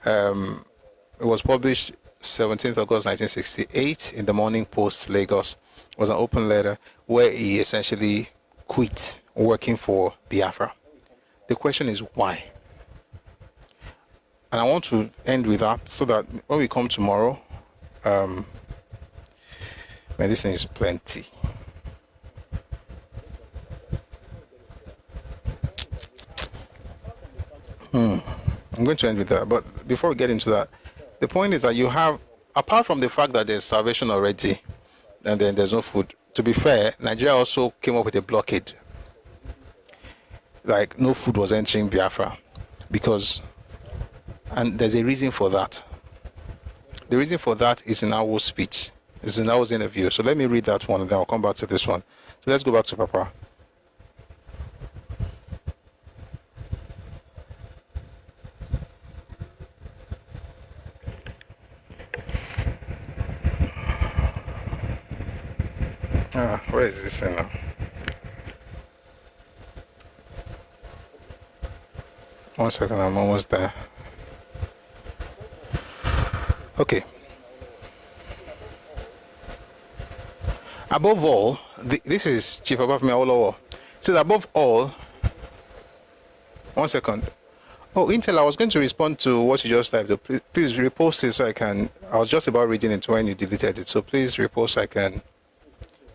It was published 17th August 1968 in the Morning Post, Lagos. It was an open letter where he essentially quit working for Biafra. The question is why? And I want to end with that so that when we come tomorrow, medicine is plenty. I'm going to end with that. But before we get into that, the point is that you have, apart from the fact that there's starvation already, and then there's no food. To be fair, Nigeria also came up with a blockade. Like, no food was entering Biafra because, and there's a reason for that. The reason for that is in AWO's speech. It's in AWO's interview. So let me read that one and then I'll come back to this one. So let's go back to Papa. Where is this thing now? One second, I'm almost there. Okay. Above all, this is Chief Above me Awolowo. It says above all, one second. Oh, Intel, I was going to respond to what you just typed. Please repost it so I can. I was just about reading it when you deleted it. So please repost so I can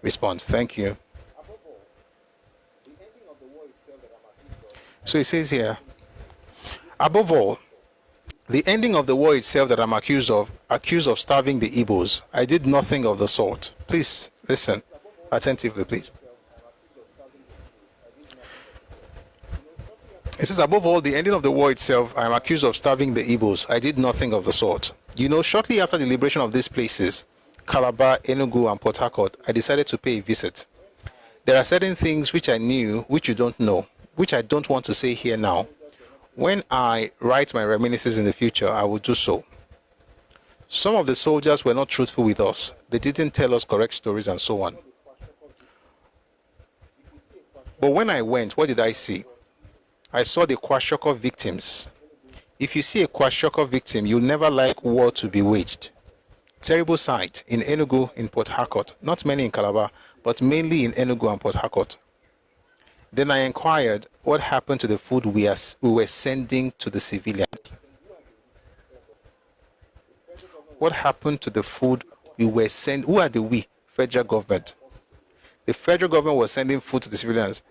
respond. Thank you. So it says here, above all, the ending of the war itself that I'm accused of starving the Igbos. I did nothing of the sort. Please listen attentively, please. It says, above all, the ending of the war itself, I am accused of starving the Igbos. I did nothing of the sort. You know, shortly after the liberation of these places, Calabar, Enugu, and Port Harcourt, I decided to pay a visit. There are certain things which I knew, which you don't know, which I don't want to say here now. When I write my reminiscences in the future, I will do so. Some of the soldiers were not truthful with us. They didn't tell us correct stories and so on. But when I went, what did I see? I saw the Kwashiorkor victims. If you see a Kwashiorkor victim, you'll never like war to be waged. Terrible sight in Enugu, in Port Harcourt. Not many in Calabar, but mainly in Enugu and Port Harcourt. Then I inquired what happened to the food we were sending to the civilians. What happened to the food we were sending? Who are the we? Federal government. The federal government was sending food to the civilians.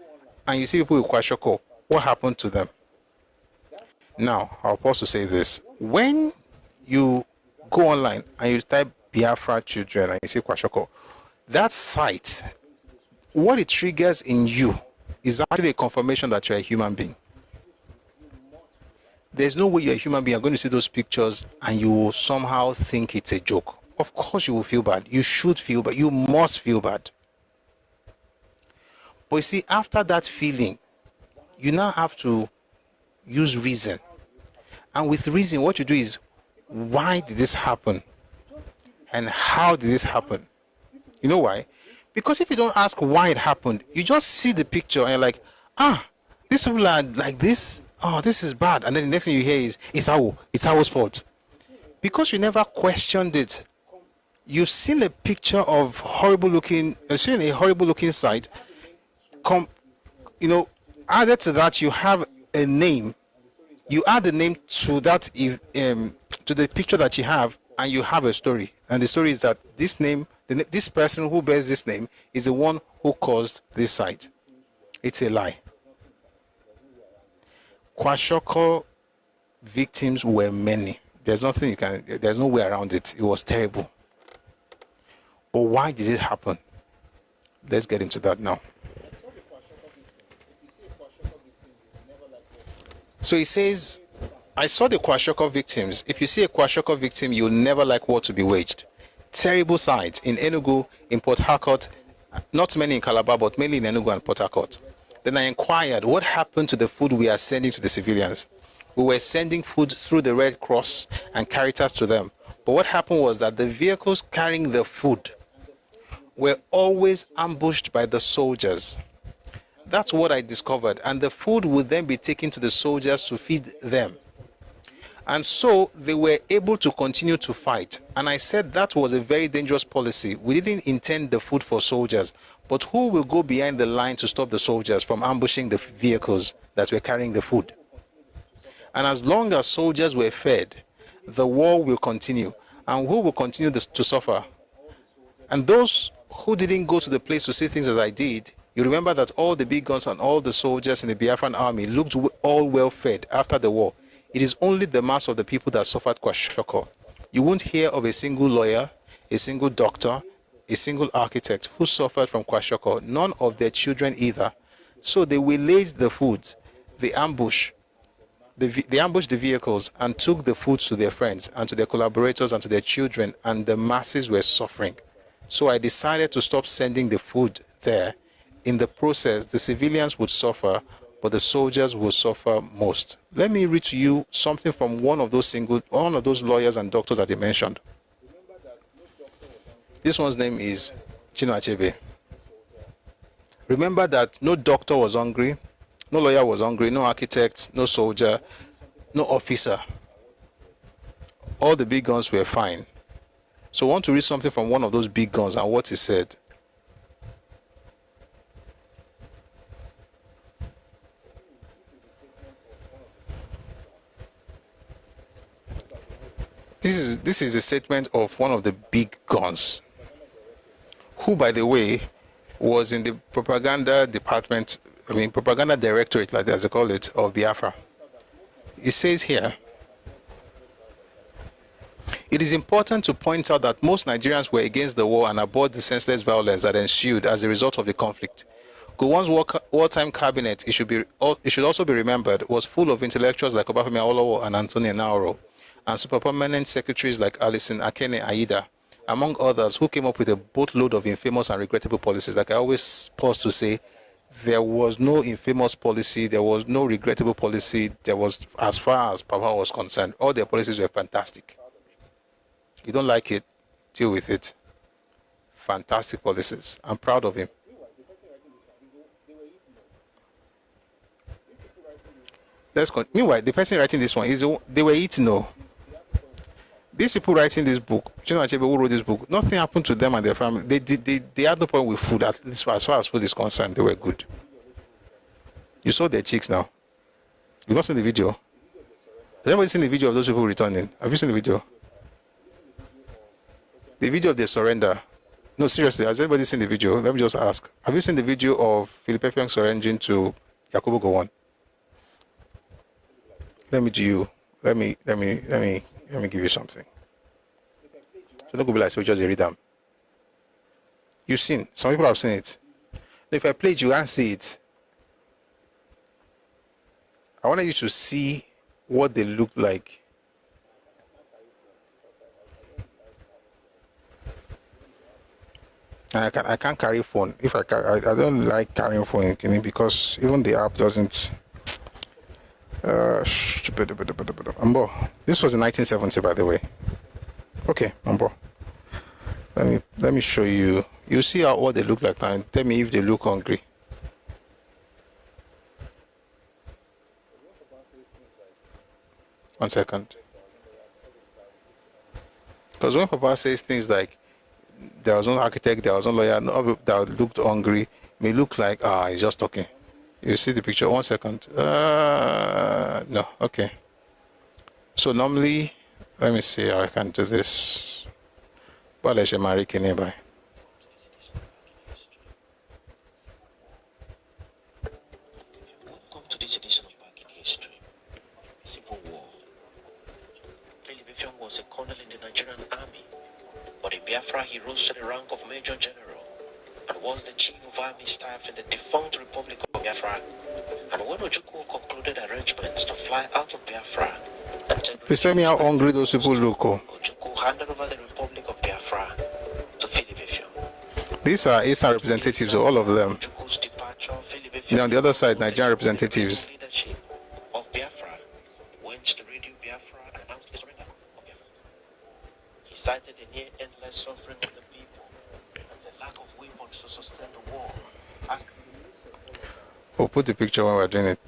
And you see people with Kwashiorkor. What happened to them? Now, I'll pause to say this. When you go online and you type Biafra children and you see Kwashiorkor, that site, what it triggers in you is actually a confirmation that you're a human being. There's no way you're a human being. You're going to see those pictures and you will somehow think it's a joke. Of course you will feel bad. You should feel bad. You must feel bad. But you see, after that feeling, you now have to use reason. And with reason, what you do is, why did this happen? And how did this happen? You know why? Because if you don't ask why it happened, you just see the picture and you're like, these people are like this. Oh, this is bad. And then the next thing you hear is, it's AWO's fault. Because you never questioned it. You've seen a picture of horrible looking, you've seen a horrible looking site. Added to that, you have a name. You add the name to that, to the picture that you have, and you have a story. And the story is that this name, this person who bears this name is the one who caused this site. It's a lie. Kwashiorkor victims were many. There's no way around it. It was terrible. But why did it happen? Let's get into that now. So he says, I saw the Kwashiorkor victims. If you see a Kwashiorkor victim, you'll never like war to be waged. Terrible sights in Enugu, in Port Harcourt, not many in Calabar, but mainly in Enugu and Port Harcourt. Then I inquired, what happened to the food we are sending to the civilians? We were sending food through the Red Cross and Caritas to them. But what happened was that the vehicles carrying the food were always ambushed by the soldiers. That's what I discovered. And the food would then be taken to the soldiers to feed them. And so they were able to continue to fight. And I said that was a very dangerous policy. We didn't intend the food for soldiers, but who will go behind the line to stop the soldiers from ambushing the vehicles that were carrying the food? And as long as soldiers were fed, the war will continue. And who will continue to suffer? And those who didn't go to the place to see things as I did, you remember that all the big guns and all the soldiers in the Biafran army looked all well fed after the war. It is only the mass of the people that suffered kwashoko. You won't hear of a single lawyer, a single doctor, a single architect who suffered from kwashoko, none of their children either. So they waylaid the foods, they ambushed the vehicles and took the foods to their friends and to their collaborators and to their children, and the masses were suffering. So I decided to stop sending the food there. In the process, the civilians would suffer, but the soldiers will suffer most. Let me read to you something from one of those lawyers and doctors that they mentioned. This one's name is Chino Achebe. Remember that no doctor was hungry, no lawyer was hungry, no architect, no soldier, no officer. All the big guns were fine. So I want to read something from one of those big guns and what he said. This is a statement of one of the big guns, who, by the way, was in the propaganda department, propaganda directorate, like as they call it, of Biafra. It says here, it is important to point out that most Nigerians were against the war and abhorred the senseless violence that ensued as a result of the conflict. Gowon's wartime cabinet, it should also be remembered, was full of intellectuals like Obafemi Awolowo and Anthony Nauro, and super-permanent secretaries like Alison Akene Aida, among others, who came up with a boatload of infamous and regrettable policies. Like I always pause to say, there was no infamous policy, there was no regrettable policy, there was, as far as Papa was concerned, all their policies were fantastic. You don't like it, deal with it. Fantastic policies. I'm proud of him. Meanwhile, the person writing this one, they were eating, no. These people writing this book, Chino Achebe, who wrote this book, nothing happened to them and their family. They had no problem with food, at least as far as food is concerned, they were good. You saw their cheeks now. You've not seen the video. Has anybody seen the video of those people returning? Have you seen the video? The video of their surrender. No, seriously, has anybody seen the video? Let me just ask. Have you seen the video of Philip Effiong surrendering to Yakubu Gowon? Let me give you something. So don't go be like, so just read them. You've seen. Some people have seen it. If I played, you can't see it. I wanted you to see what they look like. I can't carry phone. If I don't like carrying phone because even the app doesn't. Ambo. This was in 1970, by the way. Okay, Ambo. Let me show you. You see what they look like now, and tell me if they look hungry. One second. Because when Papa says things like there was no architect, there was no lawyer, no, that looked hungry, may look like he's just talking. You see the picture. 1 second. No. Okay. So normally, let me see how I can do this. Well, I should marry nearby. Welcome to this edition of Back in History. Civil War. Philip Effiong was a colonel in the Nigerian army, but in Biafra he rose to the rank of Major General and was the chief of army staff in the defunct Republic of Biafra. And when Ojukwu concluded arrangements to fly out of Biafra, please tell me how hungry those people look. Ojukwu handed over the Republic of Biafra to Philip Effiong. These are Eastern representatives, all of them. Then on the other side, Nigerian representatives. Leadership of Biafra went to Radio Biafra and announced his surrender of Biafra. He cited the near endless suffering of the people and the lack of weapons to sustain the war. We'll put the picture when we're doing it.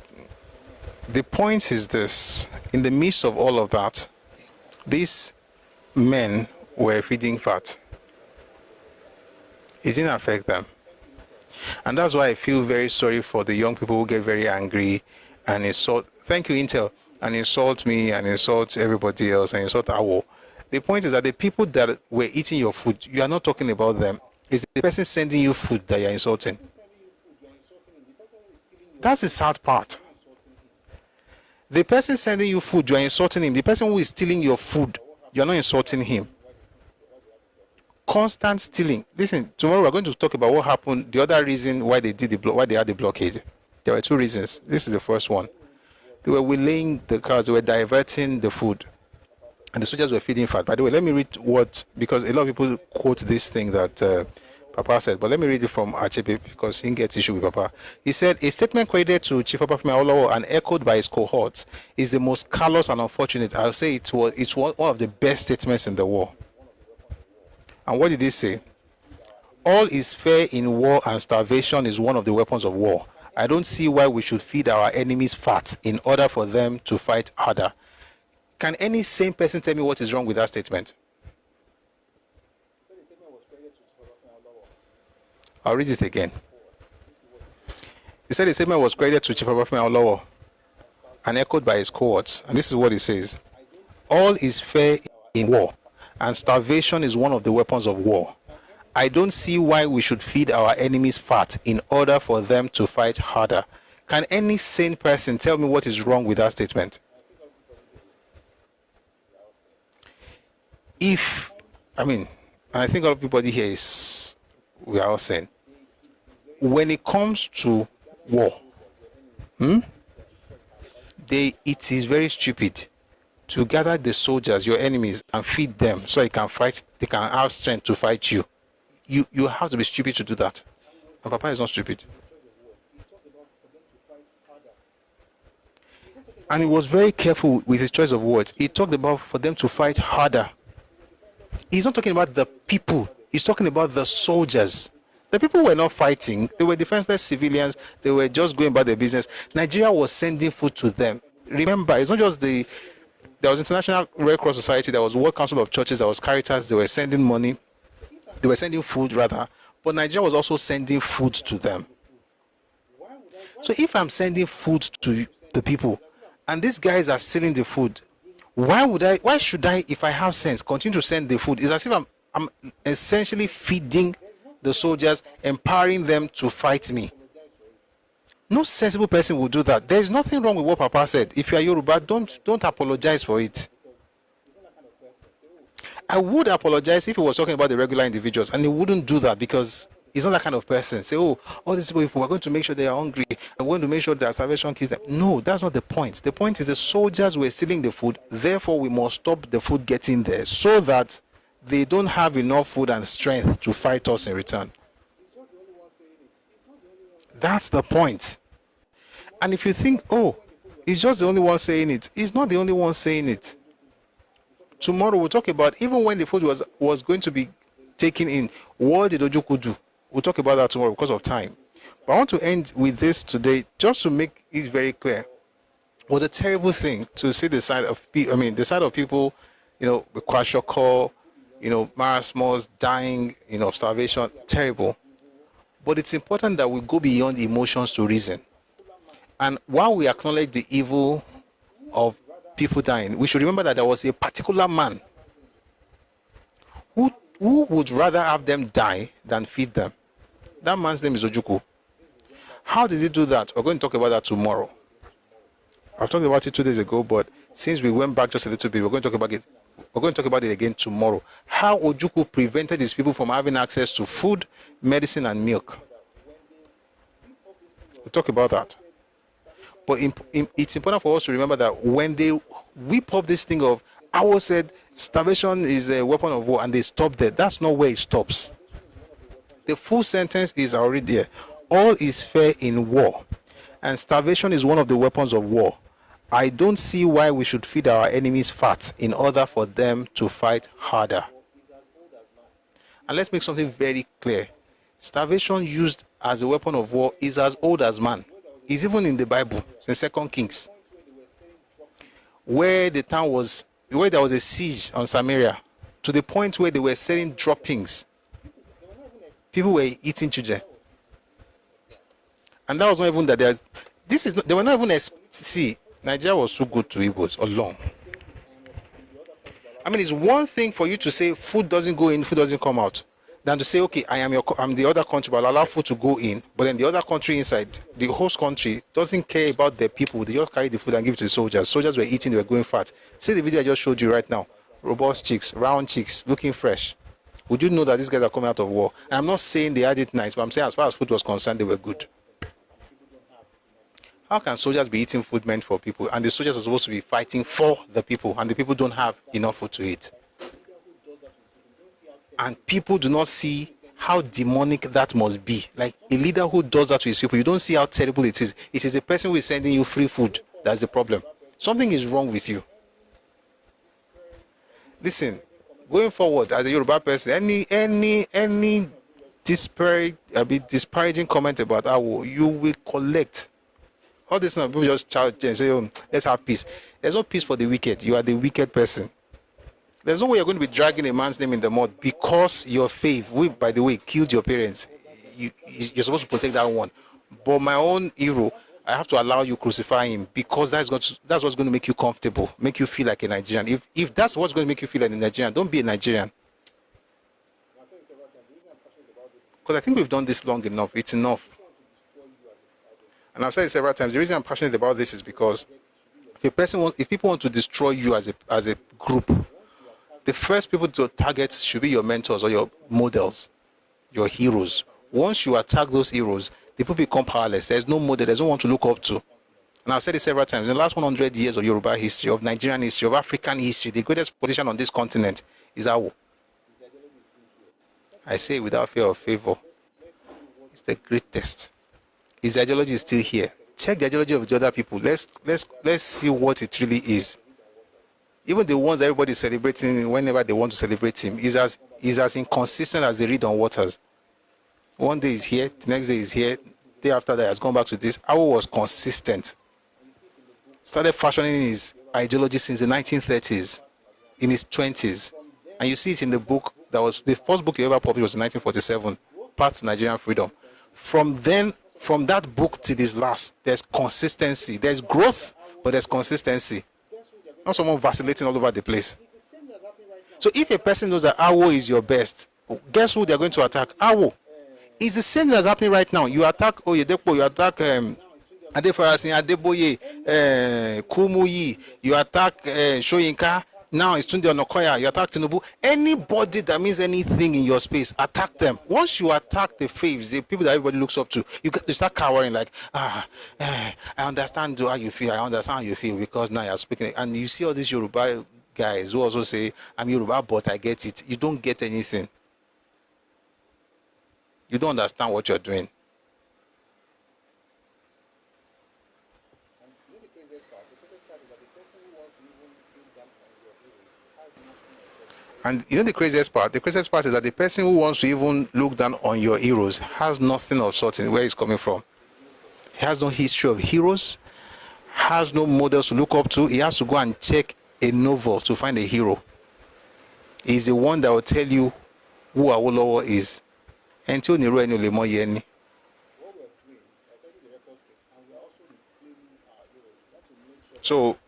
The point is this. in the midst of all of that, these men were feeding fat. It didn't affect them. And that's why I feel very sorry for the young people who get very angry and insult. Thank you, Intel. And insult me and insult everybody else and insult AWO. The point is that the people that were eating your food, you are not talking about them. It's the person sending you food that you're insulting. That's the sad part. The person sending you food, you are insulting him. The person who is stealing your food, you are not insulting him. Constant stealing. Listen, tomorrow we're going to talk about what happened, the other reason why they did why they had the blockade. There were two reasons. This is the first one. They were wheeling the cars, they were diverting the food, and the soldiers were feeding fat. By the way, let me read what, because a lot of people quote this thing that Papa said, but let me read it from Achepe because he gets issue with Papa. He said, a statement credited to Chief Obafemi Awolowo and echoed by his cohorts is the most callous and unfortunate. I'll say it's one of the best statements in the war. And what did he say? All is fair in war and starvation is one of the weapons of war. I don't see why we should feed our enemies fat in order for them to fight harder. Can any sane person tell me what is wrong with that statement? I'll read it again. He said the statement was credited to Chief Obafemi Awolowo and echoed by his cohorts. And this is what he says. All is fair in war, and starvation is one of the weapons of war. I don't see why we should feed our enemies fat in order for them to fight harder. Can any sane person tell me what is wrong with that statement? I think everybody here we are all saying, when it comes to war, it is very stupid to gather the soldiers, your enemies, and feed them so they can fight, they can have strength to fight you. You have to be stupid to do that. And Papa is not stupid. And he was very careful with his choice of words. He talked about for them to fight harder. He's not talking about the people. He's talking about the soldiers. The people were not fighting. They were defenseless civilians. They were just going about their business. Nigeria was sending food to them. Remember, it's not just there was International Red Cross Society, there was World Council of Churches, there was Caritas, they were sending money. They were sending food rather. But Nigeria was also sending food to them. So if I'm sending food to the people and these guys are stealing the food, why should I, if I have sense, continue to send the food? It's as if I'm essentially feeding the soldiers, empowering them to fight me. No sensible person will do that. There's nothing wrong with what Papa said. If you are Yoruba, don't apologize for it. I would apologize if he was talking about the regular individuals, and he wouldn't do that because he's not that kind of person. Say, oh, all these people are going to make sure they are hungry. We're going to make sure that starvation kills them. No, that's not the point. The point is the soldiers were stealing the food. Therefore, we must stop the food getting there so that they don't have enough food and strength to fight us in return. That's the point. And if you think, oh, he's just the only one saying it, he's not the only one saying it. Tomorrow we'll talk about, even when the food was going to be taken in, what did Ojukwu do? We'll talk about that tomorrow because of time. But I want to end with this today, just to make it very clear. It was a terrible thing to see the side of people, with kwashiorkor, marasmus, dying, of starvation. Terrible. But it's important that we go beyond emotions to reason. And while we acknowledge the evil of people dying, we should remember that there was a particular man who would rather have them die than feed them. That man's name is Ojukwu. How did he do that? We're going to talk about that tomorrow. I've talked about it 2 days ago, but since we went back just a little bit, we're going to talk about it. We're going to talk about it again tomorrow. How Ojukwu prevented his people from having access to food, medicine, and milk. We'll talk about that. But it's important for us to remember that when they whip up this thing of, AWO said starvation is a weapon of war, and they stop there. That's not where it stops. The full sentence is already there. All is fair in war, and starvation is one of the weapons of war. I don't see why we should feed our enemies fat in order for them to fight harder. And let's make something very clear. Starvation used as a weapon of war is as old as man. It's even in the Bible, in 2 Kings. where there was a siege on Samaria, to the point where they were selling droppings. People were eating children. And that was not even that they were not even, see, Nigeria was so good to Igbos alone. I mean, it's one thing for you to say food doesn't go in, food doesn't come out, than to say, okay, I'm the other country, but I'll allow food to go in, but then the other country inside, the host country, doesn't care about their people. They just carry the food and give it to the soldiers. Soldiers were eating, they were going fat. See the video I just showed you right now. Robust chicks, round chicks, looking fresh. Would you know that these guys are coming out of war? And I'm not saying they had it nice, but I'm saying as far as food was concerned, they were good. How can soldiers be eating food meant for people, and the soldiers are supposed to be fighting for the people, and the people don't have enough food to eat? And people do not see how demonic that must be. Like a leader who does that to his people, you don't see how terrible it is. It is the person who is sending you free food that's the problem. Something is wrong with you. Listen, going forward as a Yoruba person, any disparaging comment about AWO, you will collect. All this now, people just shout and say, oh, let's have peace. There's no peace for the wicked. You are the wicked person. There's no way you're going to be dragging a man's name in the mud because your faith, by the way, killed your parents. You're supposed to protect that one. But my own hero, I have to allow you crucify him because that's what's going to make you comfortable, make you feel like a Nigerian. If that's what's going to make you feel like a Nigerian, don't be a Nigerian. Because I think we've done this long enough. It's enough. And I've said it several times. The reason I'm passionate about this is because if people want to destroy you as a group, the first people to target should be your mentors or your models, your heroes. Once you attack those heroes, the people become powerless. There's no model. There's no one to look up to. And I've said it several times. In the last 100 years of Yoruba history, of Nigerian history, of African history, the greatest position on this continent is AWO. I say without fear of favor, it's the greatest. His ideology is still here. Check the ideology of the other people. Let's see what it really is. Even the ones that everybody is celebrating whenever they want to celebrate him is as inconsistent as the reed on waters. One day is here, the next day is here, day after that has gone back to this. AWO was consistent. Started fashioning his ideology since the 1930s, in his 20s. And you see it in the book that was the first book he ever published was in 1947, Path to Nigerian Freedom. From that book to this last, there's consistency. There's growth, but there's consistency. Not someone vacillating all over the place. So if a person knows that AWO is your best, guess who they're going to attack? AWO. It's the same that's happening right now. You attack Oyedepo, you attack Adefarasin, Adeboye, Kumuyi, you attack Shoyinka. Now it's Tunde Onokoya, you attack Tinubu. Anybody that means anything in your space, attack them. Once you attack the faves, the people that everybody looks up to, you start cowering like, I understand how you feel, I understand how you feel, because now you're speaking. And you see all these Yoruba guys who also say, I'm Yoruba, but I get it. You don't get anything. You don't understand what you're doing. And you know the craziest part? The craziest part is that the person who wants to even look down on your heroes has nothing of sort in where he's coming from. He has no history of heroes, has no models to look up to. He has to go and check a novel to find a hero. He's the one that will tell you who Awolowo is. Until Niro and Olemo Yeni. So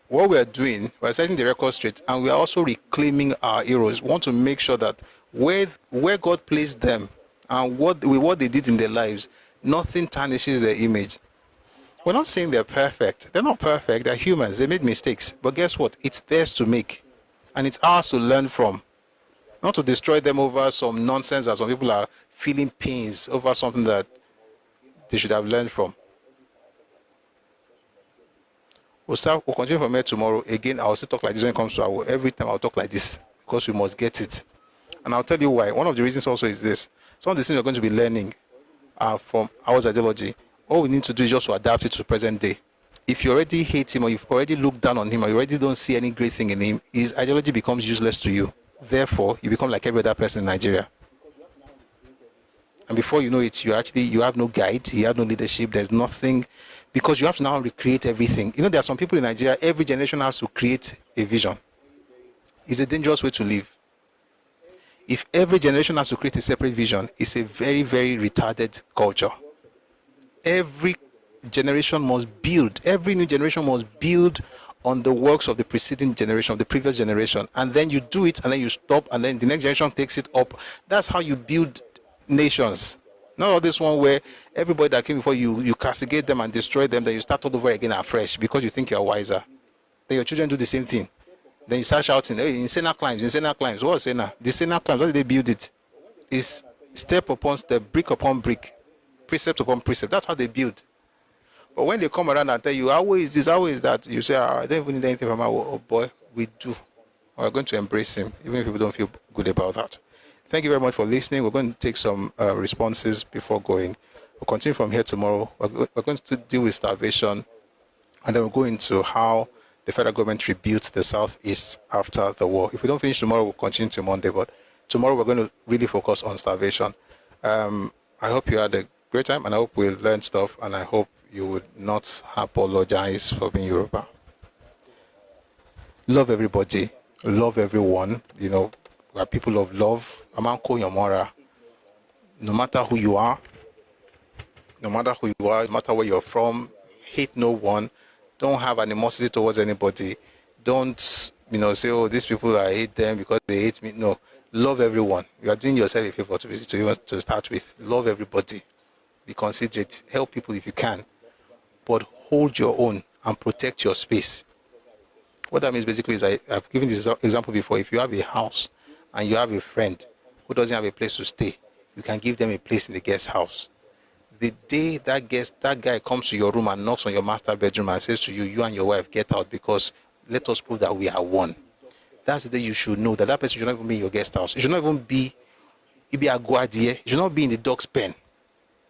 what we are doing, we are setting the record straight, and we are also reclaiming our heroes. We want to make sure that where God placed them and what they did in their lives, nothing tarnishes their image. We're not saying they're perfect. They're not perfect. They're humans. They made mistakes. But guess what? It's theirs to make, and it's ours to learn from. Not to destroy them over some nonsense that some people are feeling pains over something that they should have learned from. We'll continue from here tomorrow. Again, I'll still talk like this when it comes to AWO. Every time I'll talk like this because we must get it. And I'll tell you why. One of the reasons also is this. Some of the things we're going to be learning are from AWO's ideology. All we need to do is just to adapt it to the present day. If you already hate him, or you've already looked down on him, or you already don't see any great thing in him, his ideology becomes useless to you. Therefore, you become like every other person in Nigeria. And before you know it, you have no guide, you have no leadership, there's nothing. because you have to now recreate everything. You know, there are some people in Nigeria, every generation has to create a vision. It's a dangerous way to live. If every generation has to create a separate vision, it's a very, very retarded culture. Every generation must build, every new generation must build on the works of the preceding generation, of the previous generation, and then you do it, and then you stop, and then the next generation takes it up. That's how you build nations. Not all this one where everybody that came before you castigate them and destroy them, then you start all over again afresh because you think you're wiser. Then your children do the same thing. Then you start shouting, hey, Insana climbs, Insana climbs. What is Insana? The Insana climbs, how did they build it? It's step upon step, brick upon brick, precept upon precept. That's how they build. But when they come around and tell you, how is this, how is that? You say, I don't even need anything from our boy. We do. We're going to embrace him, even if people don't feel good about that. Thank you very much for listening. We're going to take some responses before going. We'll continue from here tomorrow. We're going to deal with starvation, and then we'll go into how the federal government rebuilt the Southeast after the war. If we don't finish tomorrow, we'll continue to Monday, but tomorrow we're going to really focus on starvation. I hope you had a great time, and I hope we learned stuff, and I hope you would not apologize for being Yoruba. Love everybody. Love everyone. You know, we are people of love. Amanko Yomora. No matter who you are, no matter where you're from, hate no one. Don't have animosity towards anybody. Don't, say, oh, these people, I hate them because they hate me. No, love everyone. You are doing yourself a favor to start with. Love everybody. Be considerate. Help people if you can. But hold your own and protect your space. What that means basically is I've given this example before. If you have a house and you have a friend who doesn't have a place to stay, you can give them a place in the guest house. The day that guy comes to your room and knocks on your master bedroom and says to you, you and your wife, get out because let us prove that we are one. That's the day you should know that that person should not even be in your guest house. It should not even be a guardian. It should not be in the dog's pen.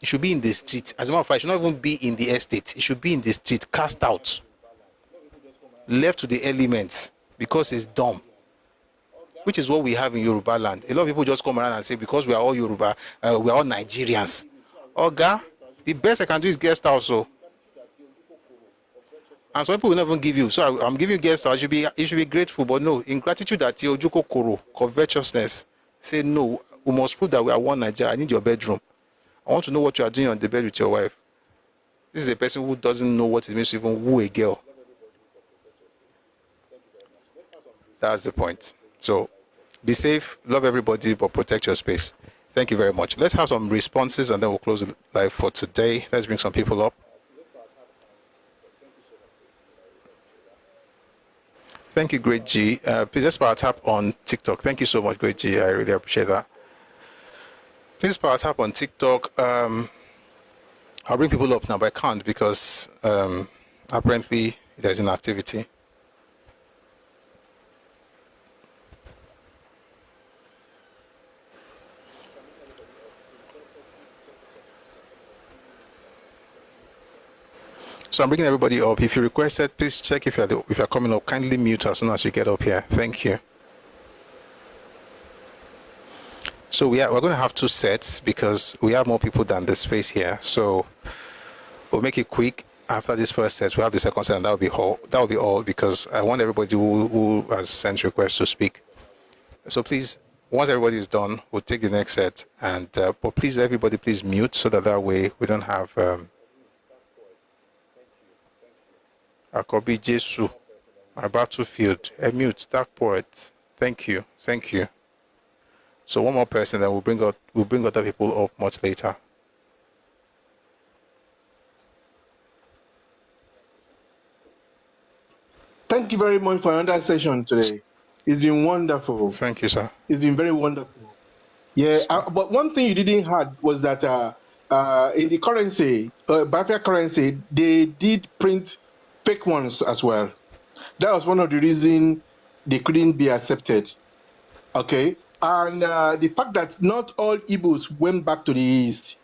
It should be in the street. As a matter of fact, it should not even be in the estate. It should be in the street, cast out, left to the elements because it's dumb, which is what we have in Yoruba land. A lot of people just come around and say, because we are all Yoruba, we are all Nigerians. Oga, the best I can do is guest house. So. And some people will not even give you. So I'm giving you guest house. You should be grateful, but no, ingratitude that Ojukwu koro, covetousness. Say no, we must prove that we are one Nigeria. I need your bedroom. I want to know what you are doing on the bed with your wife. This is a person who doesn't know what it means to even woo a girl. That's the point. So be safe, love everybody, but protect your space. Thank you very much. Let's have some responses and then we'll close the live for today. Let's bring some people up. Thank you, Great G. Please just power tap on TikTok. Thank you so much, Great G. I really appreciate that. Please power tap on TikTok. I'll bring people up now, but I can't because apparently there's an activity. So I'm bringing everybody up. If you requested, please check if you're coming up. Kindly mute as soon as you get up here. Thank you. So we're going to have 2 sets because we have more people than the space here. So we'll make it quick. After this first set, we'll have the second set, and that will be all because I want everybody who has sent requests to speak. So please, once everybody is done, we'll take the next set. And but please, everybody, please mute so that way we don't have. Akobi Jesu, my battlefield, a mute, dark poet. Thank you. So one more person, then we'll bring other people up much later. Thank you very much for another session today. It's been wonderful. Thank you, sir. It's been very wonderful. Yeah, but one thing you didn't have was that in the currency, Biafra currency, they did print fake ones as well. That was one of the reasons they couldn't be accepted. Okay, and the fact that not all Igbos went back to the east.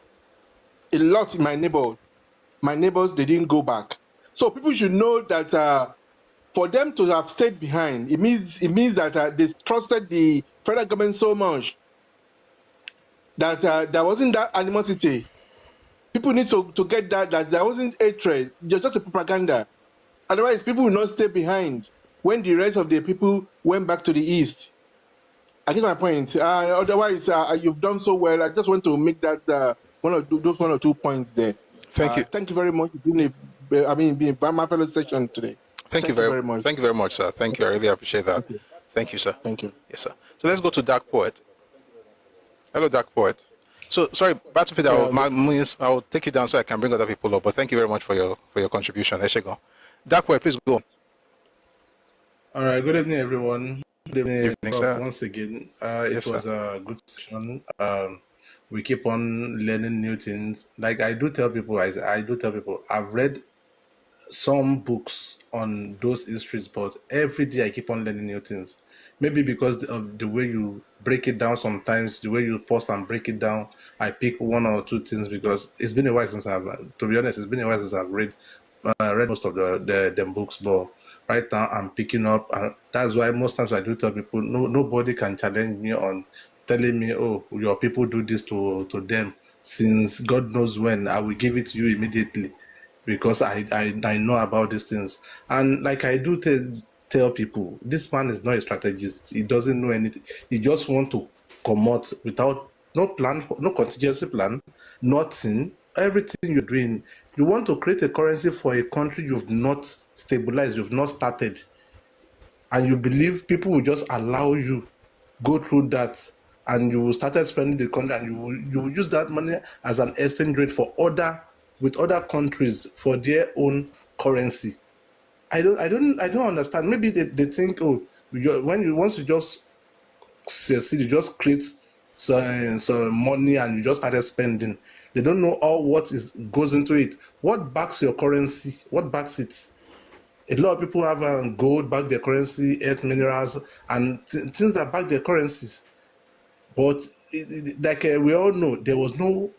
A lot in my neighbors, they didn't go back. So people should know that for them to have stayed behind, it means that they trusted the federal government so much that there wasn't that animosity People need to get that there wasn't hatred, just a propaganda. Otherwise, people will not stay behind when the rest of the people went back to the east. I get my point. Otherwise, you've done so well. I just want to make that one or two points there. Thank you. Thank you very much for being my fellow session today. Thank you very much. Thank you very much, sir. Thank you. I really appreciate that. Thank you, sir. Thank you. Yes, sir. So let's go to Dark Poet. Hello, Dark Poet. So sorry, Battlefield. I'll take you down so I can bring other people up. But thank you very much for your contribution. Eshego. Dark Poet, please go. All right. Good evening, everyone. Good evening, sir. Once again, Yes, it was sir. a good session. We keep on learning new things. Like I do tell people, I've read some books on those histories, but every day I keep on learning new things. Maybe because of the way you break it down sometimes, the way you pause and break it down, I pick one or two things because it's been a while since I've read most of them books, but right now I'm picking up, and that's why most times I do tell people, nobody can challenge me on telling me, oh, your people do this to them, since God knows when I will give it to you immediately, because I know about these things. And like I do tell people, this man is not a strategist. He doesn't know anything. He just want to come out without no plan, no contingency plan, nothing. Everything you're doing, you want to create a currency for a country you've not stabilized, you've not started, and you believe people will just allow you go through that, and you started spending the country, and you will use that money as an exchange rate with other countries for their own currency. I don't understand. Maybe they think, oh, once you just succeed, you just create some money and you just started spending. They don't know all what goes into it. What backs your currency? What backs it? A lot of people have gold back their currency, earth minerals, and things that back their currencies. But we all know, there was no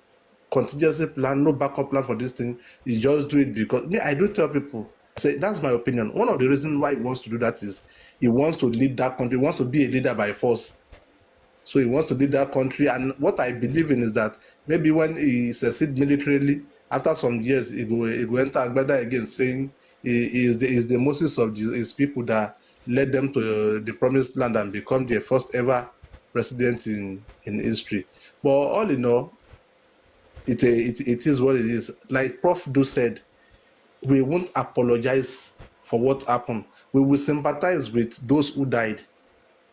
contingency plan, no backup plan for this thing. You just do it because I do tell people, I say that's my opinion. One of the reasons why he wants to do that is he wants to lead that country, he wants to be a leader by force. So he wants to lead that country, and what I believe in is that maybe when he succeeds militarily, after some years, he will enter Agbada again, saying he is the Moses of his people that led them to the promised land and become their first ever president in history. But all in all, it is what it is. Like Prof. Do said, we won't apologize for what happened. We will sympathize with those who died,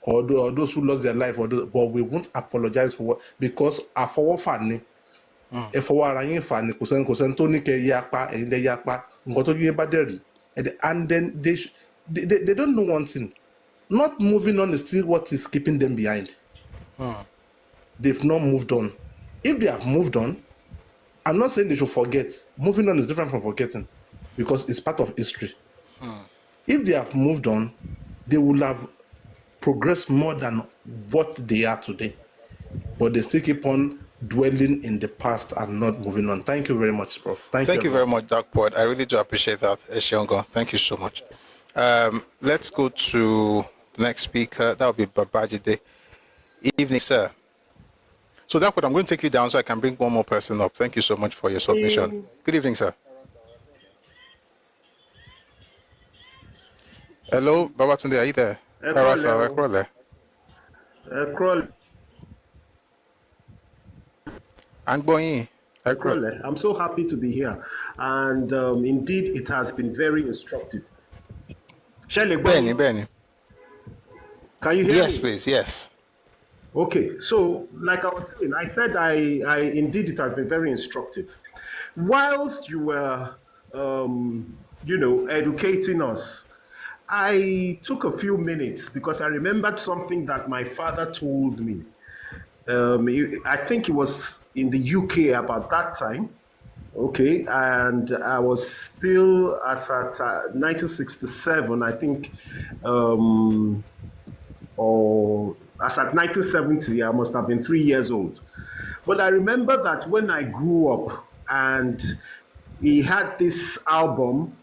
or those who lost their life, but we won't apologize for what, because àfọwọ́fà ẹ̀fọwọ́ ara yín fà ni kò sẹ́ni tó ní kẹ́ yé apá ẹ̀yin lẹ́ yé apá nǹkan tó yé bá dẹ̀ rí, and then they don't know one thing. Not moving on is still what is keeping them behind. They've not moved on. If they have moved on, I'm not saying they should forget. Moving on is different from forgetting, because it's part of history. If they have moved on, they will have progressed more than what they are today. But they still keep on dwelling in the past and not moving on. Thank you very much, Prof. Thank you very much, Dark Poet. I really do appreciate that, Eshiongo. Thank you so much. Let's go to the next speaker. That will be Babajide. Evening, sir. So, Dark Poet, I'm going to take you down so I can bring one more person up. Thank you so much for your submission. Good evening, sir. Hello, Babatunde, are you there? I'm so happy to be here, and indeed it has been very instructive. Benny. Can you hear me? Yes, please, yes. Okay, so like I was saying, I said I indeed it has been very instructive. Whilst you were, educating us, I took a few minutes because I remembered something that my father told me. I think it was in the UK about that time, okay, and I was still as at 1967, I think, or as at 1970, I must have been 3 years old. But I remember that when I grew up, and he had this album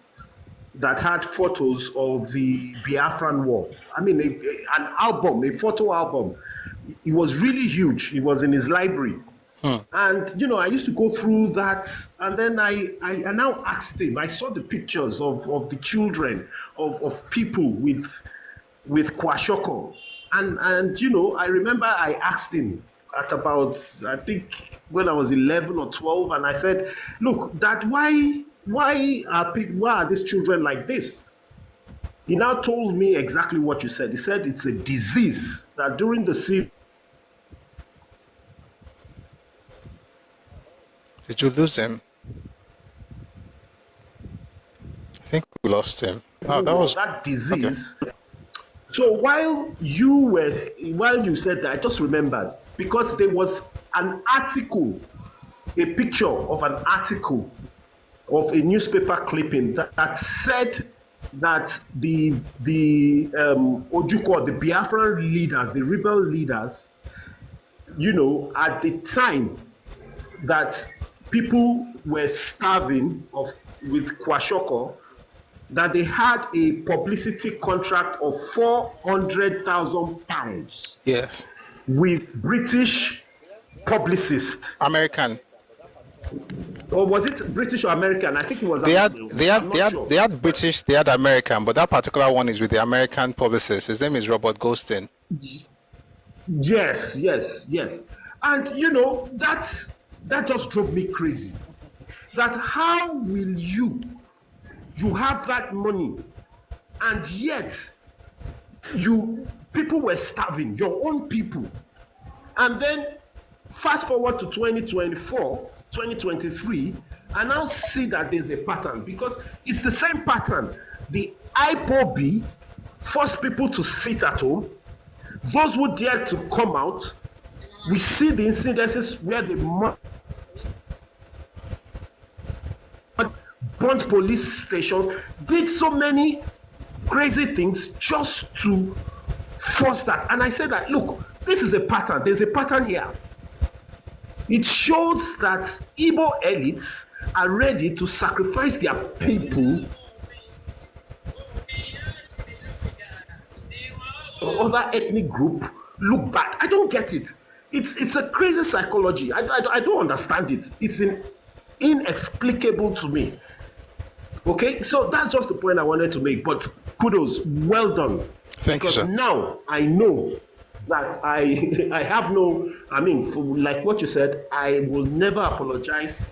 that had photos of the Biafran war. I mean, a photo album. It was really huge. It was in his library. And you know, I used to go through that, and then I now asked him. I saw the pictures of the children of people with kwashoko, and you know, I remember I asked him at about, I think when I was 11 or 12, and I said, look, Dad, why are these children like this? He now told me exactly what you said. He said it's a disease that during the sea. Did you lose him? I think we lost him. Oh, that was that disease. Okay. So while you said that, I just remembered, because there was an article, a picture of an article of a newspaper clipping that said that the Ojukwu, the Biafran leaders, the rebel leaders, you know, at the time that people were starving with kwashoko, that they had a publicity contract of £400,000. Yes. With British publicists. American. Or was it British or American? I think it was. They had British, they had American, but that particular one is with the American publicist. His name is Robert Goldstein. Yes. And you know, that just drove me crazy. That how will you have that money, and yet people were starving, your own people. And then fast forward to 2024, 2023, I now see that there's a pattern, because it's the same pattern. The IPOB forced people to sit at home. Those who dared to come out, we see the incidences where they burnt police stations, did so many crazy things just to force that. And I said that, look, this is a pattern. There's a pattern here. It shows that Igbo elites are ready to sacrifice their people or other ethnic group look back. I don't get it. It's a crazy psychology. I don't understand it. It's inexplicable to me. Okay, so that's just the point I wanted to make. But kudos, well done. Thank you, sir. Now I know that I have no, I mean, like what you said, I will never apologize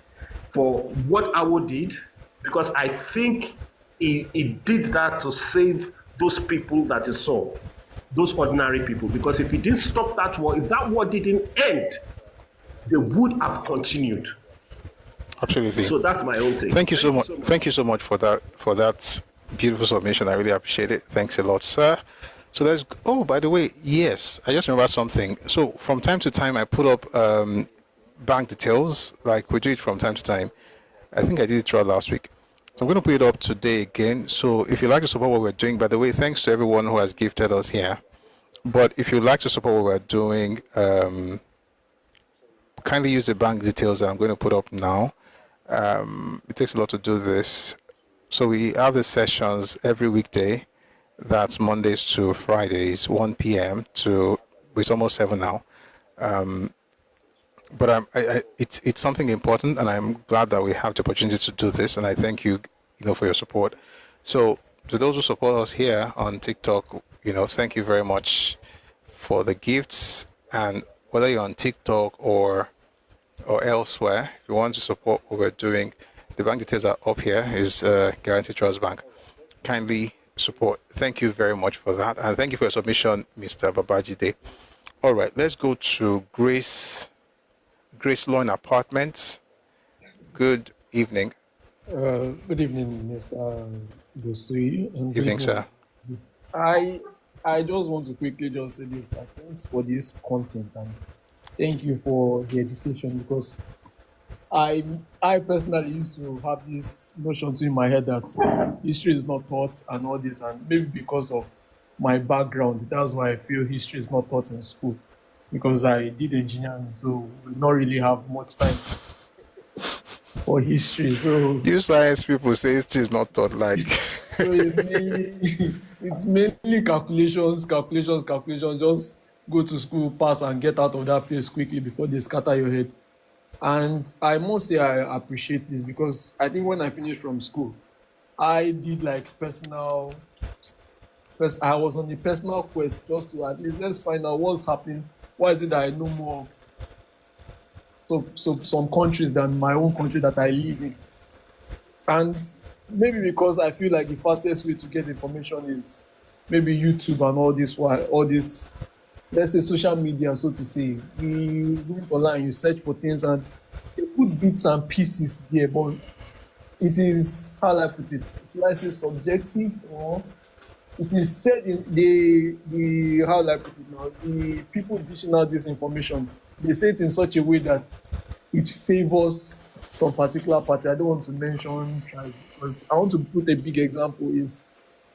for what AWO did, because I think he did that to save those people that he saw, those ordinary people. Because if he didn't stop that war, if that war didn't end, they would have continued. Absolutely. So that's my own thing. Thank you so much. Thank you so much for that beautiful submission. I really appreciate it. Thanks a lot, sir. So there's, oh, by the way, yes, I just remember something. So from time to time, I put up bank details, like we do it from time to time. I think I did it throughout last week. So I'm going to put it up today again. So if you'd like to support what we're doing, by the way, thanks to everyone who has gifted us here. But if you'd like to support what we're doing, kindly use the bank details that I'm going to put up now. It takes a lot to do this. So we have the sessions every weekday. That's Mondays to Fridays, 1 p.m. to, it's almost 7 now. But it's something important, and I'm glad that we have the opportunity to do this. And I thank you, for your support. So to those who support us here on TikTok, thank you very much for the gifts. And whether you're on TikTok or elsewhere, if you want to support what we're doing, the bank details are up here. Is Guaranty Trust Bank. Kindly support. Thank you very much for that, and thank you for your submission, Mr. Babajide. All right, let's go to Grace Lawn Apartments. Good evening. Good evening, Mr. Bosui. Evening, sir. I just want to quickly just say this. Thanks for this content, and thank you for the education, because I personally used to have this notion in my head that history is not taught and all this, and maybe because of my background, that's why I feel history is not taught in school, because I did engineering, so we not really have much time for history. So you science people say history is not taught, like. So it's mainly calculations. Just go to school, pass, and get out of that place quickly before they scatter your head. And I must say I appreciate this because I think when I finished from school, I did like I was on the personal quest just to at least let's find out what's happening. Why is it that I know more of some countries than my own country that I live in? And maybe because I feel like the fastest way to get information is maybe YouTube and all this, let's say social media, so to say. You go online, you search for things and you put bits and pieces there, but it is, how will I put it? Should I say subjective, or it is said in the how will I put it now? The people dishing out this information, they say it in such a way that it favors some particular party. I don't want to mention tribe because I want to put a big example is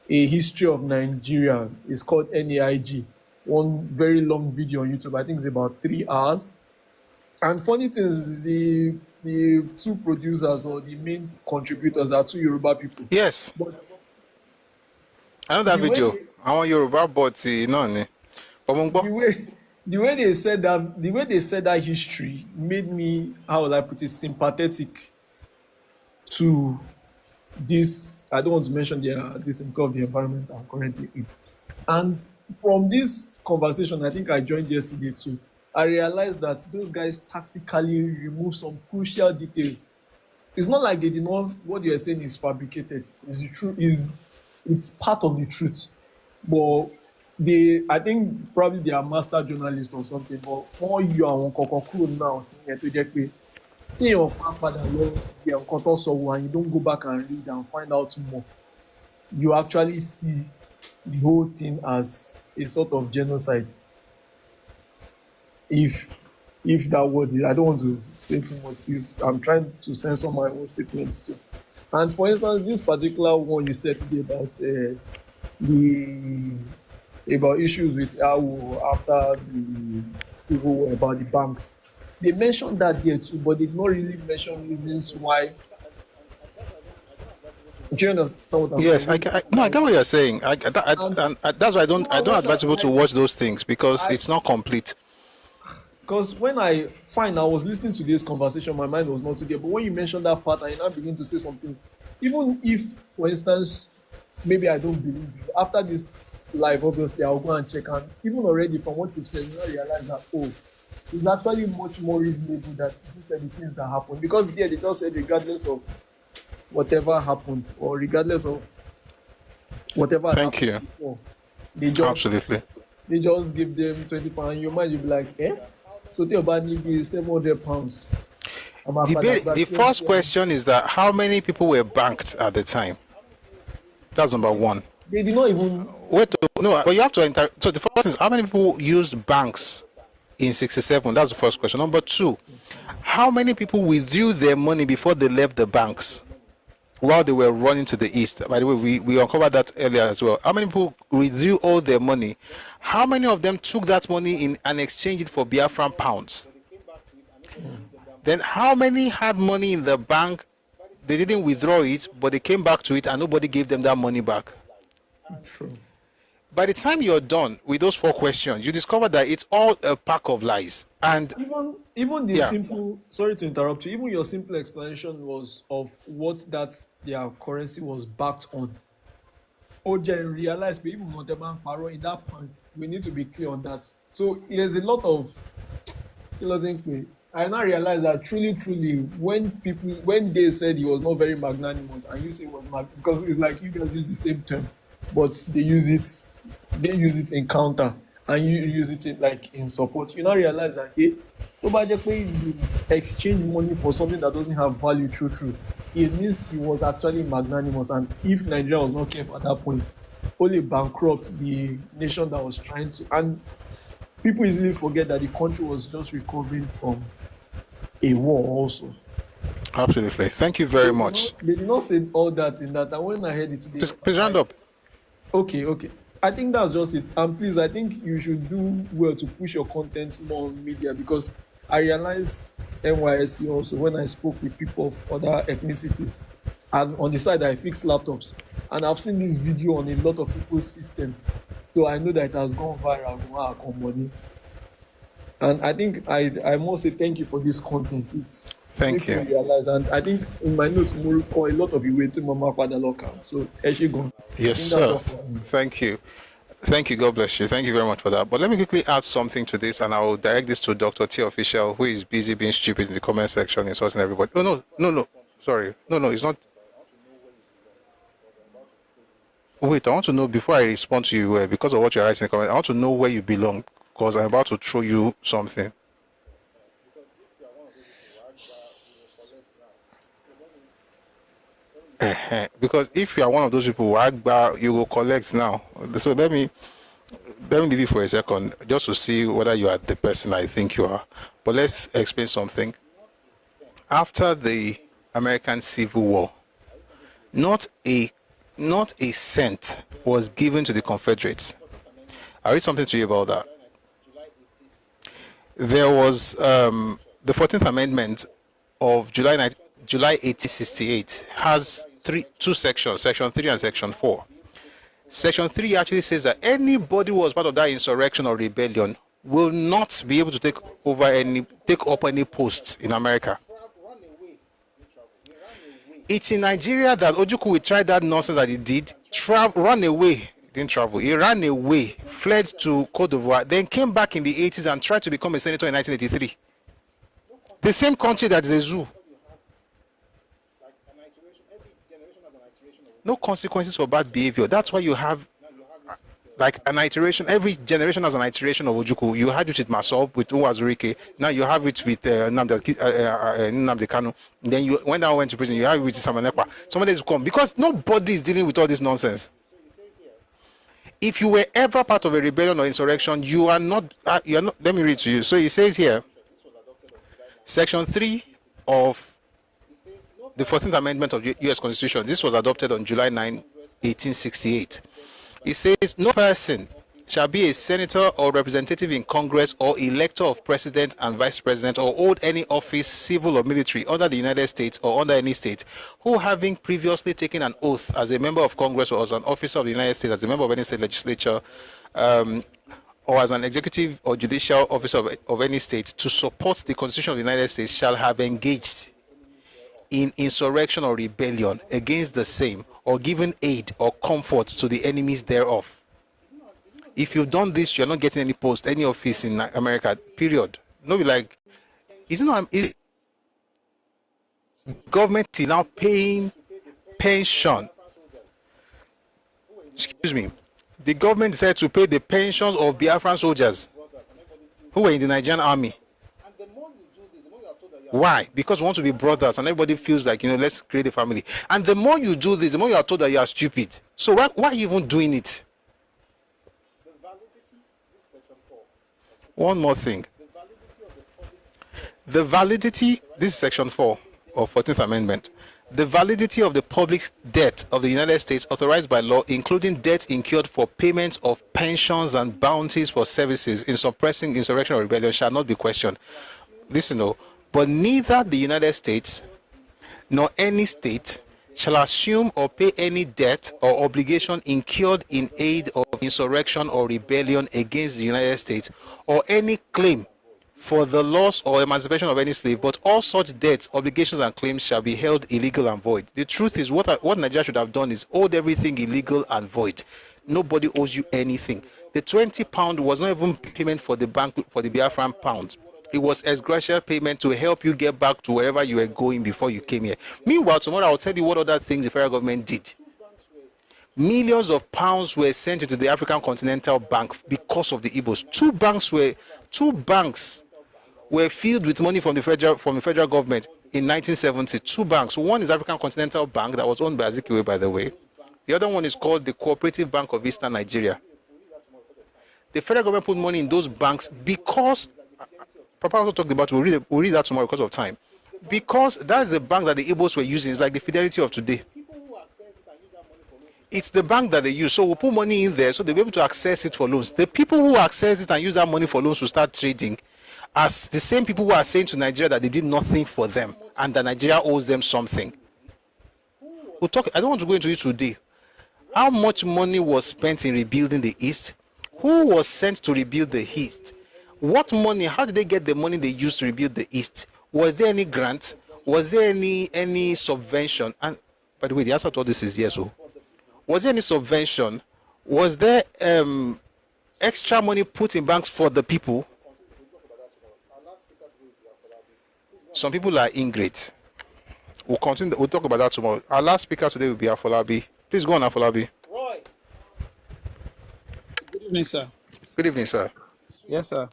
a history of Nigeria. It's called NAIG. One very long video on YouTube. I think it's about 3 hours. And funny thing is the two producers or the main contributors are two Yoruba people. Yes. But I know that video. I want Yoruba, but no. The way they said that history made me, how will I put it, sympathetic to this. I don't want to mention this because of the environment I'm currently in. And from this conversation, I think I joined yesterday too, I realized that those guys tactically removed some crucial details. It's not like they did not, what you're saying is fabricated. It's the truth, it's part of the truth. But I think probably they are master journalists or something, but more you are on Coco now, and you don't go back and read and find out more. You actually see the whole thing as a sort of genocide. If that word, I don't want to say too much. I'm trying to censor my own statements too. And for instance, this particular one you said today about issues with AWO after the civil war, about the banks. They mentioned that there too, but they did not really mention reasons why. Do you understand what I'm yes, saying? I get what you're saying. That's why I don't advise people to watch those things because it's not complete. Because when I was listening to this conversation, my mind was not together. But when you mentioned that part, I now begin to say some things. Even if, for instance, maybe I don't believe you, after this live, obviously, I'll go and check. And even already from what you've said, you now realize that, it's actually much more reasonable that these are the things that happen. Because there, they just said, regardless of whatever happened, or regardless of whatever Thank you. Before, Absolutely. They just give them £20. Your mind, you'll be like, eh? So they about need £700. The first question is that how many people were banked at the time? That's number one. They did not even wait. No, but you have to so the first is how many people used banks in '67? That's the first question. Number two, how many people withdrew their money before they left the banks while they were running to the east? By the way, we uncovered that earlier as well. How many people withdrew all their money? How many of them took that money in and exchanged it for Biafran pounds? Then how many had money in the bank? They didn't withdraw it, but they came back to it and nobody gave them that money back. True. By the time you're done with those 4 questions, you discover that it's all a pack of lies. And even the simple, sorry to interrupt you, even your simple explanation was of what their currency was backed on. Ojen realized even Monteban Paro in that point, we need to be clear on that. So there's a lot of I now realize that truly, when they said he was not very magnanimous, and you say it was because it's like you guys use the same term, but they use it in counter, and you use it in support. You now realize that nobody you exchange money for something that doesn't have value. True. It means he was actually magnanimous, and if Nigeria was not careful at that point, only bankrupt the nation that was trying to. And people easily forget that the country was just recovering from a war also. Absolutely. Thank you very much. They did not say all that in that. And when I heard it today, please round up. Okay. I think that's just it. And please, I think you should do well to push your content more on media, because I realized NYSC also when I spoke with people of other ethnicities, and on the side I fixed laptops, and I've seen this video on a lot of people's system, so I know that it has gone viral. And I think I must say thank you for this content. It's Thank you. makes me realize, and I think in my notes, more a lot of you waiting Mama Father local. So as you go. Yes, sir. Thank you. Thank you. God bless you. Thank you very much for that. But let me quickly add something to this, and I will direct this to Dr. T Official, who is busy being stupid in the comment section, insulting everybody. Oh, no. Sorry. No, it's not. Wait, I want to know before I respond to you, because of what you're writing in the comment, I want to know where you belong, because I'm about to throw you something. Because if you are one of those people who you will collect now. So let me leave you for a second just to see whether you are the person I think you are. But let's explain something. After the American Civil War, not a cent was given to the Confederates. I'll read something to you about that. There was the 14th Amendment of July 1868 has two sections, Section 3 and Section 4. Section 3 actually says that anybody who was part of that insurrection or rebellion will not be able to take up any posts in America. It's in Nigeria that Ojukwu will try that nonsense that he did, run away, didn't travel, he ran away, fled to Cote d'Ivoire, then came back in the 80s and tried to become a senator in 1983. The same country that is a zoo. No consequences for bad behavior. That's why you have like an iteration. Every generation has an iteration of Ojukwu. You had it with Masop, with Uwazurike. Now you have it with Nnamdi Kanu. Then when I went to prison, you have it with Samanekwa. Somebody has come because nobody is dealing with all this nonsense. If you were ever part of a rebellion or insurrection, you are not. Let me read to you. So it says here, Section 3 of the 14th Amendment of the U.S. Constitution. This was adopted on July 9, 1868. It says, no person shall be a senator or representative in Congress or elector of president and vice president or hold any office, civil or military, under the United States or under any state, who having previously taken an oath as a member of Congress or as an officer of the United States, as a member of any state legislature, or as an executive or judicial officer of any state to support the Constitution of the United States shall have engaged in insurrection or rebellion against the same, or given aid or comfort to the enemies thereof. If you've done this, you're not getting any post, any office in America, period. No, like, government is now paying pension. Excuse me. The government decided to pay the pensions of Biafran soldiers who were in the Nigerian army. Why? Because we want to be brothers and everybody feels like, let's create a family. And the more you do this, the more you are told that you are stupid. So why are you even doing it? One more thing. The validity, this is Section 4 of 14th Amendment. The validity of the public debt of the United States authorized by law, including debt incurred for payments of pensions and bounties for services in suppressing insurrection or rebellion, shall not be questioned. But neither the United States nor any state shall assume or pay any debt or obligation incurred in aid of insurrection or rebellion against the United States, or any claim for the loss or emancipation of any slave, but all such debts, obligations, and claims shall be held illegal and void. The truth is, what Nigeria should have done is hold everything illegal and void. Nobody owes you anything. The £20 was not even payment for the bank, for the Bafraan pound. It was ex gratia payment to help you get back to wherever you were going before you came here. Meanwhile, tomorrow I'll tell you what other things the federal government did. Millions of pounds were sent into the African Continental Bank because of the Igbos. Two banks were filled with money from the federal government in 1970. Two banks. One is African Continental Bank that was owned by Azikiwe, by the way. The other one is called the Cooperative Bank of Eastern Nigeria. The federal government put money in those banks because Papa also talked about, we'll read that tomorrow because of time. Because that's the bank that the Igbos were using. It's like the Fidelity of today. It's the bank that they use. So we'll put money in there so they'll be able to access it for loans. The people who access it and use that money for loans to start trading are the same people who are saying to Nigeria that they did nothing for them and that Nigeria owes them something. We'll talk. I don't want to go into it today. How much money was spent in rebuilding the East? Who was sent to rebuild the East? What money? How did they get the money they used to rebuild the East? Was there any grant? Was there any subvention? And by the way, the answer to all this is yes. So, was there any subvention? Was there extra money put in banks for the people? Some people are ingrate. We'll continue. We'll talk about that tomorrow. Our last speaker today will be Afolabi. Please go on, Afolabi. Roy. Good evening, sir. Good evening, sir. Yes, sir.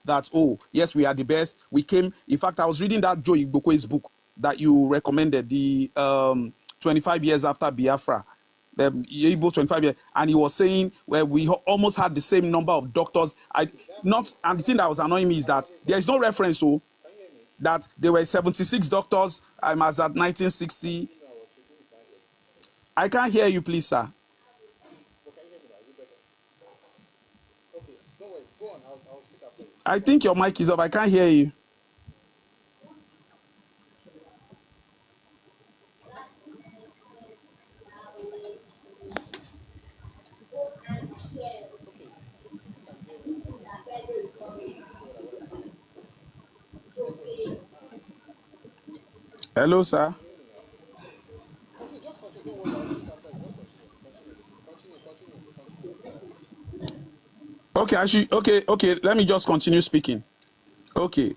That, oh, yes, we are the best. We came. In fact, I was reading that Joe Igbokwe's book that you recommended, the 25 years after Biafra. The Igbo 25 years, and he was saying where we almost had the same number of doctors. And the thing that was annoying me is that there is no reference, so that there were 76 doctors as at 1960. I can't hear you, please, sir. I think your mic is off. I can't hear you. Hello, sir. Okay, okay. Let me just continue speaking. Okay.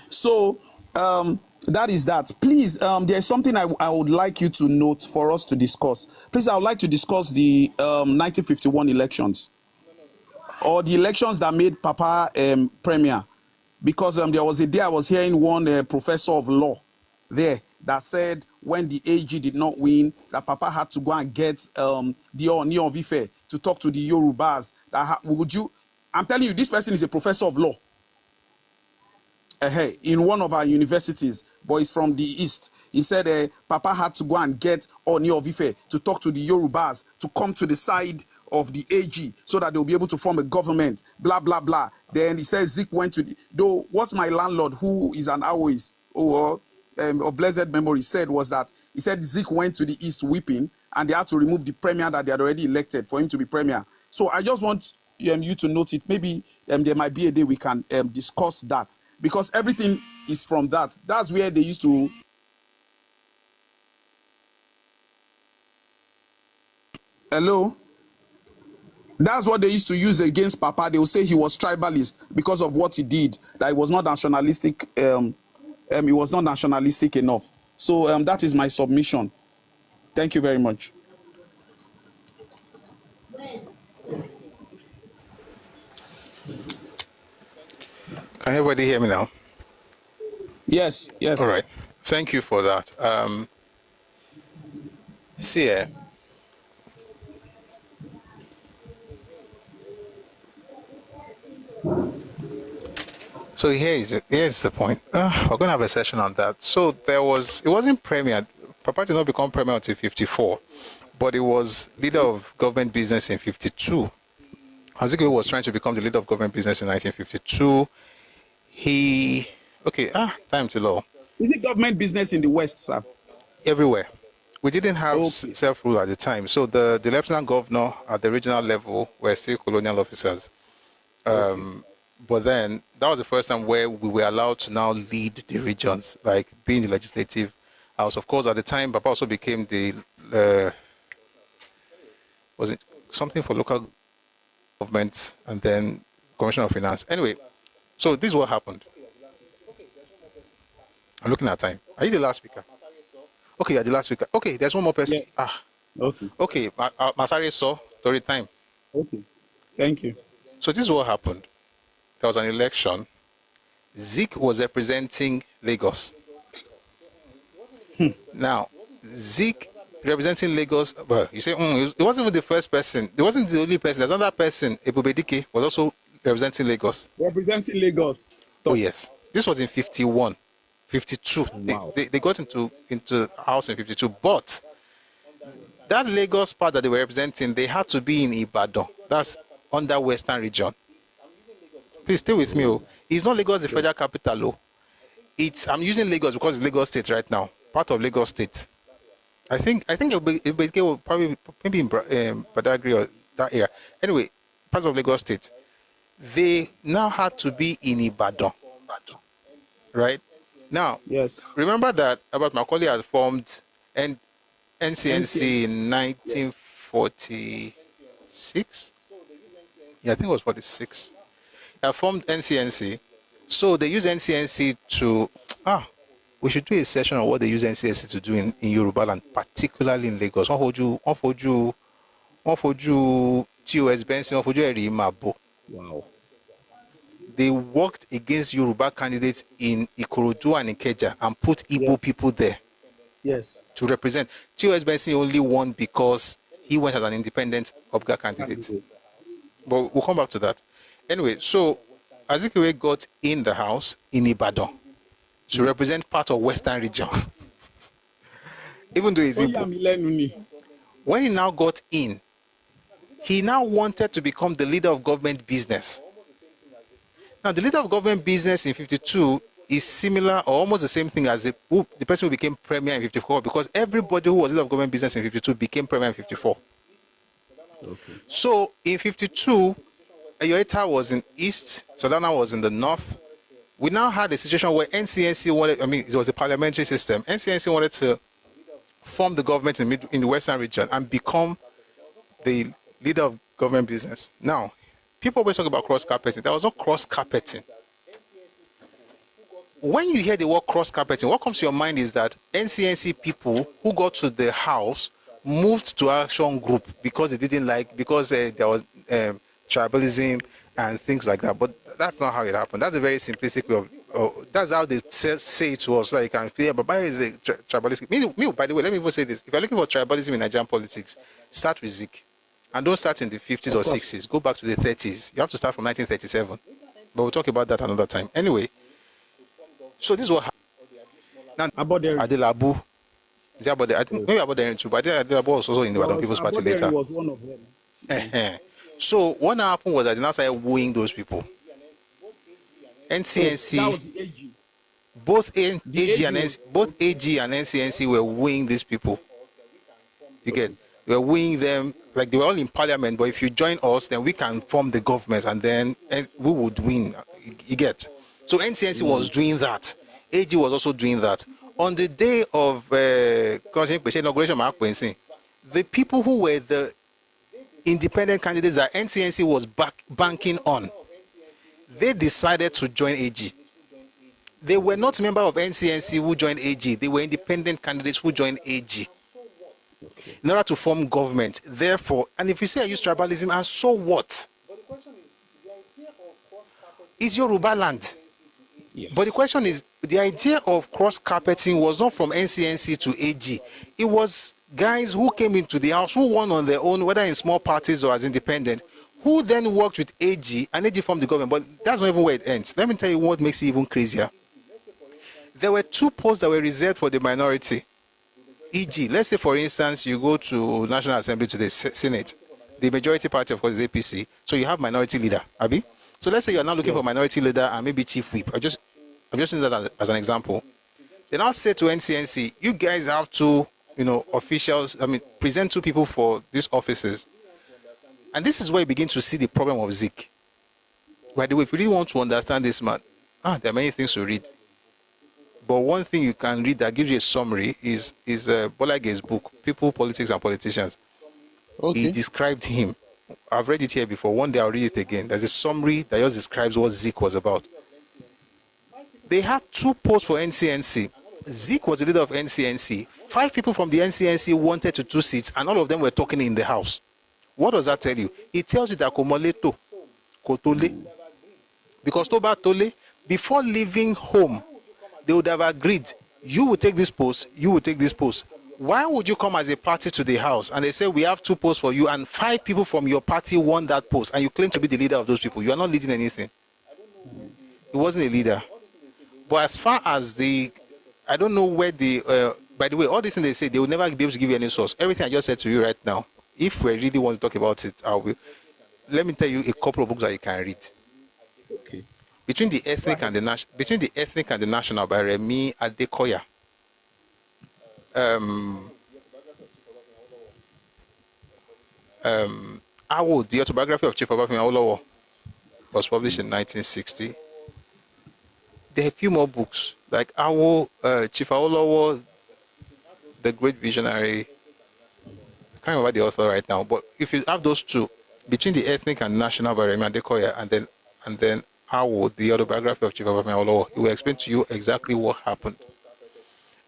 So, that is that. Please, there's something I would like you to note for us to discuss. Please, I would like to discuss the 1951 elections, or the elections that made Papa premier, because there was a day I was hearing one professor of law there that said when the AG did not win, that Papa had to go and get the Oni of Ife to talk to the Yorubas. I'm telling you, this person is a professor of law in one of our universities, but he's from the East. He said Papa had to go and get Oni of Ife to talk to the Yorubas to come to the side of the AG so that they'll be able to form a government, blah, blah, blah. Then he says Zeke went to though what my landlord, who is an AWOist, of blessed memory, said was that he said Zeke went to the East weeping and they had to remove the premier that they had already elected for him to be premier. So I just want you to note it. Maybe there might be a day we can discuss that, because everything is from that. That's where they used to. Hello? That's what they used to use against Papa. They will say he was tribalist because of what he did, that he was not nationalistic. He was not nationalistic enough. So that is my submission. Thank you very much. Can everybody hear me now? Yes. All right. Thank you for that. See, so here's the point. We're going to have a session on that. So it wasn't premier. Papa did not become premier until 54, but it was leader of government business in 52. Azikiwe was trying to become the leader of government business in 1952. Time to law. Is it government business in the West, sir? Everywhere. We didn't have self-rule at the time. So the lieutenant governor at the regional level were still colonial officers. But then that was the first time where we were allowed to now lead the regions, like being the legislative house. Of course, at the time, Papa also became the, was it something for local government and then Commissioner of Finance. Anyway, so this is what happened. I'm looking at time. Are you the last speaker? Okay, you're the last speaker. Okay, there's one more person. Yeah. Okay, Masari saw during time. Okay, thank you. So this is what happened. There was an election. Zeke was representing Lagos. Now, Zeke representing Lagos, well, you say, it wasn't even the first person. It wasn't the only person. There's another person, Ebubedike, was also representing Lagos. Representing Lagos. Oh, yes. This was in 51, 52. Wow. They got into house in 52. But that Lagos part that they were representing, they had to be in Ibadan. That's under Western region. Please stay with me. It's not Lagos, the federal capital. I'm using Lagos because it's Lagos State right now, part of Lagos State. I think it will probably maybe in Badagry or that area. Anyway, part of Lagos State. they now had to be in Ibadan. Right? Now, yes, remember that Abat Macaulay had formed NCNC in 1946? Yeah, I think it was 46. They formed NCNC. So they use NCNC to, we should do a session on what they use NCNC to do in Yoruba land, particularly in Lagos. One for you, TOS Benson, one for you, Mabo. Wow. They worked against Yoruba candidates in Ikorodu and Ikeja and put Igbo people there. Yes. To represent. TOS Benson only won because he went as an independent Obga candidate. But we'll come back to that. Anyway, so Azikiwe got in the house in Ibadan to represent part of Western region. Even though he's Igbo. When he now got in, he now wanted to become the leader of government business. Now, the leader of government business in 52 is similar or almost the same thing as the person who became premier in 54, because everybody who was leader of government business in 52 became premier in 54. Okay. So, in 52, Ayoeta was in east, Sadana was in the north. We now had a situation where NCNC wanted, it was a parliamentary system. NCNC wanted to form the government in the western region and become the leader of government business. Now, people always talk about cross-carpeting. There was no cross-carpeting. When you hear the word cross-carpeting, what comes to your mind is that NCNC people who got to the house moved to action group because they didn't like, because there was tribalism and things like that. But that's not how it happened. That's a very simplistic way of, that's how they say it to us. Like, I can feel, but why is the tribalism? Me, by the way, let me even say this. If you're looking for tribalism in Nigerian politics, start with Zik. And don't start in the 50s or 60s. Go back to the 30s. You have to start from 1937. But we'll talk about that another time. Anyway, so this is what happened. Now, Adelabu. Is that I think maybe Aboderi too, but Adelabu was also in the Ibadan People's Party later. Was one of them. So what happened was that they now started wooing those people. NCNC, that was the AG. both AG and NCNC were wooing these people. You get? They were wooing them, like they were all in parliament, but if you join us, then we can form the government and then we would win. You get? So NCNC was doing that. AG was also doing that. On the day of inauguration, the people who were the independent candidates that NCNC was banking on, they decided to join AG. They were not members of NCNC who joined AG. They were independent candidates who joined AG in order to form government. Therefore, and if you say I use tribalism, and so what? It's Yoruba land. Yes. But the question is, the idea of cross-carpeting was not from NCNC to AG. It was guys who came into the house, who won on their own, whether in small parties or as independent, who then worked with AG, and AG formed the government. But that's not even where it ends. Let me tell you what makes it even crazier. There were 2 posts that were reserved for the minority. E.g., let's say, for instance, you go to National Assembly to the Senate. The majority party, of course, is APC. So you have minority leader, Abi? So let's say you're now looking for minority leader and maybe chief whip. I'm just using that as an example. They now say to NCNC, you guys have to, officials, present 2 people for these offices. And this is where you begin to see the problem of Zik. By the way, if you really want to understand this man, there are many things to read. But one thing you can read that gives you a summary is Bolage's book, People, Politics, and Politicians. Okay. He described him. I've read it here before. One day I'll read it again. There's a summary that just describes what Zik was about. They had 2 posts for NCNC. Zik was the leader of NCNC. 5 people from the NCNC wanted to 2 seats, and all of them were talking in the house. What does that tell you? It tells you that Komoleto, Kotole, because Toba Tole, before leaving home, they would have agreed, you will take this post, you will take this post. Why would you come as a party to the house and they say we have 2 posts for you and 5 people from your party won that post and you claim to be the leader of those people? You are not leading anything. He wasn't a leader. But as far as I don't know where by the way, all these things they say, they will never be able to give you any source. Everything I just said to you right now, if we really want to talk about it, let me tell you a couple of books that you can read. Okay. Between the Ethnic and the National by Remi Adekoya. AWO, the autobiography of Chief Obafemi Awolowo. was published in 1960. There are a few more books, like Chief Awolowo, the great visionary. I can't remember the author right now, but if you have those two, between the ethnic and national environment, and then AWO, the autobiography of Chief Awolowo, it will explain to you exactly what happened.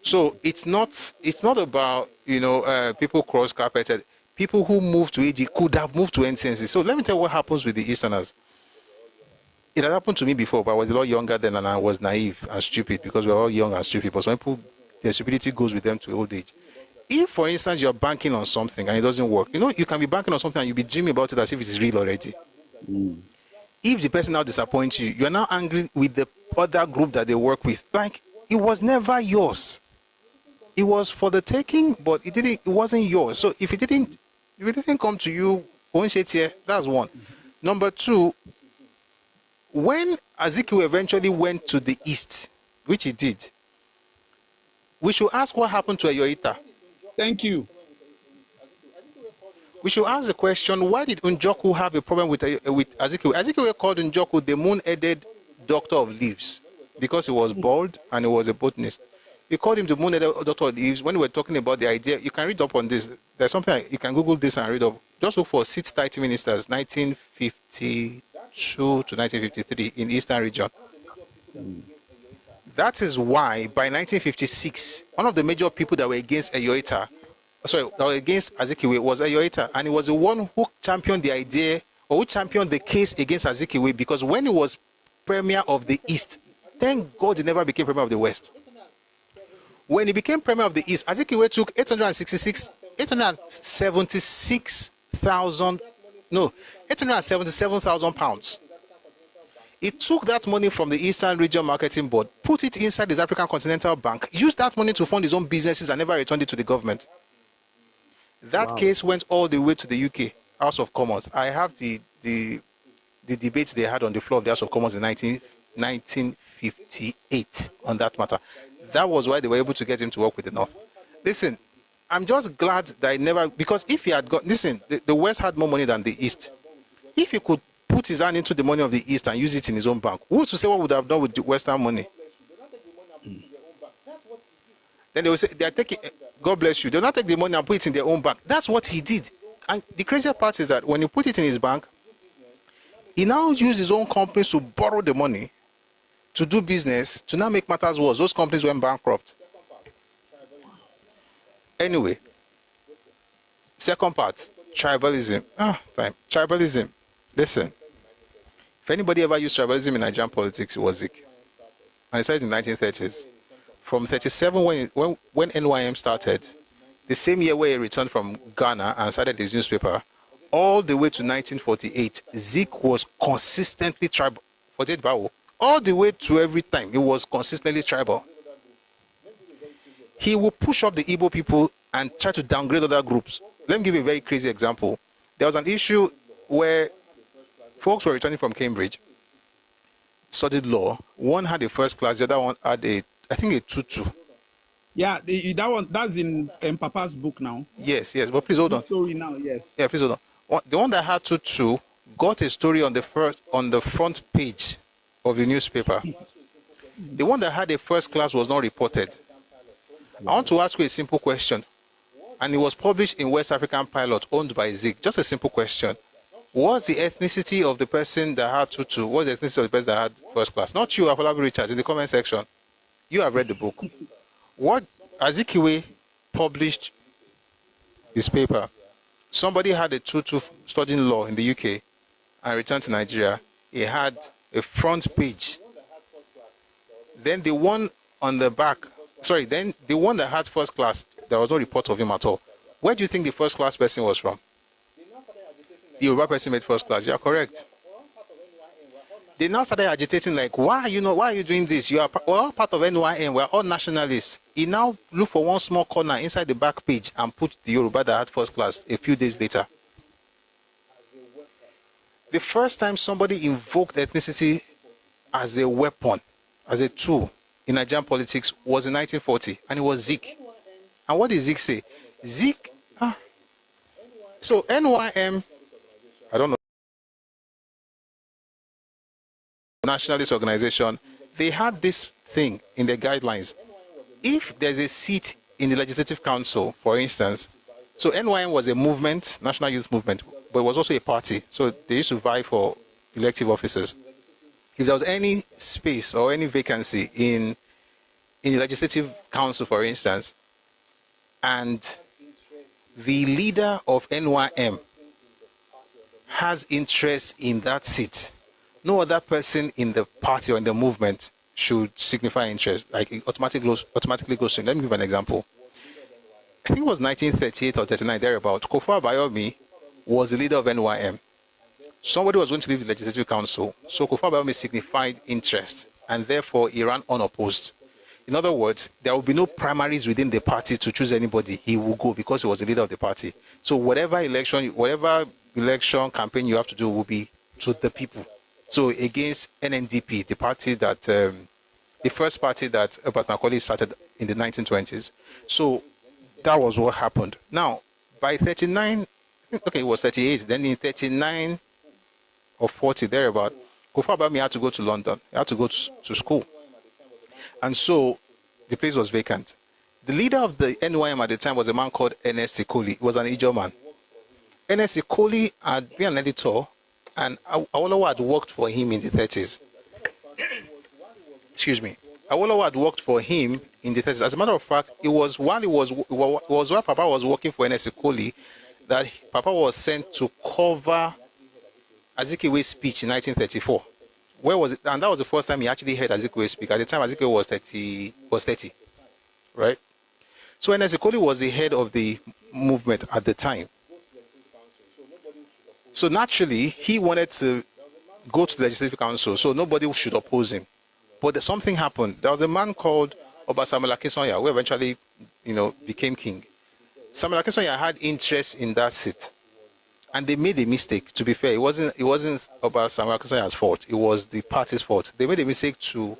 So it's not about people cross carpeted. People who moved to AG could have moved to NCNC. So let me tell you what happens with the Easterners. It had happened to me before, but I was a lot younger then, and I was naive and stupid because we're all young and stupid. But some people, their stupidity goes with them to old age. If, for instance, you're banking on something and it doesn't work, you can be banking on something and you'll be dreaming about it as if it's real already. If the person now disappoints you, you're now angry with the other group that they work with. Like, it was never yours. It was for the taking, but it wasn't yours. So if it didn't come to you, that's one. Number two, when Azikiwe eventually went to the east, which he did, we should ask what happened to Ayoita. Thank you. We should ask the question, why did Njoku have a problem with Azikiwe? Azikiwe called Njoku the moon-headed doctor of leaves because he was bald and he was a botanist. He called him the moon-headed doctor of leaves when we were talking about the idea. You can read up on this. There's something, you can Google this and read up. Just look for Six Tight Ministers, 1952 to 1953 in Eastern region. That is why by 1956, one of the major people that were against that were against Azikiwe was Ayoita, and he was the one who championed the idea, or who championed the case against Azikiwe, because when he was Premier of the East, thank God he never became Premier of the West. When he became Premier of the East, Azikiwe took 877,000 pounds. He took that money from the Eastern Region Marketing Board, put it inside his African Continental Bank, used that money to fund his own businesses and never returned it to the government. That case went all the way to the UK House of Commons. I have the debates they had on the floor of the House of Commons in 1958 on that matter. That was why they were able to get him to work with the North. Listen, I'm just glad that I never, because if he had got, listen, the West had more money than the East. If he could put his hand into the money of the East and use it in his own bank, who's to say what would have done with the Western money? Then they will say, they are taking, God bless you, they'll not take the money and put it in their own bank. That's what he did. And the crazier part is that when you put it in his bank, he now used his own companies to borrow the money to do business, to now make matters worse. Those companies went bankrupt. Anyway, second part, tribalism. Tribalism. Listen, if anybody ever used tribalism in Nigerian politics, it was Zik. And it started in the 1930s. From 37, when NYM started, the same year where he returned from Ghana and started his newspaper, all the way to 1948, Zik was consistently tribal. All the way to every time, he was consistently tribal. He will push up the Igbo people and try to downgrade other groups. Let me give you a very crazy example. There was an issue where folks were returning from Cambridge, studied law. One had a first class, the other one had a 2-2. Yeah, that's in Papa's book now. Yes, but please hold on. Story now, yes. Yeah, please hold on. The one that had 2-2 got a story on the front page of the newspaper. The one that had a first class was not reported. I want to ask you a simple question, and it was published in West African Pilot, owned by Zik. Just a simple question. What's the ethnicity of the person that had 2-2? What's the ethnicity of the person that had first class? Not you, Afolabi Richards, in the comment section. You have read the book. What Azikiwe published his paper. Somebody had a 2-2 studying law in the UK and returned to Nigeria. He had a front page. Then the one on the back, then the one that had first class, there was no report of him at all. Where do you think the first class person was from? The Yoruba person made first class. You are correct. They now started agitating like, why are you doing this? We're all part of NYM. We're all nationalists. He now looked for one small corner inside the back page and put the Yoruba that had first class a few days later. The first time somebody invoked ethnicity as a weapon, as a tool in Nigerian politics was in 1940, and it was Zik. And what did Zik say? So NYM, I don't know. nationalist organization, they had this thing in their guidelines. If there's a seat in the Legislative Council, for instance, so NYM was a movement, National Youth Movement, but it was also a party. So they used to vie for elective officers. If there was any space or any vacancy in the Legislative Council, for instance, and the leader of NYM has interest in that seat, no other person in the party or in the movement should signify interest. Like it automatically goes to him. Let me give an example. I think it was 1938 or 39, thereabout. Kofa Bayomi was the leader of NYM. Somebody was going to leave the Legislative Council, so Kofa Bayomi signified interest, and therefore he ran unopposed. In other words, there will be no primaries within the party to choose anybody. He will go because he was the leader of the party. So whatever election campaign you have to do will be to the people. So against NNDP, the party that, the first party that Herbert Macaulay started in the 1920s. So that was what happened. Now, by 39, okay, it was 38. Then in 39 or 40, thereabout, Kofa Bayomi had to go to London. He had to go to school. And so the place was vacant. The leader of the NYM at the time was a man called Ernest Ikoli. He was an Ijaw man. Ernest Ikoli had been an editor, and Awolowo had worked for him in the 30s. Excuse me. Awolowo had worked for him in the 30s. As a matter of fact, it was while Papa was working for Ernest Ikoli that Papa was sent to cover Azikiwe's speech in 1934. Where was it? And that was the first time he actually heard Azikiwe speak. At the time, Azikiwe was 30, right? So Ernest Ikoli was the head of the movement at the time. So naturally, he wanted to go to the Legislative Council, so nobody should oppose him. But something happened. There was a man called Oba Samuel Akinsonya, who eventually, became king. Samuel Akinsonya had interest in that seat, and they made a mistake. To be fair, it wasn't Oba Samuel Akinsonya's fault. It was the party's fault. They made a mistake to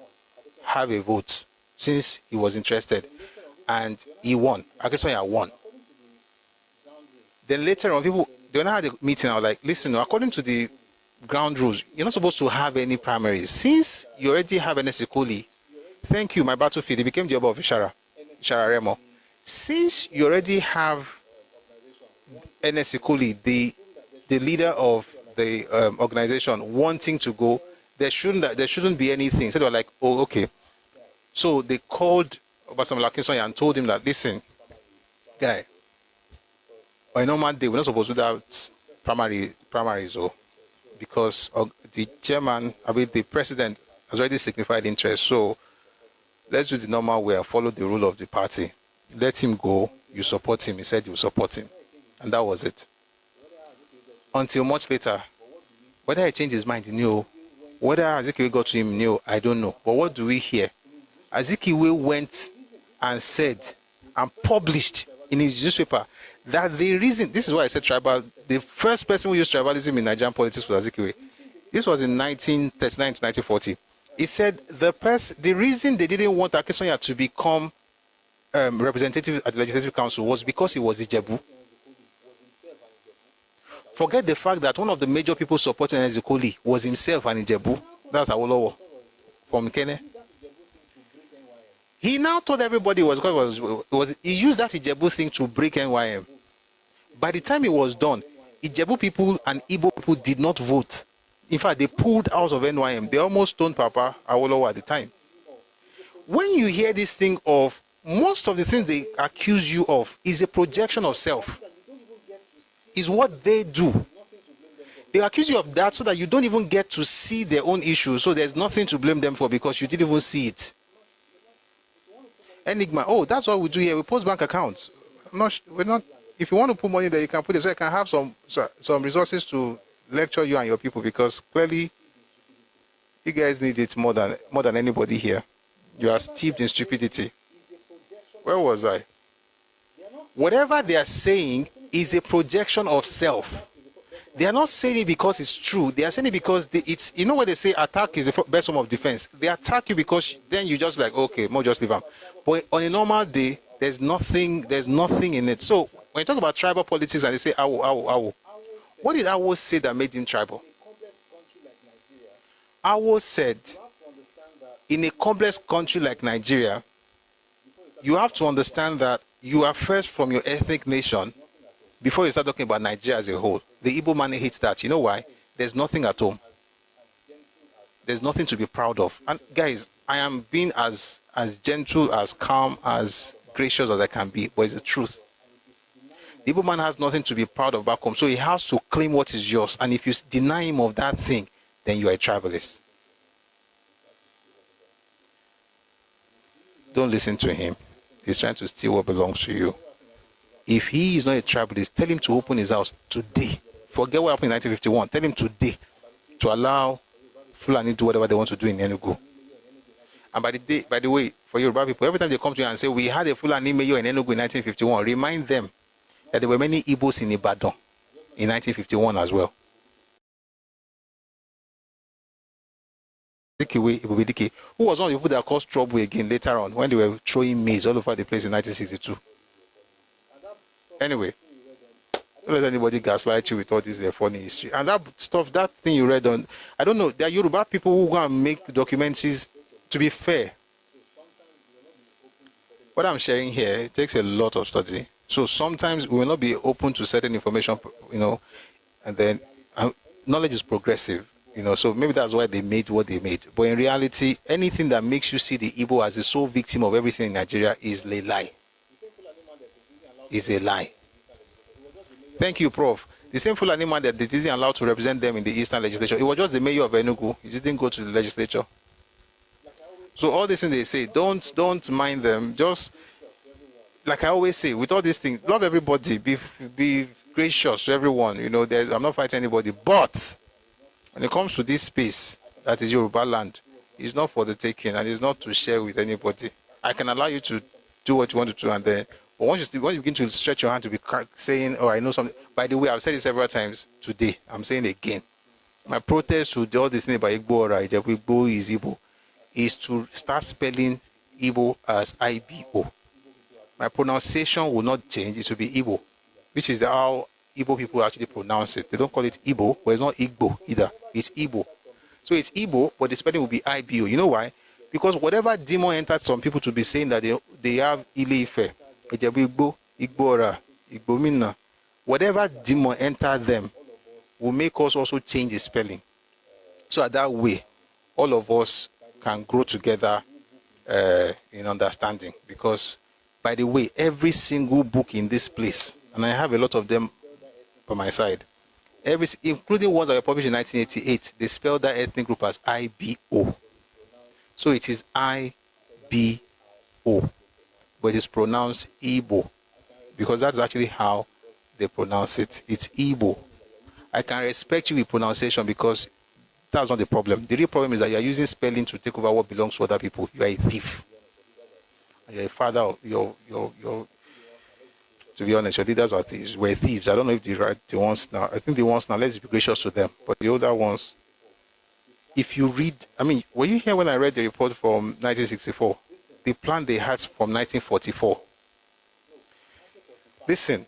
have a vote since he was interested, and he won. Akinsonya won. Then later on, when I had a meeting, I was like, listen, according to the ground rules, you're not supposed to have any primaries. Since you already have an Ikoli, thank you, my battlefield, he became the Oba of Ishara Remo. Since you already have Ernest Ikoli, the leader of the organization, wanting to go, there shouldn't be anything. So they were like, oh, okay. So they called Oba Samuel Akinsonya and told him that, listen, guy, on a normal day, we're not supposed to do that primaries, because the chairman, the president has already signified interest. So let's do the normal way and follow the rule of the party. Let him go. You support him. He said you support him. And that was it. Until much later, whether he changed his mind, no. Whether Azikiwe got to him, no, I don't know. But what do we hear? Azikiwe went and said and published in his newspaper that the reason, this is why I said tribal, the first person who used tribalism in Nigerian politics was Azikiwe. This was in 1939 to 1940. He said the reason they didn't want Akinsonya to become representative at the Legislative Council was because he was Ijebu. Forget the fact that one of the major people supporting Ezekoli was himself an Ijebu. That's Awolowo from Kene. He now told everybody he used that Ijebu thing to break NYM. By the time it was done, Ijebu people and Igbo people did not vote. In fact, they pulled out of NYM. They almost stoned Papa Awolowo at the time. When you hear this thing of, most of the things they accuse you of is a projection of self. Is what they do. They accuse you of that so that you don't even get to see their own issues. So there's nothing to blame them for because you didn't even see it. Enigma, oh, that's what we do here. We post bank accounts. We're not. If you want to put money there, you can put it. So I can have some resources to lecture you and your people, because clearly you guys need it more than anybody here. You are steeped in stupidity. Where was I? Whatever they are saying is a projection of self. They are not saying it because it's true. They are saying it because it's, you know what they say, attack is the best form of defense. They attack you because then you just like, okay, more just leave them. But on a normal day, there's nothing in it. So when you talk about tribal politics and they say, AWO, what did AWO say that made him tribal? AWO said, in a complex country like Nigeria, you have to understand that you are first from your ethnic nation before you start talking about Nigeria as a whole. The Igbo man hates that. You know why? There's nothing at home. There's nothing to be proud of. And guys, I am being as gentle, as calm, as gracious as I can be, but it's the truth. The Igbo man has nothing to be proud of back home, so he has to claim what is yours. And if you deny him of that thing, then you are a tribalist. Don't listen to him. He's trying to steal what belongs to you. If he is not a tribalist, tell him to open his house today. Forget what happened in 1951. Tell him today to allow Fulani to do whatever they want to do in Enugu. And by the way, for Yoruba people, every time they come to you and say, we had a Fulani mayor in Enugu in 1951, remind them that there were many Igbos in Ibadan in 1951 as well. Who was one of the people that caused trouble again later on when they were throwing maize all over the place in 1962. Anyway, don't let anybody gaslight you with all this funny history. And that stuff, that thing you read on, I don't know, there are Yoruba people who go and make documentaries. To be fair, what I'm sharing here, it takes a lot of study. So sometimes we will not be open to certain information, and then knowledge is progressive, so maybe that's why they made what they made. But in reality, anything that makes you see the Igbo as the sole victim of everything in Nigeria is a lie. Is a lie. Thank you, Prof. The same Fulani man that they didn't allow to represent them in the Eastern legislature, it was just the mayor of Enugu. He didn't go to the legislature. So all these things they say, don't mind them. Just like I always say, with all these things, love everybody, be gracious to everyone. I'm not fighting anybody. But when it comes to this space that is Yoruba land, it's not for the taking and it's not to share with anybody. I can allow you to do what you want to do, and then but once you begin to stretch your hand to be saying, oh, I know something. By the way, I've said it several times today. I'm saying it again. My protest to all this thing about Igbo or Igbo is Igbo is to start spelling Igbo as IBO. My pronunciation will not change. It will be Igbo, which is how Igbo people actually pronounce it. They don't call it Igbo, but it's not Igbo either. It's Igbo. So it's Igbo, but the spelling will be IBO. You know why? Because whatever demon enters some people to be saying that they have Ile-Ife, Igbo, Igbora, Igbomina, whatever demon enter them will make us also change the spelling. So that way, all of us can grow together in understanding. Because, by the way, every single book in this place, and I have a lot of them on my side, including ones that were published in 1988, they spell that ethnic group as IBO. So it is IBO, but it is pronounced Igbo, because that's actually how they pronounce it. It's Igbo. I can respect you with pronunciation because that's not the problem. The real problem is that you are using spelling to take over what belongs to other people. You are a thief. You're a father of your to be honest, your leaders are thieves. We're thieves. I don't know if the ones now. I think the ones now, let's be gracious to them. But the older ones, if you read, were you here when I read the report from 1964? The plan they had from 1944. Listen,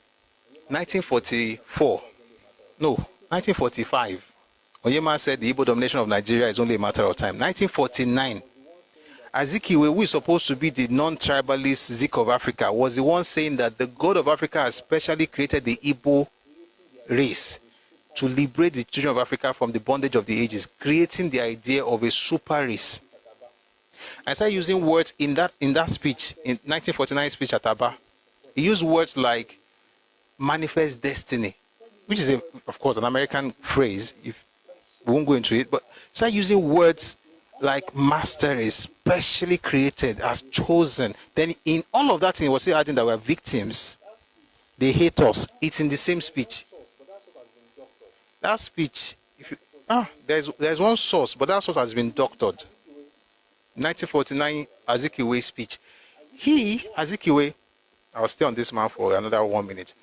1945. Onyema said the Igbo domination of Nigeria is only a matter of time. 1949, Azikiwe, who is supposed to be the non-tribalist Zik of Africa, was the one saying that the God of Africa has specially created the Igbo race to liberate the children of Africa from the bondage of the ages, creating the idea of a super race. I started using words in that speech, in 1949 speech at Aba. He used words like manifest destiny, which is, of course, an American phrase. We won't go into it, but start using words like master is specially created, as chosen. Then in all of that, he was still adding that we're victims. They hate us. It's in the same speech. That speech, there's one source, but that source has been doctored. 1949 Azikiwe speech. Azikiwe, I'll stay on this man for another 1 minute.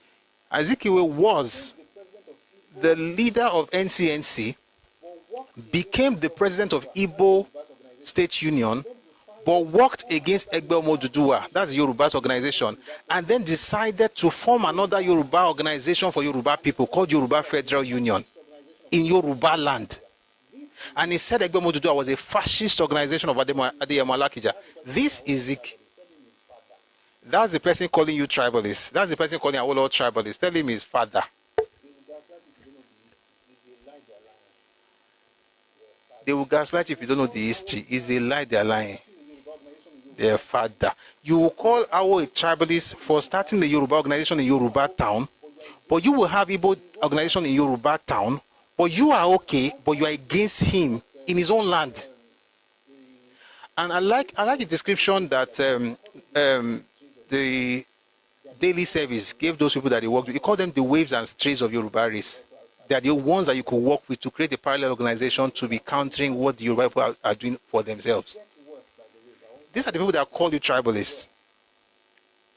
Azikiwe was the leader of NCNC, became the president of Igbo State Union, but worked against Egbe Omoduduwa, that's Yoruba's organization, and then decided to form another Yoruba organization for Yoruba people called Yoruba Federal Union in Yoruba land. And he said Egbe Moduduwa was a fascist organization of Adeyemo Alakija. This is it. That's the person calling you tribalist. That's the person calling Awolowo tribalist. Tell him his father. They will gaslight you if you don't know the history. It's a lie they're lying. Their father. You will call AWO a tribalist for starting the Yoruba organization in Yoruba town, but you will have Igbo organization in Yoruba town, but you are okay, but you are against him in his own land. And I like the description that the daily service gave those people that they worked with. He called them the waves and strays of Yoruba race. They are the ones that you could work with to create a parallel organization to be countering what the Yoruba people are doing for themselves. These are the people that call you tribalists.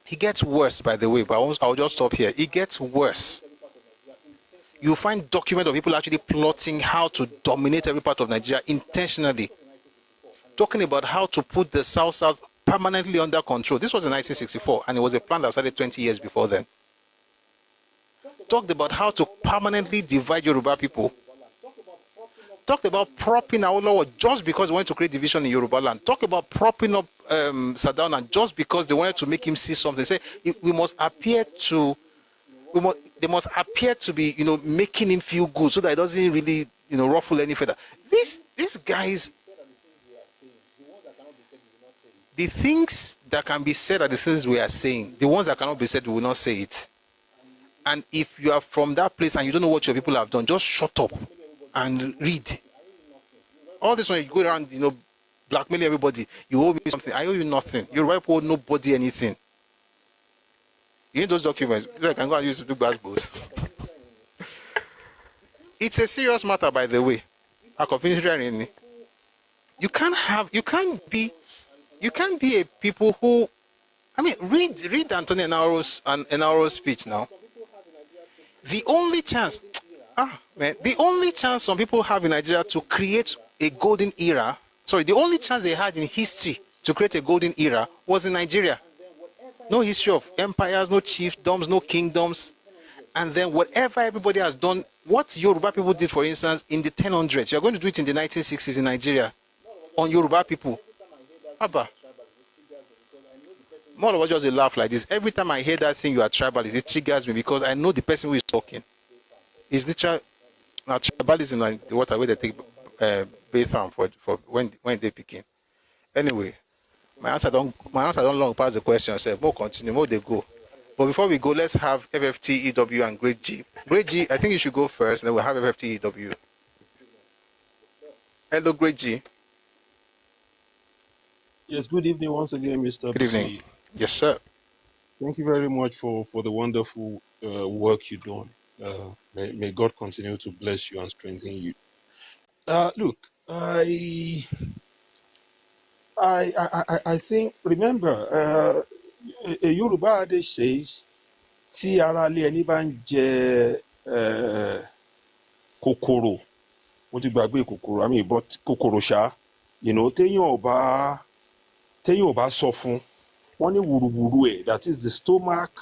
It gets worse, by the way, but I'll just stop here. It gets worse. You find documents of people actually plotting how to dominate every part of Nigeria intentionally. Talking about how to put the South permanently under control. This was in 1964, and it was a plan that started 20 years before then. Talked about how to permanently divide Yoruba people. Talked about propping Awolowo just because they wanted to create division in Yoruba land. Talk about propping up Sardauna just because they wanted to make him see something. Say we must appear to, they must appear to be, making him feel good so that it doesn't really, ruffle any feather. These guys, the things that can be said are the things we are saying. The ones that cannot be said, we will not say it. And if you are from that place and you don't know what your people have done, just shut up and read. All this when you go around, blackmailing everybody, you owe me something. I owe you nothing. You owe nobody anything. You need those documents. I can go and use it to do basketballs. It's a serious matter, by the way. You can't be a people who, read Anthony Enauro's speech now. The only chance some people have in Nigeria to create a golden era, the only chance they had in history to create a golden era was in Nigeria. No history of empires, no chiefdoms, no kingdoms. And then whatever everybody has done, what Yoruba people did, for instance, in the 1000s, you're going to do it in the 1960s in Nigeria on Yoruba people. Abba. More of us just laugh like this. Every time I hear that thing, you are tribalist, it triggers me because I know the person who is talking. It's literally tribalism, like the water where they take bathroom for when they begin. Anyway, my answer don't long pass the question. So more continue, more they go. But before we go, let's have FFT, EW, and Great G. Great G, I think you should go first, and then we'll have FFT, EW. Hello, Great G. Yes, good evening once again, Mr. Good evening. Yes, sir. Thank you very much for the wonderful work you're doing. May God continue to bless you and strengthen you. Look, I think, remember, a Yoruba adage says, tí ara lé ẹni bá ń jẹ kòkòrò, mo ti gbàgbé kòkòrò, but kòkòrò ṣá, téèyàn ò bá sọ fún, wọ́n ní wùrùwùrù ẹ̀, that is the stomach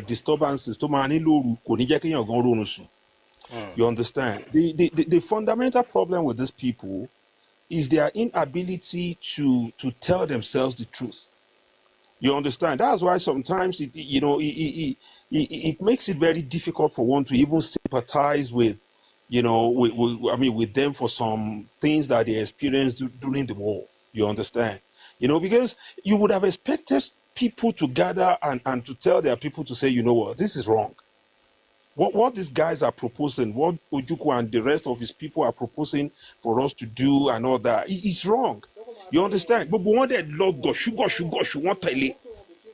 disturbances tó máa ní lóru kò ní jẹ́ kéèyàn gan rórun sùn. You understand? The fundamental problem with these people is their inability to tell themselves the truth. You understand? That's why sometimes it makes it very difficult for one to even sympathize with, with them for some things that they experienced during the war. You understand? Because you would have expected people to gather and to tell their people to say, you know what, this is wrong. What these guys are proposing, what Ojukwu and the rest of his people are proposing for us to do and all that, is wrong. You understand? But we want that log go sugar, want to.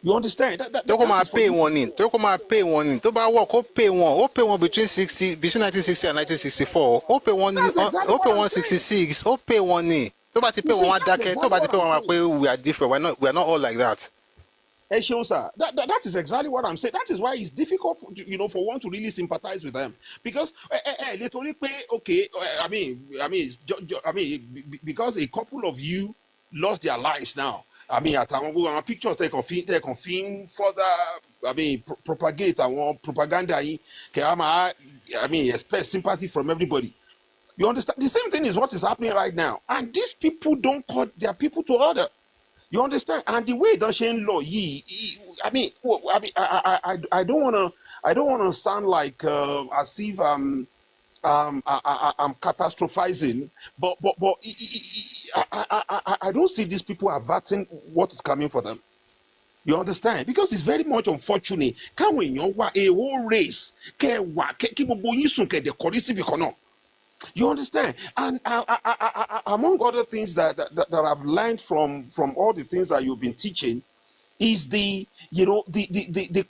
You understand? Don't come and pay one in. Don't come and pay one in. Don't work. Who pay one? Who pay one between 1960 and 1964? Who pay one? Who pay 166? Who pay one in? Nobody pay one decade. Nobody pay one. We are different. We are not all like that. Hey, sir, that is exactly what I'm saying. That is why it's difficult for one to really sympathize with them, because literally pay okay. Because a couple of you lost their lives now. At our pictures they confirm further. Propagate our propaganda. Expect sympathy from everybody. You understand? The same thing is what is happening right now. And these people don't call their people to order. You understand? And the way that Shane law, I mean, I don't wanna sound like as if I'm catastrophizing, but I don't see these people averting what is coming for them. You understand? Because it's very much unfortunate. Can we know what a whole race keep you understand? And among other things that I've learned from all the things that you've been teaching is the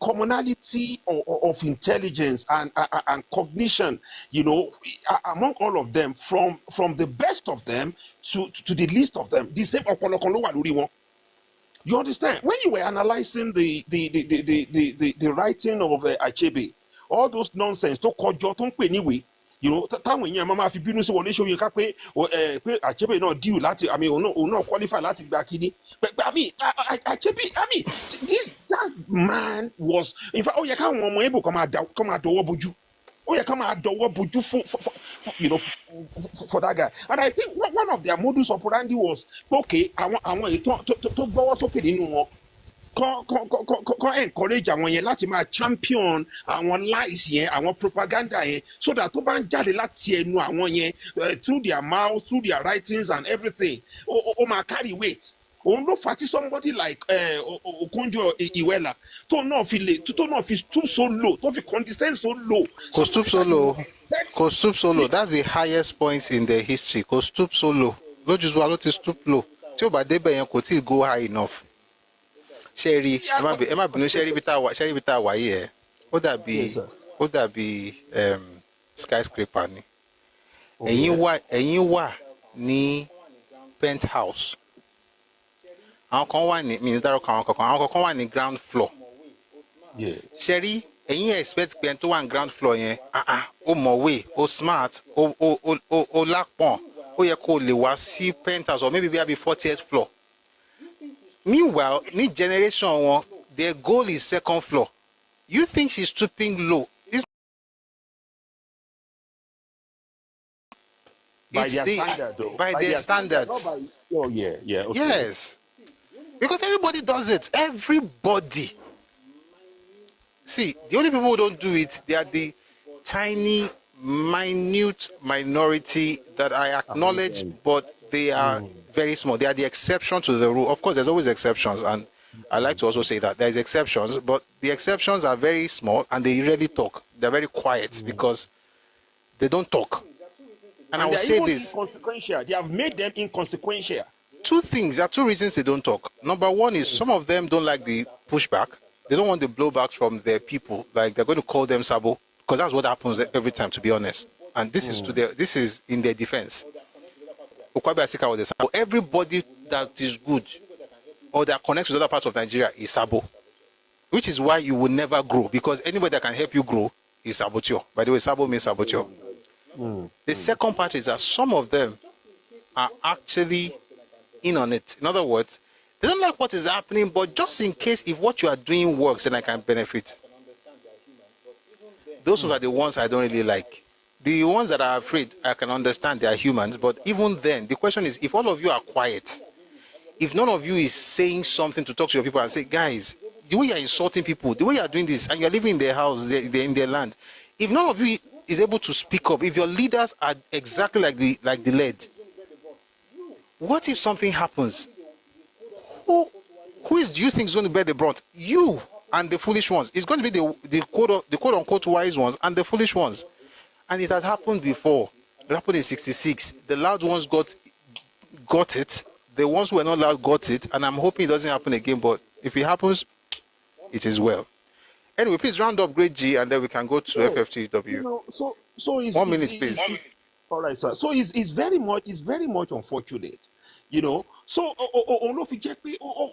commonality of intelligence and cognition, among all of them, from the best of them to the least of them. The same ọ̀pọ̀lọpọ̀ ló wà lórí wọn. You understand? When you were analyzing the writing of Achebe, all those nonsense tó kọjọ tó ń pè níwèé, táwọn èèyàn máa fi bínú sí Wọlé Ṣóyínká pé Achebe náà deal láti, I mean, òun náà qualify láti gba kíní. But I mean, Achebe, I mean, that man was, in fact, ó yẹ káwọn ọmọ Ìgbò kan máa dọwọ́ bojú. Oh, yeah, come out, for that guy. And I think one of their modus operandi was, okay, I want to go also encourage àwọn yẹn láti máa champion àwọn lies yẹn, àwọn propaganda yẹn, so that tó bá ń jáde láti ẹnu àwọn yẹn through their mouth, through their writings and everything, ó máa carry weight. Òun ló fà tí somebody like Okonjo-Iweala tó náà fi stoop so low, tó fi condescend so low. Kò stoop so low. That's the highest point in the history. Kò stoop so low. Lójúzú wa ló ti stoop low. Tí ó bá débẹ̀ yẹn kò tí go high enough. Ṣé rí, ẹ má bínú, ṣé rí bí tá a wà yìí ẹ̀? Ó dàbí skyscraper ni. Ẹ̀yin wà ní penthouse. Àwọn kan wà ní àwọn kan wà ní ground floor. Ṣé rí, ẹ̀yin expect pé ẹni tó wà ní ground floor yẹn, ó mọ̀wé, ó smart, ó lápọ̀n, ó yẹ kó lè wá sí penthouse or maybe be 40th floor. Meanwhile, ní generation wọn, their goal is second floor. You think she's stooping low? By their standard, though. By their standards. Okay. Yes. Because everybody does it. Everybody. See, the only people who don't do it, they are the tiny, minute minority that I acknowledge, but they are very small. They are the exception to the rule. Of course, there's always exceptions, and I like to also say that there's exceptions, but the exceptions are very small and they rarely talk. They're very quiet because they don't talk. And I will say this. Inconsequential. They have made them inconsequential. Two things. There are two reasons they don't talk. Number one is some of them don't like the pushback. They don't want the blowbacks from their people. Like they're going to call them Sabo, because that's what happens every time, to be honest. And this is in their defense. Okwabi Asika was a Sabo. Everybody that is good or that connects with other parts of Nigeria is Sabo, which is why you will never grow, because anybody that can help you grow is Sabotio. By the way, Sabo means Sabotio. The second part is that some of them are actually in on it. In other words, they don't like what is happening, but just in case if what you are doing works, then I can benefit. Those ones are the ones I don't really like. The ones that are afraid, I can understand they are humans, but even then, the question is, if all of you are quiet, if none of you is saying something to talk to your people and say, guys, the way you're insulting people, the way you're doing this, and you're living in their house, they're in their land, if none of you is able to speak up, if your leaders are exactly like the lead, what if something happens? Who do you think is going to bear the brunt? You and the foolish ones. It's going to be the quote unquote wise ones and the foolish ones. And it has happened before. It happened in '66. The loud ones got it. The ones who were not loud got it. And I'm hoping it doesn't happen again. But if it happens, it is well. Anyway, please round up Great G, and then we can go to FFTW. So it's 1 minute, please. All right, sir. So it's very much unfortunate, So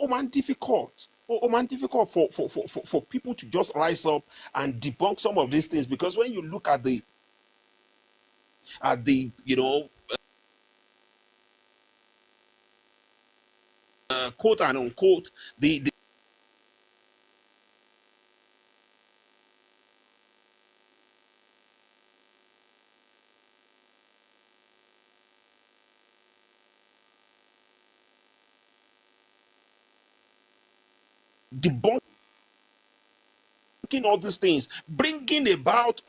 man difficult. Man difficult for people to just rise up and debunk some of these things, because when you look at the quote and unquote the debunking all these things, bringing about,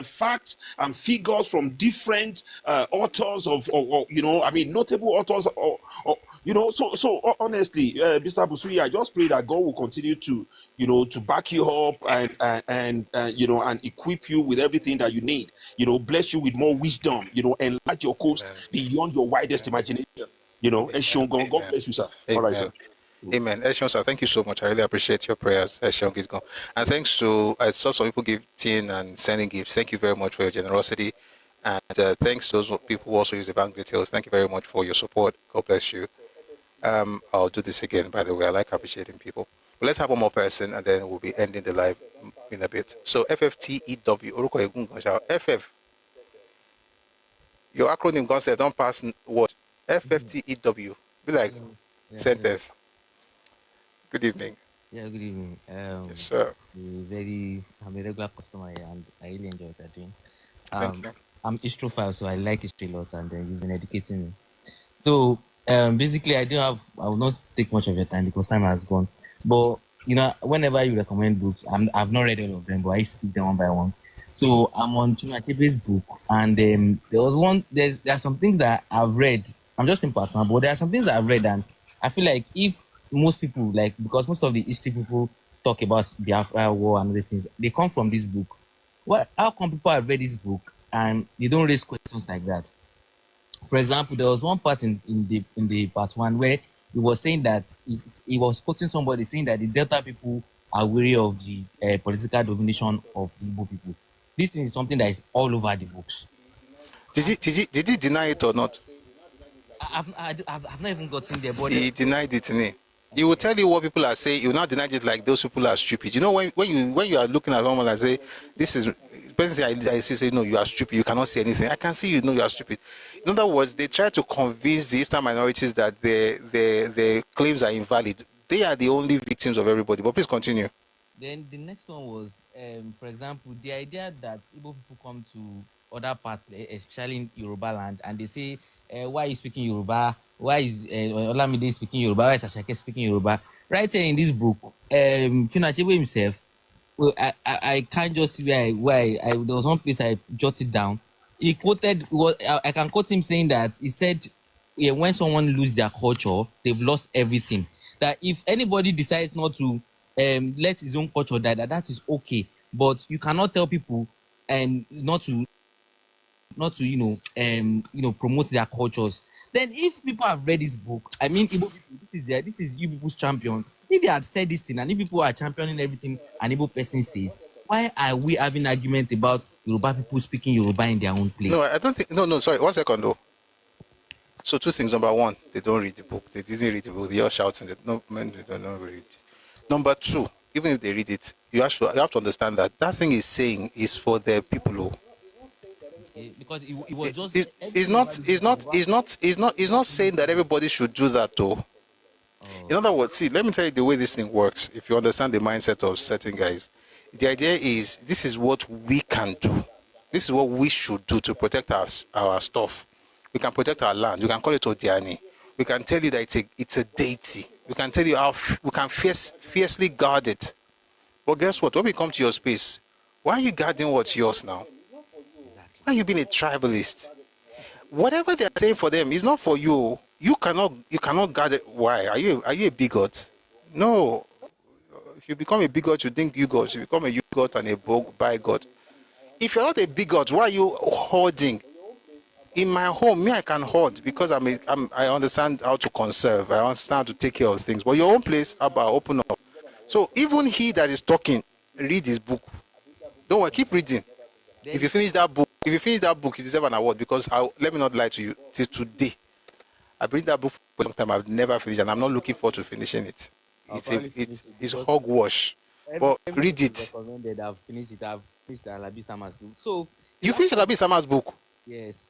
facts and figures from different authors notable authors, honestly, Mr. Busui, I just pray that God will continue to, to back you up and equip you with everything that you need, bless you with more wisdom, enlarge your coast beyond your widest imagination, and Sean, God bless you, sir. All right, sir. Amen. Eshon, sir, thank you so much. I really appreciate your prayers. Eshon, Gizgon. And thanks to, I saw some people give tin and sending gifts. Thank you very much for your generosity. And thanks to those people who also use the bank details. Thank you very much for your support. God bless you. I'll do this again, by the way. I like appreciating people. But let's have one more person and then we'll be ending the live in a bit. So FFTEW. FF. Your acronym concept don't pass what? FFTEW. Be like sentence. Good evening. Yeah, good evening. Yes, sir. I'm a regular customer here and I really enjoy what you're doing. Thank you. I'm histrophile, so I like history a lot and you've been educating me. So basically, I will not take much of your time because time has gone. But, whenever you recommend books, I've not read all of them, but I used to pick them one by one. So I'm on Chimachebe's book and there are some things that I've read. I'm just in partner, but there are some things that I've read and I feel like if most people, because most of the history people talk about Biafra war and these things, they come from this book. How come people have read this book and they don't raise questions like that? For example, there was one part in the part one where he was saying that he was quoting somebody saying that the Delta people are weary of the political domination of the Igbo people. This is something that is all over the books. Did he deny it or not? I've not even gotten there, but he denied it. He will tell you what people are saying. He will not deny it like those people are stupid. When you are looking at someone and say, this is, basically I say, no, you are stupid, you cannot say anything. I can see you are stupid. In other words, they try to convince the Eastern minorities that their claims are invalid. They are the only victims of everybody. But please continue. Then the next one was, for example, the idea that Igbo people come to other parts, especially in Yoruba land, and they say, why are you speaking Yoruba? Why is Olamide speaking Yoruba? Why is Ashake speaking Yoruba? Right here in this book, Chinachebe himself, I can't just see why there was one place I jotted down. He quoted, I can quote him saying that he said, when someone loses their culture, they've lost everything. That if anybody decides not to let his own culture die, that is okay. But you cannot tell people not to promote their cultures. Then if people have read this book, I mean, Igbo people, this is you people's champion. If you had said this thing and if people are championing everything an Igbo person says, why are we having an argument about Yoruba people speaking Yoruba in their own place? No, I don't think. No, sorry. 1 second though. So two things. Number one, they don't read the book. They didn't read the book. They are shouting that no, men, they don't read it. Number two, even if they read it, you have to understand that thing is saying is for the people who. Because it was just. It's not saying that everybody should do that though. In other words, see, let me tell you the way this thing works. If you understand the mindset of certain guys, the idea is this is what we can do. This is what we should do to protect our stuff. We can protect our land. We can call it Odiani. We can tell you that it's a deity. We can tell you how we can fiercely guard it. But guess what? When we come to your space, why are you guarding what's yours now? Why are you being a tribalist? Whatever they are saying for them is not for you. You cannot guard it. Why? Are you a bigot? No. If you become a bigot, you think you got. You become a you got and a bigot. If you're not a bigot, why are you hoarding? In my home, I can hoard because I understand how to conserve. I understand how to take care of things. But your own place, open up. So even he that is talking, read his book. Don't worry, keep reading. If you finish that book, you deserve an award because let me not lie to you. Till today, I bring that book for a long time. I've never finished, and I'm not looking forward to finishing it. It's hogwash. But read it. I've finished it. I've finished Alabi Sama's book. So you finished Alabi Sama's book? Yes.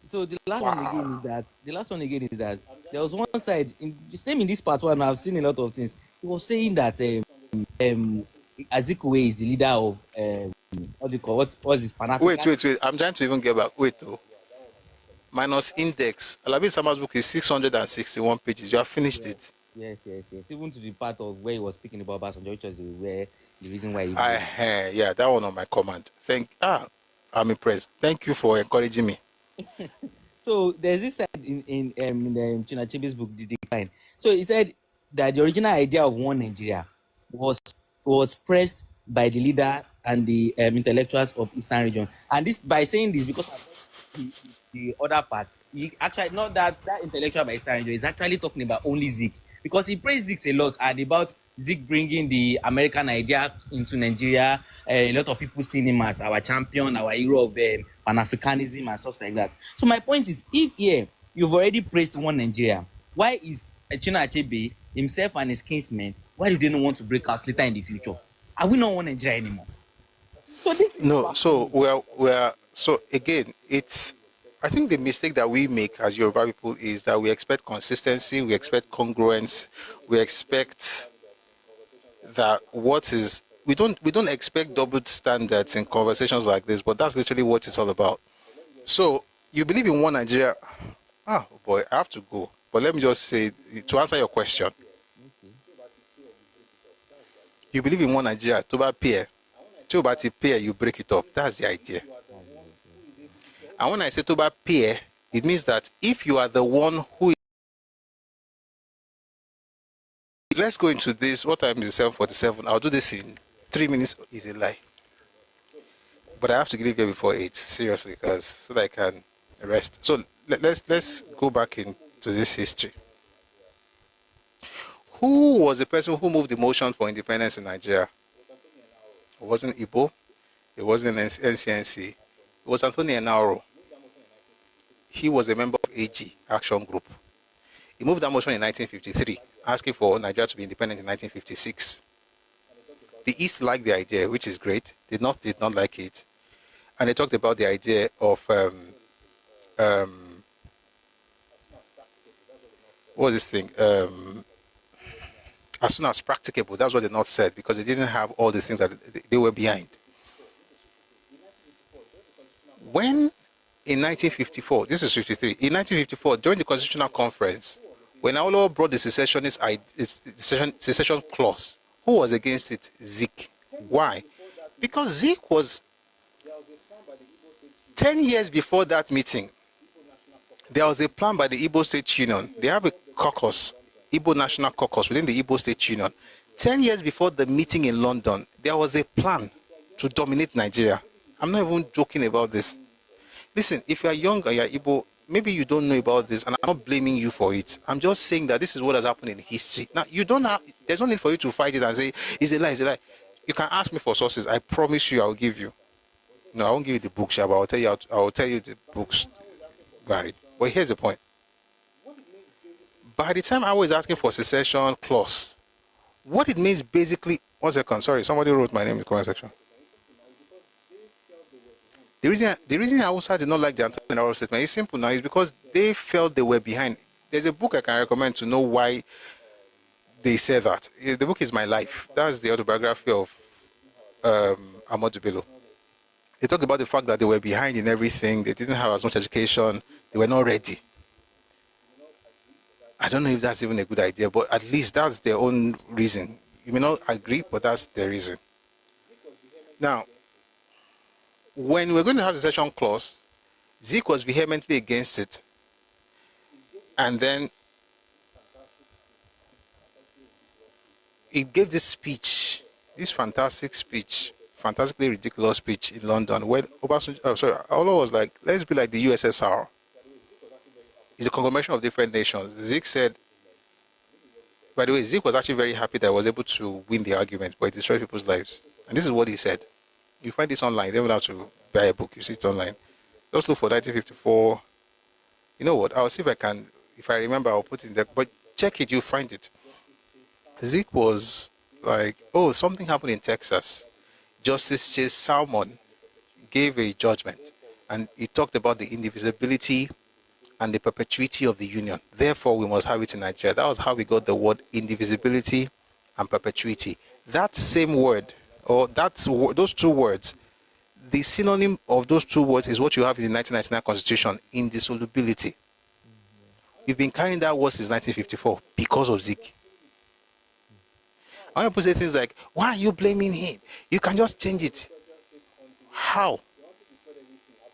So the last one again is that there was one side same in this part one. I've seen a lot of things. He was saying that Azikiwe is the leader of what do you call what's his Pan-African? Wait. I'm trying to even get back. Wait though. Minus index. Alabi Sama's book is 661 pages. You have finished it. Yes, yes, yes. Even to the part of where he was speaking about Basanjo, which was where the reason why he Yeah, that one on my command. I'm impressed. Thank you for encouraging me. So there's this side in the Chinachebe's book, The Decline. So he said that the original idea of one Nigeria was pressed by the leader and the intellectuals of Eastern region. And this by saying this because the other part, he actually not that intellectual by Eastern region is actually talking about only Zik because he praised Zik a lot and about Zik bringing the American idea into Nigeria. A lot of people seeing him as our champion, our hero of Pan-Africanism and stuff like that. So my point is, if here you've already praised one Nigeria, why is Chino Achebe himself and his kinsmen, why do they not want to break out later in the future? Are we not one Nigeria anymore? No, so we're so again, it's I think the mistake that we make as Yoruba people is that we expect consistency, we expect congruence, we expect that we don't expect double standards in conversations like this, but that's literally what it's all about. So you believe in one Nigeria? Oh boy, I have to go. But let me just say to answer your question, you believe in one Nigeria, to pair. To pair, you break it up. That's the idea. And when I say to pair, it means that if you are the one who let's go into this. What time is it? 7:47. I'll do this in 3 minutes. Is a lie. But I have to leave here before 8. Seriously, because so that I can rest. So let's go back into this history. Who was the person who moved the motion for independence in Nigeria? It wasn't Igbo. It wasn't NCNC. It was Antonio Enaro. He was a member of AG, Action Group. He moved that motion in 1953, asking for Nigeria to be independent in 1956. The East liked the idea, which is great. The North did not like it. And they talked about the idea of what was this thing? As soon as practicable, that's what the North said, because they didn't have all the things that they were behind. When in 1954, this is 53, in 1954, during the Constitutional Conference, when Awolowo brought the secession clause, who was against it? Zik. Why? Because Zik was 10 years before that meeting. There was a plan by the Igbo State Union. They have a caucus, Igbo National Caucus within the Igbo State Union. 10 years before the meeting in London, there was a plan to dominate Nigeria. I'm not even joking about this. Listen, if you are young or you are Igbo, maybe you don't know about this, and I'm not blaming you for it. I'm just saying that this is what has happened in history. Now, there's no need for you to fight it and say, it's a lie, it's a lie. You can ask me for sources. I promise you I'll give you. No, I won't give you the books, but I'll tell you the books. Right. But here's the point. By the time I was asking for secession clause, what it means basically, 1 second, sorry, somebody wrote my name in the comment section. The reason Hausa did not like the Antonio statement is simple now, is because they felt they were behind. There's a book I can recommend to know why they say that. The book is My Life. That's the autobiography of Ahmadu Bello. They talk about the fact that they were behind in everything. They didn't have as much education. They were not ready. I don't know if that's even a good idea, but at least that's their own reason. You may not agree, but that's their reason. Now, when we're going to have the secession clause, Zik was vehemently against it. And then he gave this speech, this fantastically ridiculous speech in London, where Awolowo was like, let's be like the USSR. It's a conglomeration of different nations. Zik said, by the way, Zik was actually very happy that he was able to win the argument, but it destroyed people's lives. And this is what he said. You find this online. You don't have to buy a book. You see it online. Just look for 1954. You know what? I'll see if I can. If I remember, I'll put it in there. But check it. You'll find it. Zik was like, oh, something happened in Texas. Justice Chase Salmon gave a judgment. And he talked about the indivisibility and the perpetuity of the union. Therefore, we must have it in Nigeria. That was how we got the word indivisibility and perpetuity. That same word, or those two words, the synonym of those two words is what you have in the 1999 Constitution, indissolubility. We've been carrying that word since 1954 because of Zik. And people say things like, why are you blaming him? You can just change it. How?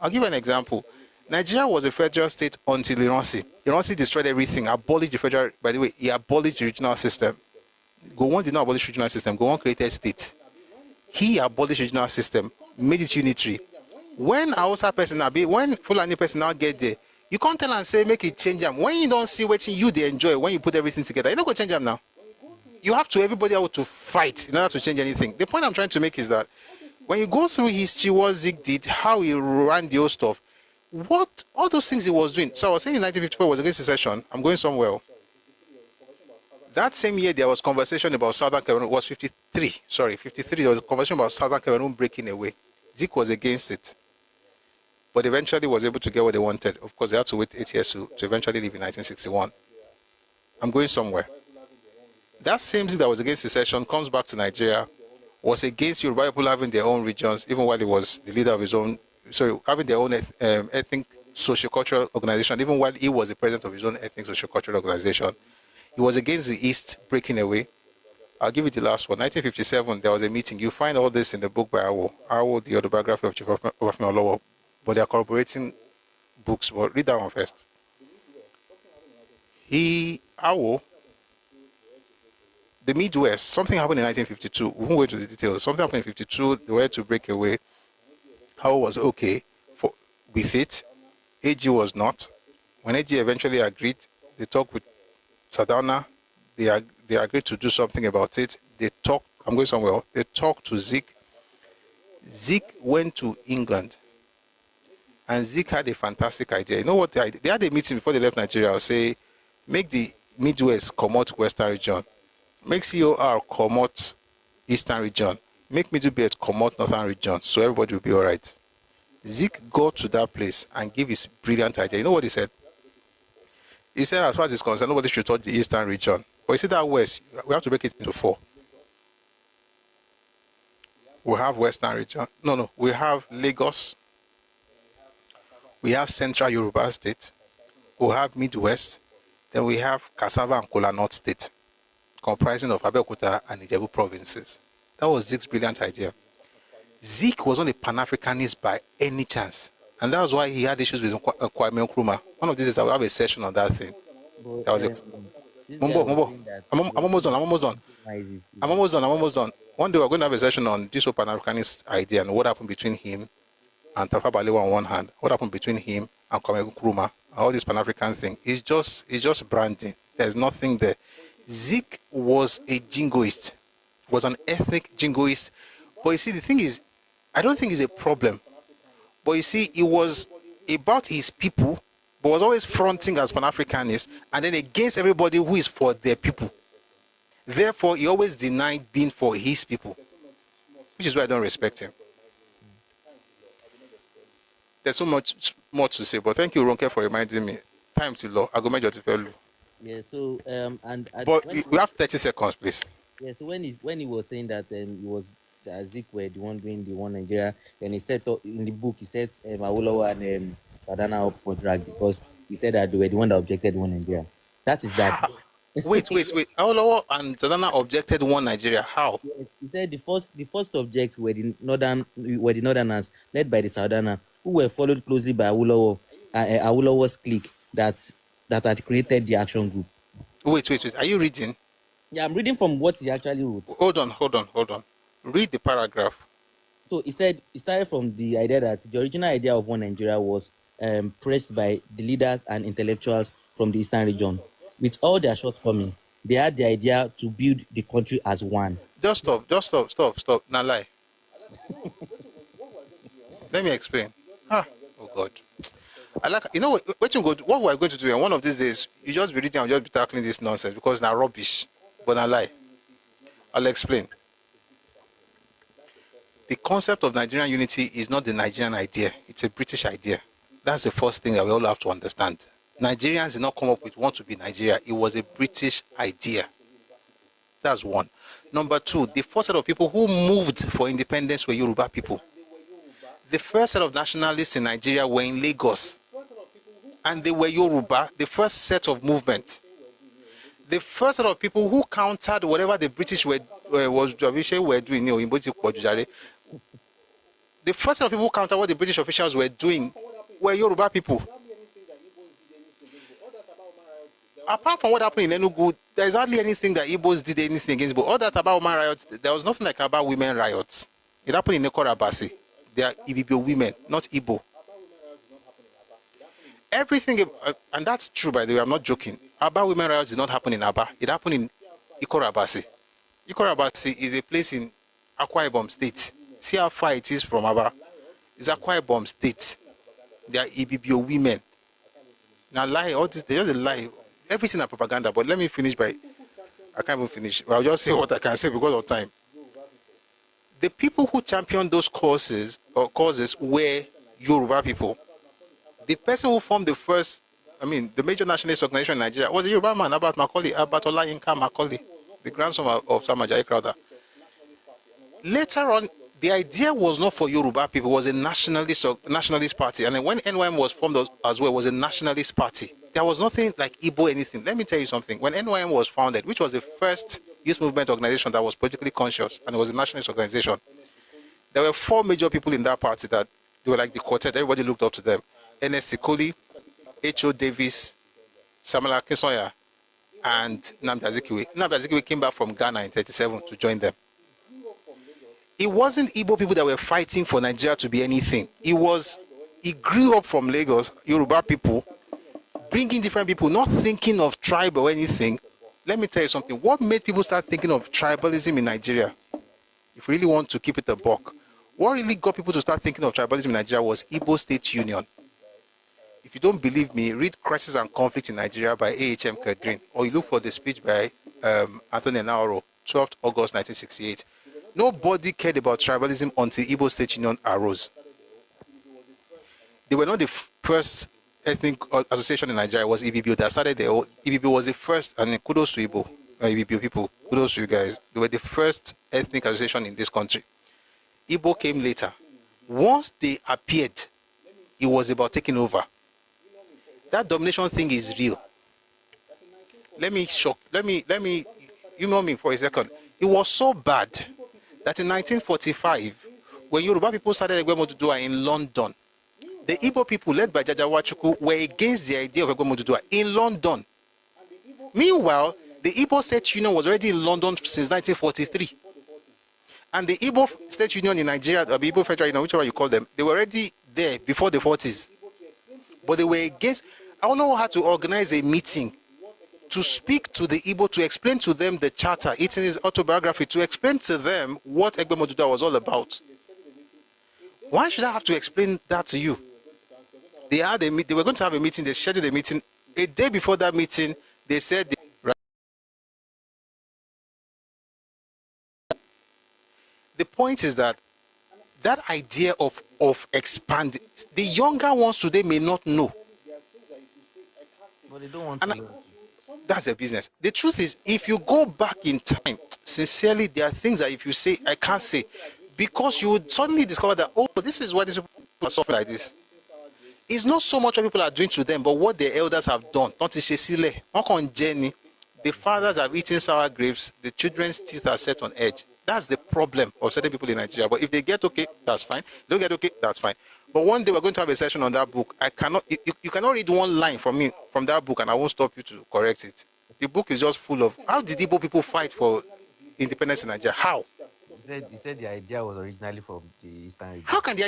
I'll give you an example. Nigeria was a federal state until Iransi. Iransi destroyed everything, abolished the federal, by the way, he abolished the regional system. Gowon did not abolish regional system. Gowon created states. He abolished regional system, made it unitary. When Hausa person now be, when Fulani person now get there, you can't tell and say make it change them. When you don't see what you they enjoy, when you put everything together, you don't go change them now. You have to everybody out to fight in order to change anything. The point I'm trying to make is that when you go through history, what Zeke did, how he ran the old stuff, what all those things he was doing. So I was saying in 1954 was against secession. I'm going somewhere. That same year there was conversation about Southern Cameroon. Was 53. Sorry, 53. There was a conversation about Southern Cameroon breaking away. Zeke was against it, but eventually was able to get what they wanted. Of course, they had to wait 8 years to eventually leave in 1961. I'm going somewhere. That same thing that was against secession comes back to Nigeria, was against Yoruba people having their own regions, even while he was the leader of his own, sorry, having their own ethnic socio-cultural organization, even while he was the president of his own ethnic socio-cultural organization. He was against the East breaking away. I'll give you the last one. 1957, there was a meeting. You find all this in the book by AWO. AWO, the autobiography of Chief Awolowo, but they are corroborating books. But read that one first. AWO, the Midwest, something happened in 1952. We won't go into the details. Something happened in 52. They were to break away. AWO was okay with it. AG was not. When AG eventually agreed, they talked with Sadana. They agreed to do something about it. They talked. I'm going somewhere else. They talked to Zeke. Zeke went to England, and Zeke had a fantastic idea. You know what? They had a meeting before they left Nigeria. I'll say, make the Midwest come out Western region. Make COR come out Eastern region. Make Middle Belt come out Northern region. So everybody will be all right. Zeke got to that place and gave his brilliant idea. You know what he said? He said, as far as it's concerned, nobody should touch the Eastern region. But you see that West, we have to break it into 4. We have Western region. No. We have Lagos. We have Central Yoruba State. We have Midwest. Then we have Cassava and Kola North State, comprising of Abeokuta and Ijebu provinces. That was Zeke's brilliant idea. Zeke was not a Pan-Africanist by any chance. And that was why he had issues with Kwame Nkrumah. One of these days I will have a session on that thing. But, That was it. I'm almost done. One day we're going to have a session on this whole Pan-Africanist idea and what happened between him and Tafa Balewa on one hand. What happened between him and Kwame Nkrumah. All this Pan-African thing. It's just branding. There's nothing there. Zeke was a jingoist. Was an ethnic jingoist. But you see, the thing is, I don't think it's a problem. But you see, it was about his people, but was always fronting as Pan-Africanist, and then against everybody who is for their people. Therefore, he always denied being for his people, which is why I don't respect him. There's so much more to say, but thank you, Ronke, for reminding me. Time to law. I go major to tell you. Yeah. So But we have 30 seconds, please. Yeah. So when he was saying that he was Zeke were the one doing the one Nigeria, then he said in the book he said Awolowo and Badana up for drag because he said that they were the one that objected one Nigeria. That is that. Wait. Awolowo and Zadana objected one Nigeria. How? Yes, he said the first objects were the northerners led by the Southerners, who were followed closely by Awolowo's clique that had created the action group. Wait. Are you reading? Yeah, I'm reading from what he actually wrote. Hold on. Read the paragraph. So he said it started from the idea that the original idea of one Nigeria was pressed by the leaders and intellectuals from the Eastern region. With all their shortcomings, they had the idea to build the country as one. Just stop. Now lie. Let me explain. Oh God. I like, you know what we're going to do, and one of these days, you just be reading and just be tackling this nonsense because now rubbish, but now lie. I'll explain. The concept of Nigerian unity is not the Nigerian idea. It's a British idea. That's the first thing that we all have to understand. Nigerians did not come up with want to be Nigeria. It was a British idea. That's one. Number two, the first set of people who moved for independence were Yoruba people. The first set of nationalists in Nigeria were in Lagos. And they were Yoruba, the first set of movement. The first set of people who countered whatever the British were was were doing, the first set of people counter what the British officials were doing were Yoruba people. Apart from what happened in Enugu, there's hardly anything that Igbos did anything against. But all that about women riots, there was nothing like about women riots. It happened in Nekorabasi. They are Ibibio women, not Igbo. Everything, and that's true, by the way, I'm not joking. Aba women riots did not happen in Aba. It happened in Ikorabasi. Ikorabasi is a place in Akwa Ibom State. See how far it is from Aba. It's Akwa Ibom State. They are Ibibio women. Now, lie, all this, they just a lie. Everything are propaganda, but let me finish by, I can't even finish. I'll just say what I can say because of time. The people who championed those causes were Yoruba people. The person who formed the first, the major nationalist organization in Nigeria was a Yoruba man, Abat Olayinka Macaulay, the grandson of Sam Ajayi Crowther. Later on, the idea was not for Yoruba people, it was a nationalist party. And then when NYM was formed as well, it was a nationalist party. There was nothing like Igbo anything. Let me tell you something. When NYM was founded, which was the first youth movement organization that was politically conscious, and it was a nationalist organization, there were 4 major people in that party that they were like the quartet. Everybody looked up to them. N.S. Sikoli, H.O. Davis, Samuel Akinsoya, and Nnamdi Azikiwe. Nnamdi Azikiwe came back from Ghana in 1937 to join them. It wasn't Igbo people that were fighting for Nigeria to be anything. He grew up from Lagos, Yoruba people, bringing different people, not thinking of tribe or anything. Let me tell you something. What made people start thinking of tribalism in Nigeria? If you really want to keep it a buck, what really got people to start thinking of tribalism in Nigeria was Igbo State Union. If you don't believe me, read Crisis and Conflict in Nigeria by A.H.M. Kurt Green, or you look for the speech by Anthony Naoro, 12th August 1968. Nobody cared about tribalism until Igbo State Union arose. They were not the first ethnic association in Nigeria. It was IBBO that started there. IBBO was the first, and kudos to Igbo, IBBO people, kudos to you guys. They were the first ethnic association in this country. Igbo came later. Once they appeared, it was about taking over. That domination thing is real. Let me humor me for a second. It was so bad that in 1945, when Yoruba people started Egbe Modudua in London, the Igbo people led by Jaja Wachukwu were against the idea of Egbe Modudua in London. Meanwhile, the Igbo State Union was already in London since 1943. And the Igbo State Union in Nigeria, or the Igbo Federal Union, whichever you call them, they were already there before the 40s. But they were against. Awolowo had to organize a meeting to speak to the Igbo, to explain to them the charter. It's in his autobiography, to explain to them what Egbe Modudua was all about. Why should I have to explain that to you? They were going to have a meeting, they scheduled a meeting. A day before that meeting, they said, the point is that idea of expanding, the younger ones today may not know. But they don't want to. That's their business. The truth is, if you go back in time, sincerely, there are things that if you say, I can't say, because you would suddenly discover that, oh, this is why these people are suffering like this. It's not so much what people are doing to them, but what their elders have done. The fathers have eaten sour grapes, the children's teeth are set on edge. That's the problem of certain people in Nigeria. But if they get okay, that's fine. They don't get okay, that's fine. But one day we're going to have a session on that book. You cannot read one line from me from that book and I won't stop you to correct it. The book is just full of, how did Igbo people fight for independence in Nigeria? How? He said the idea was originally from the Eastern region. How can the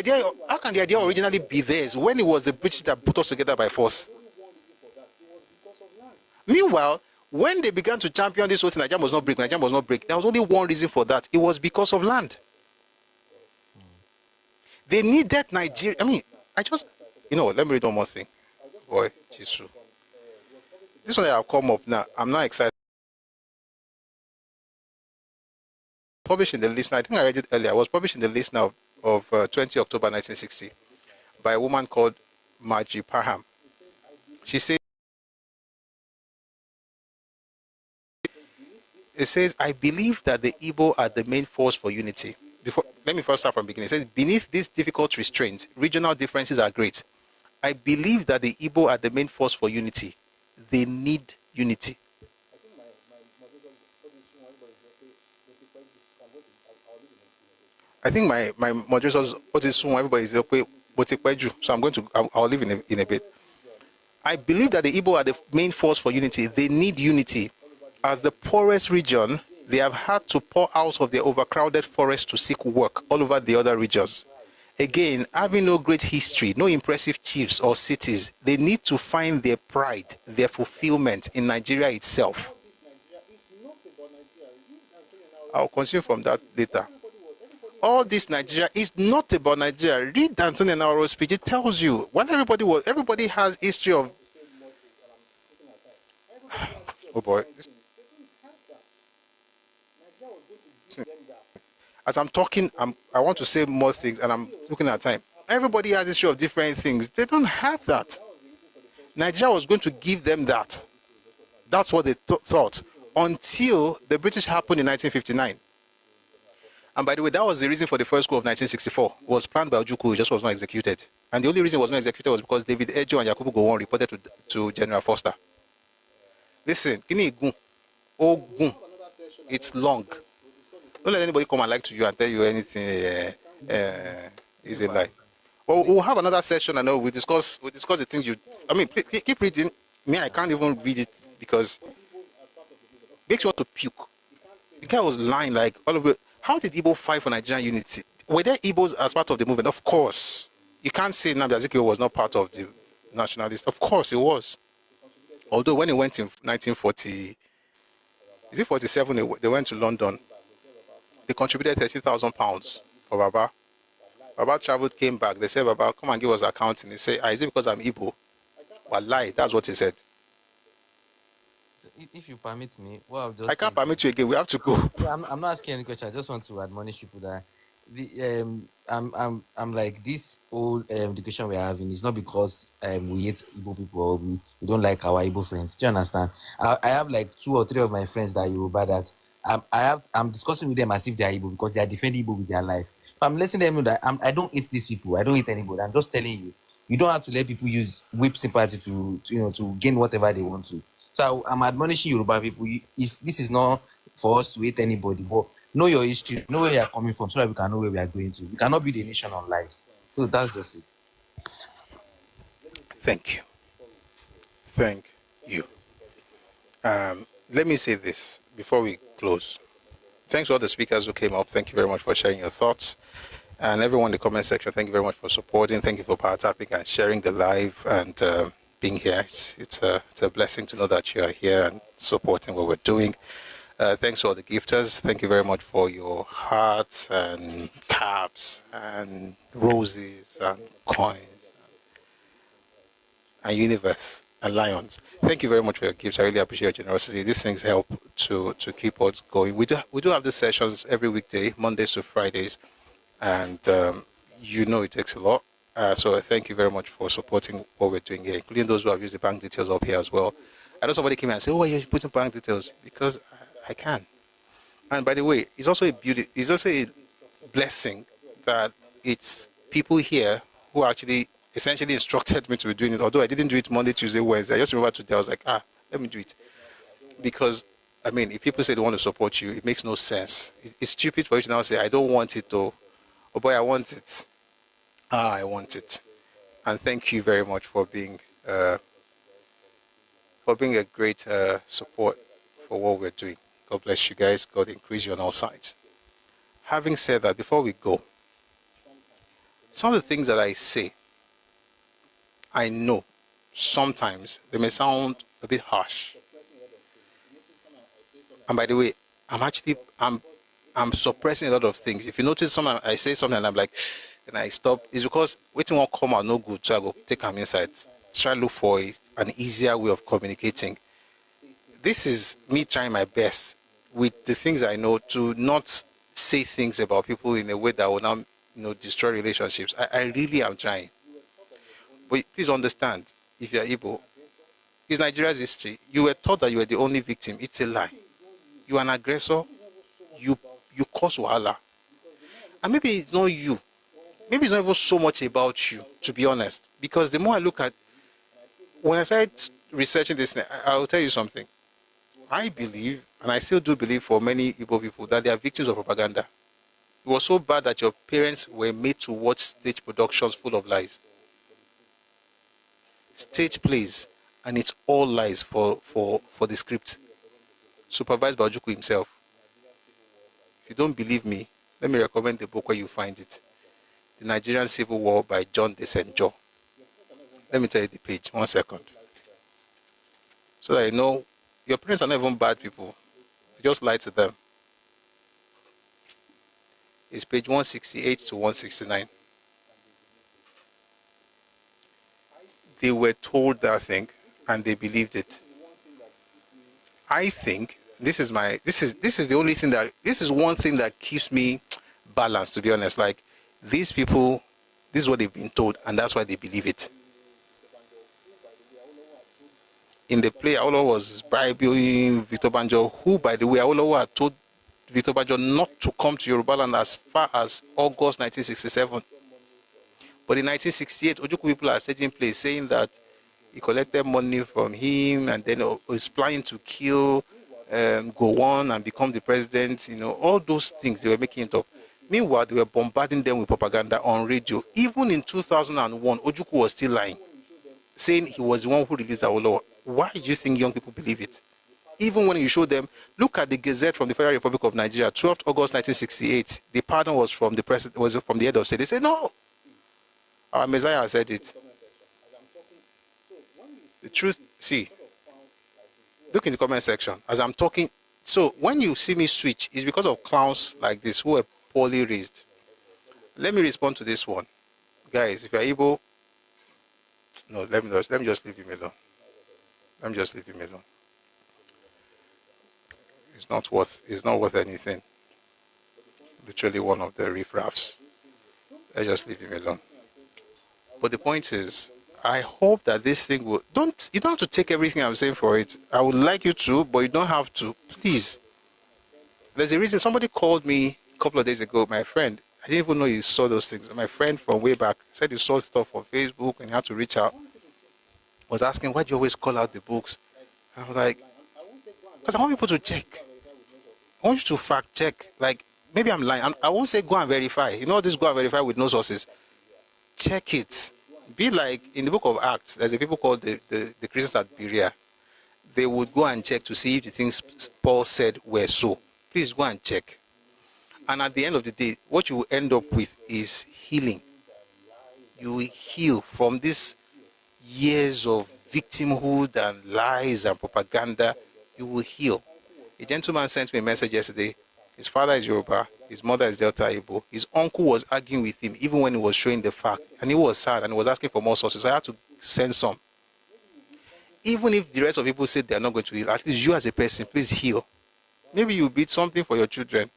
idea originally be theirs when it was the British that put us together by force? Meanwhile, when they began to champion this whole thing, Nigeria must not break, there was only one reason for that. It was because of land. They needed Nigeria. Let me read one more thing. Boy, Jesus. This one that have come up now, I'm not excited. Published in the list now, I think I read it earlier. I was published in the list now of 20 October 1960 by a woman called Margie Parham. She says, it says, I believe that the Igbo are the main force for unity. Let me first start from the beginning. It says, beneath these difficult restraints, regional differences are great. I believe that the Igbo are the main force for unity. They need unity. I think my moderators, what is soon, everybody is okay, so I'll leave in a bit. I believe that the Igbo are the main force for unity. They need unity. As the poorest region, they have had to pour out of their overcrowded forest to seek work all over the other regions. Again, having no great history, no impressive chiefs or cities, they need to find their pride, their fulfillment in Nigeria itself. I'll continue from that later. All this Nigeria is not about Nigeria. Read Antonio Nauro's speech. It tells you when everybody has history of. Oh boy. As I'm talking, I want to say more things, and I'm looking at time. Everybody has history of different things. They don't have that. Nigeria was going to give them that. That's what they thought until the British happened in 1959. And by the way, that was the reason for the first coup of 1964. It was planned by Ojukwu, it just was not executed. And the only reason it was not executed was because David Ejo and Yakubu Gowon reported to General Foster. Listen, Ogun, it's long. Don't let anybody come and lie to you and tell you anything is a lie. Well, we'll have another session. I know we'll discuss the things you. I mean, keep reading. Me, I can't even read it because it makes you want to puke. The guy was lying like all of it. How did Igbo fight for Nigerian unity? Were there Igbos as part of the movement? Of course. You can't say now that Ezekiel was not part of the nationalists. Of course, it was. Although when he went in 1940, is it 47? They went to London. They contributed £30,000 for Baba. Baba traveled, came back. They said, Baba, come and give us accounting. He said, is it because I'm Igbo? Well, lie. That's what he said. If you permit me, well, just I can't permit you again. We have to go. I'm not asking any question. I just want to admonish people that I'm like this old education we're having is not because we hate Igbo people or we don't like our Igbo friends. Do you understand? I have like 2 or 3 of my friends that are Yoruba that I'm discussing with them as if they are Igbo because they are defending Igbo with their life. So I'm letting them know that I don't hate these people. I don't hate anybody. I'm just telling you, you don't have to let people use whip sympathy to gain whatever they want to. So I'm admonishing Yoruba people. This is not for us to hate anybody, but know your history, know where you are coming from, so that we can know where we are going to. We cannot build a nation on lies. So that's just it. Thank you. Thank you. Let me say this before we close. Thanks to all the speakers who came up. Thank you very much for sharing your thoughts. And everyone in the comment section, thank you very much for supporting. Thank you for power tapping and sharing the live and being here. It's a blessing to know that you are here and supporting what we're doing. Thanks to all the gifters. Thank you very much for your hearts and caps and roses and coins and universe and lions. Thank you very much for your gifts. I really appreciate your generosity. These things help to keep us going. We do have these sessions every weekday, Mondays to Fridays, and it takes a lot. So thank you very much for supporting what we're doing here, including those who have used the bank details up here as well. I know somebody came and said, "Oh, you're putting bank details," because I can. And by the way, it's also a blessing that it's people here who actually essentially instructed me to be doing it. Although I didn't do it Monday, Tuesday, Wednesday. I just remember today I was like, let me do it. Because, I mean, if people say they want to support you, it makes no sense. It's stupid for you to now say, I don't want it, though. Oh boy, I want it. I want it. And thank you very much for being a great support for what we're doing. God bless you guys. God increase you on all sides. Having said that, before we go, some of the things that I say, I know sometimes they may sound a bit harsh. And by the way, I'm suppressing a lot of things. If you notice, sometimes I say something and I'm like, and I stop. It's because waiting won't come out no good, so I go take them inside. Try to look for an easier way of communicating. This is me trying my best with the things I know to not say things about people in a way that will now, destroy relationships. I really am trying. But please understand, if you are Igbo, it's Nigeria's history. You were taught that you were the only victim. It's a lie. You are an aggressor. You cause wahala. And maybe it's not you. Maybe it's not even so much about you, to be honest. Because the more I look at, when I started researching this, I'll tell you something. I believe, and I still do believe for many Igbo people, that they are victims of propaganda. It was so bad that your parents were made to watch stage productions full of lies. Stage plays, and it's all lies for the script. Supervised by Ojukwu himself. If you don't believe me, let me recommend the book where you find it. The Nigerian Civil War by John CNG. Let me tell you the page. 1 second. So that you know, your parents are not even bad people. You just lie to them. It's page 168 to 169. They were told that thing, and they believed it. I think this is the only thing this is one thing that keeps me balanced, to be honest. Like, these people, this is what they've been told, and that's why they believe it. In the play, Awolowo was bribing Victor Banjo, who, by the way, Awolowo had told Victor Banjo not to come to Yoruba land as far as August 1967. But in 1968, Ojukwu people are setting place saying that he collected money from him and then was planning to kill Gowon and become the president. You know, all those things, they were making it up. Meanwhile, they were bombarding them with propaganda on radio. Even in 2001, Ojukwu was still lying, saying he was the one who released Awolowo. Why do you think young people believe it? Even when you show them, look at the Gazette from the Federal Republic of Nigeria, 12th August 1968. The pardon was from the president, was from the head of state. They say, no, our Messiah said it. The truth, see, look in the comment section as I'm talking. So when you see me switch, it's because of clowns like this who are poorly raised. Let me respond to this one. Guys, if you're able, no, let me just leave him alone. Let me just leave him alone. It's not worth anything. Literally one of the riffraffs. Let's just leave him alone. But the point is, I hope that this thing will, you don't have to take everything I'm saying for it. I would like you to, but you don't have to. Please. There's a reason. Somebody called me a couple of days ago, my friend. I didn't even know you saw those things. My friend from way back said you saw stuff on Facebook and you had to reach out. Was asking, why do you always call out the books? I was like, because I want people to check. I want you to fact check. Like, maybe I'm lying. I won't say go and verify. You know this, go and verify with no sources. Check it. Be like in the book of Acts, there's a people called the Christians at Berea. They would go and check to see if the things Paul said were so. Please go and check. And at the end of the day, what you will end up with is healing. You will heal from these years of victimhood and lies and propaganda. You will heal. A gentleman sent me a message yesterday. His father is Yoruba. His mother is Delta Igbo. His uncle was arguing with him even when he was showing the fact. And he was sad and he was asking for more sources. So I had to send some. Even if the rest of people said they are not going to heal, at least you as a person, please heal. Maybe you beat something for your children.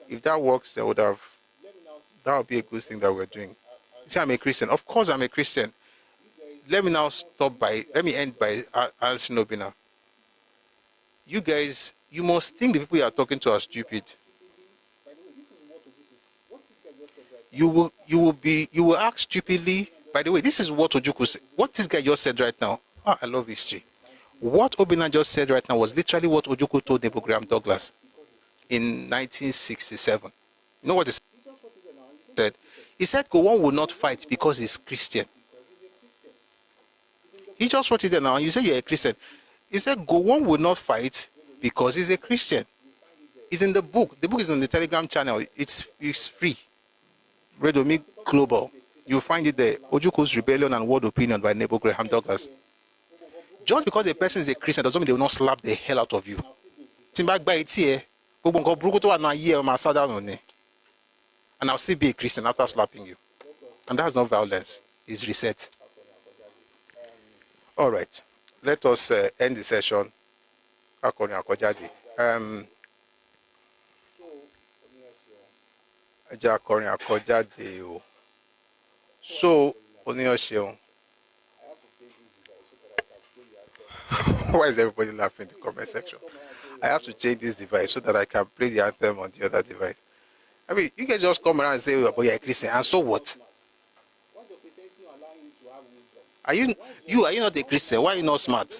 If that works, that would be a good thing that we're doing. You say I'm a Christian. Of course I'm a Christian. Let me end by answering Obina. You guys, you must think the people you are talking to are stupid. You will act stupidly. By the way, this is what Ojukwu said. What this guy just said right now. Oh, I love history. What Obina just said right now was literally what Ojukwu told Nebo Graham Douglas in 1967. You know what he said? He said Gowon will not fight because he's Christian. He just wrote it there now. You say you're a Christian. He said Gowon will not fight because he's a Christian. It's in the book. The book is on the Telegram channel. It's free. Redomi Global. You'll find it there. Ojukwu's Rebellion and World Opinion by Nebo Graham Douglas. Just because a person is a Christian doesn't mean they will not slap the hell out of you. And I'll still be a Christian after slapping you. And that's not violence. It's reset. All right. Let us end the session. So, why is everybody laughing in the comment section? I have to change this device so that I can play the anthem on the other device. I mean, you can just come around and say, oh, but you're a Christian, and so what? Are you not a Christian? Why are you not smart?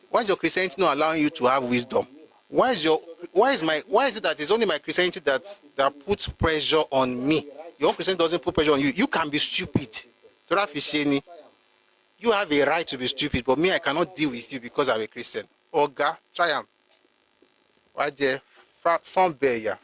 Why is your Christianity not allowing you to have wisdom? Why is it that it's only my Christianity that puts pressure on me? Your own Christianity doesn't put pressure on you. You can be stupid. You have a right to be stupid, but me, I cannot deal with you because I'm a Christian. Oga, try am. Why there? Some bear, yeah.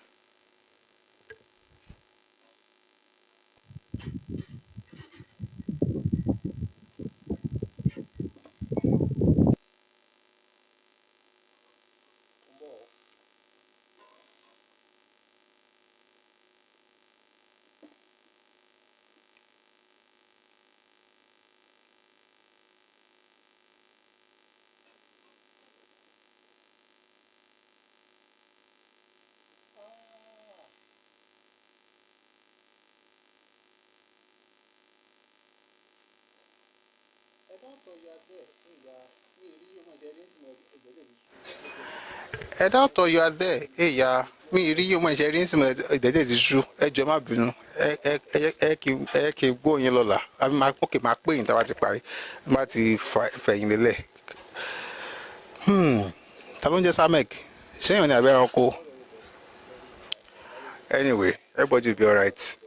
Doctor, you are there. Hey, yeah. Me, you my sharing some that is true. A Jama Bruno, go in Lola. I'm okay, my queen, that's a party. Marty, in the leg. Talon just I make. Shame on a very cool. Anyway, everybody will be alright.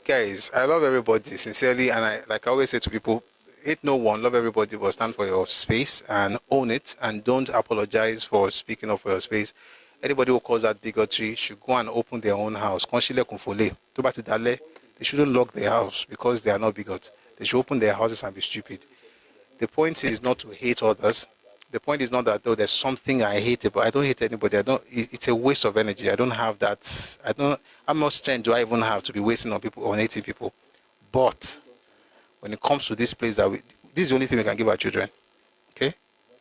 Guys, I love everybody sincerely, and I always say to people, hate no one, love everybody, but stand for your space and own it, and don't apologize for speaking up for your space. Anybody who calls that bigotry should go and open their own house. They shouldn't lock their house because they are not bigots. They should open their houses and be stupid. The point is not to hate others. The point is not that there's something I hate about. I don't hate anybody. It's a waste of energy. I don't have that. How much strength do I even have to be wasting on people, on hating people? But when it comes to this place this is the only thing we can give our children. Okay?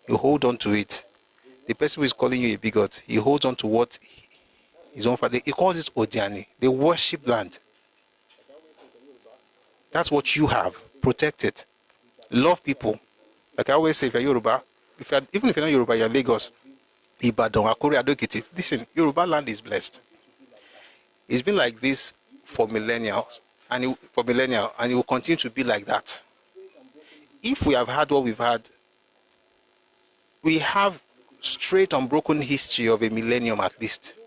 You hold on to it. The person who is calling you a bigot, he holds on to what his own father, he calls it Odiani. They worship land. That's what you have. Protect it. Love people. Like I always say, if you're Yoruba, even if you're not Yoruba, you're Lagos, Ibadan, Akure, Ado-Ekiti. Listen, Yoruba land is blessed. It's been like this for millennials, and it will continue to be like that. If we have had what we've had, we have straight unbroken history of a millennium at least.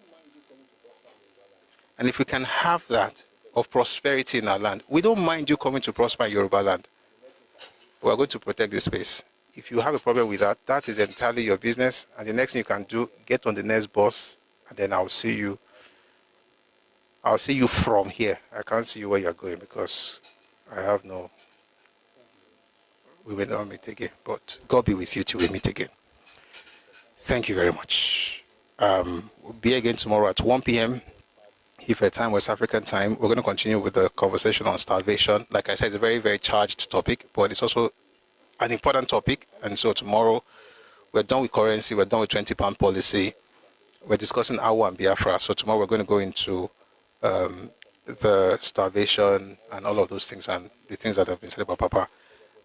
And if we can have that of prosperity in our land, we don't mind you coming to prosper in Yoruba land. We are going to protect this space. If you have a problem with that, that is entirely your business. And the next thing you can do, get on the next bus, and then I'll see you from here. I can't see you where you're going because we will not meet again. But God be with you till we meet again. Thank you very much. We'll be again tomorrow at 1 p.m. Ife time, West African time. We're going to continue with the conversation on starvation. Like I said, it's a very, very charged topic, but it's also an important topic. And so tomorrow, we're done with currency, we're done with 20-pound policy. We're discussing AWO and Biafra. So tomorrow we're going to go into the starvation and all of those things and the things that have been said about Papa.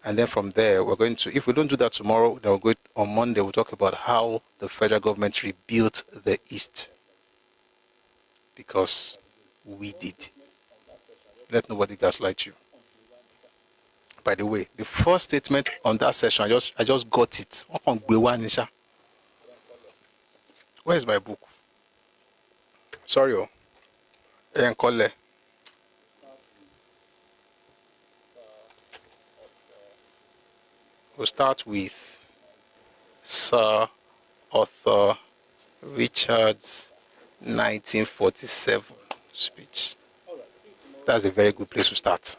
And then from there, we're going to, if we don't do that tomorrow, then we'll go on Monday, we'll talk about how the federal government rebuilt the East. Because we did. Let nobody gaslight you. By the way, the first statement on that session, I just got it. Where's my book? Sorry, Enkole. We'll start with Sir Arthur Richards' 1947 speech. That's a very good place to start.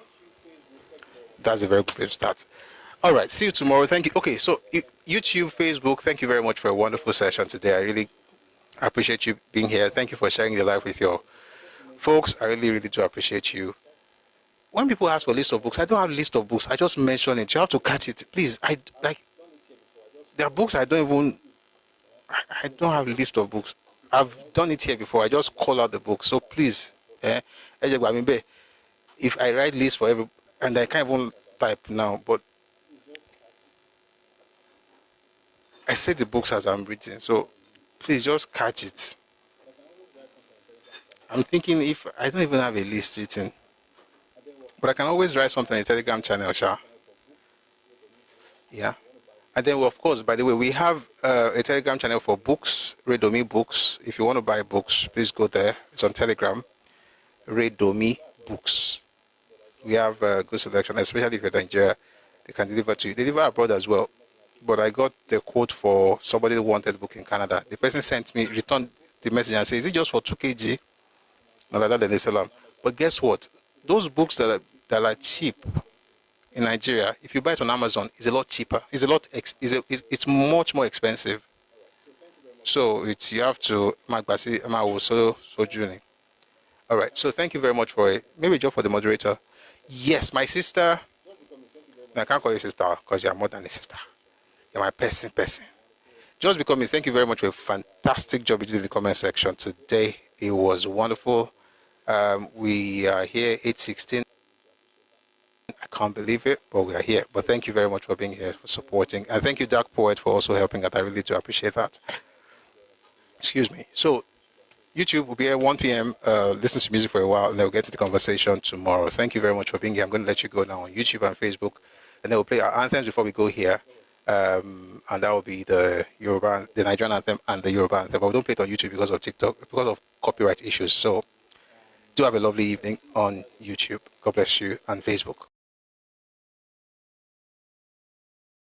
All right, see you tomorrow. Thank you. Okay, so YouTube, Facebook, thank you very much for a wonderful session today. I really appreciate you being here. Thank you for sharing your life with your folks. I really, really do appreciate you. When people ask for a list of books, I don't have a list of books. I just mention it. You have to catch it. Please, there are books I don't have a list of books. I've done it here before. I just call out the book. So please, if I write lists for every, and I can't even type now, but I say the books as I'm reading. So please just catch it. I'm thinking if I don't even have a list written, but I can always write something on the Telegram channel, Sha. Yeah. And then, of course, by the way, we have a Telegram channel for books, Redomi Books. If you want to buy books, please go there. It's on Telegram, Redomi Books. We have a good selection, especially if you're in Nigeria. They can deliver to you. They deliver abroad as well. But I got the quote for somebody who wanted a book in Canada. The person sent me, returned the message and said, is it just for 2 kg? No, like that, then they sell them. But guess what? Those books that are cheap in Nigeria, if you buy it on Amazon, it's a lot cheaper. It's much more expensive. So you have to all right. So thank you very much for it. Maybe just for the moderator. Yes, my sister. No, I can't call you sister because you're more than a sister. You're my person. Just because me, thank you very much for a fantastic job you did in the comment section today. It was wonderful. We are here 8:16. I can't believe it, but we are here. But thank you very much for being here, for supporting. And thank you, Dark Poet, for also helping out. I really do appreciate that. Excuse me. So YouTube will be at 1 p.m. Listen to music for a while, and then we'll get to the conversation tomorrow. Thank you very much for being here. I'm going to let you go now on YouTube and Facebook, and then we'll play our anthems before we go here. And that will be the Nigerian anthem and the Yoruba anthem. But we don't play it on YouTube because of TikTok, because of copyright issues. So do have a lovely evening on YouTube. God bless you, and Facebook.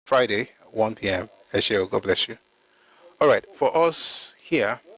Friday, 1 p.m. God bless you. All right, for us here.